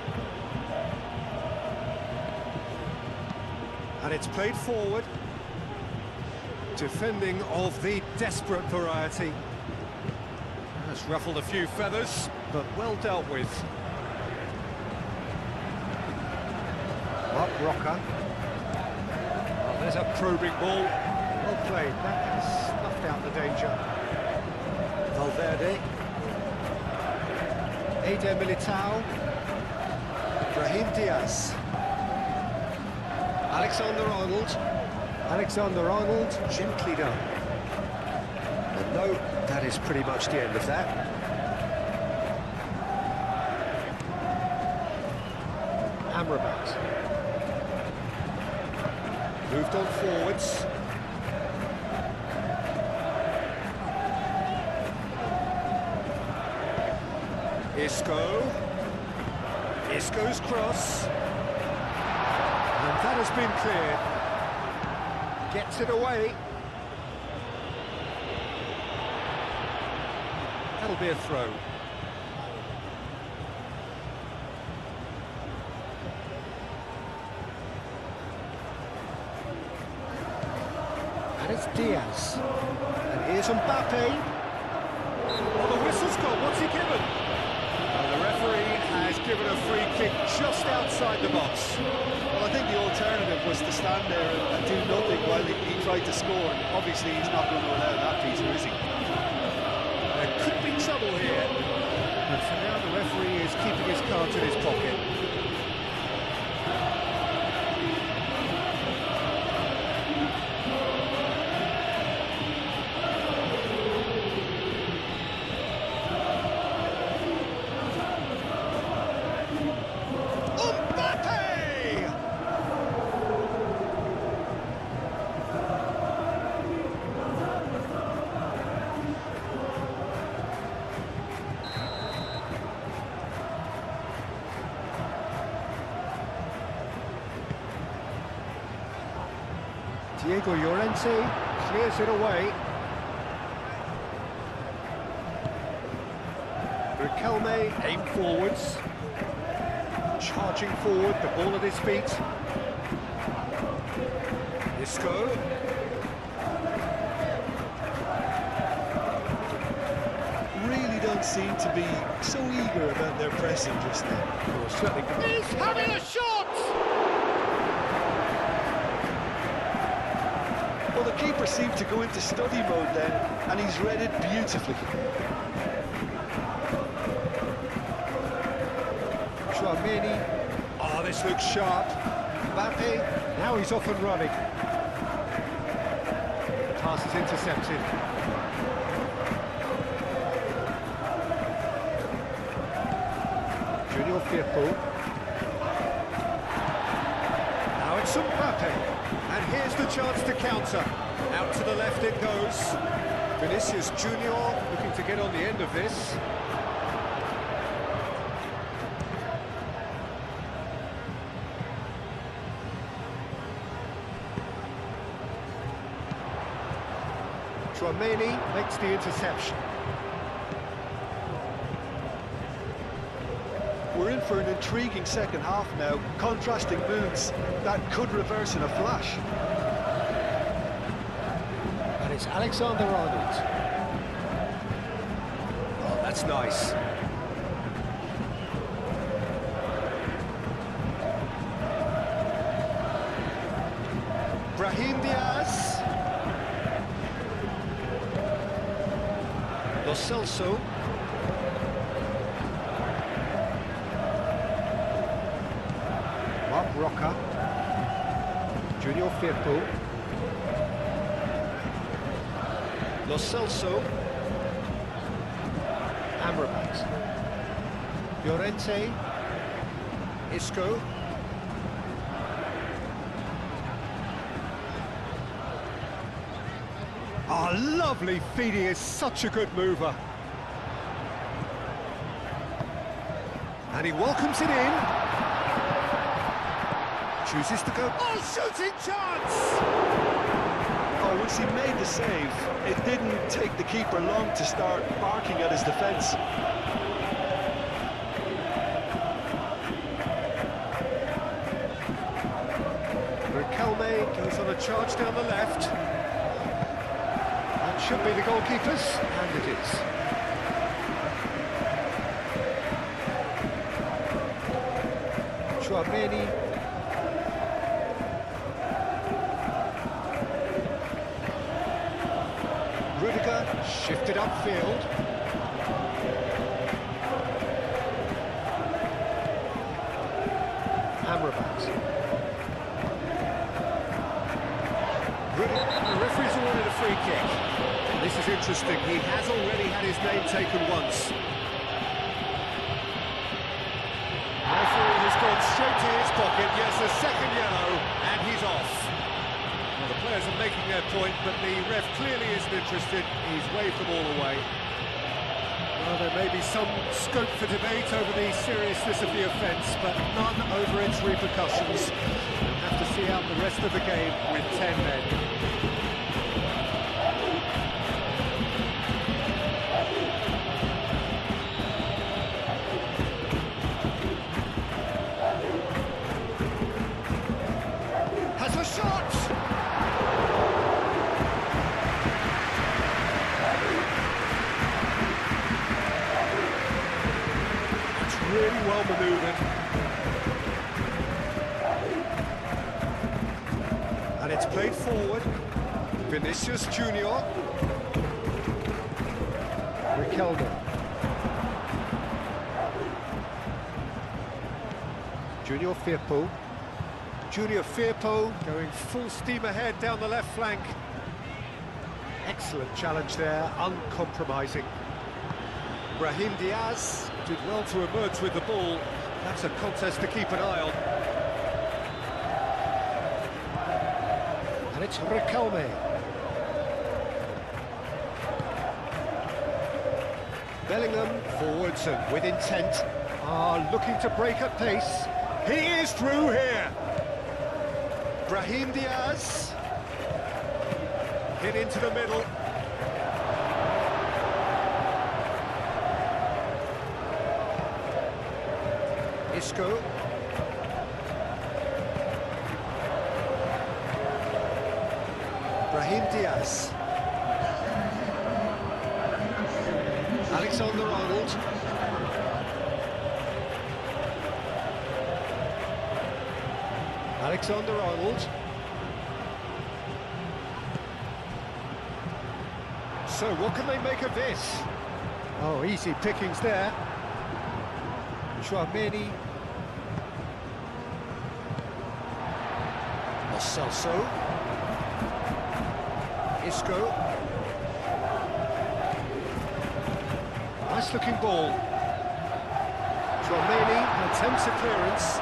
And it's played forward. Defending of the desperate variety. Has ruffled a few feathers, but well dealt with. Mark Roca. Well, there's a probing ball. Well played. That has snuffed out the danger. Valverde. Eder Militao. Brahim Diaz. Alexander-Arnold. Alexander-Arnold, gently done. And no, that is pretty much the end of that. Amrabat. Moved on forwards. Isco's cross. And that has been cleared. Gets it away. That'll be a throw. And it's Diaz. And here's Mbappe. Oh, the whistle's gone. What's he given? The referee has given a free kick just outside the box. Well, I think the alternative was to stand there and do nothing while he tried to score. And obviously, he's not going to allow that, Peter, is he? There could be trouble here. But for now, the referee is keeping his cards in his pocket. Diego Llorente clears it away. Riquelme aim forwards. Charging forward, the ball at his feet. Isco. Really don't seem to be so eager about their pressing just now. Well, certainly. He's having a shot! Well, the keeper seemed to go into study mode then, and he's read it beautifully. Tchouameni. Oh, this looks sharp. Mbappe, now he's off and running. The pass is intercepted. Junior Firpo. Now it's Mbappe. And here's the chance to counter. Out to the left it goes. Vinicius Junior looking to get on the end of this. Tchouameni makes the interception. We're in for an intriguing second half now, contrasting moods that could reverse in a flash. And it's Alexander-Arnold. Oh, that's nice. Brahim Diaz. Lo Celso. Mark Roca. Junior Firpo. Lo Celso. Amrabat. Llorente. Isco. Oh, lovely feed, he is such a good mover. And he welcomes it in. Chooses to go, oh, shooting chance! Oh, once he made the save, it didn't take the keeper long to start barking at his defence. Riquelme goes on a charge down the left. That should be the goalkeeper's, and it is. Chouameni. Rudiger shifted upfield. Amrabat. The referee's awarded a free kick. This is interesting. He has already had his name taken once. The referee has gone straight to his pocket. Yes, a second yellow, and he's off. Well, the players are making their point, but the ref clearly isn't interested. He's waved them all away. Well, there may be some scope for debate over the seriousness of the offence, but none over its repercussions. We'll have to see out the rest of the game with 10 men. Has a shot! Really well manoeuvred. And it's played forward. Vinicius Junior. Riquelme. Junior Firpo. Junior Firpo going full steam ahead down the left flank. Excellent challenge there, uncompromising. Brahim Diaz did well to emerge with the ball. That's a contest to keep an eye on. And it's Riquelme. Bellingham forwards and with intent. Looking to break at pace. He is through here. Brahim Diaz. Hit into the middle. Isco. Brahim Diaz. Alexander-Arnold. Alexander-Arnold. So what can they make of this? Oh, easy pickings there. Chouameni. Lo Celso. Isco. Nice looking ball. Chouameni attempts a clearance.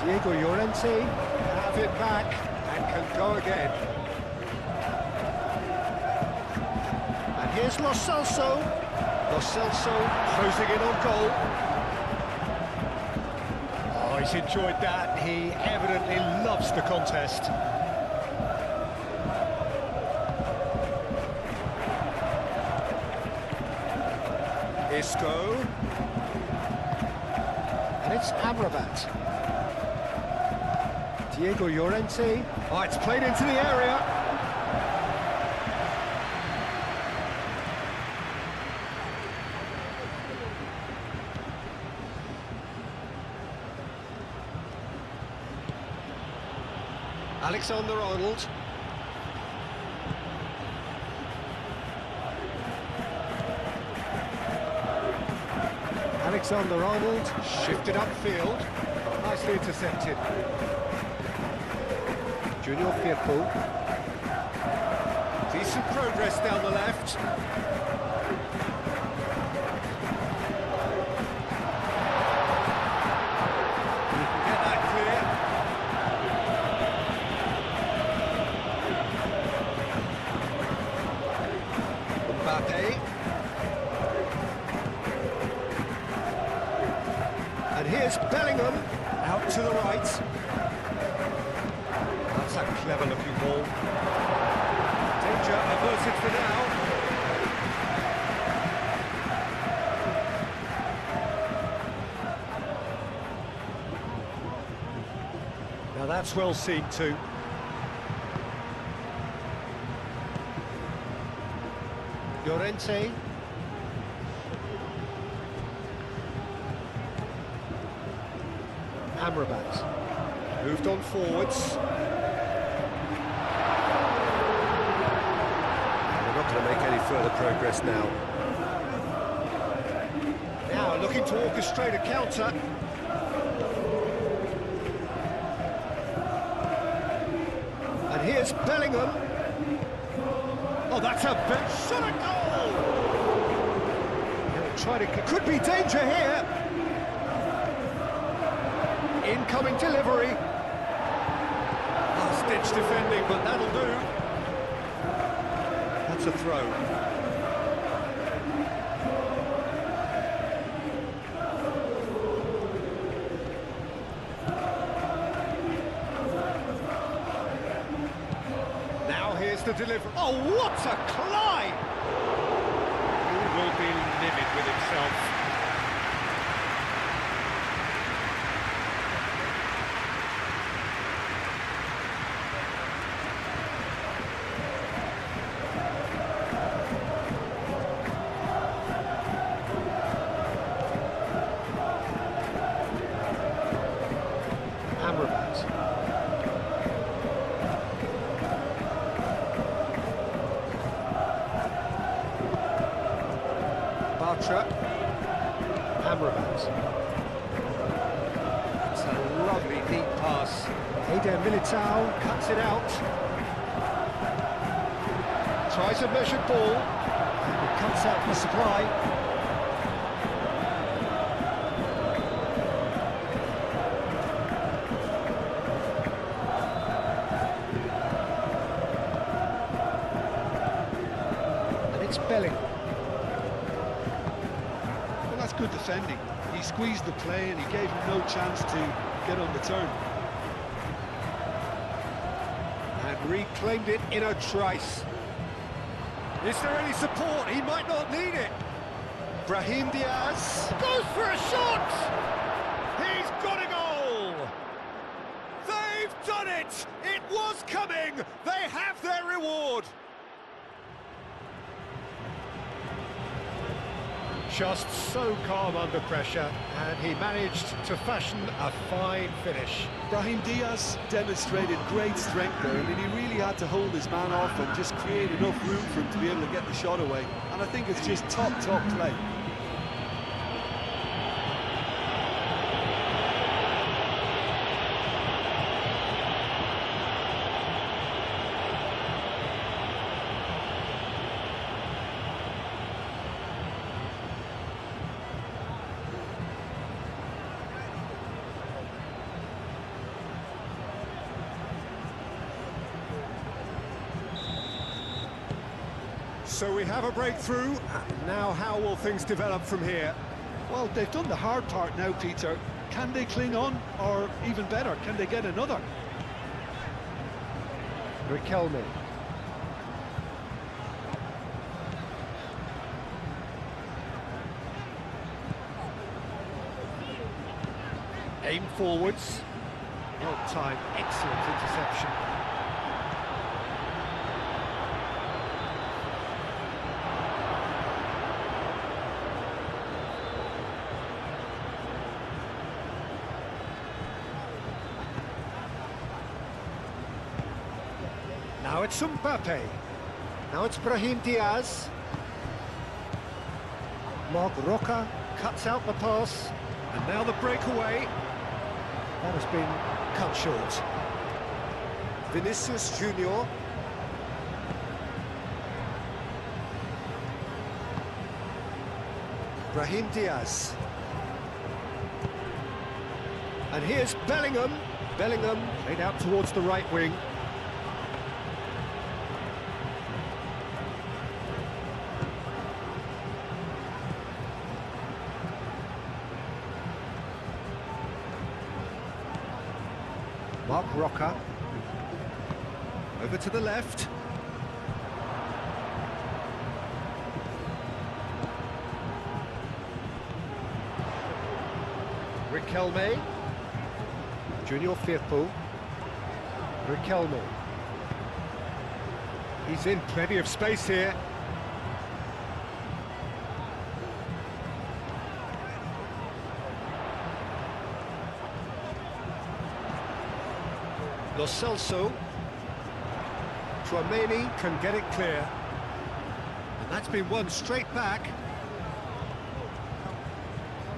Diego Llorente have it back and can go again. And here's Lo Celso. Lo Celso closing in on goal. Oh, he's enjoyed that. He evidently loves the contest. Isco. And it's Amrabat. Diego Llorente. Oh, it's played into the area. Alexander-Arnold. Alexander-Arnold shifted upfield, nicely intercepted. Junior Firpo. Decent progress down the left. You can get that clear. Mbappe. And here's Bellingham, out to the right. That's a clever-looking ball. Danger averted for now. Now that's well seen too. Llorente. Amrabat. Moved on forwards. They're not going to make any further progress now. Now looking to orchestrate a counter. And here's Bellingham. Oh, that's a shot at goal! He'll try to... Could be danger here. Incoming delivery. Last-ditch defending, but that'll do. That's a throw. Now here's the delivery. Oh, what a climb! He will be livid with himself. Amrabat. It's a lovely deep pass. Eder Militao cuts it out. Tries a measured ball. It cuts out the supply. And it's Bellingham. Good defending. He squeezed the play and he gave him no chance to get on the turn. And reclaimed it in a trice. Is there any support? He might not need it. Brahim Diaz goes for a shot! He's got a goal! They've done it! It was coming! They have their reward! Just so calm under pressure, and he managed to fashion a fine finish. Brahim Diaz demonstrated great strength there. I mean, he really had to hold his man off and just create enough room for him to be able to get the shot away. And I think it's just top play. So we have a breakthrough. Now how will things develop from here? Well, they've done the hard part now, Peter. Can they cling on, or even better, can they get another? Riquelme. Aim forwards. Well timed, excellent interception. Now it's Mbappe. Now it's Brahim Diaz. Marc Roca cuts out the pass. And now the breakaway. That has been cut short. Vinicius Junior. Brahim Diaz. And here's Bellingham. Bellingham laid out towards the right wing. Marc Roca. Over to the left. Riquelme. Junior Firpo. Riquelme. He's in plenty of space here. Lo Celso. Tchouameni can get it clear. And that's been won straight back.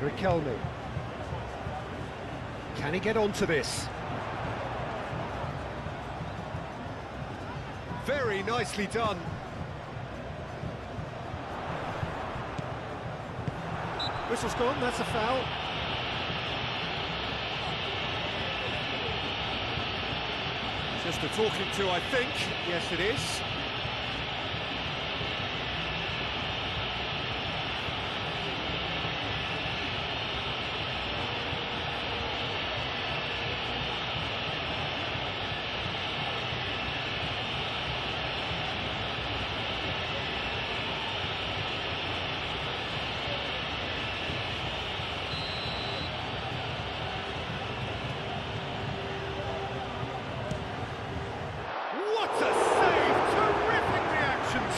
Riquelme. Can he get onto this? Very nicely done. Whistle's gone, that's a foul. Just a talking to, I think. Yes, it is. What a save! Terrific reactions!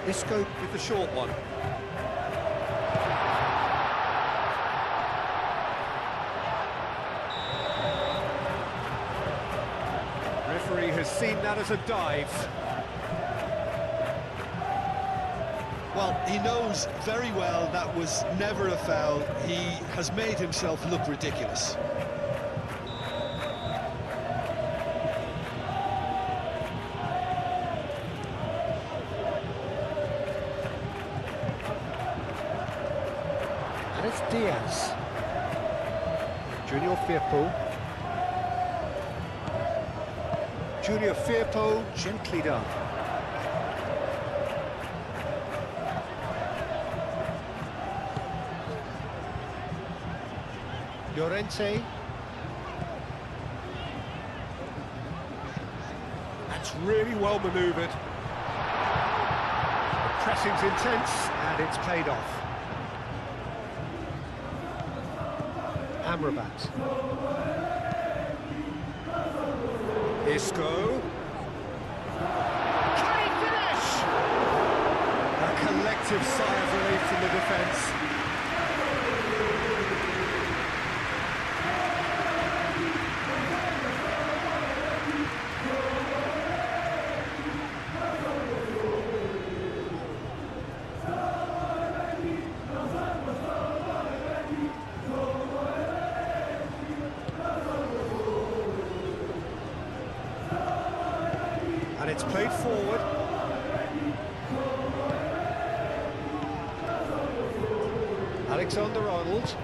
Isco with the short one. Referee has seen that as a dive. Well, he knows very well that was never a foul. He has made himself look ridiculous. And it's Diaz. Junior Firpo. Junior Firpo, gently done. Llorente. That's really well manoeuvred. The pressing's intense and it's paid off. Amrabat. Isco. Can he finish? A collective sigh of relief from the defence. And it's played forward. Alexander-Arnold.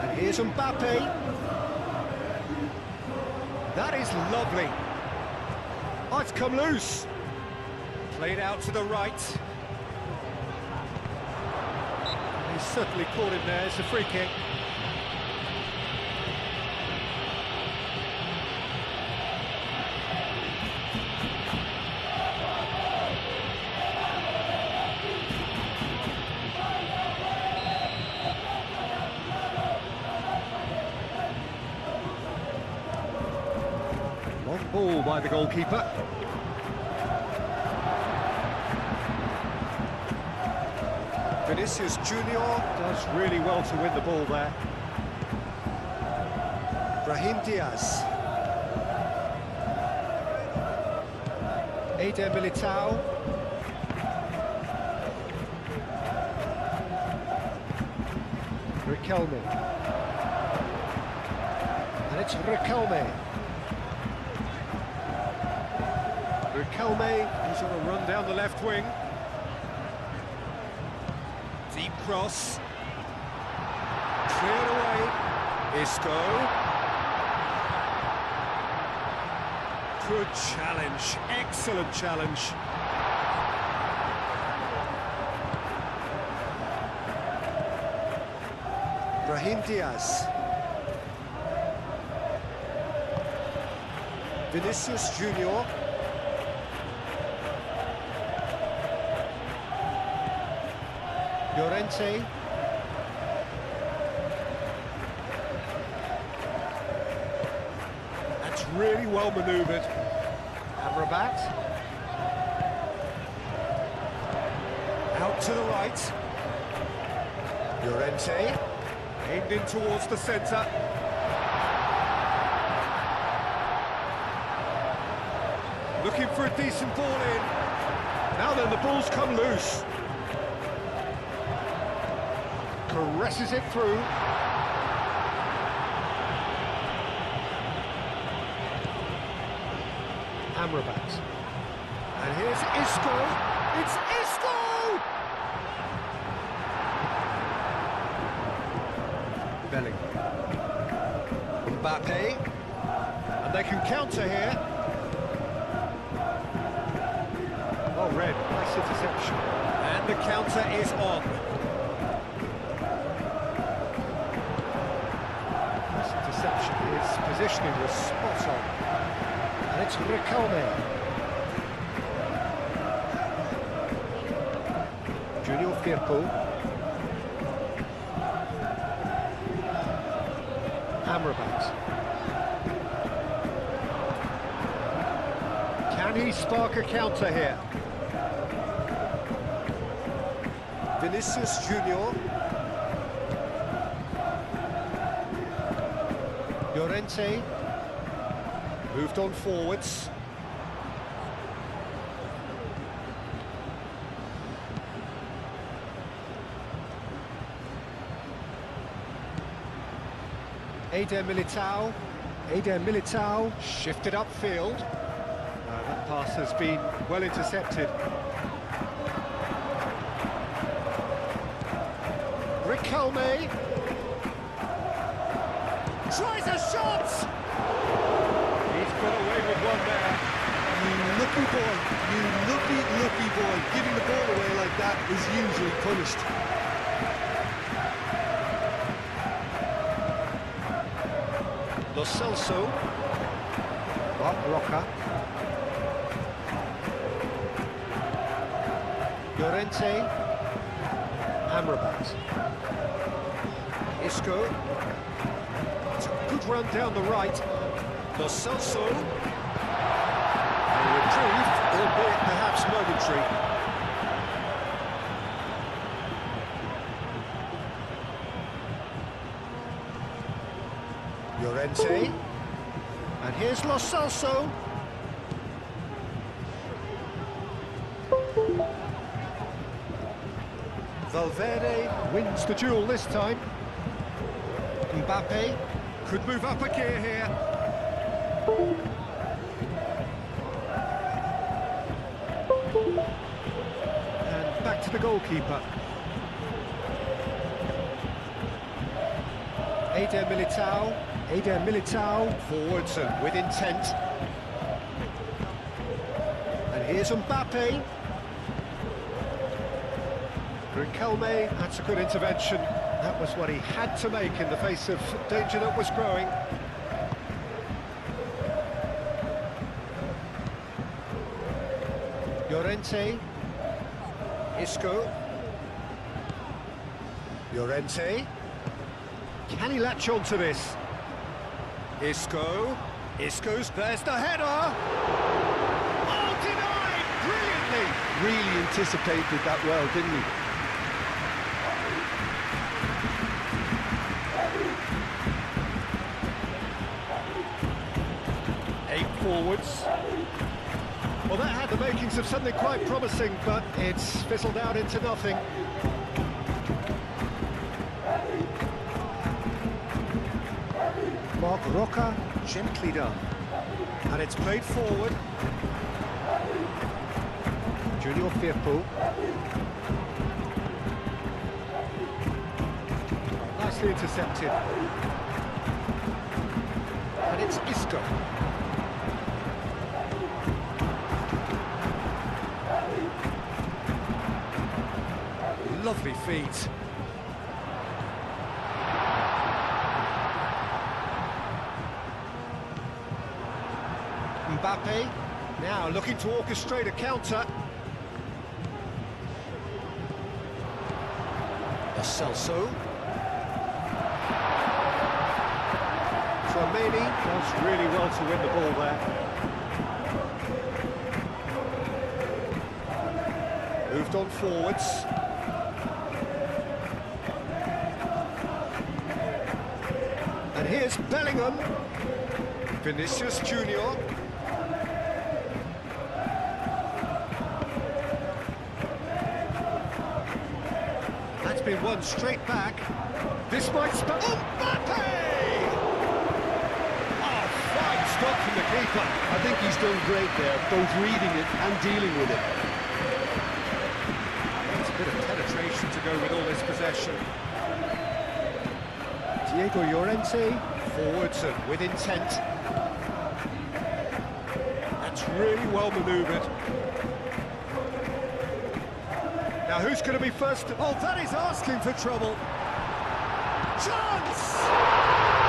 And here's Mbappe. That is lovely. Oh, it's come loose. Played out to the right. He's certainly caught him there. It's a free kick. ball by the goalkeeper. Vinicius Junior. Does really well to win the ball there. Brahim Diaz. Eder Militao. Riquelme. And it's Riquelme. Riquelme, he's on a run down the left wing. Deep cross. Cleared away. Isco. Good challenge, excellent challenge. Brahim Diaz. Vinicius Junior. Llorente. That's really well manoeuvred. Amrabat. Out to the right. Llorente. Aimed in towards the centre. Looking for a decent ball in. Now then, the ball's come loose. Caresses it through. Amrabat. And here's Isco. It's Isco! Bellingham. Mbappe. And they can counter here. Oh, red. Nice interception. And the counter is on. This interception, his positioning was spot on. And it's Riquelme. Junior Firpo. Amrabat. Can he spark a counter here? Vinicius Junior. Llorente. Moved on forwards. Eder Militao. Eder Militao shifted upfield. That pass has been well intercepted. Riquelme. Tries a shot! He's got away with one there. You lucky boy, you lucky boy. Giving the ball away like that is usually punished. Lo Celso. Roca. Llorente. Amrabat. Isco. It's a good run down the right. Lo Celso. A reprieve, albeit perhaps momentary. Llorente. And here's Lo Celso. Valverde wins the duel this time. Mbappe could move up a gear here. And back to the goalkeeper. Eder Militao. Eder Militao forwards and with intent. And here's Mbappe. Riquelme, that's a good intervention. That was what he had to make in the face of danger that was growing. Llorente. Isco. Llorente. Can he latch on to this? Isco. Isco's, there's the header! Oh, denied! Brilliantly! Really anticipated that well, didn't he? Forwards. Well, that had the makings of something quite promising, but it's fizzled out into nothing. Mark Roca, gently done. And it's played forward. Junior Firpo. Nicely intercepted. And it's Isco. Lovely feet. Mbappe, now looking to orchestrate a counter. Celso. Tchouameni does really well to win the ball there. Moved on forwards. And here's Bellingham. Vinicius Junior. That's been won straight back. This might spell... Mbappe! Oh, fine stop from the keeper. I think he's done great there, both reading it and dealing with it. It's a bit of penetration to go with all this possession. Diego Llorente, forwards and with intent. That's really well manoeuvred. Now who's going to be first? Oh, that is asking for trouble. Chance!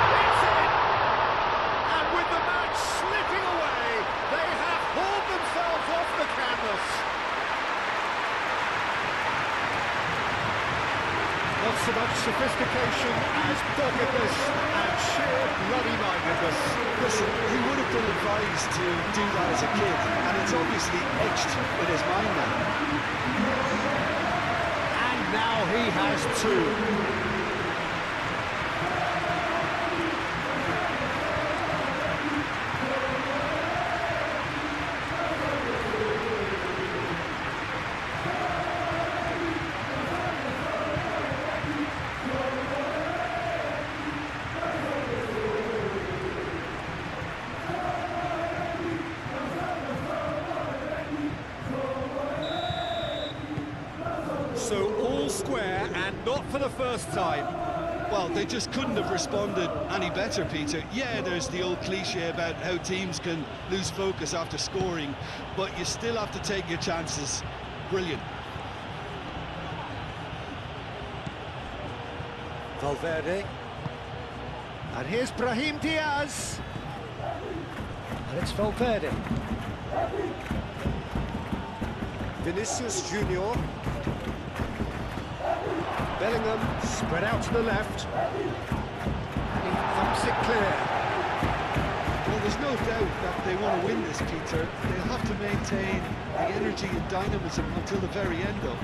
It's in! And with the match slipping away, they have hauled themselves off the canvas. Not so much sophistication as doggedness and sheer bloody-mindedness. Listen, he would have been advised to do that as a kid, and it's obviously etched in his mind now. And now he has two. So all square and not for the first time. Well, they just couldn't have responded any better, Peter. Yeah, there's the old cliche about how teams can lose focus after scoring, but you still have to take your chances. Brilliant. Valverde. And here's Brahim Diaz. And it's Valverde. Vinicius Junior. Bellingham spread out to the left. And he thumps it clear. Well, there's no doubt that they want to win this, Peter. They'll have to maintain the energy and dynamism until the very end, though.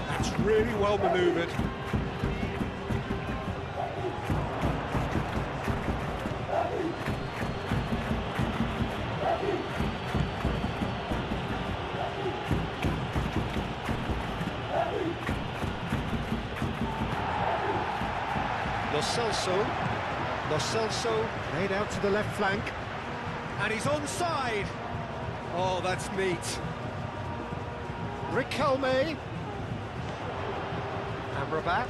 That's really well manoeuvred. Lo Celso played out to the left flank. And he's onside. Oh, that's neat. Riquelme. Amrabat.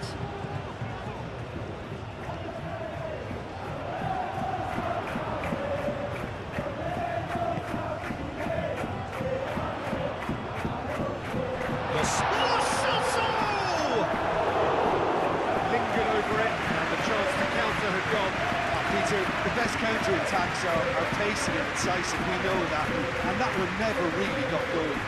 Lo Celso! Lingered over it, and the chance to counter had gone. Peter, the best counter-attacks are pacey and incisive, we know that, and that one never really got going.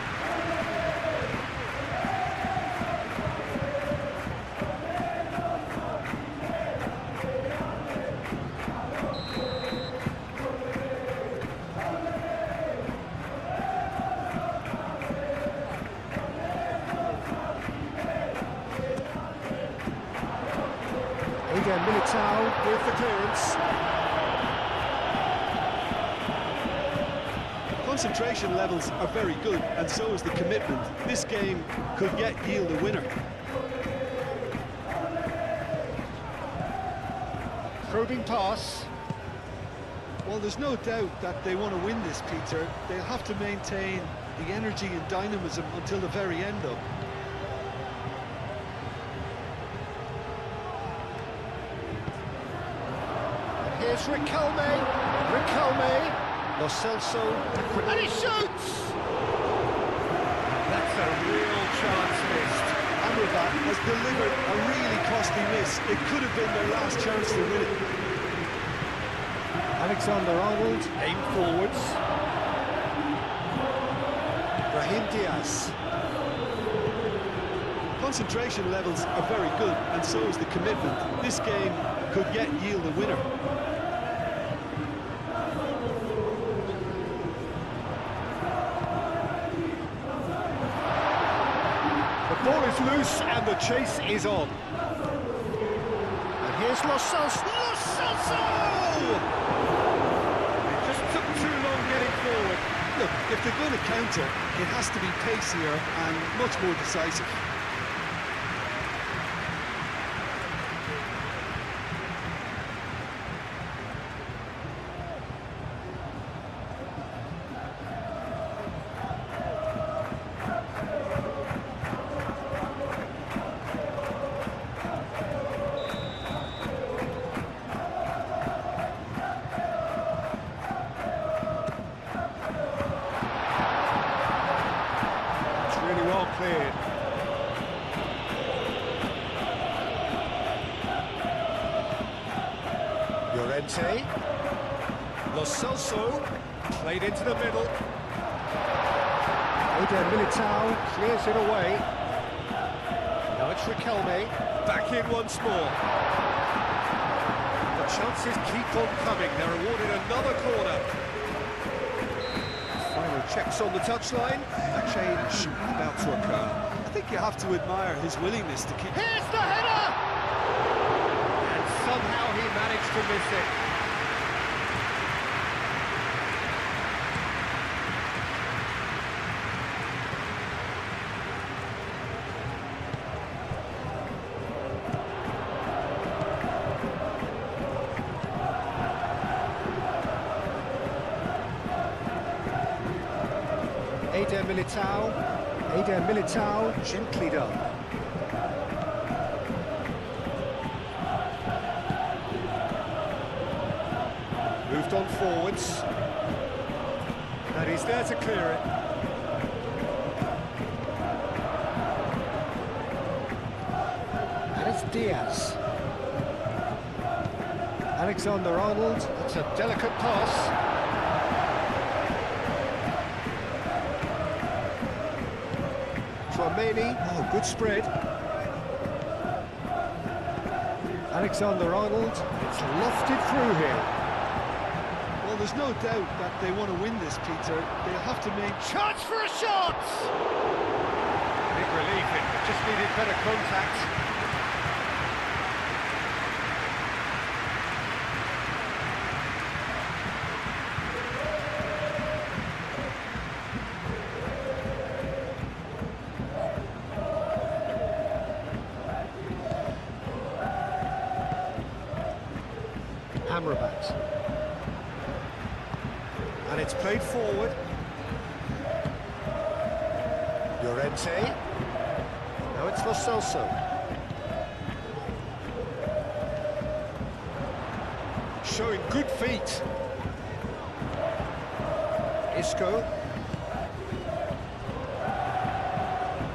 Eder Militao with the clearance. Concentration levels are very good, and so is the commitment. This game could yield a winner. Probing pass. Well, there's no doubt that they want to win this, Peter. They'll have to maintain the energy and dynamism until the very end, though. And here's Riquelme. Lo Celso. And he shoots! That's a real chance missed. Amrabat has delivered a really costly miss. It could have been their last chance to win it. Alexander-Arnold. Aim forwards. Brahim Diaz. Concentration levels are very good, and so is the commitment. This game could yield a winner. The ball is loose and the chase is on. And here's Lo Celso. Lo Celso! It just took too long getting forward. Look, if they're going to counter, it has to be pacier and much more decisive. Cleared. Llorente. Lo Celso played into the middle. Eder Militao Clears it away. Now it's Riquelme. Back in once more. The chances keep on coming. They're awarded another corner. Final checks on the touchline. A change about to occur. I think you have to admire his willingness to keep... Here's the header! And somehow he managed to miss it. Eder Militao, gently done. Moved on forwards. And he's there to clear it. And it's Diaz. Alexander-Arnold. It's a delicate pass. Oh, good spread. Alexander-Arnold. It's lofted through here. Well, there's no doubt that they want to win this, Peter. They'll have to make... Chance for a shot! Big relief, it just needed better contact. Amrabat. And it's played forward. Llorente. Now it's Lo Celso. Showing good feet. Isco.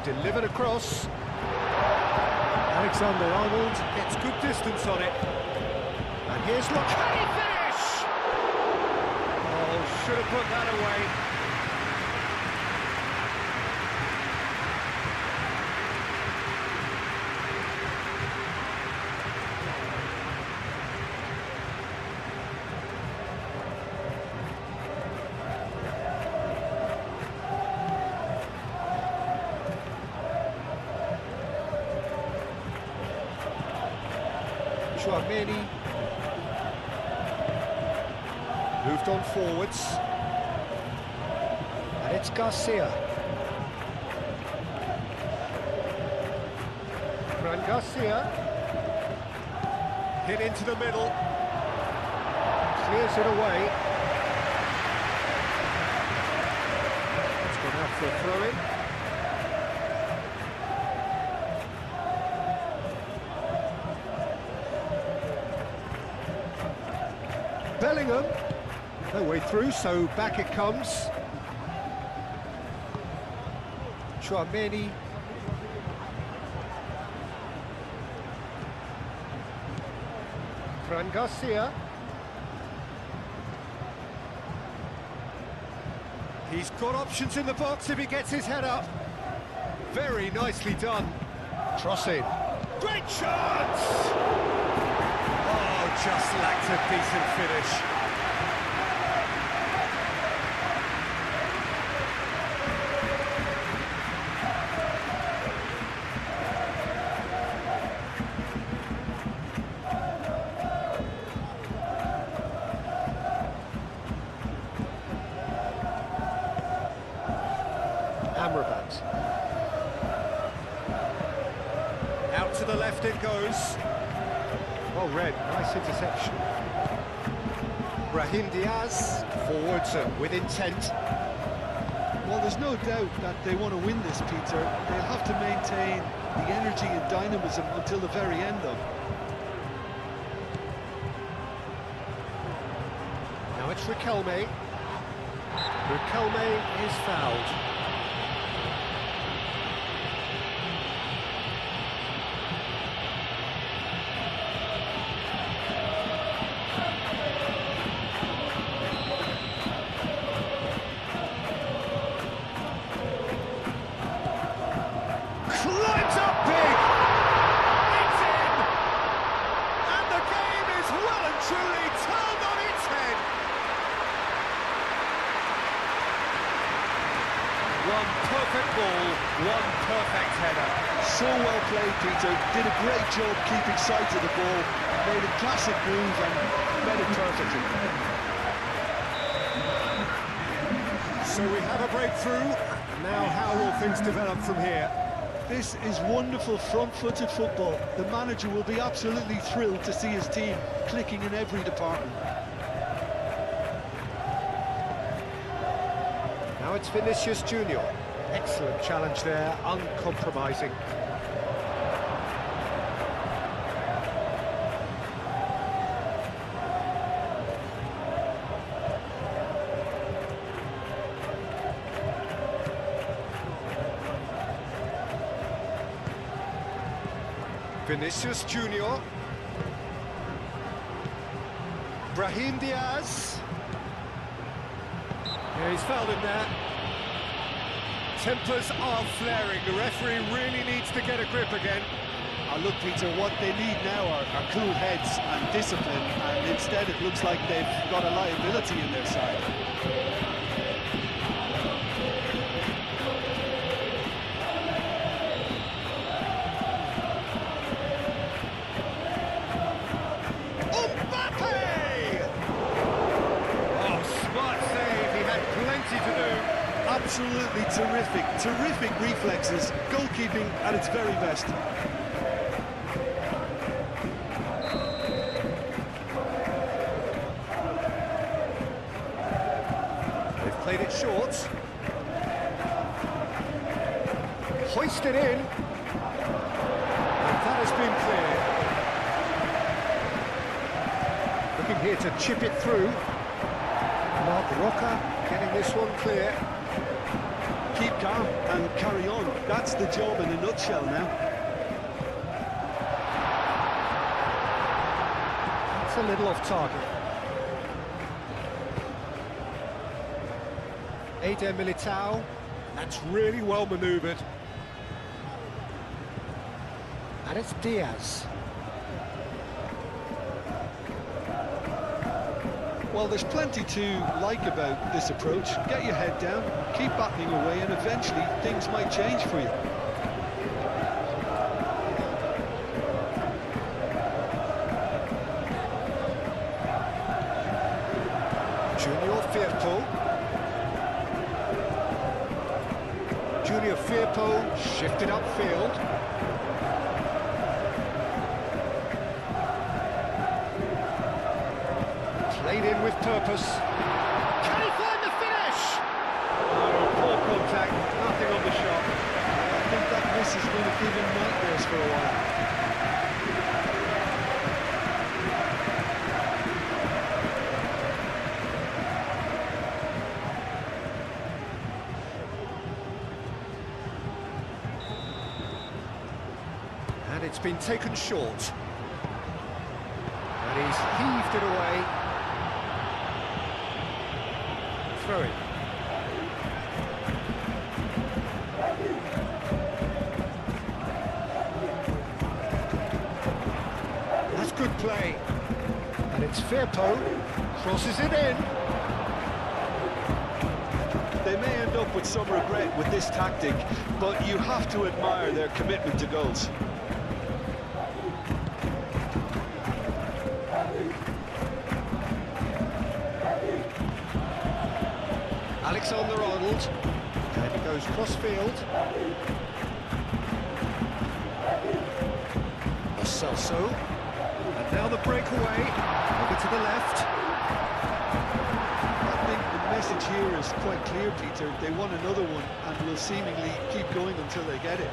Delivered across. Alexander-Arnold. Gets good distance on it. And here's look. Can he finish? Oh, should have put that away. Chouameni. Moved on forwards. And it's Garcia. Fran Garcia. Hit into the middle. Clears it away. It's gone out for a throw-in. Bellingham. No way through, so back it comes. Chouameni. Fran Garcia. He's got options in the box if he gets his head up. Very nicely done. Cross in. Great chance! Oh, just lacked a decent finish. Out to the left it goes. Well read, nice interception. Brahim Diaz, forwards with intent. Well, there's no doubt that they want to win this, Peter. They'll have to maintain the energy and dynamism until the very end, though. Now it's Riquelme. Riquelme is fouled. Climbs up big! It's in! And the game is well and truly turned on its head! One perfect ball, one perfect header. So well played, Peter. Did a great job keeping sight of the ball. Made a classic move and met it perfectly. So we have a breakthrough. Now how will things develop from here? This is wonderful front-footed football. The manager will be absolutely thrilled to see his team clicking in every department. Now it's Vinicius Junior. Excellent challenge there, uncompromising. Vinicius Junior. Brahim Diaz. Yeah, he's fouled him there. Tempers are flaring. The referee really needs to get a grip again. Look, Peter, what they need now are cool heads and discipline, and instead it looks like they've got a liability in their side. Absolutely terrific reflexes, goalkeeping at its very best. They've played it short. Hoisted in. And that has been cleared. Looking here to chip it through. Mark Roca getting this one clear. Keep calm and carry on. That's the job in a nutshell now. It's a little off target. Eder Militao. That's really well manoeuvred. And it's Diaz. Well, there's plenty to like about this approach. Get your head down, keep battling away, and eventually things might change for you. Firpo. Junior Firpo shifted upfield. Played in with purpose. Can he find the finish? Oh, poor contact, nothing on the shot. I think that miss is going to give him nightmares for a while. And it's been taken short. And he's heaved it away. Throw it. That's good play. And it's Firpo. Crosses it in. They may end up with some regret with this tactic, but you have to admire their commitment to goals. Alexander-Arnold, and he goes cross-field. Celso, and now the breakaway, over to the left. I think the message here is quite clear, Peter. They want another one and will seemingly keep going until they get it.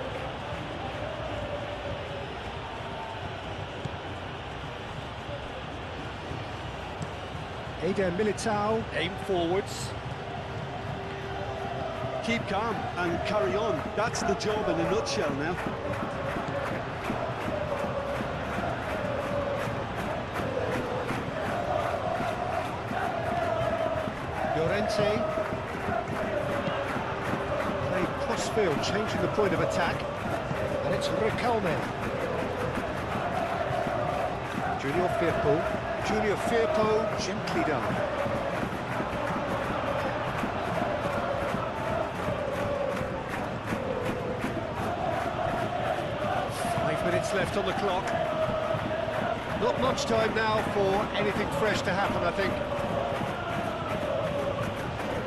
Eder Militao, aim forwards. Keep calm and carry on. That's the job in a nutshell now. Llorente. Played cross-field, changing the point of attack. And it's Riquelme. Junior Firpo. Junior Firpo, gently done. Minutes left on the clock. Not much time now for anything fresh to happen, I think.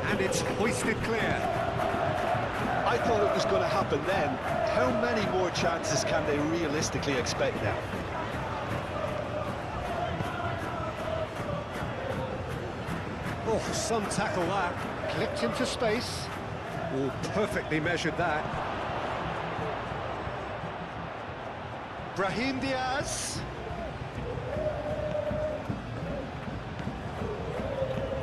And it's hoisted clear. I thought it was going to happen then. How many more chances can they realistically expect now? Oh, some tackle that. Clipped into space. Oh, perfectly measured that. Brahim Diaz.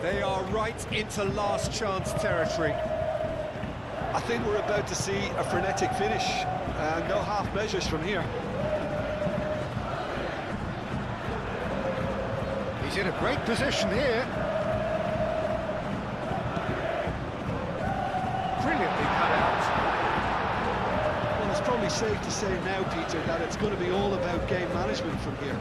They are right into last chance territory. I think we're about to see a frenetic finish. No half measures from here. He's in a great position here. Brilliantly cut out. Well, it's probably safe to say now, Peter, that it's going to be all about game management from here.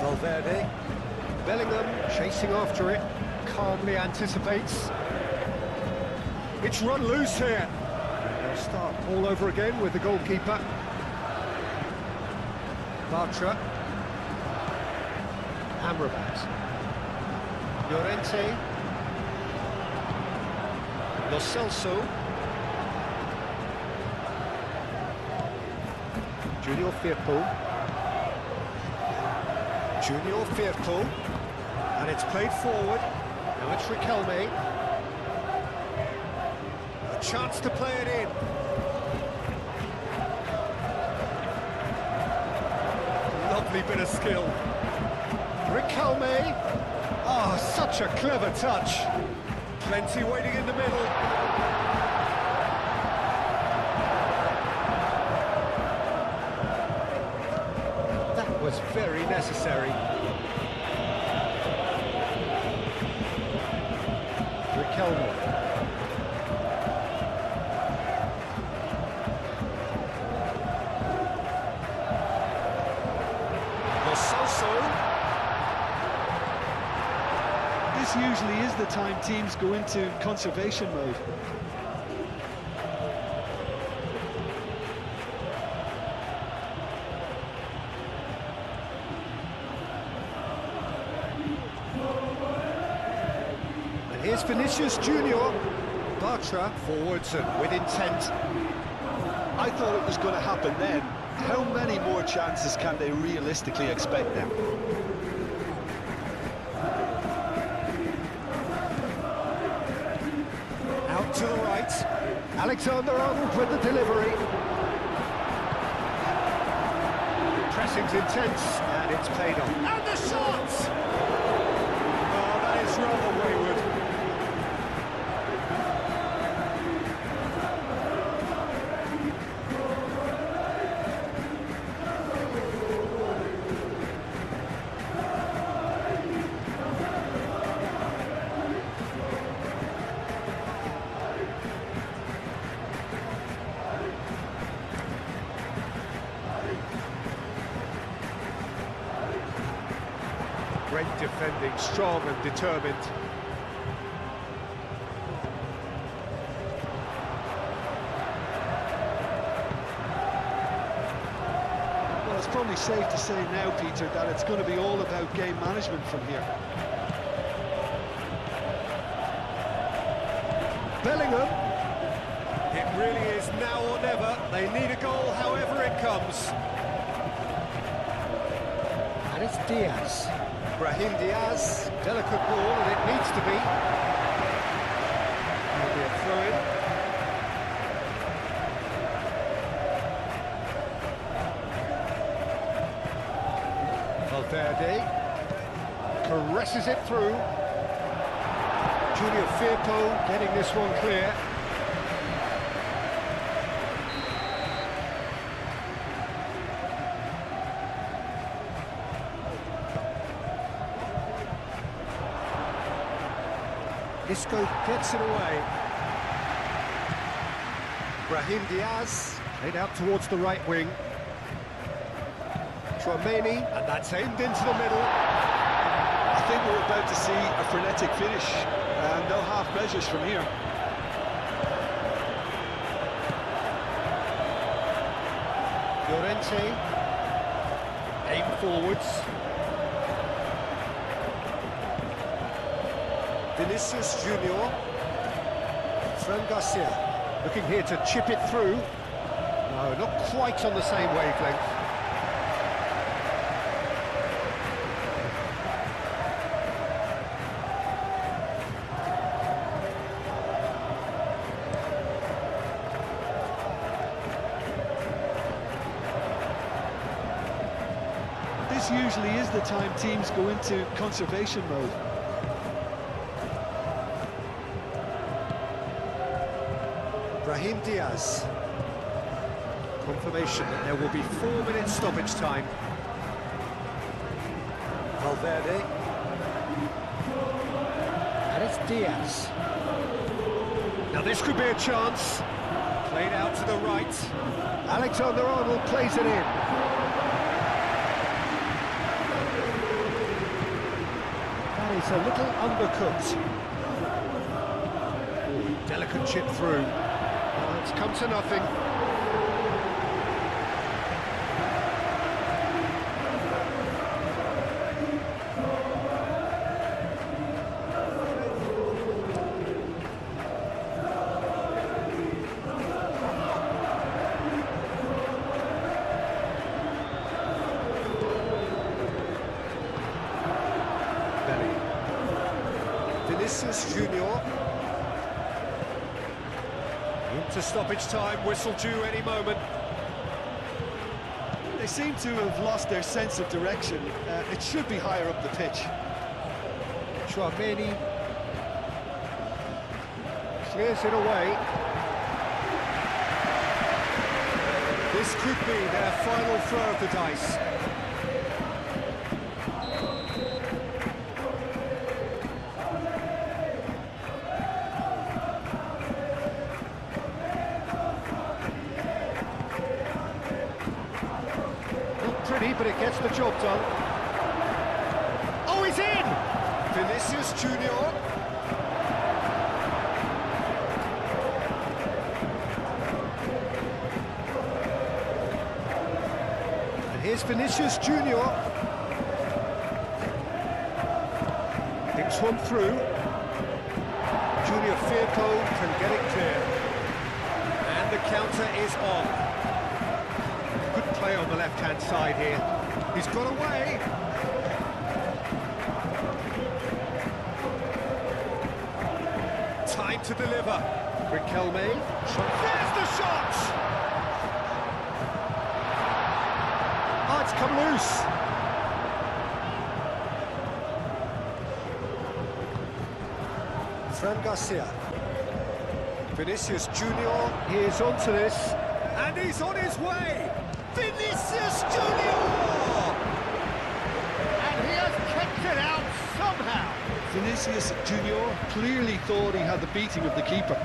Valverde. Bellingham chasing after it, calmly anticipates. It's run loose here. They'll start all over again with the goalkeeper. Bartra. Amrabat. Llorente. Lo Celso. Junior Firpo. Junior Firpo. And it's played forward. Now it's Riquelme. A chance to play it in. Lovely bit of skill. Riquelme. Oh, such a clever touch. Plenty waiting in the middle. That was very necessary. Riquelme. Lo Celso. This usually is the time teams go into conservation mode. Here's Vinicius Junior. Bartra forwards and with intent. I thought it was going to happen then. How many more chances can they realistically expect now? Out to the right. Alexander-Arnold with the delivery. Pressing's intense, and it's paid off. And the shot! Oh, that is rather wayward. Great defending, strong and determined. Well, it's probably safe to say now, Peter, that it's going to be all about game management from here. Bellingham. It really is now or never. They need a goal however it comes. And it's Diaz. Brahim Diaz. Delicate ball, and it needs to be. There'll be a throw-in. Valverde caresses it through. Junior Firpo getting this one clear. Isco gets it away. Brahim Diaz played out towards the right wing. Tchouaméni, and that's aimed into the middle. I think we're about to see a frenetic finish, and no half measures from here. Llorente, aim forwards. Vinicius Junior. Fran Garcia looking here to chip it through. No, not quite on the same wavelength. This usually is the time teams go into conservation mode. Brahim Diaz. Confirmation that there will be 4 minutes stoppage time. Valverde. And it's Diaz. Now this could be a chance. Played out to the right. Alexander-Arnold plays it in. That is a little undercooked. Ooh, delicate chip through. It's come to nothing. Vinicius Junior. Into stoppage time, whistle due any moment. They seem to have lost their sense of direction. It should be higher up the pitch. Tchouaméni clears it away. This could be their final throw of the dice. Pretty, but it gets the job done. Oh, he's in! Vinicius Junior. And here's Vinicius Junior. Thinks one through. Junior Firpo can get it clear. And the counter is on. Good play on the left-hand side here. He's got away. Time to deliver. Riquelme. There's the shot! Oh, it's come loose. Fran Garcia. Vinicius Junior, he is onto this, and he's on his way! Vinicius Junior! And he has kept it out somehow. Vinicius Junior clearly thought he had the beating of the keeper.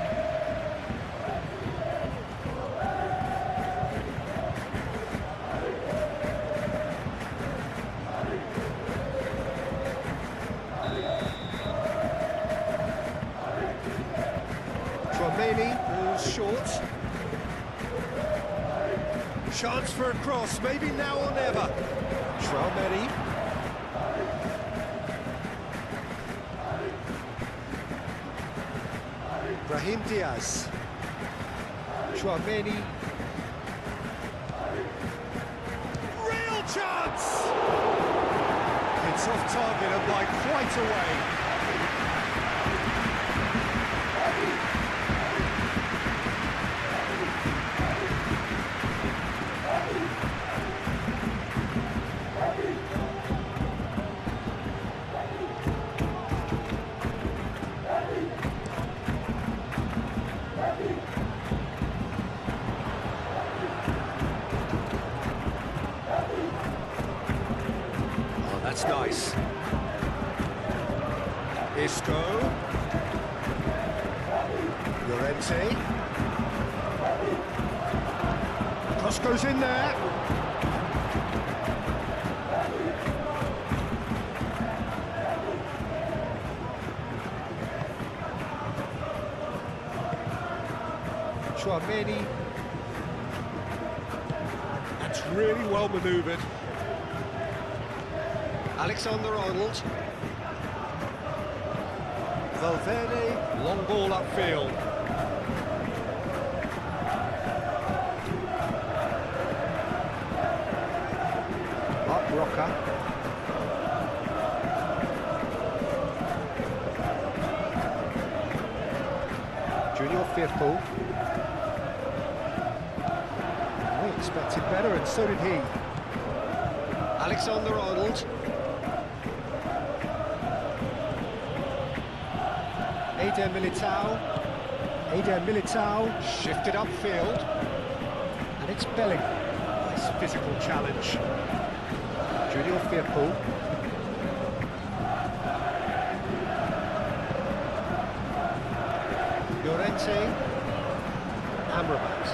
Tchouaméni, who's short. Chance for a cross, maybe now or never. Tchouaméni. Brahim Diaz. Tchouaméni. Real chance! It's off target and by quite a way. That's nice. Isco. Llorente. Cross goes in there. Tchouaméni. That's really well manoeuvred. Alexander-Arnold. Valverde, long ball upfield. Mark Roca. Junior Firpo. We expected better, and so did he. Alexander-Arnold. Eder Militao, shifted upfield, and it's Bellingham. Nice physical challenge. Junior Firpo. Llorente, Amrabat.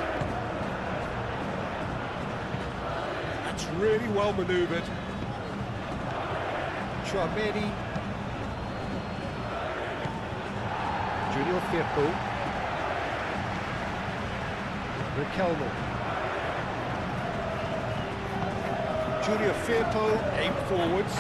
That's really well manoeuvred. Tchouaméni. Junior Firpo. Riquelme. Junior Firpo, aim forwards.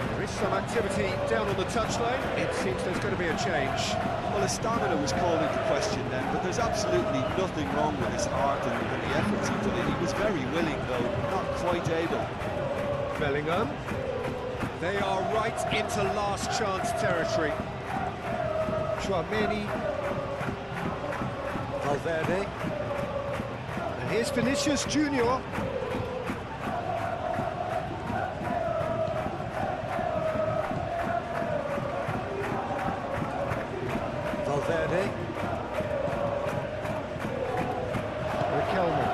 There is some activity down on the touchline. It seems there's going to be a change. Well, his stamina was called into question then, but there's absolutely nothing wrong with his heart and the efforts he put in. He was very willing, though, not quite able. Bellingham. They are right into last chance territory. Tchouaméni. Valverde. And here's Vinicius Junior. Valverde. Riquelme.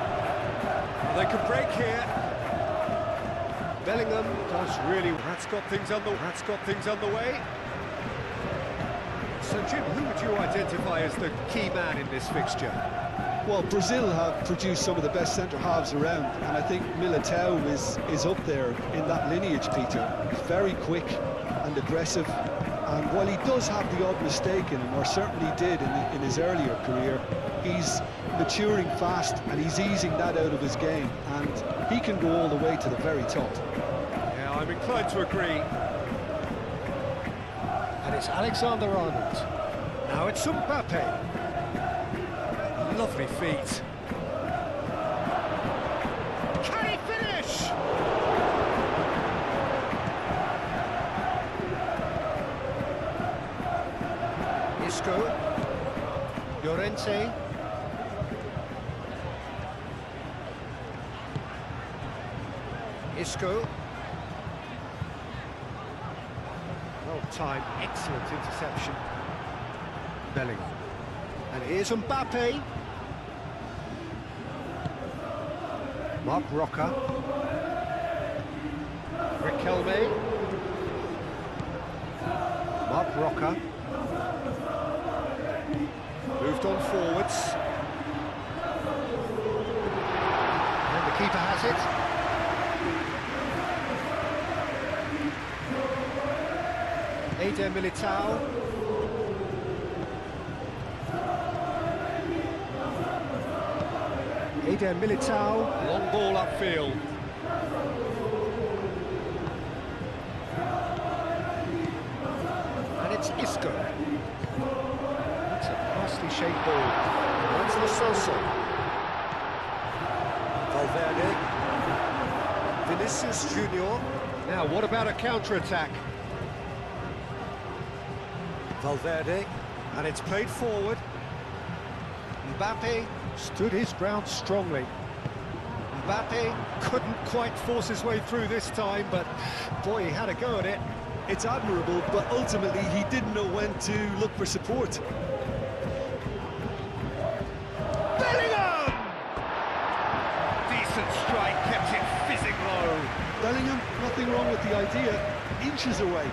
They could break here. Bellingham does really. That's got things underway. So Jim, who would you identify as the key man in this fixture? Well, Brazil have produced some of the best centre-halves around, and I think Militao is up there in that lineage, Peter. He's very quick and aggressive, and while he does have the odd mistake in him, or certainly did in his earlier career, he's maturing fast and he's easing that out of his game, and he can go all the way to the very top. Yeah, I'm inclined to agree. And it's Alexander-Arnold. Now it's Mbappe. Lovely feet. Can he finish? Isco. Llorente. Isco. Well timed, excellent interception. Bellingham. And here's Mbappe. Mark Roca. Riquelme. Mark Roca. Moved on forwards. And the keeper has it. Eder Militao. Eder Militao. Long ball upfield. And it's Isco. That's a nicely shaped ball. That's Lo Celso. Valverde. Vinicius Junior. Now, what about a counter-attack? Valverde, and it's played forward. Mbappe stood his ground strongly. Mbappe couldn't quite force his way through this time, but boy, he had a go at it. It's admirable, but ultimately he didn't know when to look for support. Bellingham! Decent strike, kept it fizzing low. Bellingham, nothing wrong with the idea, inches away.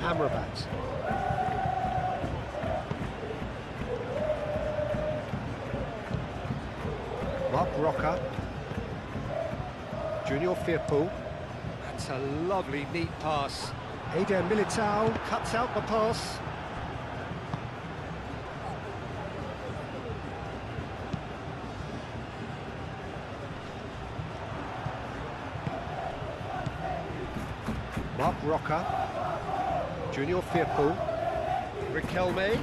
Amrabat. Mark Roca. Junior Firpo. That's a lovely, neat pass. Eder Militao cuts out the pass. Mark Roca. Junior Firpo. Riquelme.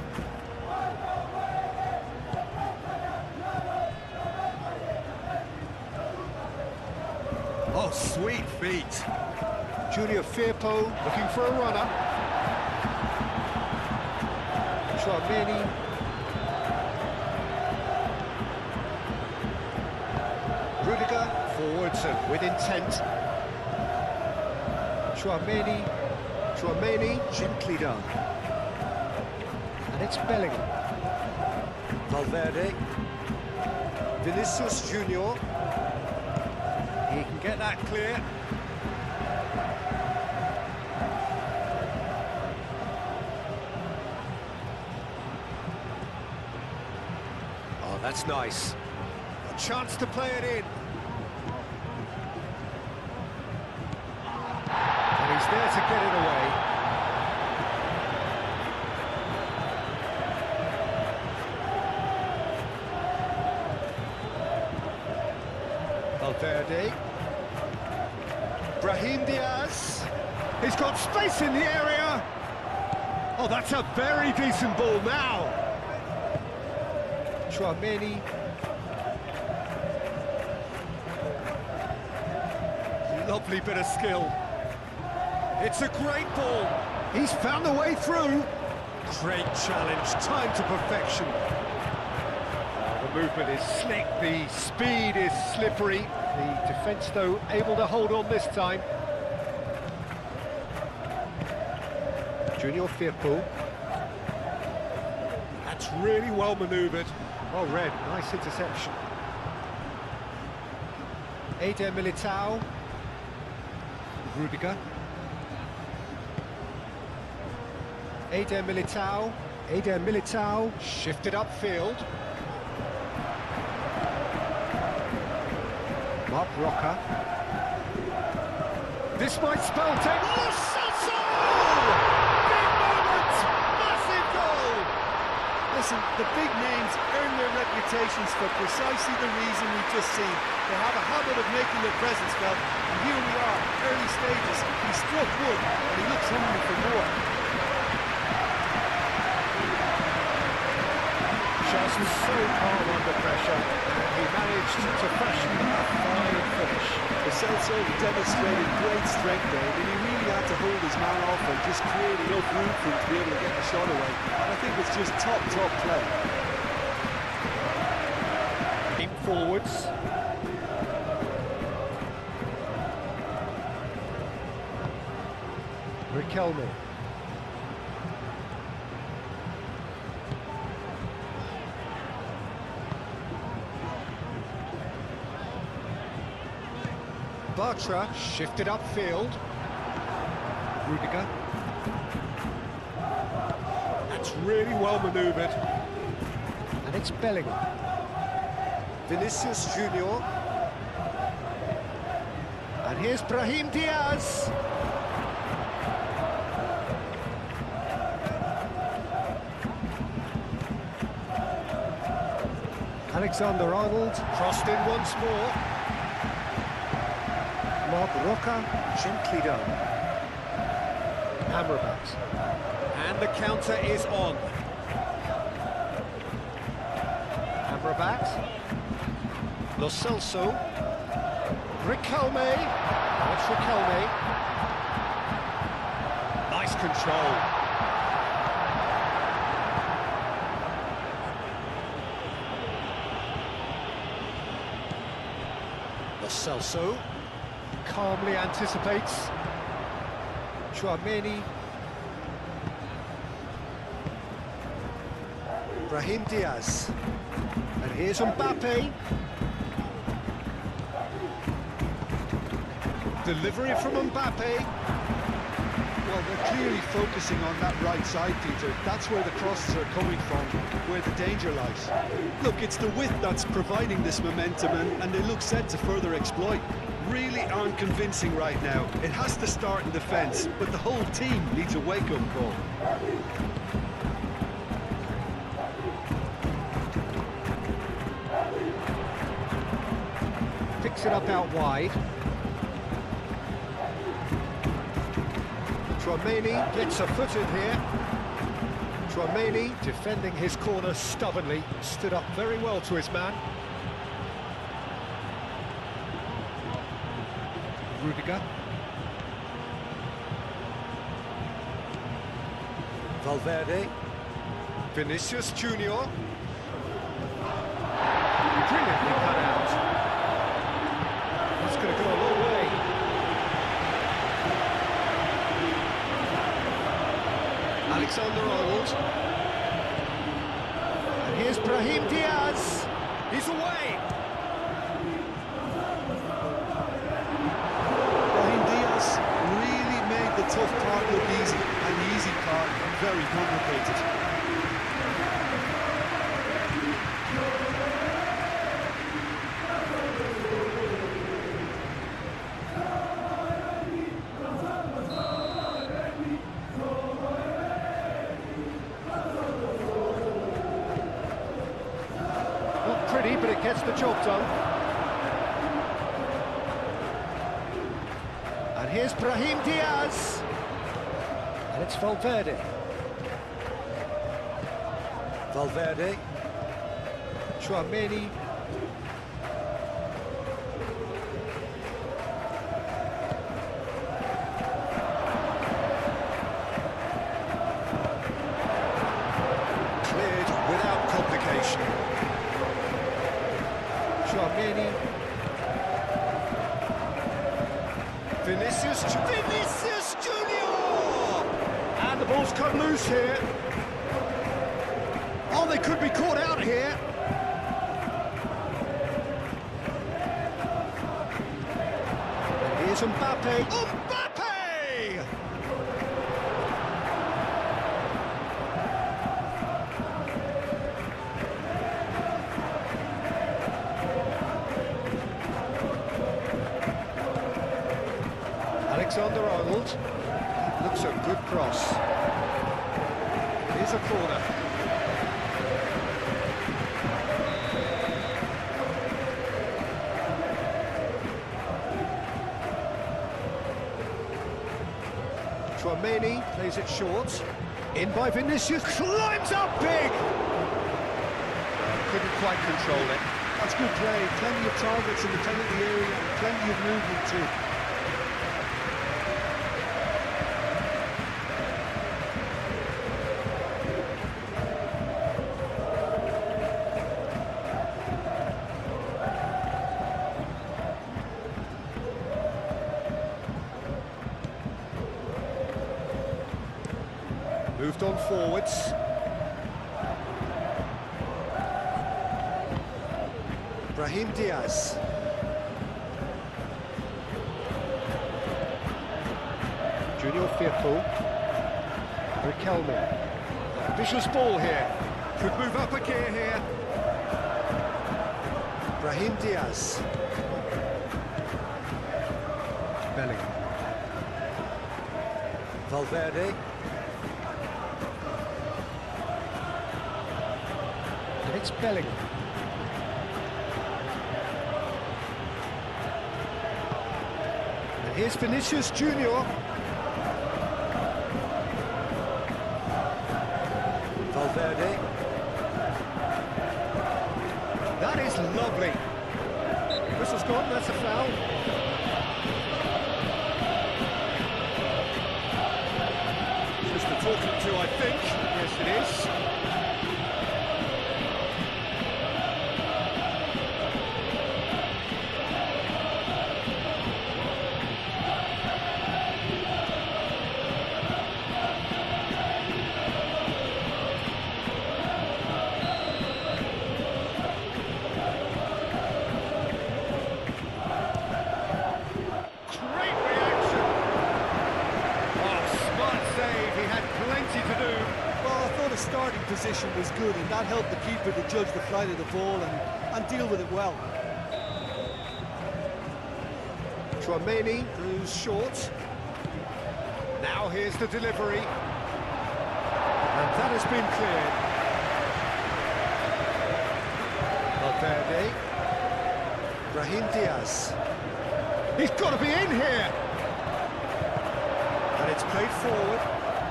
Oh, sweet feet. Junior Firpo looking for a runner. Tchouaméni. Rudiger forwards and with intent. Tchouaméni gently done. And it's Bellingham. Valverde. Vinicius Junior. He can get that clear. Oh, that's nice. A chance to play it in. And he's there to get it away. Valverde. Brahim Diaz. He's got space in the area. Oh, that's a very decent ball now. Tchouaméni. Lovely bit of skill. It's a great ball. He's found the way through. Great challenge, timed to perfection. The movement is slick, the speed is slippery. The defence, though, able to hold on this time. Junior Firpo. That's really well manoeuvred. Oh, Red, nice interception. Eder Militao. Rudiger. Eder Militao. Eder Militao. Shifted upfield. Mark Roca. This might spell death. Lo Celso! Big moment! Massive goal! Listen, the big names earn their reputations for precisely the reason we've just seen. They have a habit of making their presence felt, and here we are, early stages. He struck wood, and he looks hungry for more. Just so calm under pressure, and he managed to fashion a fine finish. Lo Celso demonstrated great strength there. I mean, he really had to hold his man off and just create enough room for him to be able to get the shot away. And I think it's just top play. Team forwards. Riquelme. Bartra shifted upfield. Rudiger. That's really well manoeuvred. And it's Bellingham. Vinicius Junior. And here's Brahim Diaz. Alexander-Arnold crossed in once more. Mark Roca, gently done. Amrabat. And the counter is on. Amrabat. Lo Celso. Riquelme. That's Riquelme. Nice control. Lo Celso. Calmly anticipates. Chouameni. Brahim Diaz. And here's Mbappe. Delivery from Mbappe. Well, they're clearly focusing on that right side, Peter. That's where the crosses are coming from, where the danger lies. Look, it's the width that's providing this momentum, and they look set to further exploit. Really aren't convincing right now. It has to start in defence, but the whole team needs a wake-up call. Picks it up out wide. Chouameni gets a foot in here. Chouameni defending his corner stubbornly, stood up very well to his man. Rudiger. Valverde. Vinicius Junior. Brilliantly cut out. That's going to go a long way. Alexander-Arnold. And here's Brahim Diaz. He's away. The tough part look easy, and the easy part very complicated. Not pretty, but it gets the job done. And here's Brahim Diaz. And it's Valverde. Valverde. Chouameni. Cleared without complication. Chouameni. Vinicius Junior! And the ball's come loose here. Oh, they could be caught out here. And here's Mbappe. Mbappe! Alexander-Arnold. Looks a good cross. Here's a corner. Tchouaméni plays it short. In by Vinicius, climbs up big! Couldn't quite control it. That's good play. Plenty of targets in the penalty area and plenty of movement too. Moved on forwards. Brahim Diaz. Junior Firpo. Riquelme. Vicious ball here. Could move up a gear here. Brahim Diaz. Bellingham. Valverde. And it's Bellingham. And here's Vinicius Junior. Valverde. That is lovely. Whistle's gone, that's a foul. Just the talking to, I think. Yes, it is. Starting position was good, and that helped the keeper to judge the flight of the ball and deal with it well. Tchouaméni goes short. Now here's the delivery. And that has been cleared. Valverde. Brahim Diaz. He's got to be in here! And it's played forward.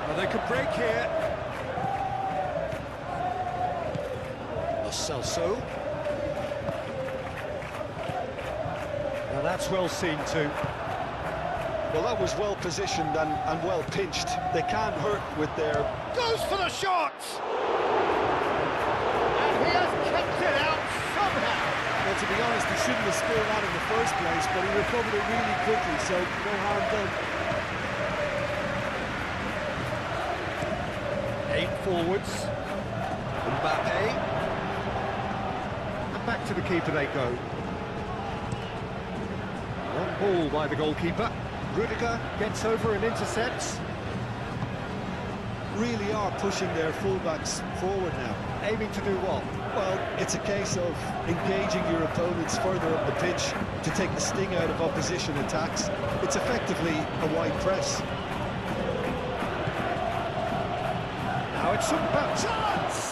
Well, they could break here. Celso. Now that's well seen too. Well, that was well positioned and well pinched. They can't hurt with their... Goes for the shot! And he has kept it out somehow. Well, to be honest, he shouldn't have scored that in the first place, but he recovered it really quickly, so no harm done. 8 forwards. Mbappe. Back to the keeper they go. Long ball by the goalkeeper. Rudiger gets over and intercepts. Really are pushing their fullbacks forward now. Aiming to do what? Well, it's a case of engaging your opponents further up the pitch to take the sting out of opposition attacks. It's effectively a wide press. Now it's a chance!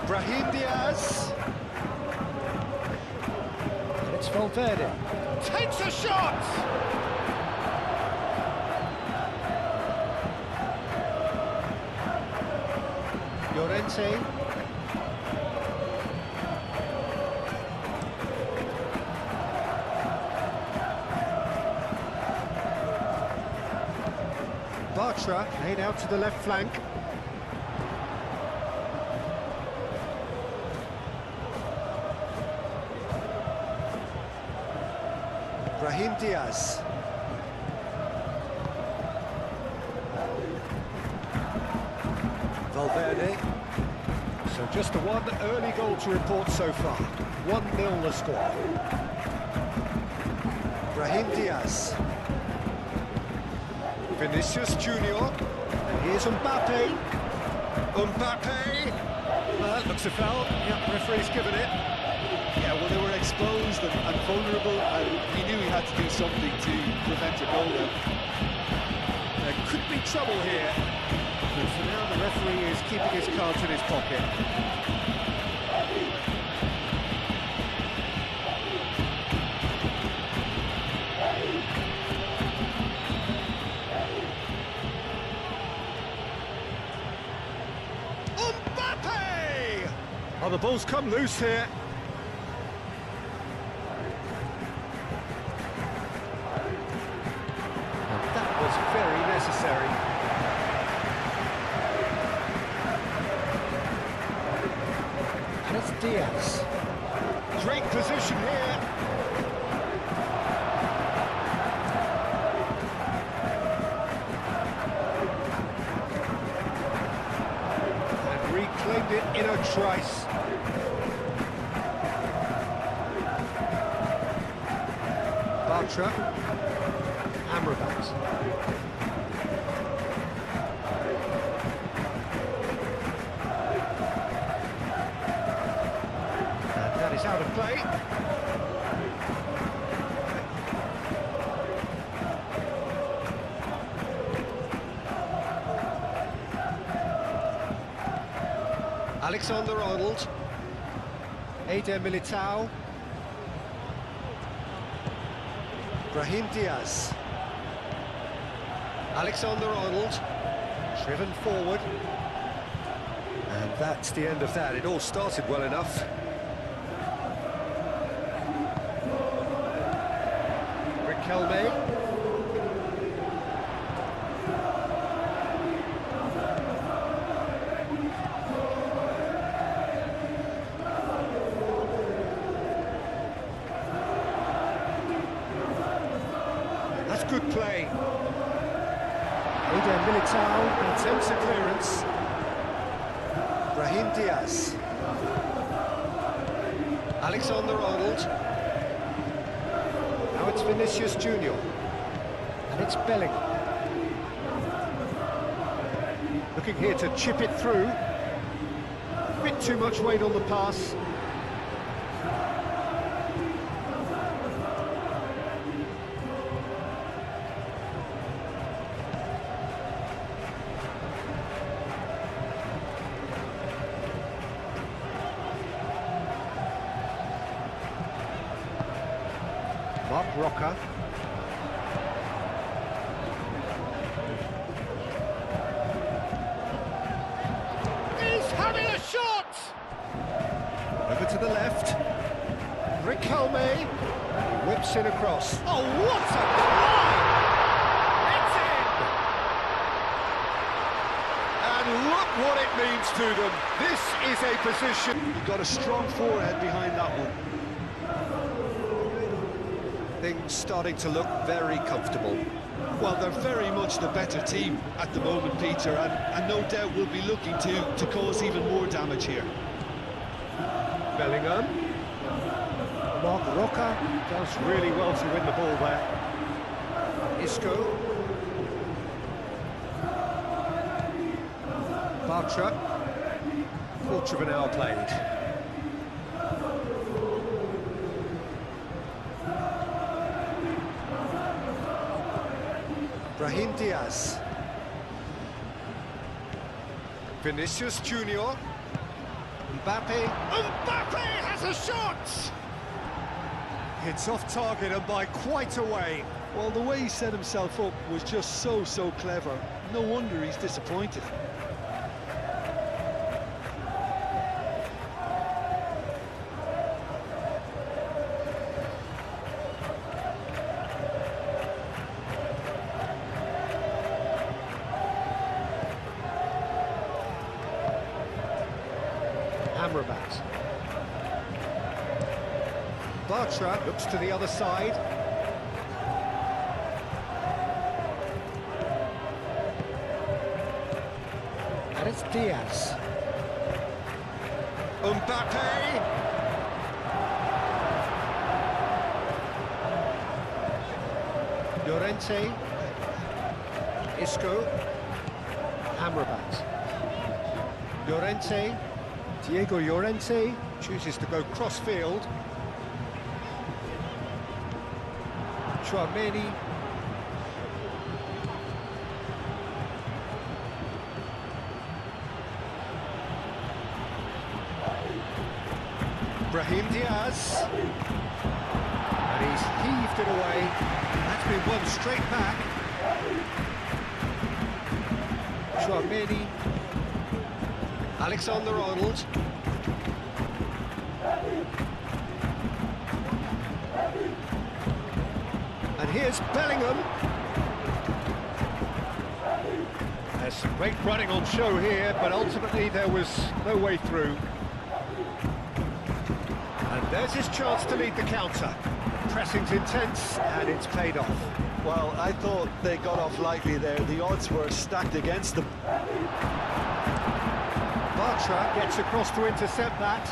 Brahim Diaz. And it's Valverde. Takes a shot! Llorente. Bartra laid out to the left flank. Brahim Diaz. Valverde. So just the one early goal to report so far. 1-0 the score. Brahim Diaz. Vinicius Junior. And Here's Mbappe. Mbappe! Well, that looks a foul. Yeah, referee's given it. Yeah, well, they were exposed and vulnerable, and he knew he had to do something to prevent a goal then. There could be trouble here. But for now, the referee is keeping his cards in his pocket. Mbappe! Oh, the ball's come loose here. And that was very necessary. And it's Diaz. Great position here. And reclaimed it in a trice. Bartra. Amrabat. And that is out of play. Alexander-Arnold. Eder Militao. Brahim Diaz. Alexander-Arnold, driven forward. And that's the end of that. It all started well enough. Riquelme. That's good play. Eder Militao attempts a clearance. Brahim Diaz. Alexander-Arnold. Now it's Vinicius Junior. And it's Bellingham. Looking here to chip it through. A bit too much weight on the pass. Mark Roca. He's having a shot! Over to the left. Riquelme. He whips it across. Oh, what a climb! It's in! And look what it means to them. This is a position. He got a strong forehead behind that one. Things starting to look very comfortable. Well, they're very much the better team at the moment, Peter, and no doubt will be looking to cause even more damage here. Bellingham. Mark Roca does really well to win the ball there. Isco. Bartra. Quarter of an hour played. Brahim Diaz. Vinicius Junior. Mbappe. Mbappe has a shot! It's off target and by quite a way. Well, the way he set himself up was just so clever. No wonder he's disappointed. Amrabat. Bartra looks to the other side. And it's Diaz. Mbappe. Llorente. Isco. Amrabat. Llorente, Diego Llorente chooses to go cross-field. Chouameni. Brahim Diaz. And he's heaved it away. That's been won straight back. Chouameni. Alexander-Arnold. And here's Bellingham. There's some great running on show here, but ultimately there was no way through. And there's his chance to lead the counter. Pressing's intense, and it's paid off. Well, I thought they got off lightly there. The odds were stacked against them. Bartra gets across to intercept that.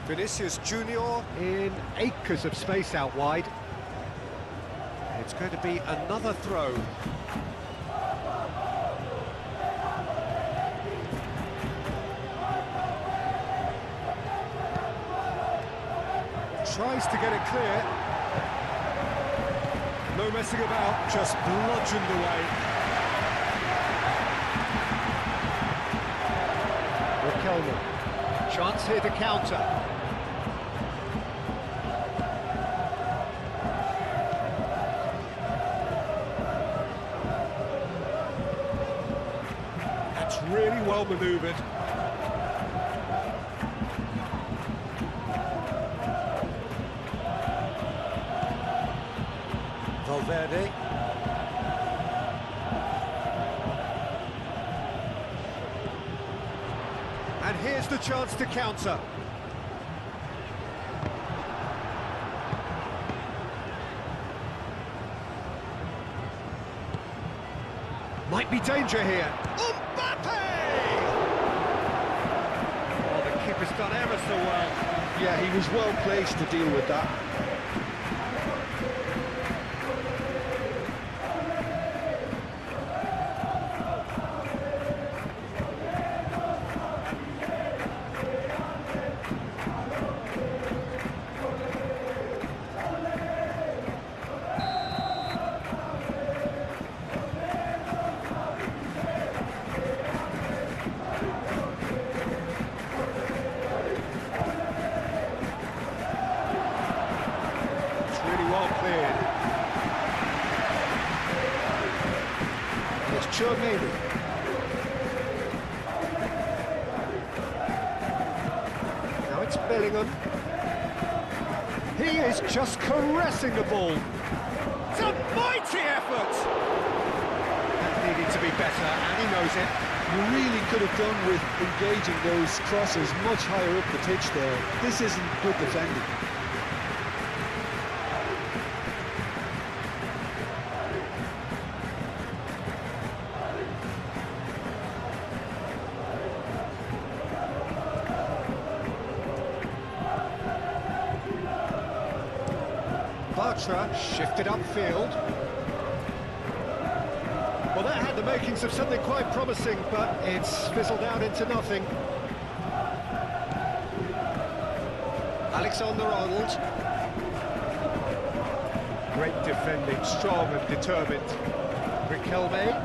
Vinicius Junior in acres of space out wide. It's going to be another throw. Tries to get it clear. No messing about, just bludgeoned away. Riquelme. Chance here to counter. That's really well manoeuvred. Valverde. And here's the chance to counter. Might be danger here. Mbappe! Oh, the keeper's done ever so well. Yeah, he was well placed to deal with that. Chouameni. Now it's Bellingham. He is just caressing the ball. It's a mighty effort! That needed to be better, and he knows it. You really could have done with engaging those crosses much higher up the pitch there. This isn't good defending. Bartra shifted upfield. Well, that had the makings of something quite promising, but it's fizzled out into nothing. Alexander-Arnold. Great defending, strong and determined. Riquelme.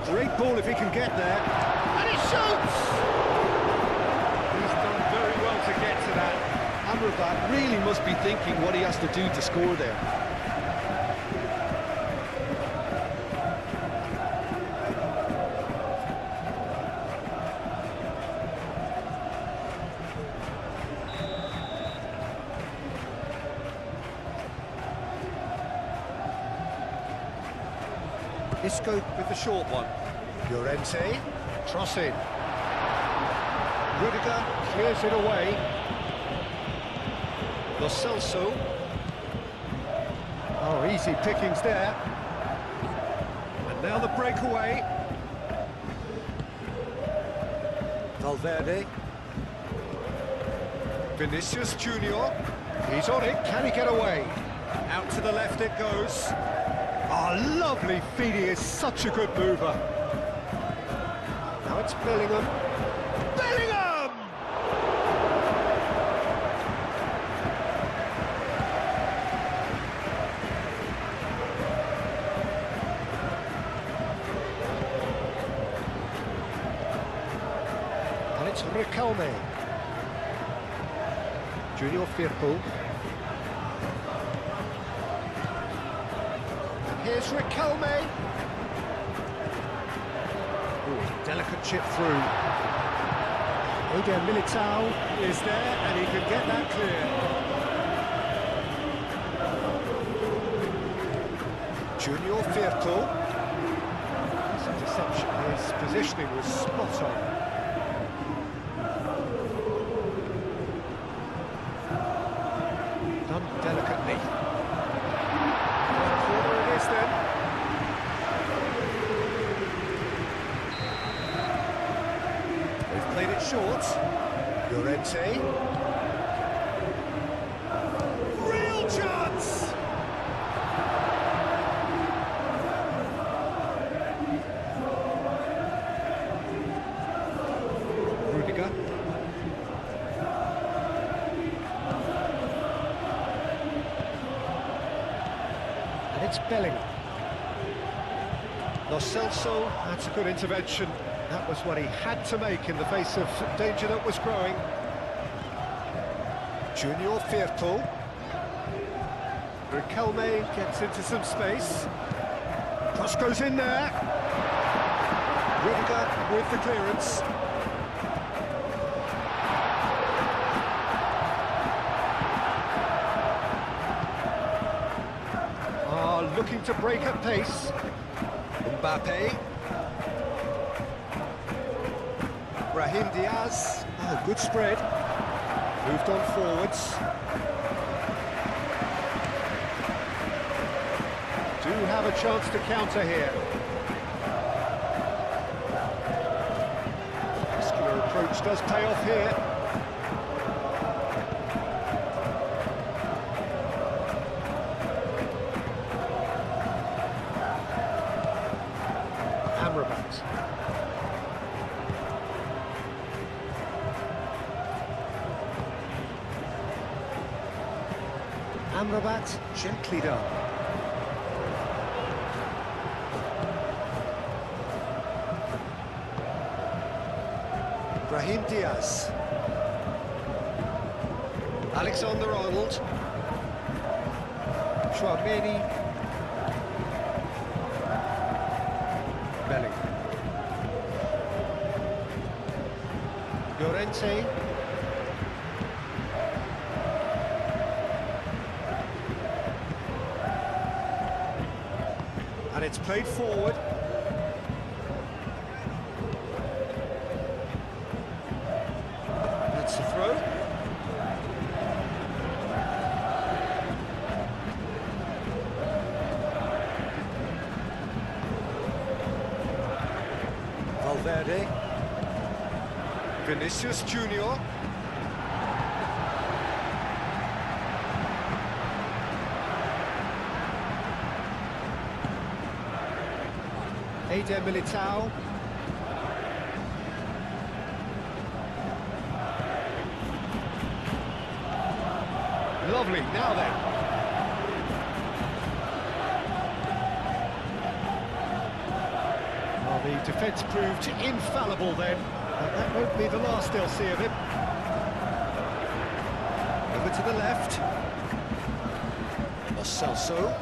Great ball if he can get there. And he shoots! To get to that. Amrabat really must be thinking what he has to do to score there. Isco with the short one. Llorente, cross in. Rudiger clears it away. Lo Celso. Oh, easy pickings there. And now the breakaway. Valverde. Vinicius Junior. He's on it, can he get away? Out to the left it goes. Oh, lovely feed, he is such a good mover. Now it's Bellingham. Bellingham! And it's Riquelme. Junior Firpo. And here's Riquelme. Ooh, delicate chip through. Eder Militao is there, and he can get that clear. Junior Firpo. His interception, his positioning was spot on. Done delicately. Corner it is then. They've played it short. Llorente. Real chance! Rudiger. It's Bellingham. Lo Celso, that's a good intervention. That was what he had to make in the face of danger that was growing. Junior Firpo. Riquelme gets into some space. Cross goes in there. Rudiger with the clearance. Looking to break at pace. Mbappe. Brahim Diaz. Oh, good spread. Moved on forwards. Do have a chance to counter here. Muscular approach does pay off here. Amrabat, gently done. Brahim Diaz. Alexander-Arnold. Chouameni. Bellingham. Llorente. And it's played forward. That's the throw. Valverde. Vinicius Junior. Eder Militao. Lovely, now then. Well, the defence proved infallible then. But that won't be the last they'll see of him. Over to the left. Lo Celso.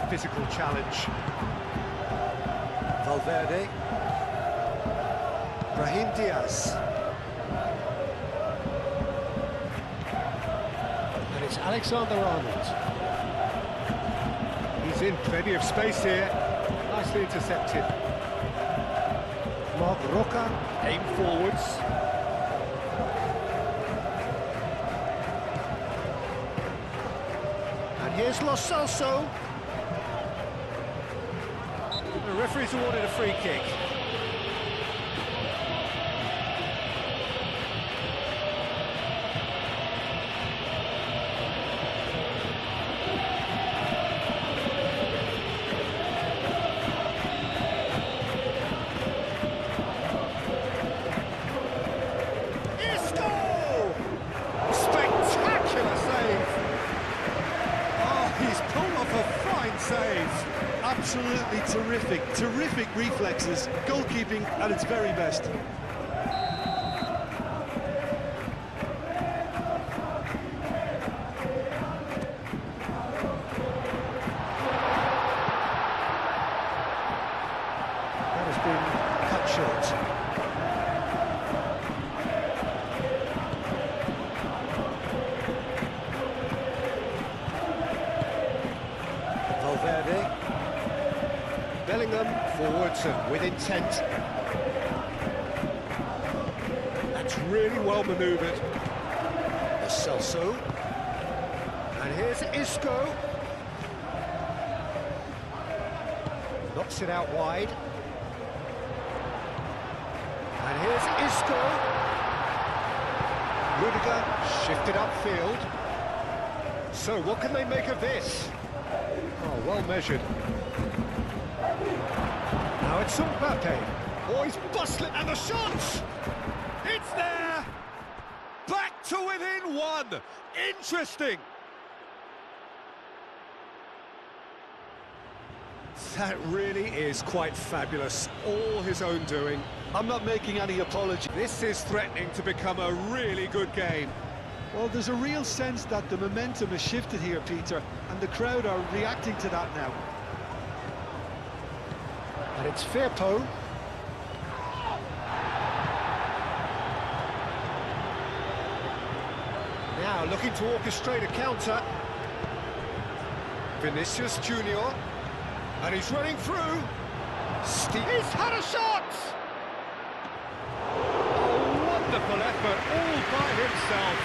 Physical challenge. Valverde. Brahim Diaz. And it's Alexander-Arnold. He's in plenty of space here. Nicely intercepted. Marc Roca, aim forwards. And here's Lo Celso. The referee's awarded a free kick. save. Absolutely terrific reflexes, goalkeeping at its very best. That has been cut short. Valverde. Bellingham forwards and with intent. That's really well manoeuvred. Celso. And here's Isco. Knocks it out wide. And here's Isco. Rudiger shifted upfield. So what can they make of this? Oh, well measured. Now it's Mbappe. Oh, he's bustling, and the shot! It's there! Back to within one! Interesting! That really is quite fabulous. All his own doing. I'm not making any apology. This is threatening to become a really good game. Well, there's a real sense that the momentum has shifted here, Peter, and the crowd are reacting to that now. And it's Firpo. Now looking to orchestrate a counter. Vinicius Junior. And he's running through. He's had a shot! Oh, wonderful effort, all by himself.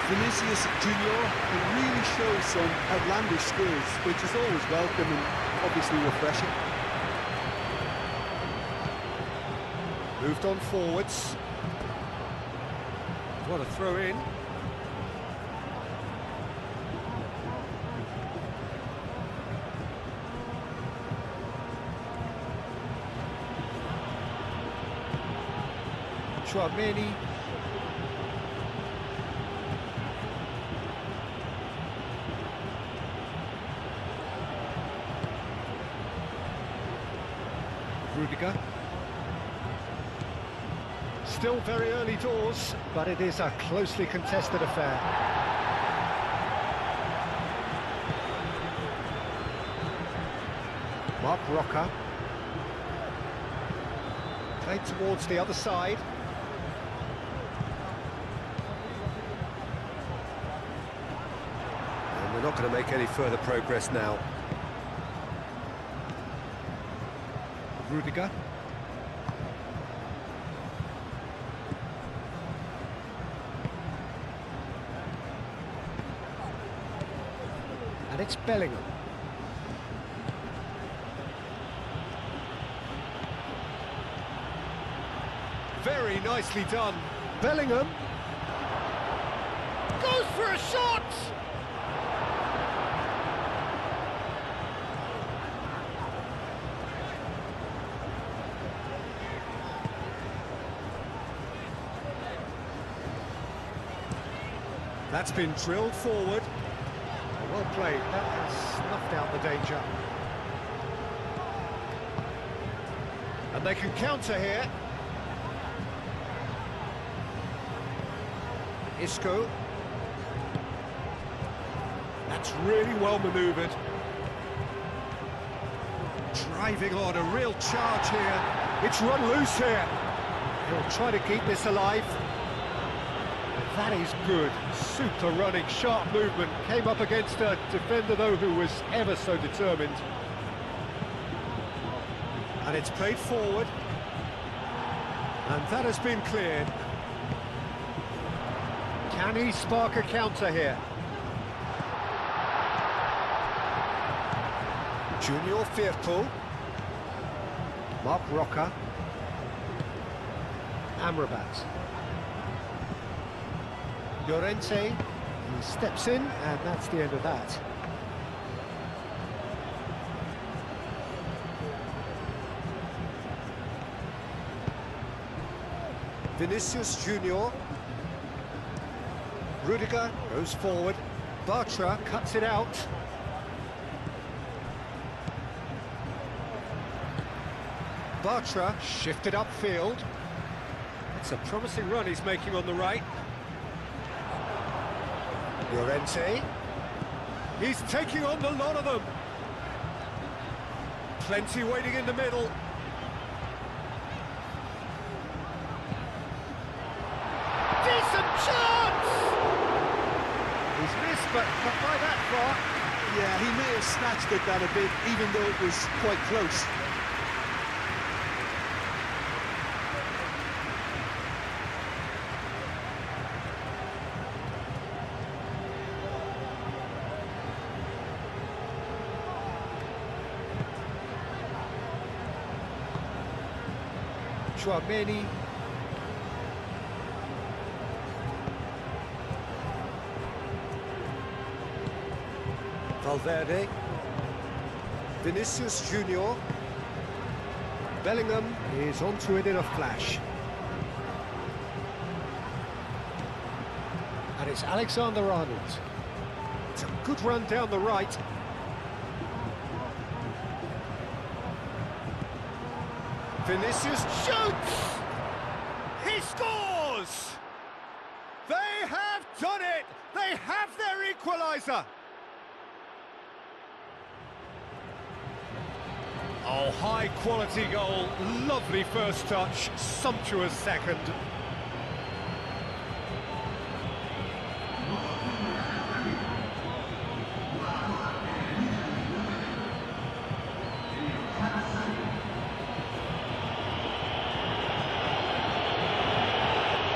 Vinicius Junior can really show some outlandish skills, which is always welcome and obviously refreshing. Moved on forwards. What a throw in. Chouameni. Rudiger. Still very early doors, but it is a closely contested affair. Mark Roca. Played towards the other side. And they're not going to make any further progress now. Rudiger. And it's Bellingham. Very nicely done. Bellingham goes for a shot! That's been drilled forward. Well played, that has snuffed out the danger. And they can counter here. Isco. That's really well manoeuvred. Driving on, a real charge here. It's run loose here. He'll try to keep this alive. That is good. Super running, sharp movement. Came up against a defender, though, who was ever so determined. And it's played forward. And that has been cleared. Can he spark a counter here? Junior Firpo. Mark Roca. Amrabat. Llorente, he steps in, and that's the end of that. Vinicius Junior. Rudiger goes forward. Bartra cuts it out. Bartra shifted upfield. It's a promising run he's making on the right. Llorente. He's taking on the lot of them. Plenty waiting in the middle. Decent chance! He's missed, but not by that far. Yeah, he may have snatched at that a bit, even though it was quite close. Chouameni. Valverde. Vinicius Junior. Bellingham is onto it in a flash. And it's Alexander-Arnold. It's a good run down the right. Vinicius shoots! He scores! They have done it! They have their equaliser! Oh, high-quality goal, lovely first touch, sumptuous second.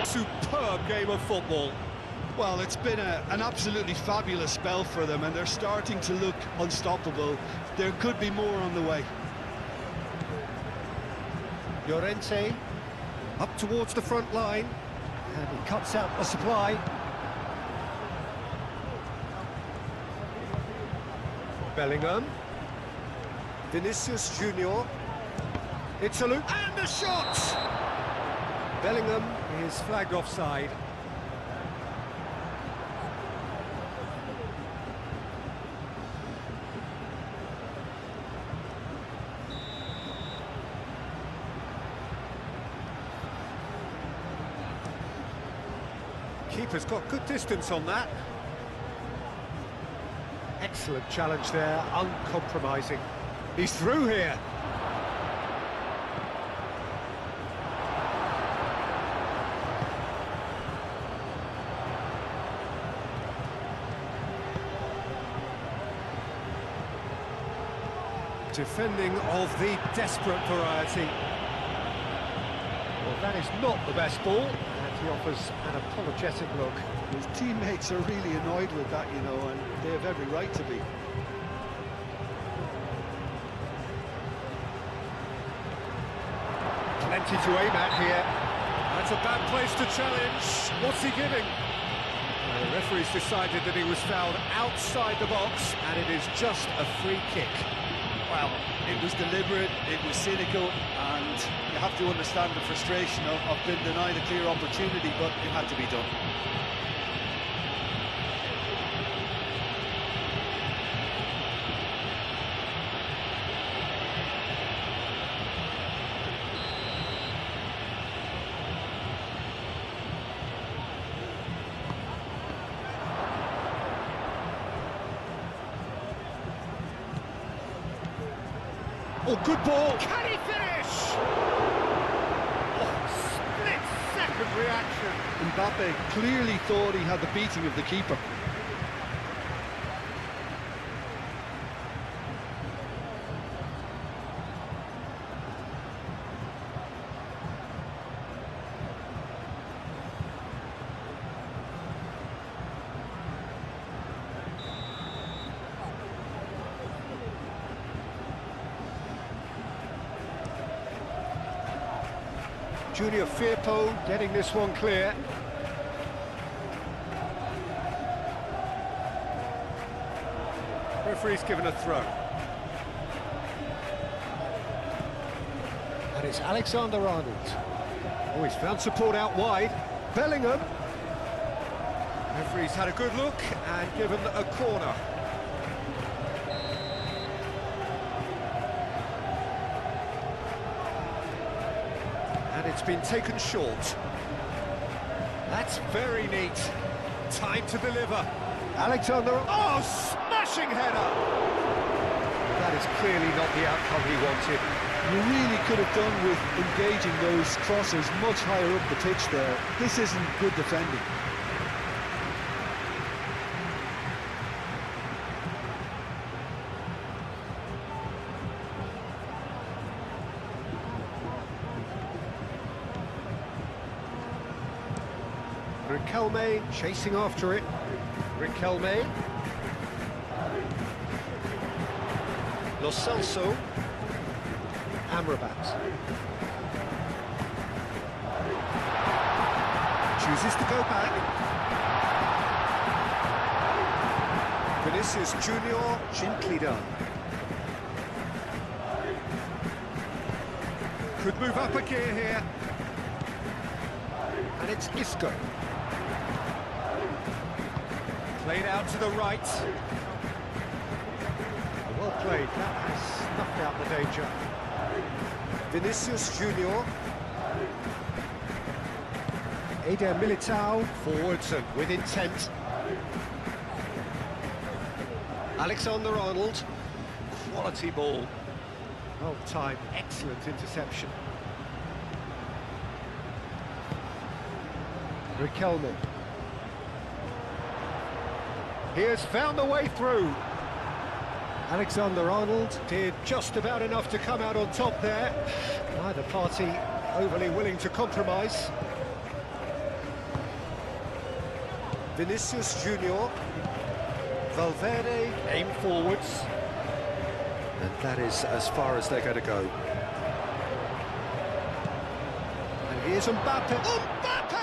Superb game of football. Well, it's been an absolutely fabulous spell for them, and they're starting to look unstoppable. There could be more on the way. Llorente up towards the front line, and he cuts out the supply. Bellingham. Vinicius Junior. It's a loop, and a shot! Bellingham is flagged offside. Keeper's got good distance on that. Excellent challenge there, uncompromising. He's through here. Defending of the desperate variety. Well, that is not the best ball. He offers an apologetic look. His teammates are really annoyed with that, you know, and they have every right to be. Plenty to aim at here. That's a bad place to challenge. What's he giving? The referee's decided that he was fouled outside the box, and it is just a free kick. Well, it was deliberate, it was cynical, and you have to understand the frustration of being denied a clear opportunity, but it had to be done. Oh, good ball! Can he finish? Oh, split-second reaction. Mbappe clearly thought he had the beating of the keeper. Junior Firpo getting this one clear. Referee's given a throw. And it's Alexander-Arnold. Oh, he's found support out wide. Bellingham. Referee's had a good look and given a corner. It's been taken short. That's very neat. Time to deliver. Alexander... Oh, smashing header! That is clearly not the outcome he wanted. You really could have done with engaging those crossers much higher up the pitch there. This isn't good defending. Riquelme chasing after it. Riquelme. Lo Celso. Amrabat. Chooses to go back. Vinicius Junior, gently done. Could move up a gear here. And it's Isco. Played out to the right. Well played, that has snuffed out the danger. Vinicius Junior. Eder Militao, forwards and with intent. Alexander-Arnold, quality ball. Well timed, excellent interception. Riquelme. He has found a way through. Alexander-Arnold did just about enough to come out on top there. Neither party overly willing to compromise. Vinicius Junior. Valverde. Aim forwards. And that is as far as they're going to go. And here's Mbappe. Mbappe!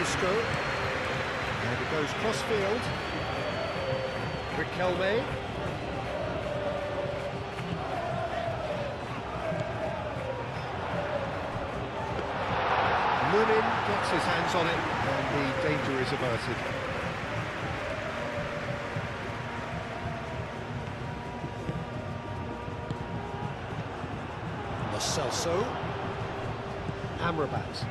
Isco. And it goes cross-field. Riquelme. Lunin gets his hands on it, and the danger is averted. Lo Celso. Amrabat.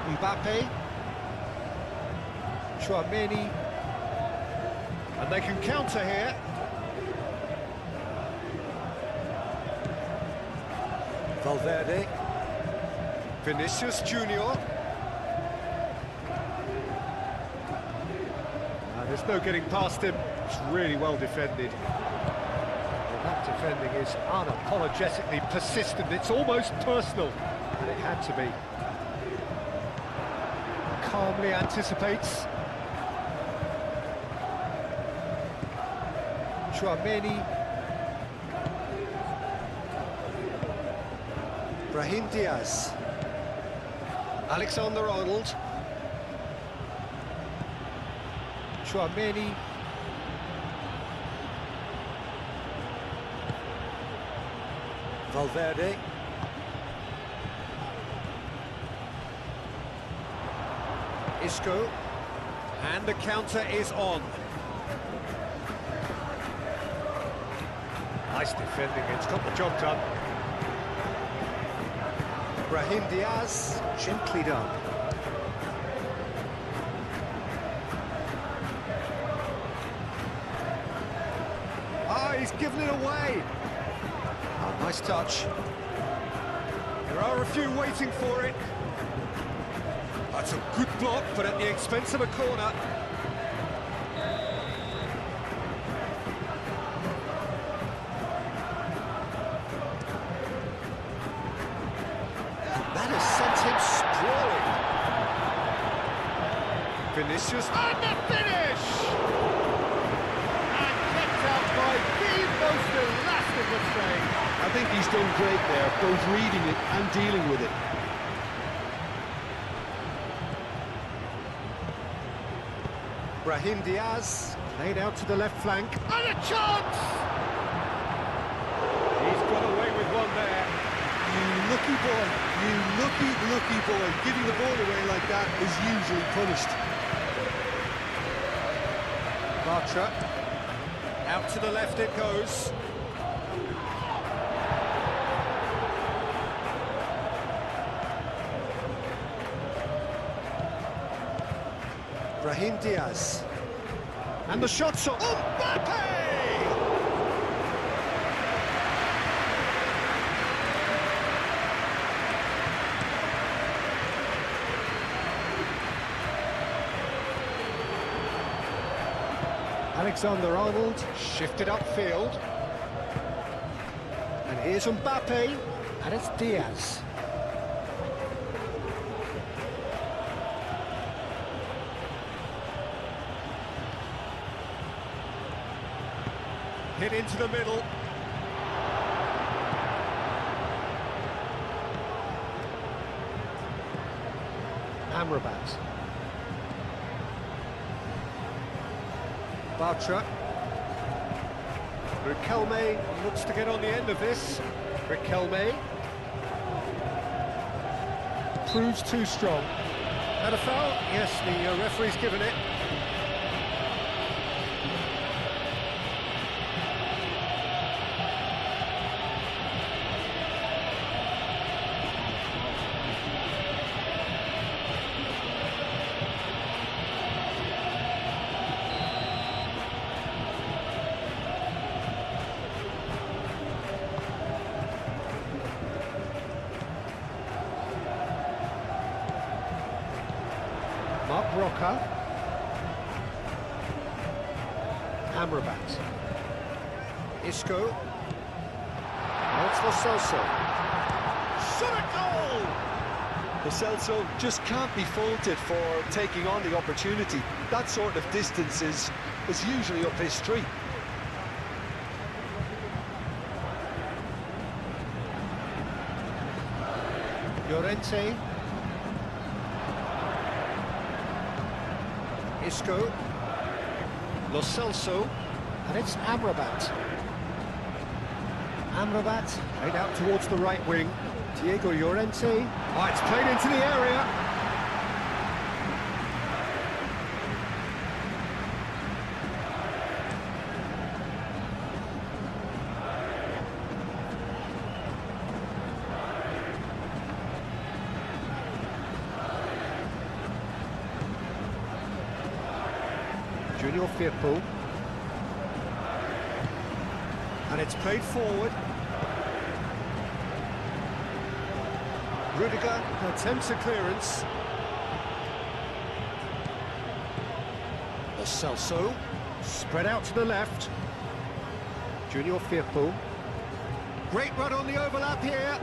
Mbappe. Tchouaméni. And they can counter here. Valverde. Vinicius Junior. There's no getting past him. It's really well defended. Well, that defending is unapologetically persistent. It's almost personal, and it had to be. Calmly anticipates. Tchouaméni. Brahim Diaz. Alexander-Arnold. Tchouaméni. Valverde. Isco. And the counter is on. Nice defending, it's got the job done. Brahim Diaz, gently done. Ah, he's given it away. Oh, nice touch. There are a few waiting for it. That's a good block, but at the expense of a corner. That has sent him sprawling. Vinicius, and the finish! And kept out by the most elastic of saves. I think he's done great there, both reading it and dealing with it. Brahim Diaz, Played out to the left flank. and a chance! He's got away with one there. You lucky boy, you lucky lucky boy. Giving the ball away like that is usually punished. Bartra. Out to the left it goes. Brahim Diaz. And the shot's on. Mbappe! Alexander-Arnold shifted upfield. And here's Mbappe. And it's Diaz. Hit into the middle. Amrabat. Bartra. Riquelme looks to get on the end of this. Riquelme. Proves too strong. And a foul? Yes, the referee's given it. Mark Roca. Amrabat. Isco. Now it's Lo Celso. Shot a goal! Lo Celso just can't be faulted for taking on the opportunity. That sort of distance is usually up his street. Llorente. Isco. Lo Celso. And it's Amrabat. Amrabat played out towards the right wing. Diego Llorente. Oh, it's played into the area. Junior Firpo. And it's played forward. Rudiger attempts a clearance. Lo Celso. Spread out to the left. Junior Firpo. Great run on the overlap here.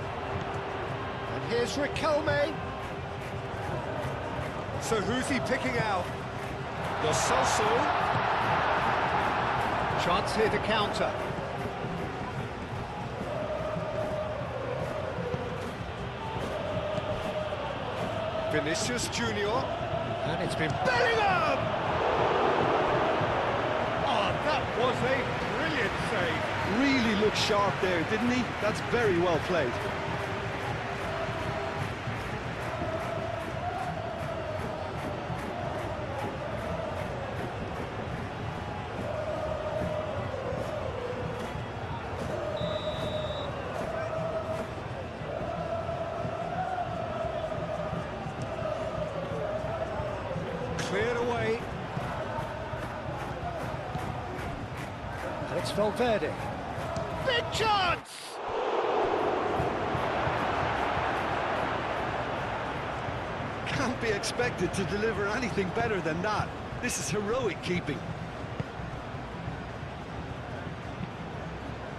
And here's Riquelme. So who's he picking out? Lo Celso. Chance here to counter. Vinicius Junior. And it's been Bellingham! Oh, that was a brilliant save. Really looked sharp there, didn't he? That's very well played. Cleared away. And it's Valverde. Big chance! Can't be expected to deliver anything better than that. This is heroic keeping.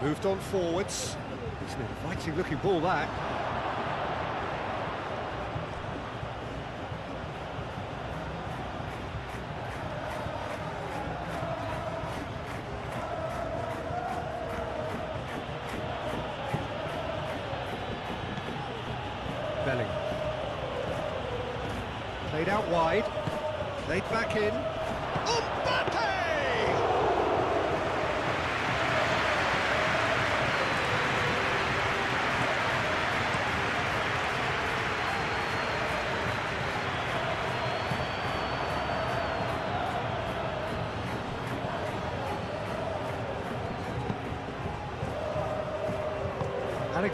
Moved on forwards. It's an inviting looking ball, that. Bellingham. Played out wide. Played back in. Mbappe!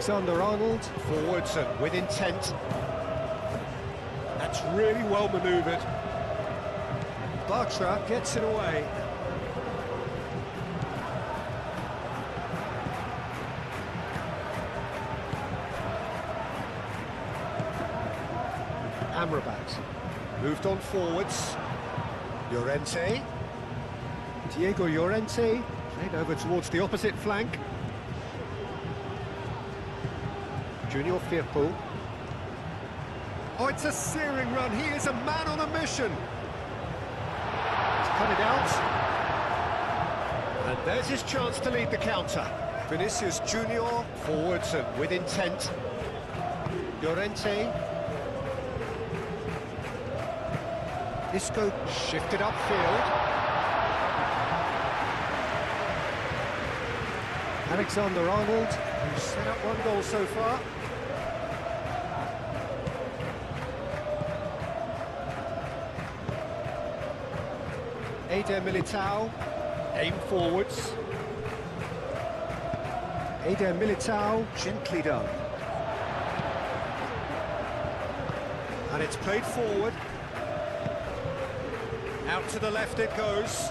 Alexander-Arnold. Forwards and with intent. That's really well manoeuvred. Bartra gets it away. Amrabat. Moved on forwards. Llorente. Diego Llorente. Played over towards the opposite flank. Junior Firpo. Oh, it's a searing run. He is a man on a mission. He's cut it out. And there's his chance to lead the counter. Vinicius Junior, forwards and with intent. Llorente. Isco Shifted upfield. Alexander-Arnold, who's set up one goal so far. Eder Militao, Aim forwards. Eder Militao, gently done. And it's played forward. Out to the left it goes.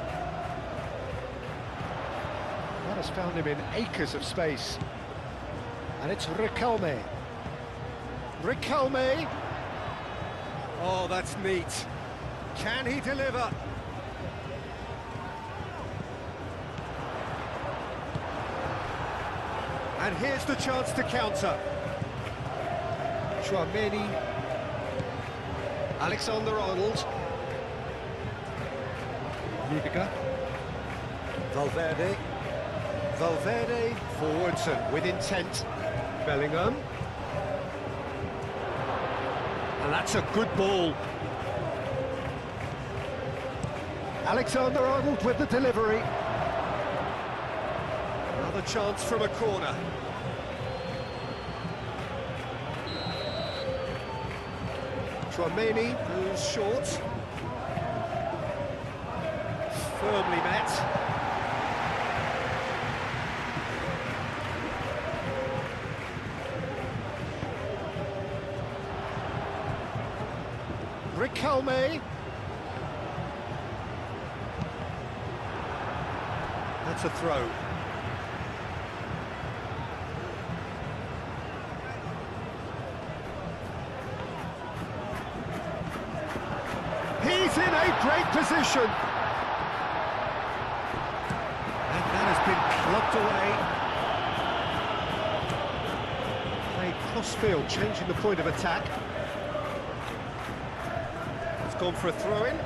That has found him in acres of space. And it's Riquelme. Riquelme. Oh, that's neat. Can he deliver? And here's the chance to counter. Chouameni. Alexander-Arnold. Rudiger. Valverde. Valverde, forwards and with intent. Bellingham. And that's a good ball. Alexander-Arnold with the delivery. Another chance from a corner. Chouameni goes short. Firmly met. Riquelme. That's a throw. He's in a great position. And that has been clubbed away. Played cross-field, changing the point of attack. It's gone for a throw-in.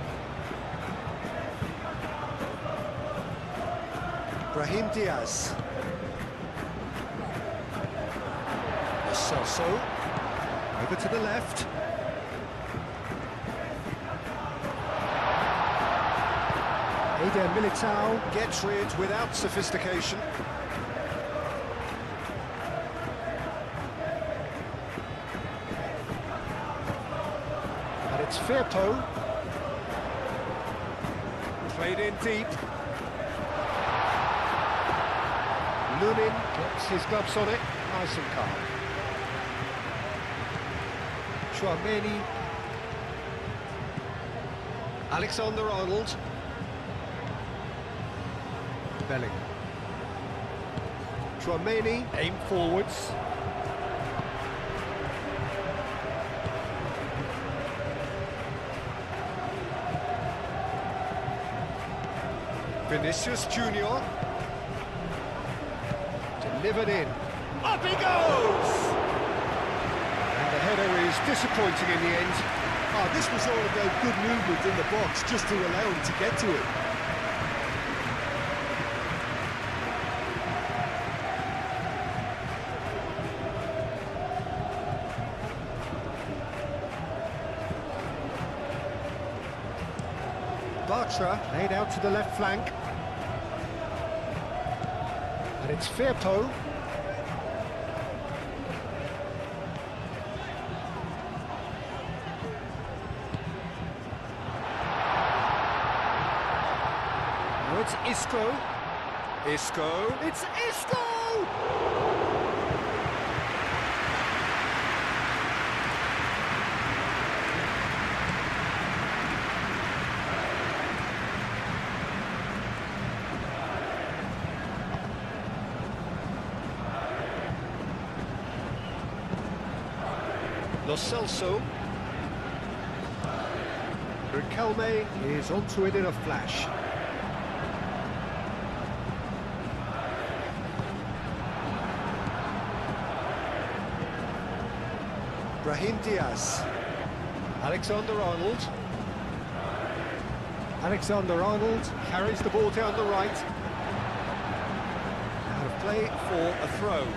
Brahim Diaz. Celso. Over to the left. Eder Militao. Gets rid without sophistication. And it's Firpo. Played in deep. Lunin gets his gloves on it. Nice and calm. Chouameni. Alexander-Arnold. Bellingham. Chouameni, aim forwards. Vinicius Junior. Delivered in. Up he goes! And the header is disappointing in the end. Oh, this was all about good movement in the box, just to allow him to get to it. Bartra laid out to the left flank. And it's Firpo. Now it's Isco. Isco. It's Isco! Lo Celso. Riquelme is onto it in a flash. Brahim Diaz. Alexander-Arnold. Alexander-Arnold carries the ball down the right. Out of play for a throw.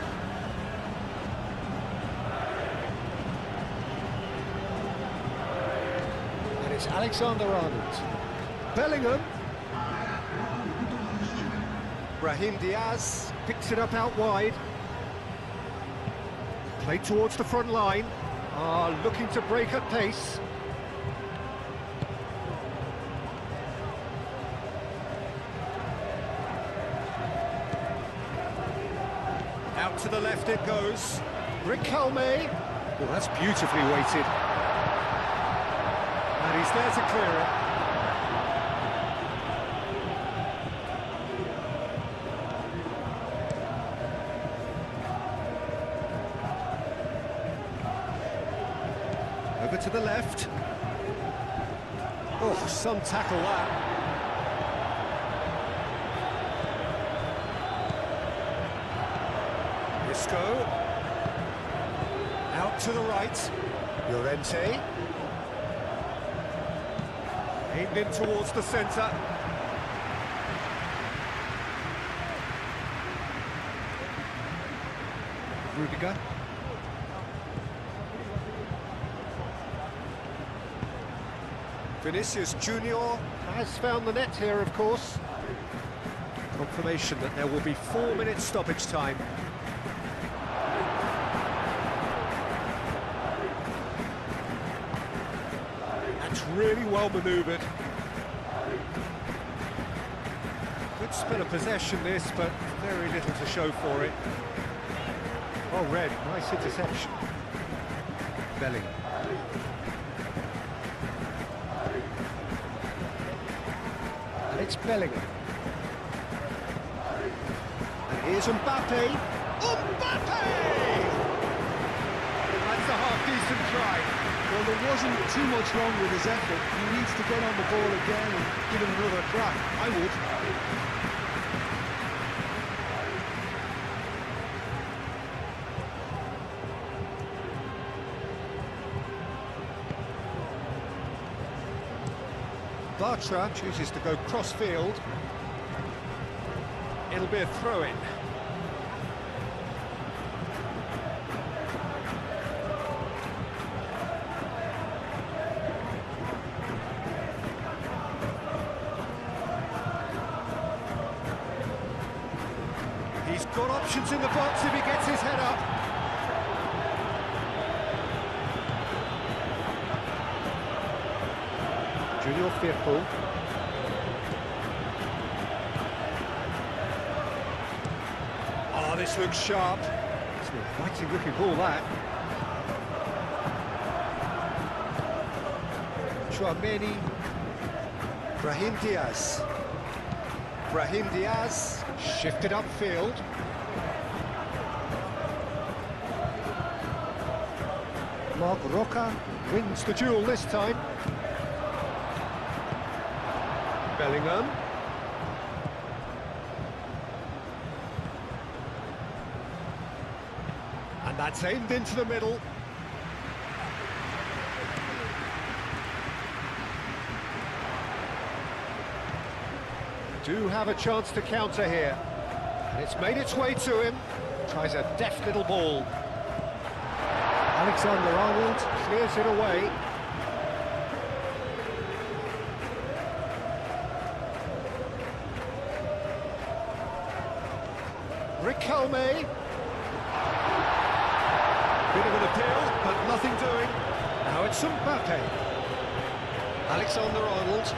And it's Alexander-Arnold. Bellingham. Brahim Diaz picks it up out wide. Played towards the front line. Looking to break at pace. Out to the left it goes. Riquelme. Oh, that's beautifully weighted. And he's there to clear it. Over to the left. Oh, some tackle that. Isco. Out to the right. Llorente. Aimed in towards the centre. Rudiger. Vinicius Junior has found the net here, of course. Confirmation that there will be 4 minutes stoppage time. That's really well manoeuvred. Good spell of possession this, but very little to show for it. Oh, Red, nice interception. Bellingham. And it's Bellingham. And here's Mbappe. Mbappe! That's a half-decent try. Well, there wasn't too much wrong with his effort. He needs to get on the ball again and give it another crack. I would. Bartra chooses to go cross-field. It'll be a throw-in. He's got options in the box if he gets his head up. Junior Firpo. Oh, this looks sharp. It's a fighting looking ball, that. Chouameni. Brahim Diaz. Brahim Diaz shifted upfield. Marc Roca wins the duel this time. Bellingham. And that's aimed into the middle. Do have a chance to counter here. And it's made its way to him. Tries a deft little ball. Alexander-Arnold clears it away. Riquelme. Bit of an appeal, but nothing doing. Now it's Mbappe. Alexander-Arnold.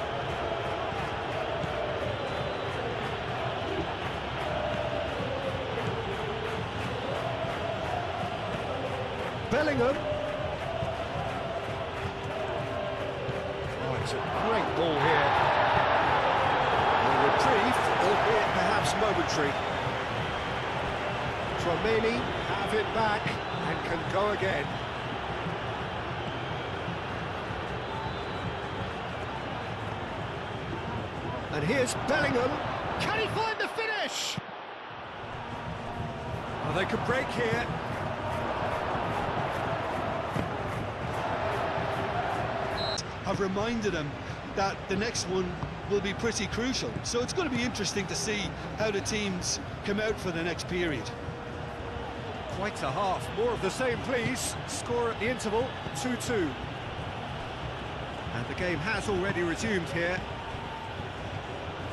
Bellingham. Oh, it's a great ball here. A reprieve, albeit perhaps momentary. Chouameni have it back and can go again. And here's Bellingham. Can he find the finish? Oh, they could break here. I've reminded him that the next one will be pretty crucial. So it's going to be interesting to see how the teams come out for the next period. Quite a half. More of the same, please. Score at the interval, 2-2. And the game has already resumed here.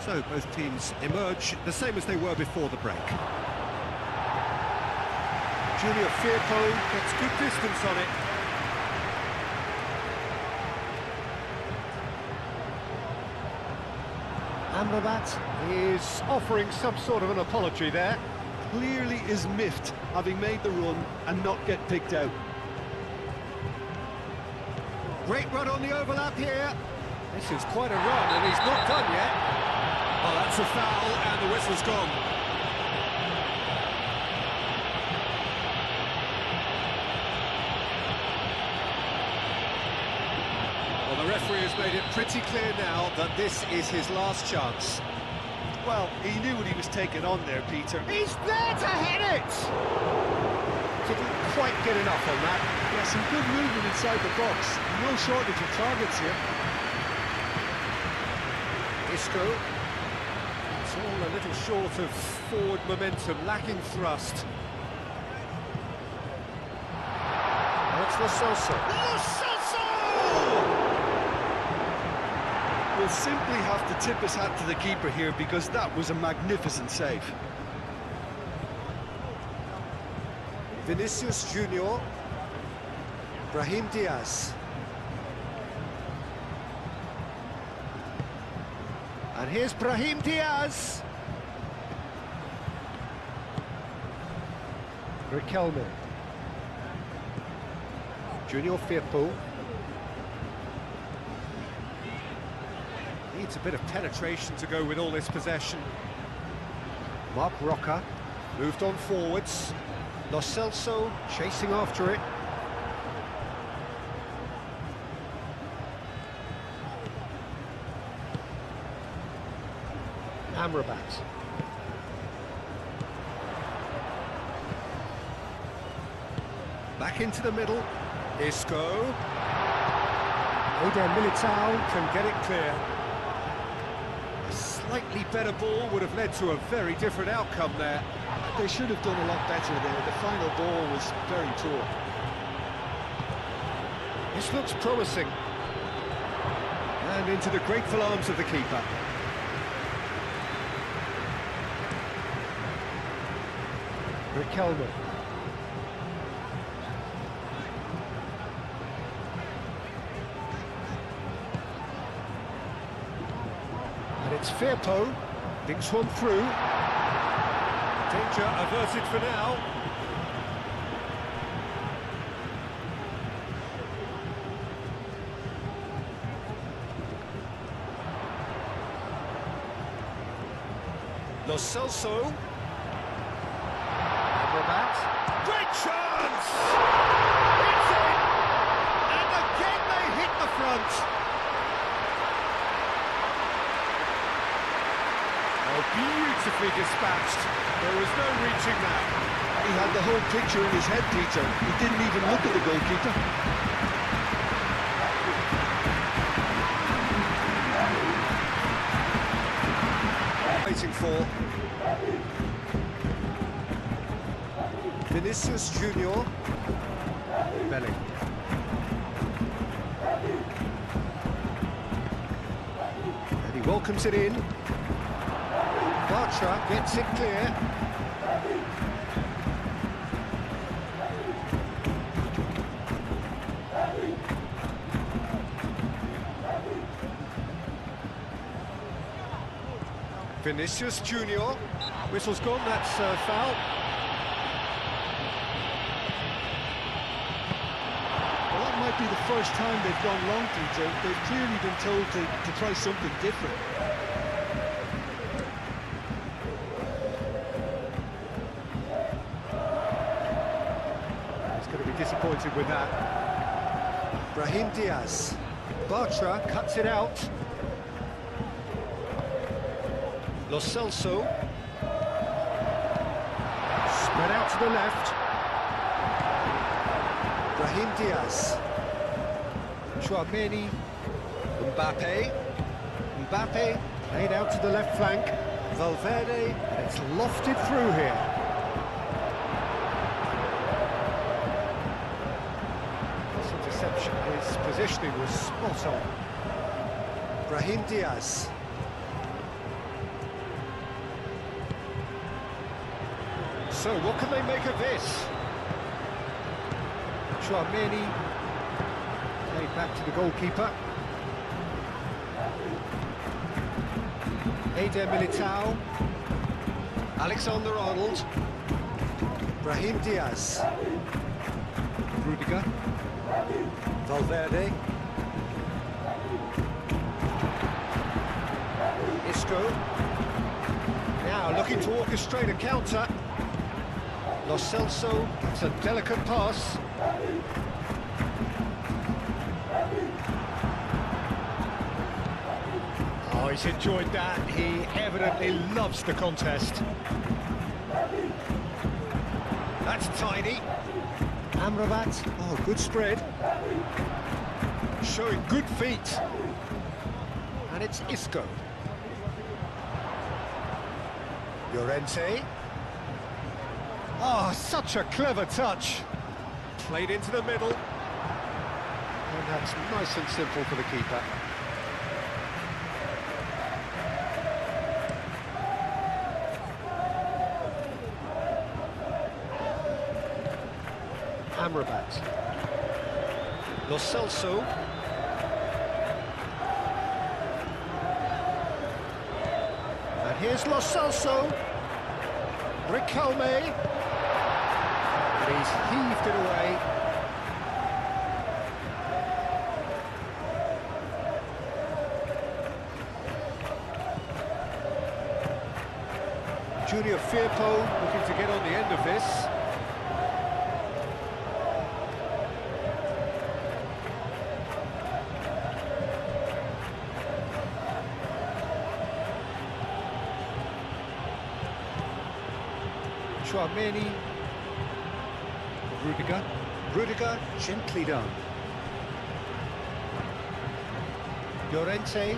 So both teams emerge the same as they were before the break. Junior Firpo gets good distance on it. Amrabat is offering some sort of an apology there. Clearly is miffed having made the run and not get picked out. Great run on the overlap here. This is quite a run and he's not done yet. Oh, that's a foul and the whistle's gone. Well, the referee has made it pretty clear now that this is his last chance. Well, he knew what he was taking on there, Peter. He's there to hit it! Didn't quite get enough on that. Yeah, some good movement inside the box. No shortage of targets here. Isco. It's all a little short of forward momentum, lacking thrust. That's Lo Celso. Lo Celso! We'll simply have to tip his hat to the keeper here because that was a magnificent save. Vinicius Junior. Brahim Diaz. And here's Brahim Diaz. Riquelme. Junior Firpo. Needs a bit of penetration to go with all this possession. Mark Roca moved on forwards. Lo Celso chasing after it. Amrabat. Back into the middle. Isco. Eder Militao can get it clear. A slightly better ball would have led to a very different outcome there. They should have done a lot better there. The final ball was very poor. This looks promising. And into the grateful arms of the keeper. Riquelme. And it's Firpo. Dinks one through. Danger averted for now. Lo Celso. Amrabat. Great chance! It's in! And again they hit the front. Oh, beautifully dispatched. There was no reaching that. He had the whole picture in his head, Peter. He didn't even look at the goalkeeper. Waiting for Vinicius Junior. Bellingham. And he welcomes it in. Bartra gets it clear. Vinicius Junior. Whistle's gone, that's foul. Well, that might be the first time they've gone long, Peter. They've clearly been told to try something different. He's going to be disappointed with that. Brahim Diaz. Bartra cuts it out. Lo Celso. Spread out to the left. Brahim Diaz. Chouameni. Mbappe. Mbappe played out to the left flank. Valverde, and it's lofted through here. This interception, his positioning was spot on. Brahim Diaz. So, what can they make of this? Chouameni played back to the goalkeeper. Eder Militao. Alexander-Arnold. Brahim Diaz. Rudiger. Valverde. Isco. Now looking to orchestrate a counter. Lo Celso, it's a delicate pass. Oh, he's enjoyed that. He evidently loves the contest. That's tiny. Amrabat, oh, good spread. Showing good feet. And it's Isco. Llorente. Oh, such a clever touch. Played into the middle. And that's nice and simple for the keeper. Amrabat. Lo Celso. And here's Lo Celso. Riquelme. And he's heaved it away. Junior Firpo looking to get on the end of this. Chouameni. Rudiger. Rudiger, gently done. Llorente.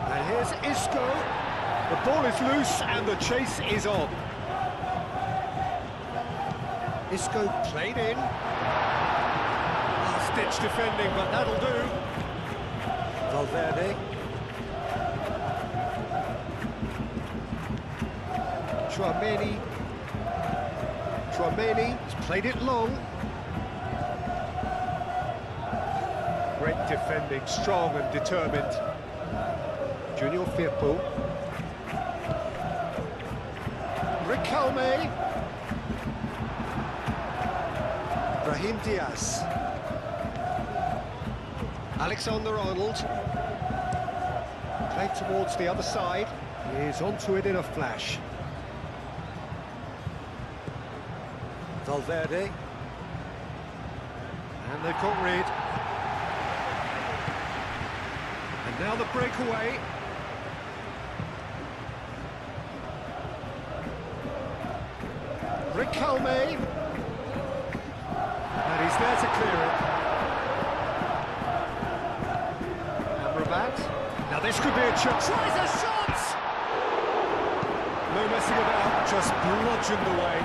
And here's Isco. The ball is loose and the chase is on. Isco played in. Last-ditch defending, but that'll do. Valverde. Chouameni. Chouameni has played it long. Great defending, strong and determined. Junior Firpo. Riquelme. Brahim Diaz. Alexander-Arnold. Played towards the other side. He is onto it in a flash. Valverde. And they've got rid. And now the breakaway. Riquelme. And he's there to clear it. Amrabat. Now this could be a chance. Tries a shot! No messing about, just bludgeoned away.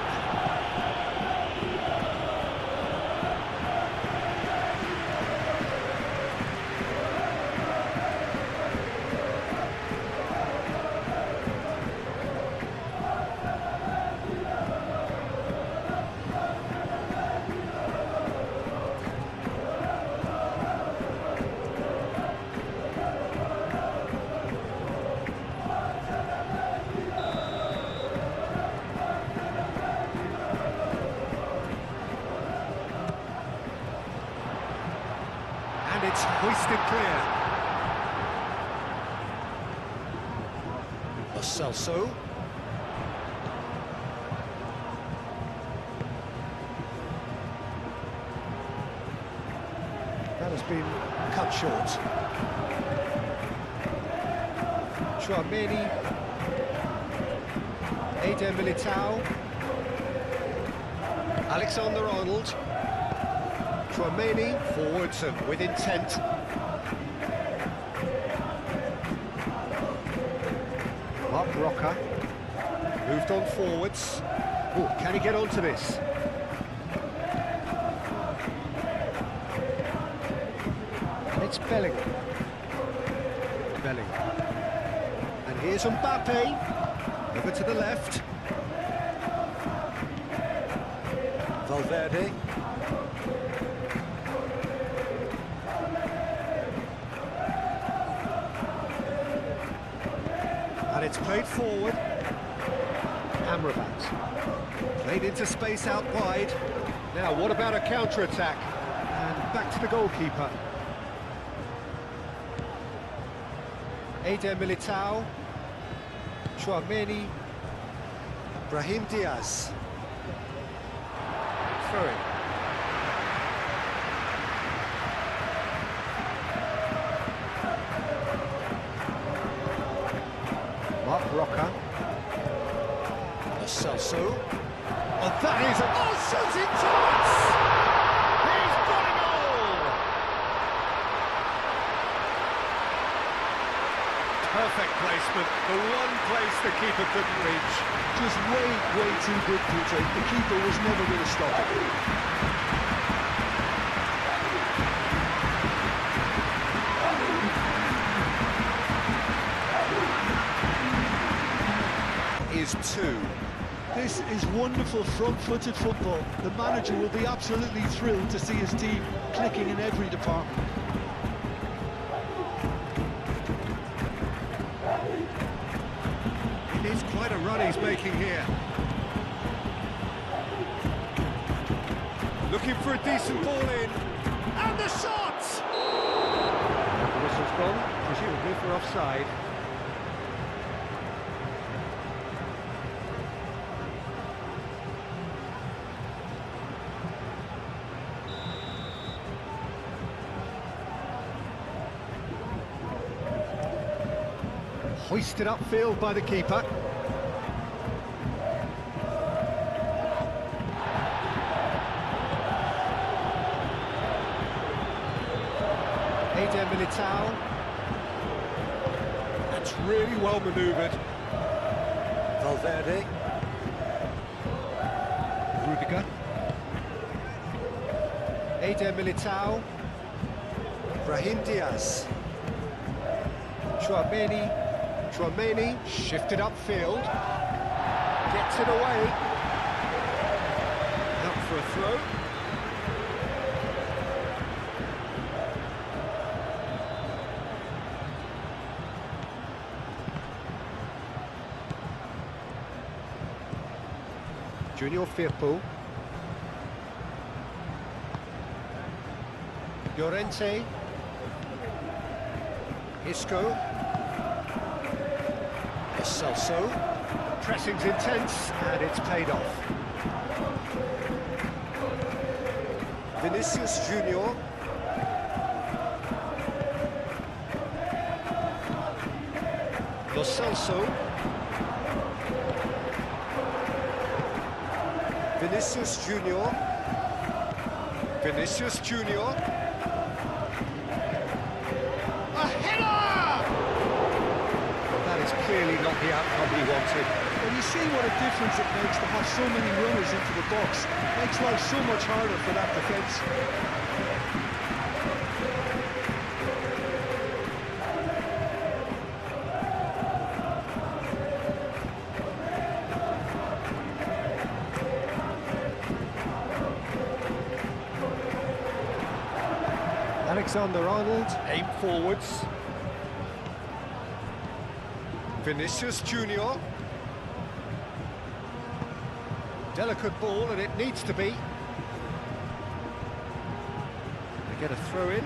And it's hoisted clear. Lo Celso. That has been cut short. Tchouaméni, Eder Militao, Alexander-Arnold, Tchouaméni forwards and with intent. Mark Roca moved on forwards. Oh, can he get onto this? It's Bellingham. And here's Mbappe. Over to the left. Valverde. And it's played forward. Amrabat. Played into space out wide. Now, what about a counter-attack? And back to the goalkeeper. Eder Militao, Tchouaméni, Brahim Diaz. Throw in. Mark Roca. Celso. Oh, that is a... Oh, shooting chance! He's got it all! Perfect placement, the one place the keeper couldn't reach. Just way too good, Peter. The keeper was never going to stop it. Is two. This is wonderful front-footed football. The manager will be absolutely thrilled to see his team clicking in every department. It is quite a run he's making here. Looking for a decent ball in. And the shot! The whistle's gone, presumably for offside. Hoisted upfield by the keeper. Eder Militao. That's really well manoeuvred. Valverde. Rudiger. Eder Militao. Brahim Diaz. Tchouaméni shifted upfield. Gets it away. Out for a throw. Junior Firpo. Llorente. Isco. Celso. Pressing's intense and it's paid off. Vinicius Junior. Lo Celso. Vinicius Junior. A header! That is clearly not the outcome he wanted. Well, you see what a difference it makes to have so many runners into the box. Makes life so much harder for that defence. Alexander-Arnold, aim forwards. Vinicius Junior. Delicate ball, and it needs to be. They get a throw in.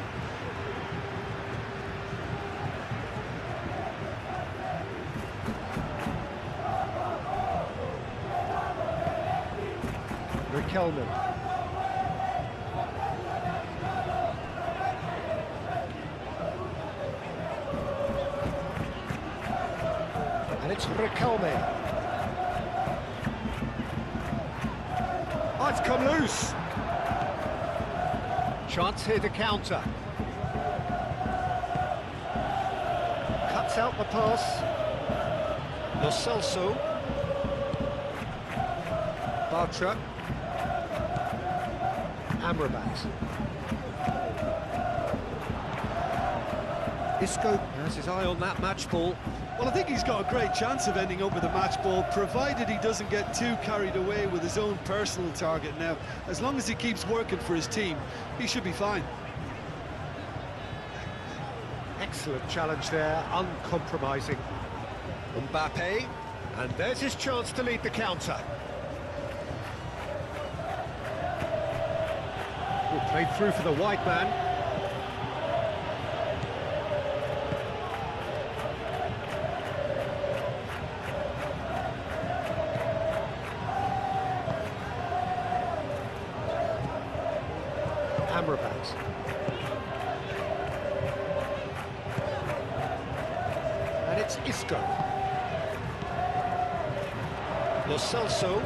Riquelme. Riquelme. Oh, it's come loose. Chance here to counter. Cuts out the pass. Lo Celso. Bartra. Amrabat. Isco has his eye on that match ball. Well, I think he's got a great chance of ending up with a match ball, provided he doesn't get too carried away with his own personal target now. As long as he keeps working for his team, he should be fine. Excellent challenge there, uncompromising. Mbappe, and there's his chance to lead the counter. Played through for the wide man. Amrabat. And it's Isco. Lo Celso,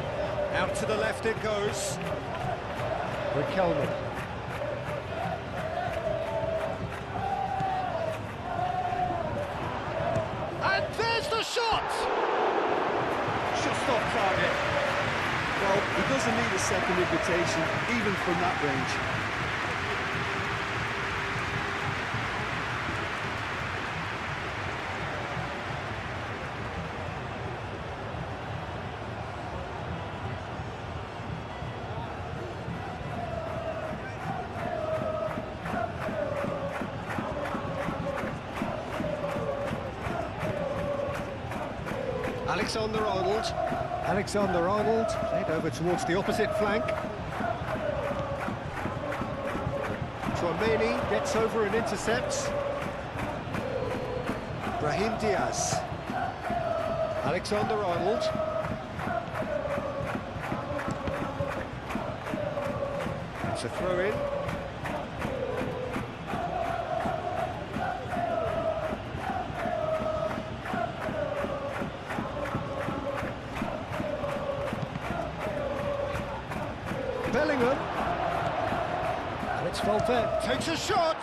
out to the left it goes. Riquelme. And there's the shot! Just off target. Well, he doesn't need a second invitation, even from that range. Alexander-Arnold. Alexander-Arnold played over towards the opposite flank. Tchouameni gets over and intercepts. Brahim Diaz. Alexander-Arnold. It's a throw-in. Bellingham, and it's Valverde, takes a shot!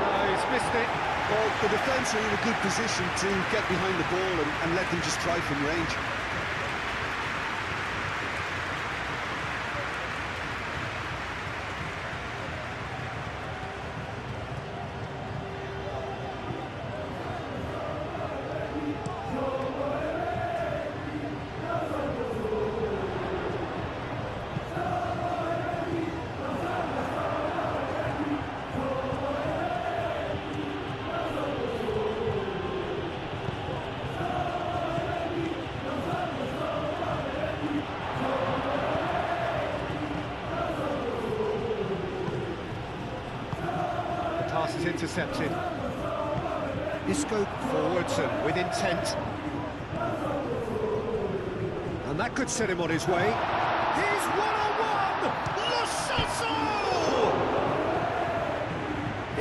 No, he's missed it. Well, the defence are in a good position to get behind the ball and let them just try from range. Pass is intercepted. Isco forwards and with intent. And that could set him on his way. He's one-on-one! Lo Celso!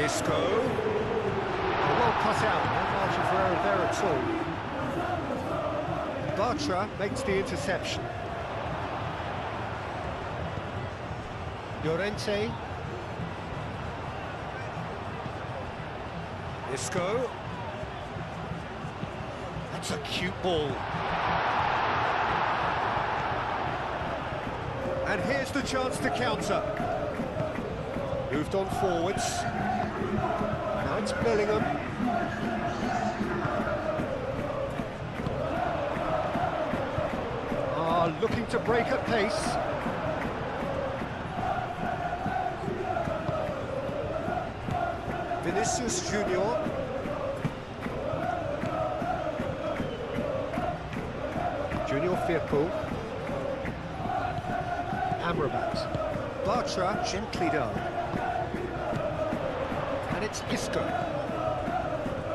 Isco. Well cut out, no margin for error there at all. Bartra makes the interception. Llorente. Isco. That's a cute ball. And here's the chance to counter. Moved on forwards. Now it's Bellingham. Looking to break at pace. Vinicius Junior. Junior Firpo. Amrabat. Bartra gently down. And it's Isco.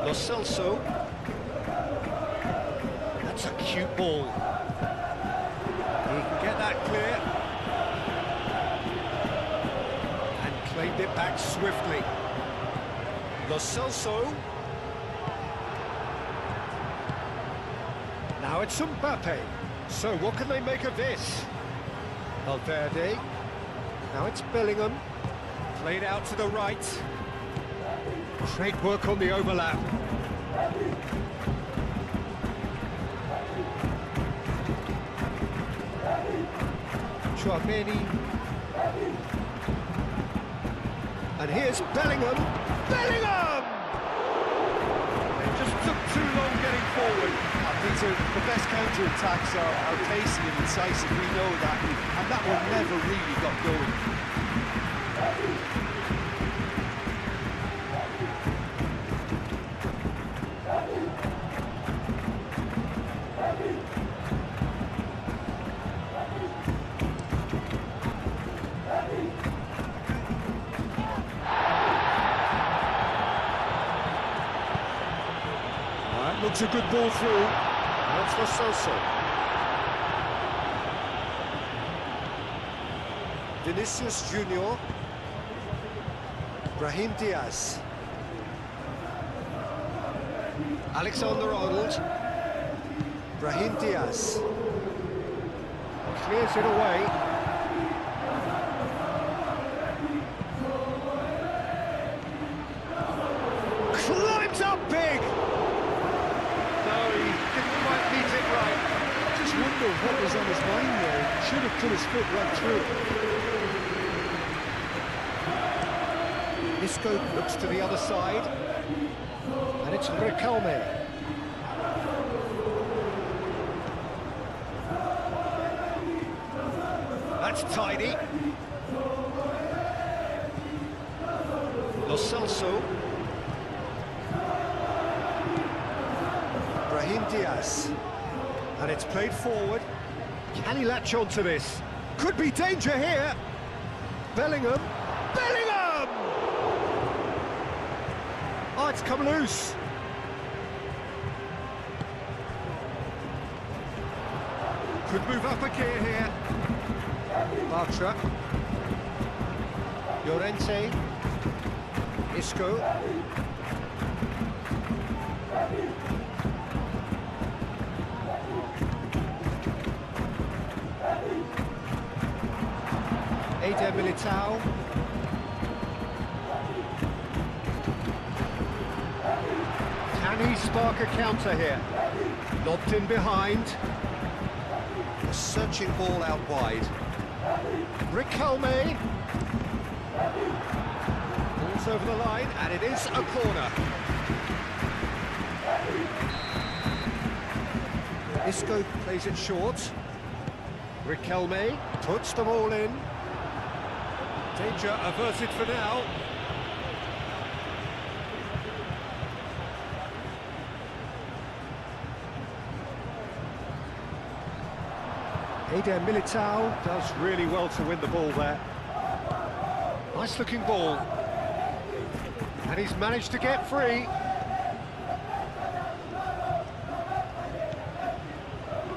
Lo Celso. That's a cute ball. He can get that clear. And claimed it back swiftly. Lo Celso. Now it's Mbappe. So what can they make of this? Valverde. Now it's Bellingham. Played out to the right. Great work on the overlap. Chouameni. And here's Bellingham. Bellingham! It just took too long getting forward. These are the best counter-attacks are pacey and incisive, we know that, and that one never really got going. Looks a good ball through. That's for Celso. Vinicius Junior. Brahim Diaz. Alexander-Arnold. Brahim Diaz. Clears it away. Climbs up big! What was on his mind there? Should have put his foot right through. Isco looks to the other side, and it's Riquelme. That's tidy. Lo Celso. Brahim Diaz. And it's played forward. Can he latch on to this? Could be danger here. Bellingham. Bellingham! Oh, it's come loose. Could move up a gear here. Bartra. Llorente. Isco. Eder Militao. Can he spark a counter here? Lobbed in behind. A searching ball out wide. Riquelme. Ball's over the line, and it is a corner. Isco plays it short. Riquelme puts them all in. Danger averted for now. Eder Militao does really well to win the ball there. Nice looking ball. And he's managed to get free.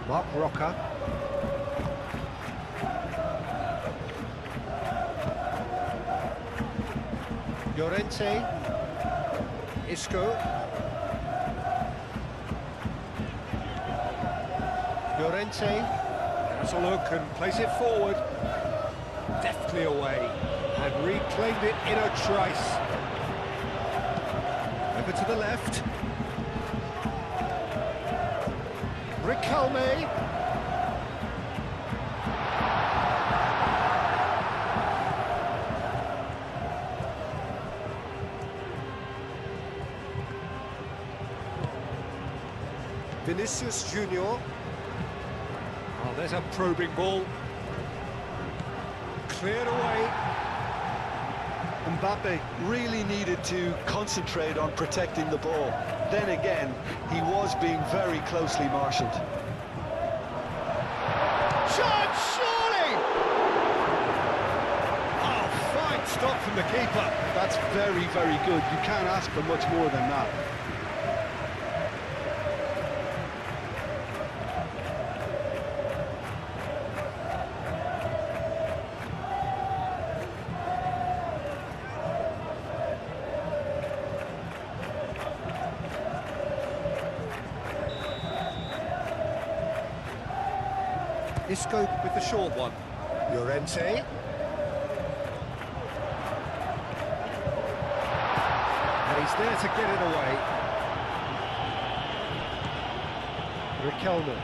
Mark Roca. Llorente. Isco. Llorente. Has a look and plays it forward. Deftly away. And reclaimed it in a trice. Over to the left. Riquelme. Vinicius Junior. Oh, there's a probing ball. Cleared away. Mbappe really needed to concentrate on protecting the ball. Then again, he was being very closely marshalled. Shot, surely! Oh, fine stop from the keeper. That's very, very good. You can't ask for much more than that. Isco with the short one. Llorente. And he's there to get it away. Riquelme.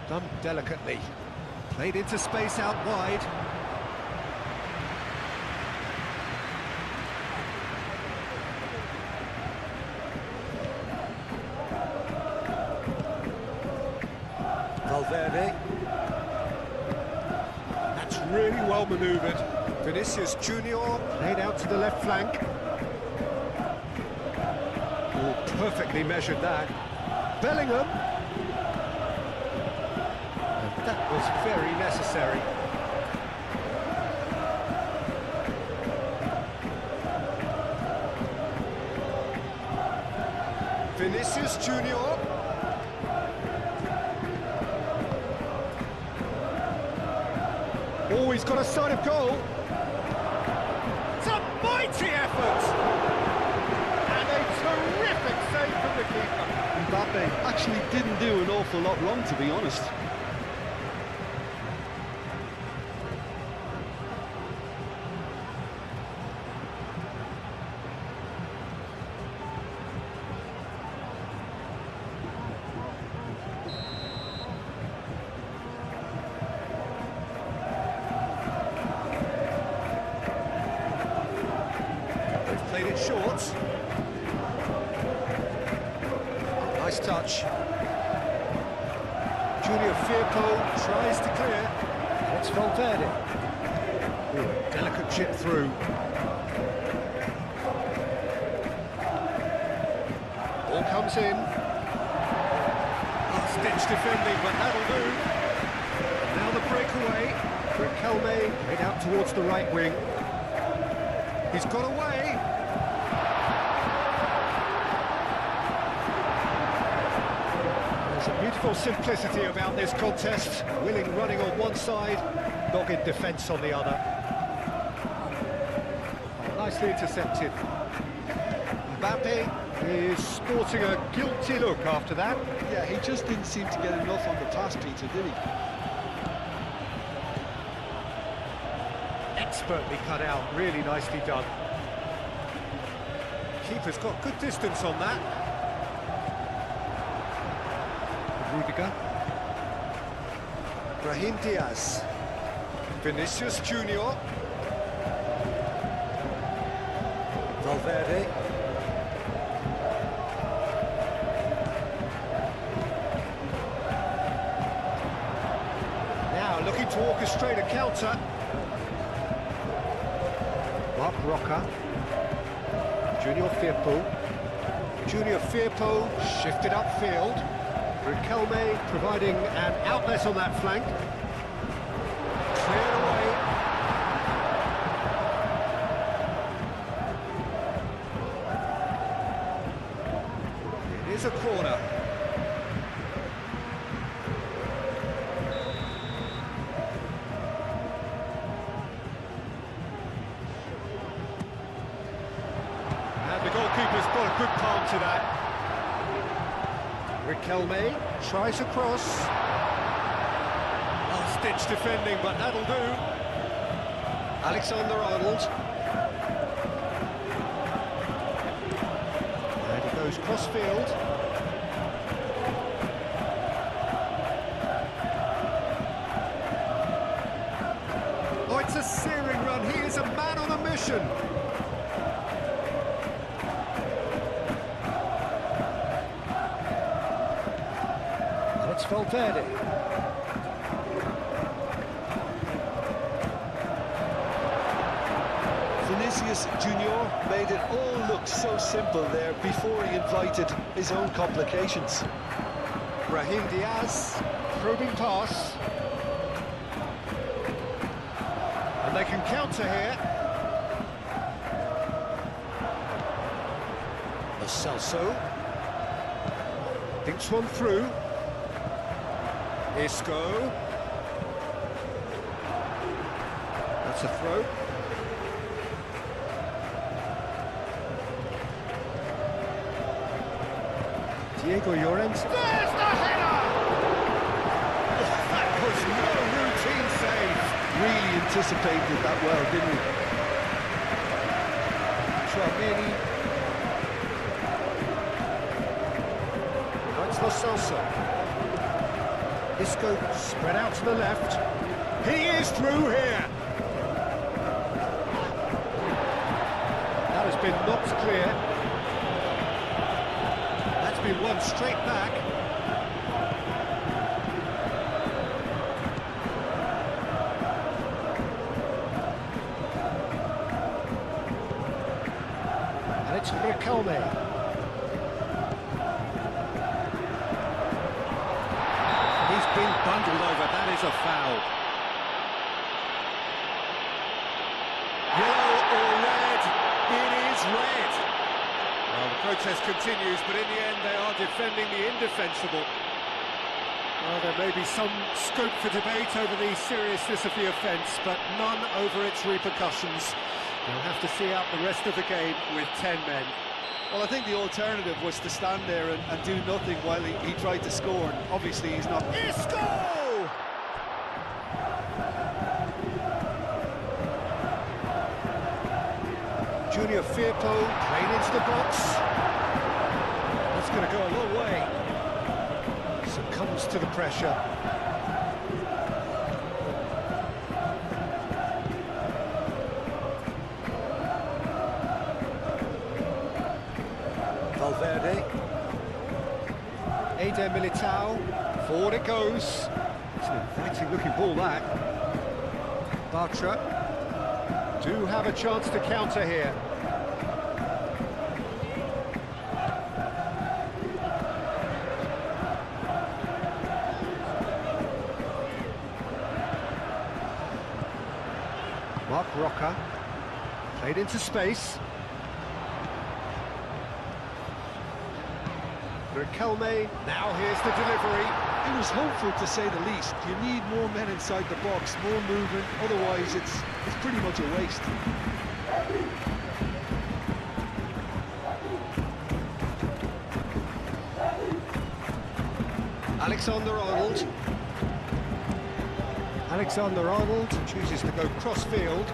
Done delicately. Played into space out wide. Valverde. That's really well manoeuvred. Vinicius Junior played out to the left flank. Oh, perfectly measured that. Bellingham. And that was very necessary. Vinicius Junior. Oh, he's got a sight of goal. It's a mighty effort! And a terrific save from the keeper. Mbappe actually didn't do an awful lot wrong, to be honest. Played it short. Nice touch. Junior Firpo tries to clear. It's Valverde. Ooh, a delicate chip through. Ball comes in. Last-ditch defending, but that'll do. And now the breakaway. Riquelme made out towards the right wing. He's got away. There's a beautiful simplicity about this contest. Willing running on one side, dogged defence on the other. Nicely intercepted. Mbappe is sporting a guilty look after that. Yeah, he just didn't seem to get enough on the pass, Peter, did he? Expertly cut out, really nicely done. Keeper's got good distance on that. Rudiger. Brahim Diaz. Vinicius Junior. Valverde. Now looking to orchestrate a counter. Mark Roca. Junior Firpo. Junior Firpo shifted upfield. Riquelme providing an outlet on that flank. Cleared away. It is a corner. The goalkeeper's got a good palm to that. Riquelme tries a cross. Last-ditch defending, but that'll do. Alexander-Arnold. And he goes cross-field. Oh, it's a searing run. He is a man on a mission. It's Valverde. Vinicius Junior made it all look so simple there before he invited his own complications. Brahim Diaz, probing pass. And they can counter here. Lo Celso. Thinks one through. Isco. That's a throw. Diego Llorente. There's the header! really anticipated that well, didn't he? Tchouameni. That's Lo Celso. Isco spread out to the left. He is through here. That has been knocked clear. That's been won straight back. And it's Riquelme. He's been bundled over. That is a foul. Yellow or red? It is red. Well, the protest continues, but in the end they are defending the indefensible. Well, there may be some scope for debate over the seriousness of the offence, but none over its repercussions. They'll have to see out the rest of the game with 10 men. Well, I think the alternative was to stand there and do nothing while he tried to score. And obviously, he's not. Isco! Junior Firpo played into the box. That's going to go a long way. Succumbs to the pressure. Valverde. Eder Militao. Forward it goes. It's an inviting looking ball, that. Bartra do have a chance to counter here. Mark Roca played into space. Riquelme, now here's the delivery. It was hopeful, to say the least. You need more men inside the box, more movement. Otherwise, it's pretty much a waste. Alexander-Arnold. Alexander-Arnold chooses to go cross-field.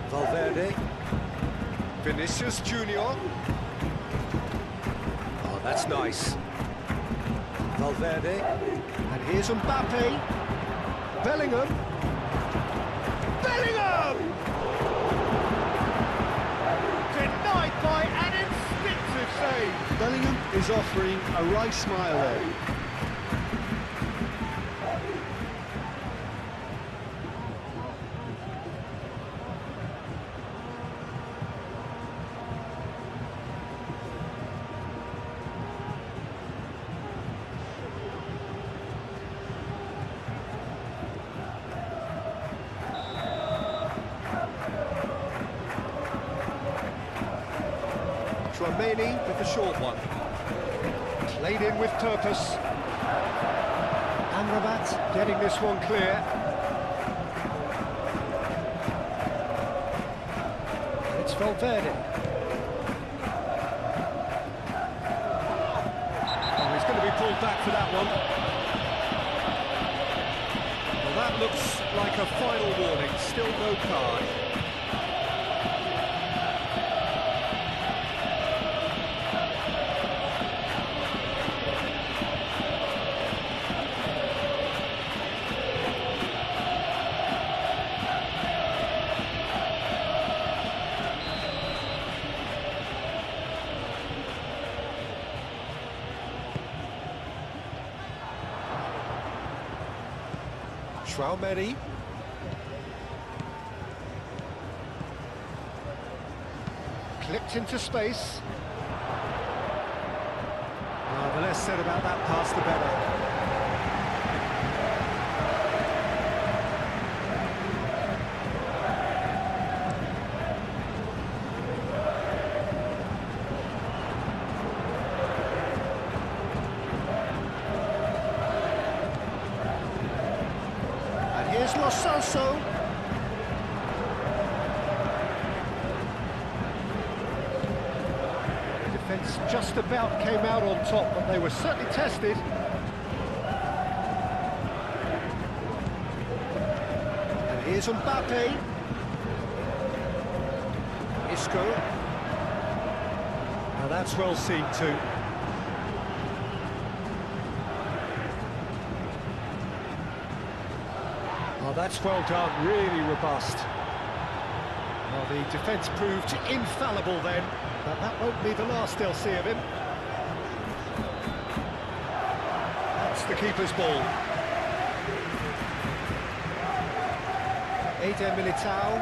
Valverde. Vinicius Junior. Oh, that's nice. Valverde. And here's Mbappe. Bellingham. Bellingham! Denied by an instinctive save. Bellingham is offering a wry smile there. Tchouameni with the short one. Played in with purpose. Amrabat getting this one clear. And it's Valverde. Oh, he's going to be pulled back for that one. Well, that looks like a final warning. Still no card. Tchouameni. Clipped into space. Oh, the less said about that pass, the better. Here's Lo Celso. The defence just about came out on top, but they were certainly tested. Here's Mbappe. Isco. Now that's well seen too. Oh, that's well done, really robust. Well, the defence proved infallible then, but that won't be the last they'll see of him. That's the keeper's ball. Eder Militao.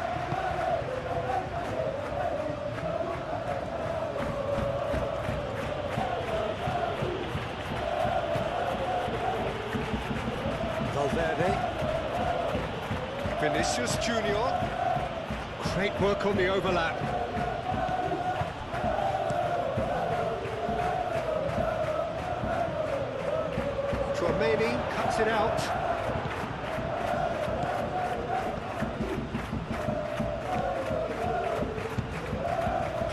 Valverde. Vinicius Junior. Great work on the overlap. Chouameni cuts it out.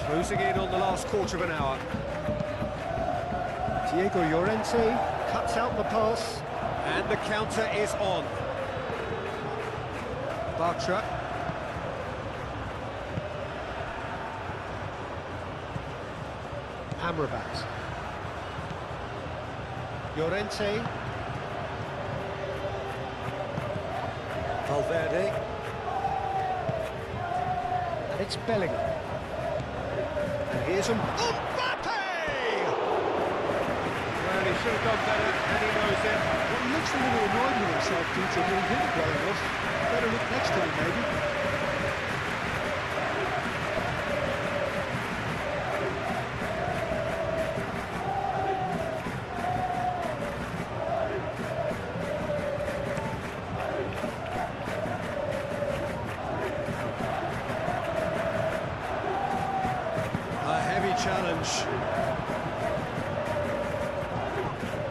Closing in on the last quarter of an hour. Diego Llorente cuts out the pass. And the counter is on. Bartra. Amrabat. Llorente. Valverde. And it's Bellingham. And here's Mbappe! Well, he should have done better, and he knows it. Well, he looks a little annoyed with himself, Peter, but he hit it well enough. Better look next time, maybe. A heavy challenge.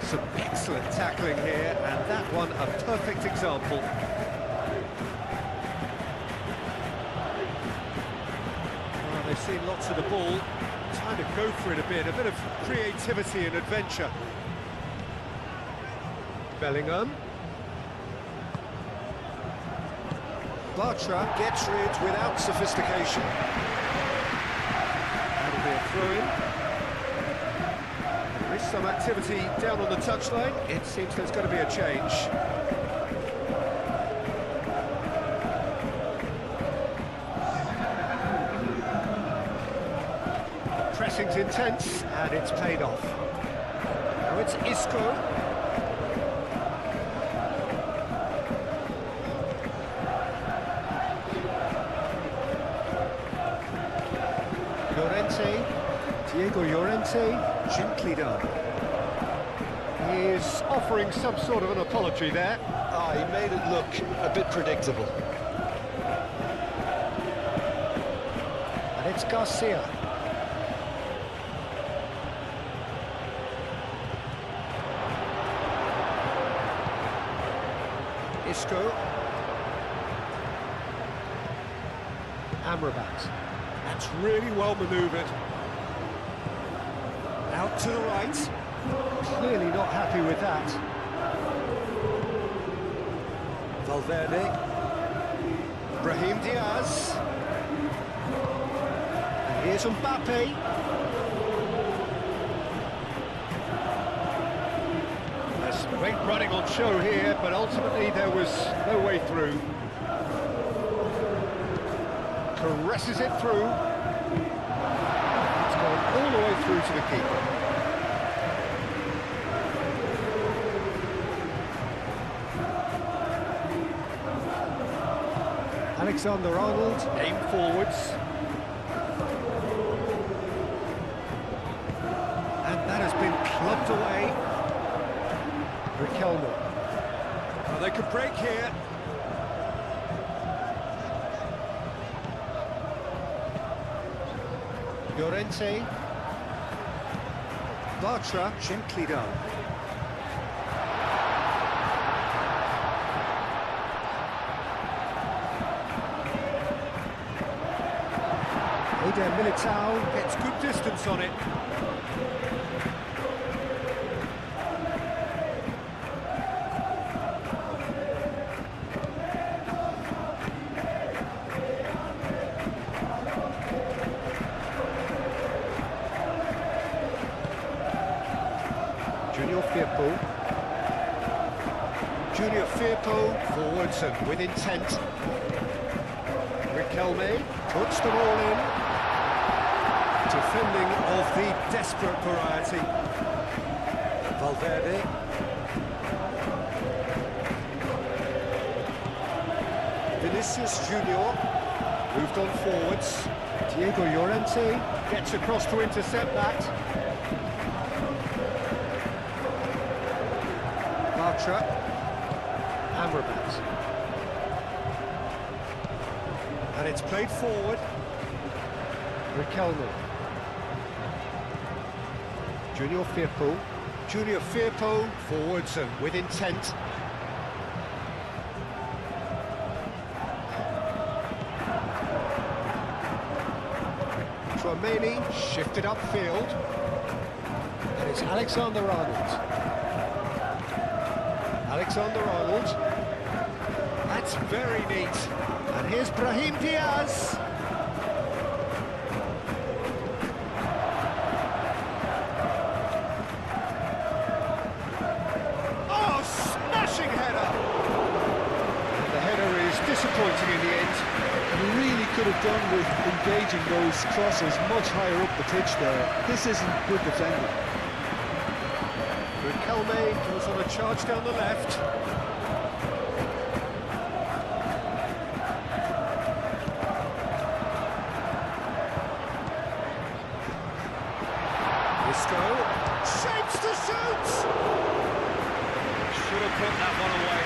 Some excellent tackling here, and that one a perfect example. Well, they've seen lots of the ball. Time to go for it a bit of creativity and adventure. Bellingham. Bartra gets rid without sophistication. That'll be a throw-in. There is some activity down on the touchline. It seems there's going to be a change. Pressing's intense, and it's paid off. Now it's Isco. Llorente, Diego Llorente, gently done. He is offering some sort of an apology there. Ah, he made it look a bit predictable. And it's Garcia. Isco. Amrabat. That's really well manoeuvred. Out to the right. Clearly not happy with that. Valverde. Brahim Diaz. And here's Mbappe. There's great running on show here, but ultimately there was no way through. Caresses it through. It's gone all the way through to the keeper. Alexander-Arnold, aim forwards. And that has been clubbed away. Riquelme. Well, they could break here. Llorente. Bartra, gently done. Eder Militao gets good distance on it. Junior Firpo. Junior Firpo forwards and with intent. Riquelme puts them all in. Defending of the desperate variety. Valverde. Vinicius Junior moved on forwards. Diego Llorente gets across to intercept that. Bartra. Amrabat. And it's played forward. Riquelme. Junior Firpo. Junior Firpo forwards and with intent. Tchouameni shifted upfield. And it's Alexander-Arnold. Alexander-Arnold. That's very neat. And here's Brahim Diaz. Oh, smashing header! And the header is disappointing in the end. You really could have done with engaging those crosses much higher up the pitch there. This isn't good defending. Riquelme goes on a charge down the left. Isco shapes to shoot! Should have put that one away.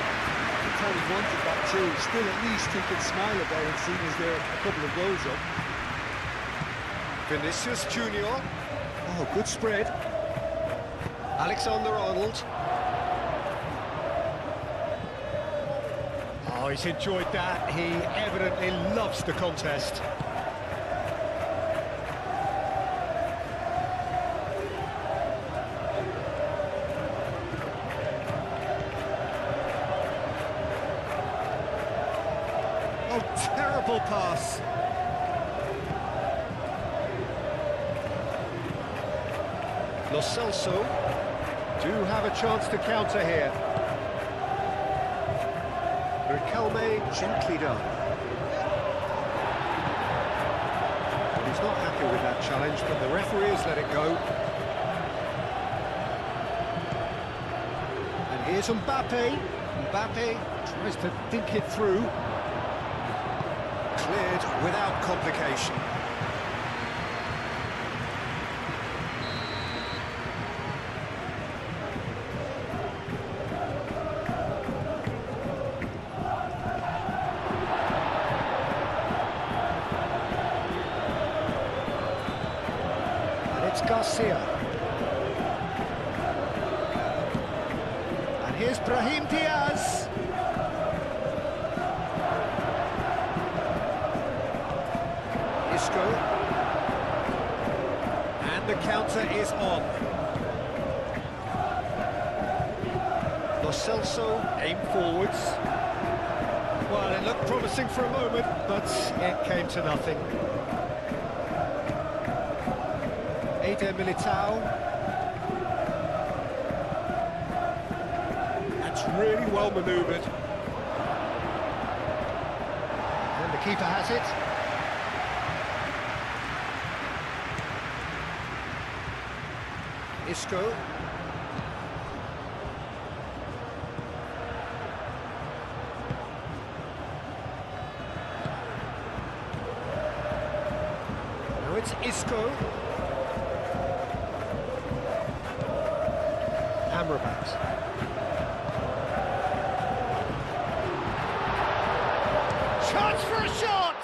He wanted that too. Still, at least he can smile about it, seeing as there are a couple of goals up. Vinicius Junior. Oh, good spread. Alexander-Arnold. Oh, he's enjoyed that. He evidently loves the contest. Oh, terrible pass. Lo Celso do have a chance to counter here. Riquelme gently done. Well, he's not happy with that challenge, but the referee has let it go. And here's Mbappe. Mbappe tries to think it through. Cleared without complication. And it's Garcia. And here's Brahim Diaz. And the counter is on. Lo Celso aim forwards. Well, it looked promising for a moment, but it came to nothing. Eder Militao. That's really well manoeuvred. And the keeper has it. Isco. Now it's Isco. Amrabat. Chance for a shot!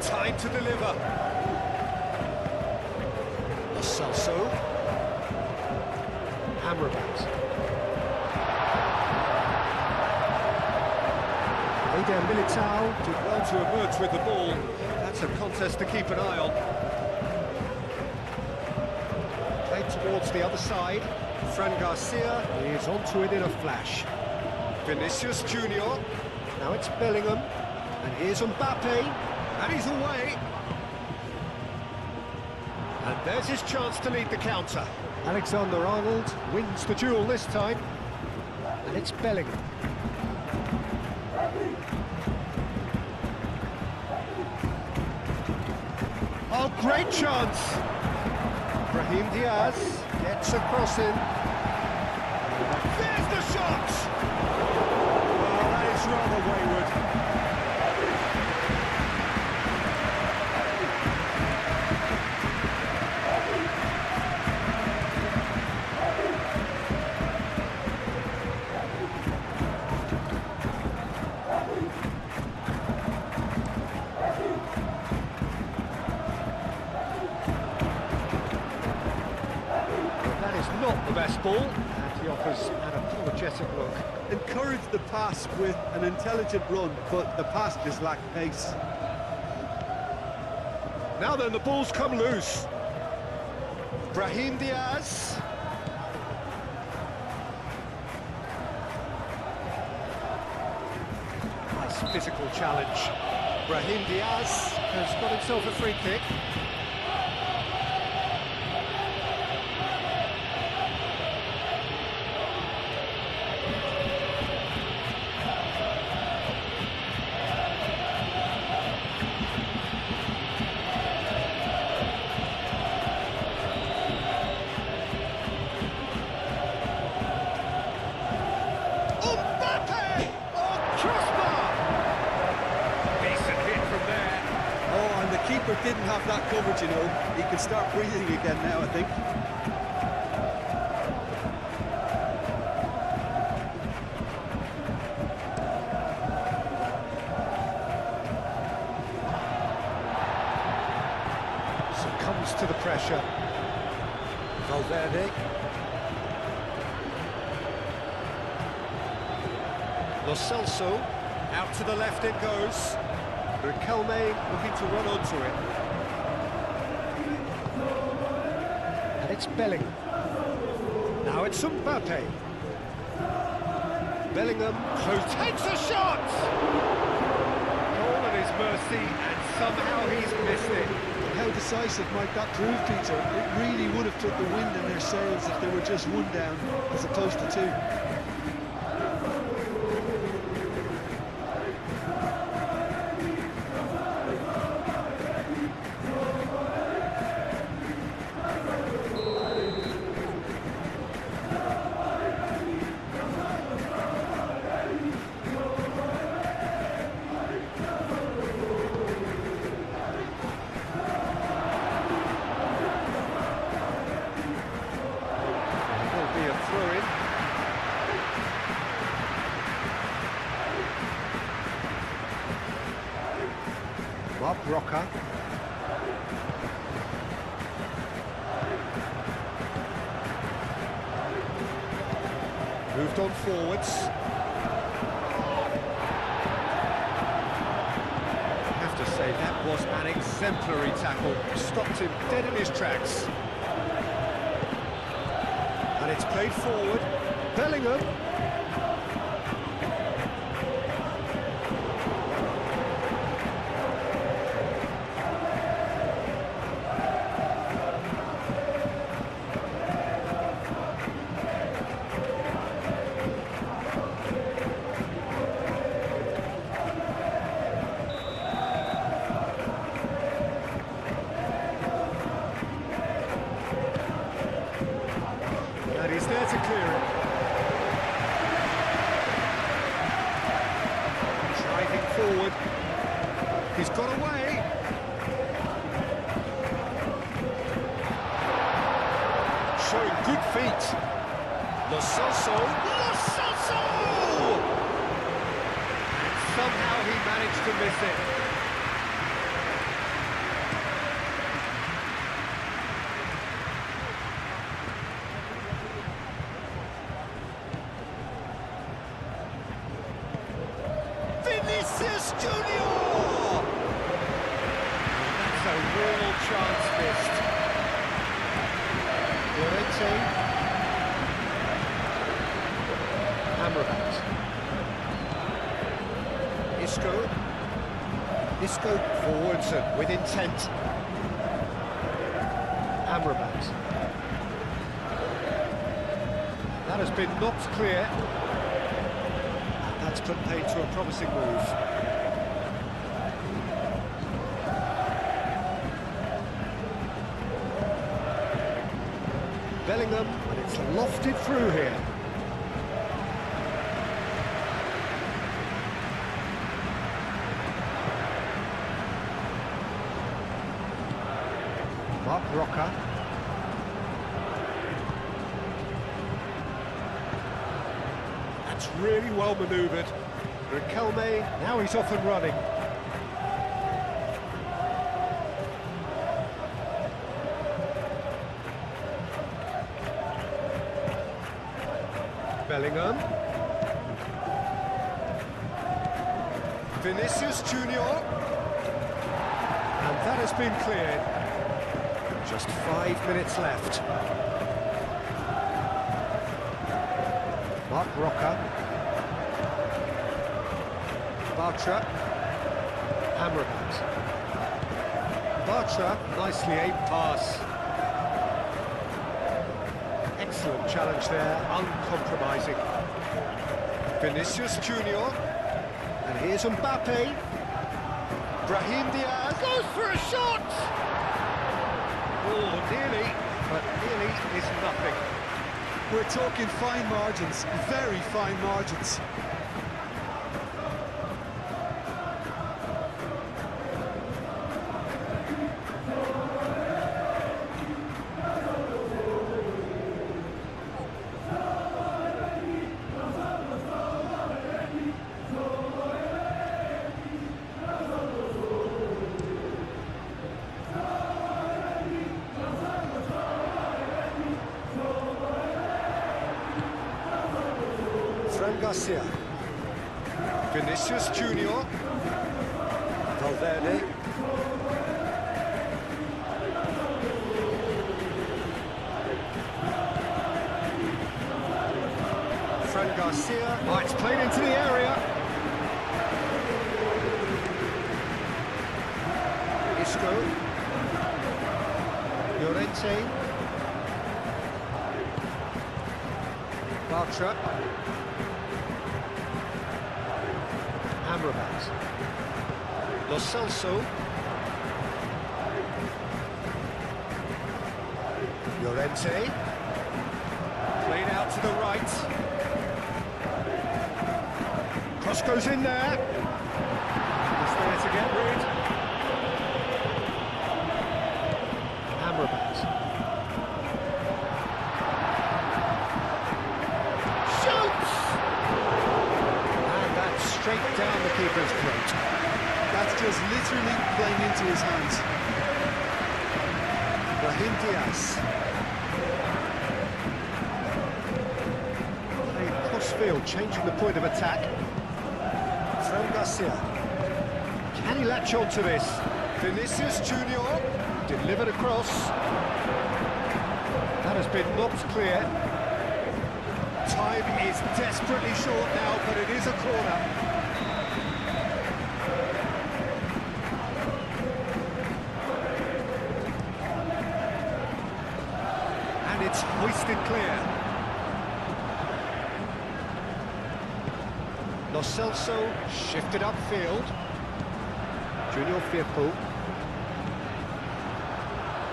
Time to deliver. Lo Celso. Amrabat. Eder Militao did well to emerge with the ball. That's a contest to keep an eye on. Played towards the other side. Fran Garcia is onto it in a flash. Vinicius Junior. Now it's Bellingham. And here's Mbappe. And he's away. There's his chance to lead the counter. Alexander-Arnold wins the duel this time. And it's Bellingham. Oh, great chance! Brahim Diaz gets a cross in. There's the shot! Well, that is rather wayward. Not the best ball, and he offers an apologetic look. Encouraged the pass with an intelligent run, but the pass just lacked pace. Now then, the ball's come loose. Brahim Diaz. Nice physical challenge. Brahim Diaz has got himself a free kick. Keeper didn't have that coverage, you know. He can start breathing again now, I think. Succumbs to the pressure. Valverde. Lo Celso, out to the left it goes. Riquelme looking to run onto it. And it's Bellingham. Now it's Mbappe. Bellingham takes a shot! Goal at his mercy, and somehow he's missed it. How decisive might that prove, Peter? It really would have took the wind in their sails if they were just one down as opposed to two. Rocker. Moved on forwards. I have to say that was an exemplary tackle. Stopped him dead in his tracks. And it's played forward. Bellingham. And he's there to clear it. Driving forward. He's got away. Showing good feet. Lo Celso. Lo Celso! And somehow he managed to miss it. Vinicius Junior! That's a real chance missed. Llorente. Amrabat. Isco forwards and with intent. Amrabat. That has been knocked clear. And that's put paid to a promising move. Bellingham, and it's lofted through here. Mark Roca. That's really well manoeuvred. Riquelme, now he's off and running. Bellingham. Vinicius Junior. And that has been cleared. Just 5 minutes left. Mark Roca. Bartra. Amrabat. Bartra, nicely aimed pass. Excellent challenge there, uncompromising. Vinicius Junior. And here's Mbappe. Brahim Diaz goes for a shot! Oh, nearly, but nearly is nothing. We're talking fine margins, very fine margins. Garcia. Vinicius Junior. Valverde. Fran Garcia. Oh, it's played into the area. Isco. Llorente. Bartra. Amrabat. Lo Celso. Llorente. Played out to the right. Cross goes in there. It's there to get rid. Amrabat. Straight down the keeper's throat. That's just literally playing into his hands. Brahim Diaz. Played cross-field, changing the point of attack. Fran Garcia. Can he latch on to this? Vinicius Junior. Delivered across. That has been knocked clear. Time is desperately short now, but it is a corner. And it's hoisted clear. Lo Celso shifted upfield. Junior Firpo.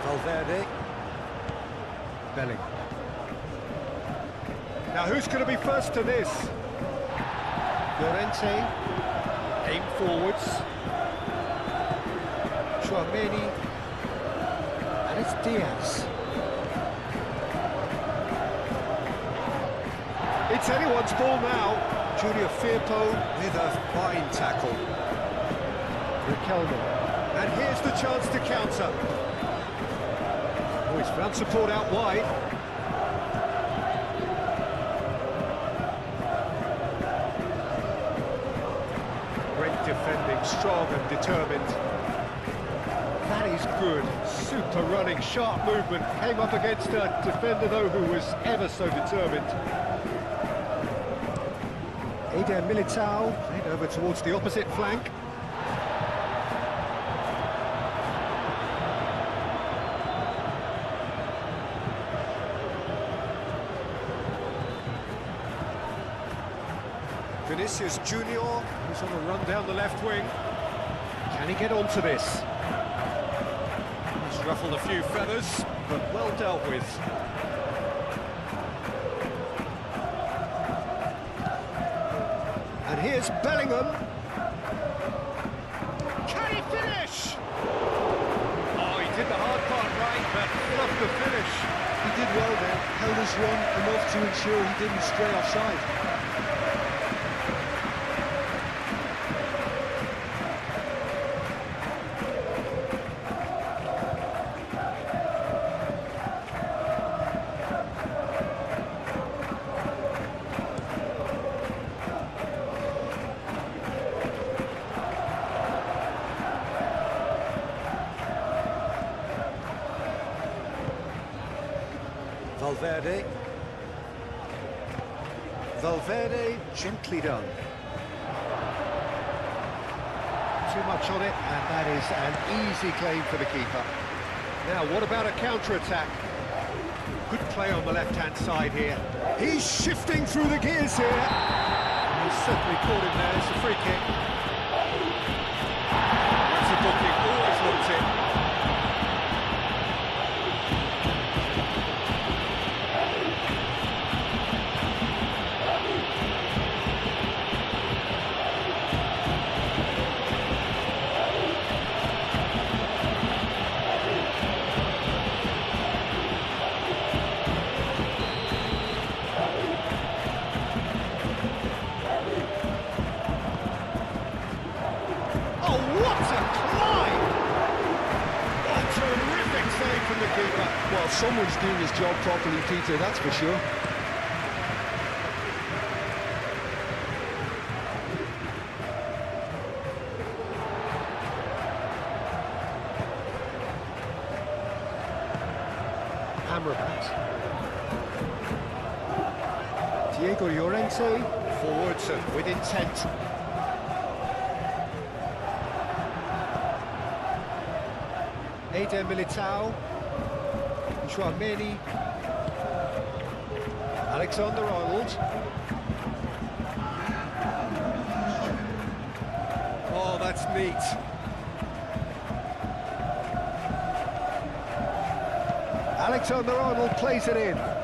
Valverde. Bellingham. Now who's going to be first to this? Llorente, aim forwards. Chouameni, and it's Diaz. It's anyone's ball now. Junior Firpo with a fine tackle. Riquelme, and here's the chance to counter. Oh, he's found support out wide. Defending, strong and determined. That is good. Super running, sharp movement. Came up against a defender, though, who was ever so determined. Eder Militao played over towards the opposite flank. Vinicius Junior. He's on a run down the left wing. Can he get onto this? He's ruffled a few feathers, but well dealt with. And here's Bellingham. Can he finish? Oh, he did the hard part right, but fluffed the finish. He did well there, held his run enough to ensure he didn't stray offside. Valverde, gently done. Too much on it, and that is an easy claim for the keeper. Now, what about a counter-attack? Good play on the left-hand side here. He's shifting through the gears here. He's certainly caught him there. It's a free kick. That's a booking, always looked it. Well, someone's doing his job properly, Peter, that's for sure. Amrabat. Diego Llorente. Forwards and with intent. Eder Militao. Chouameni. Alexander-Arnold. Oh, that's neat. Alexander-Arnold plays it in.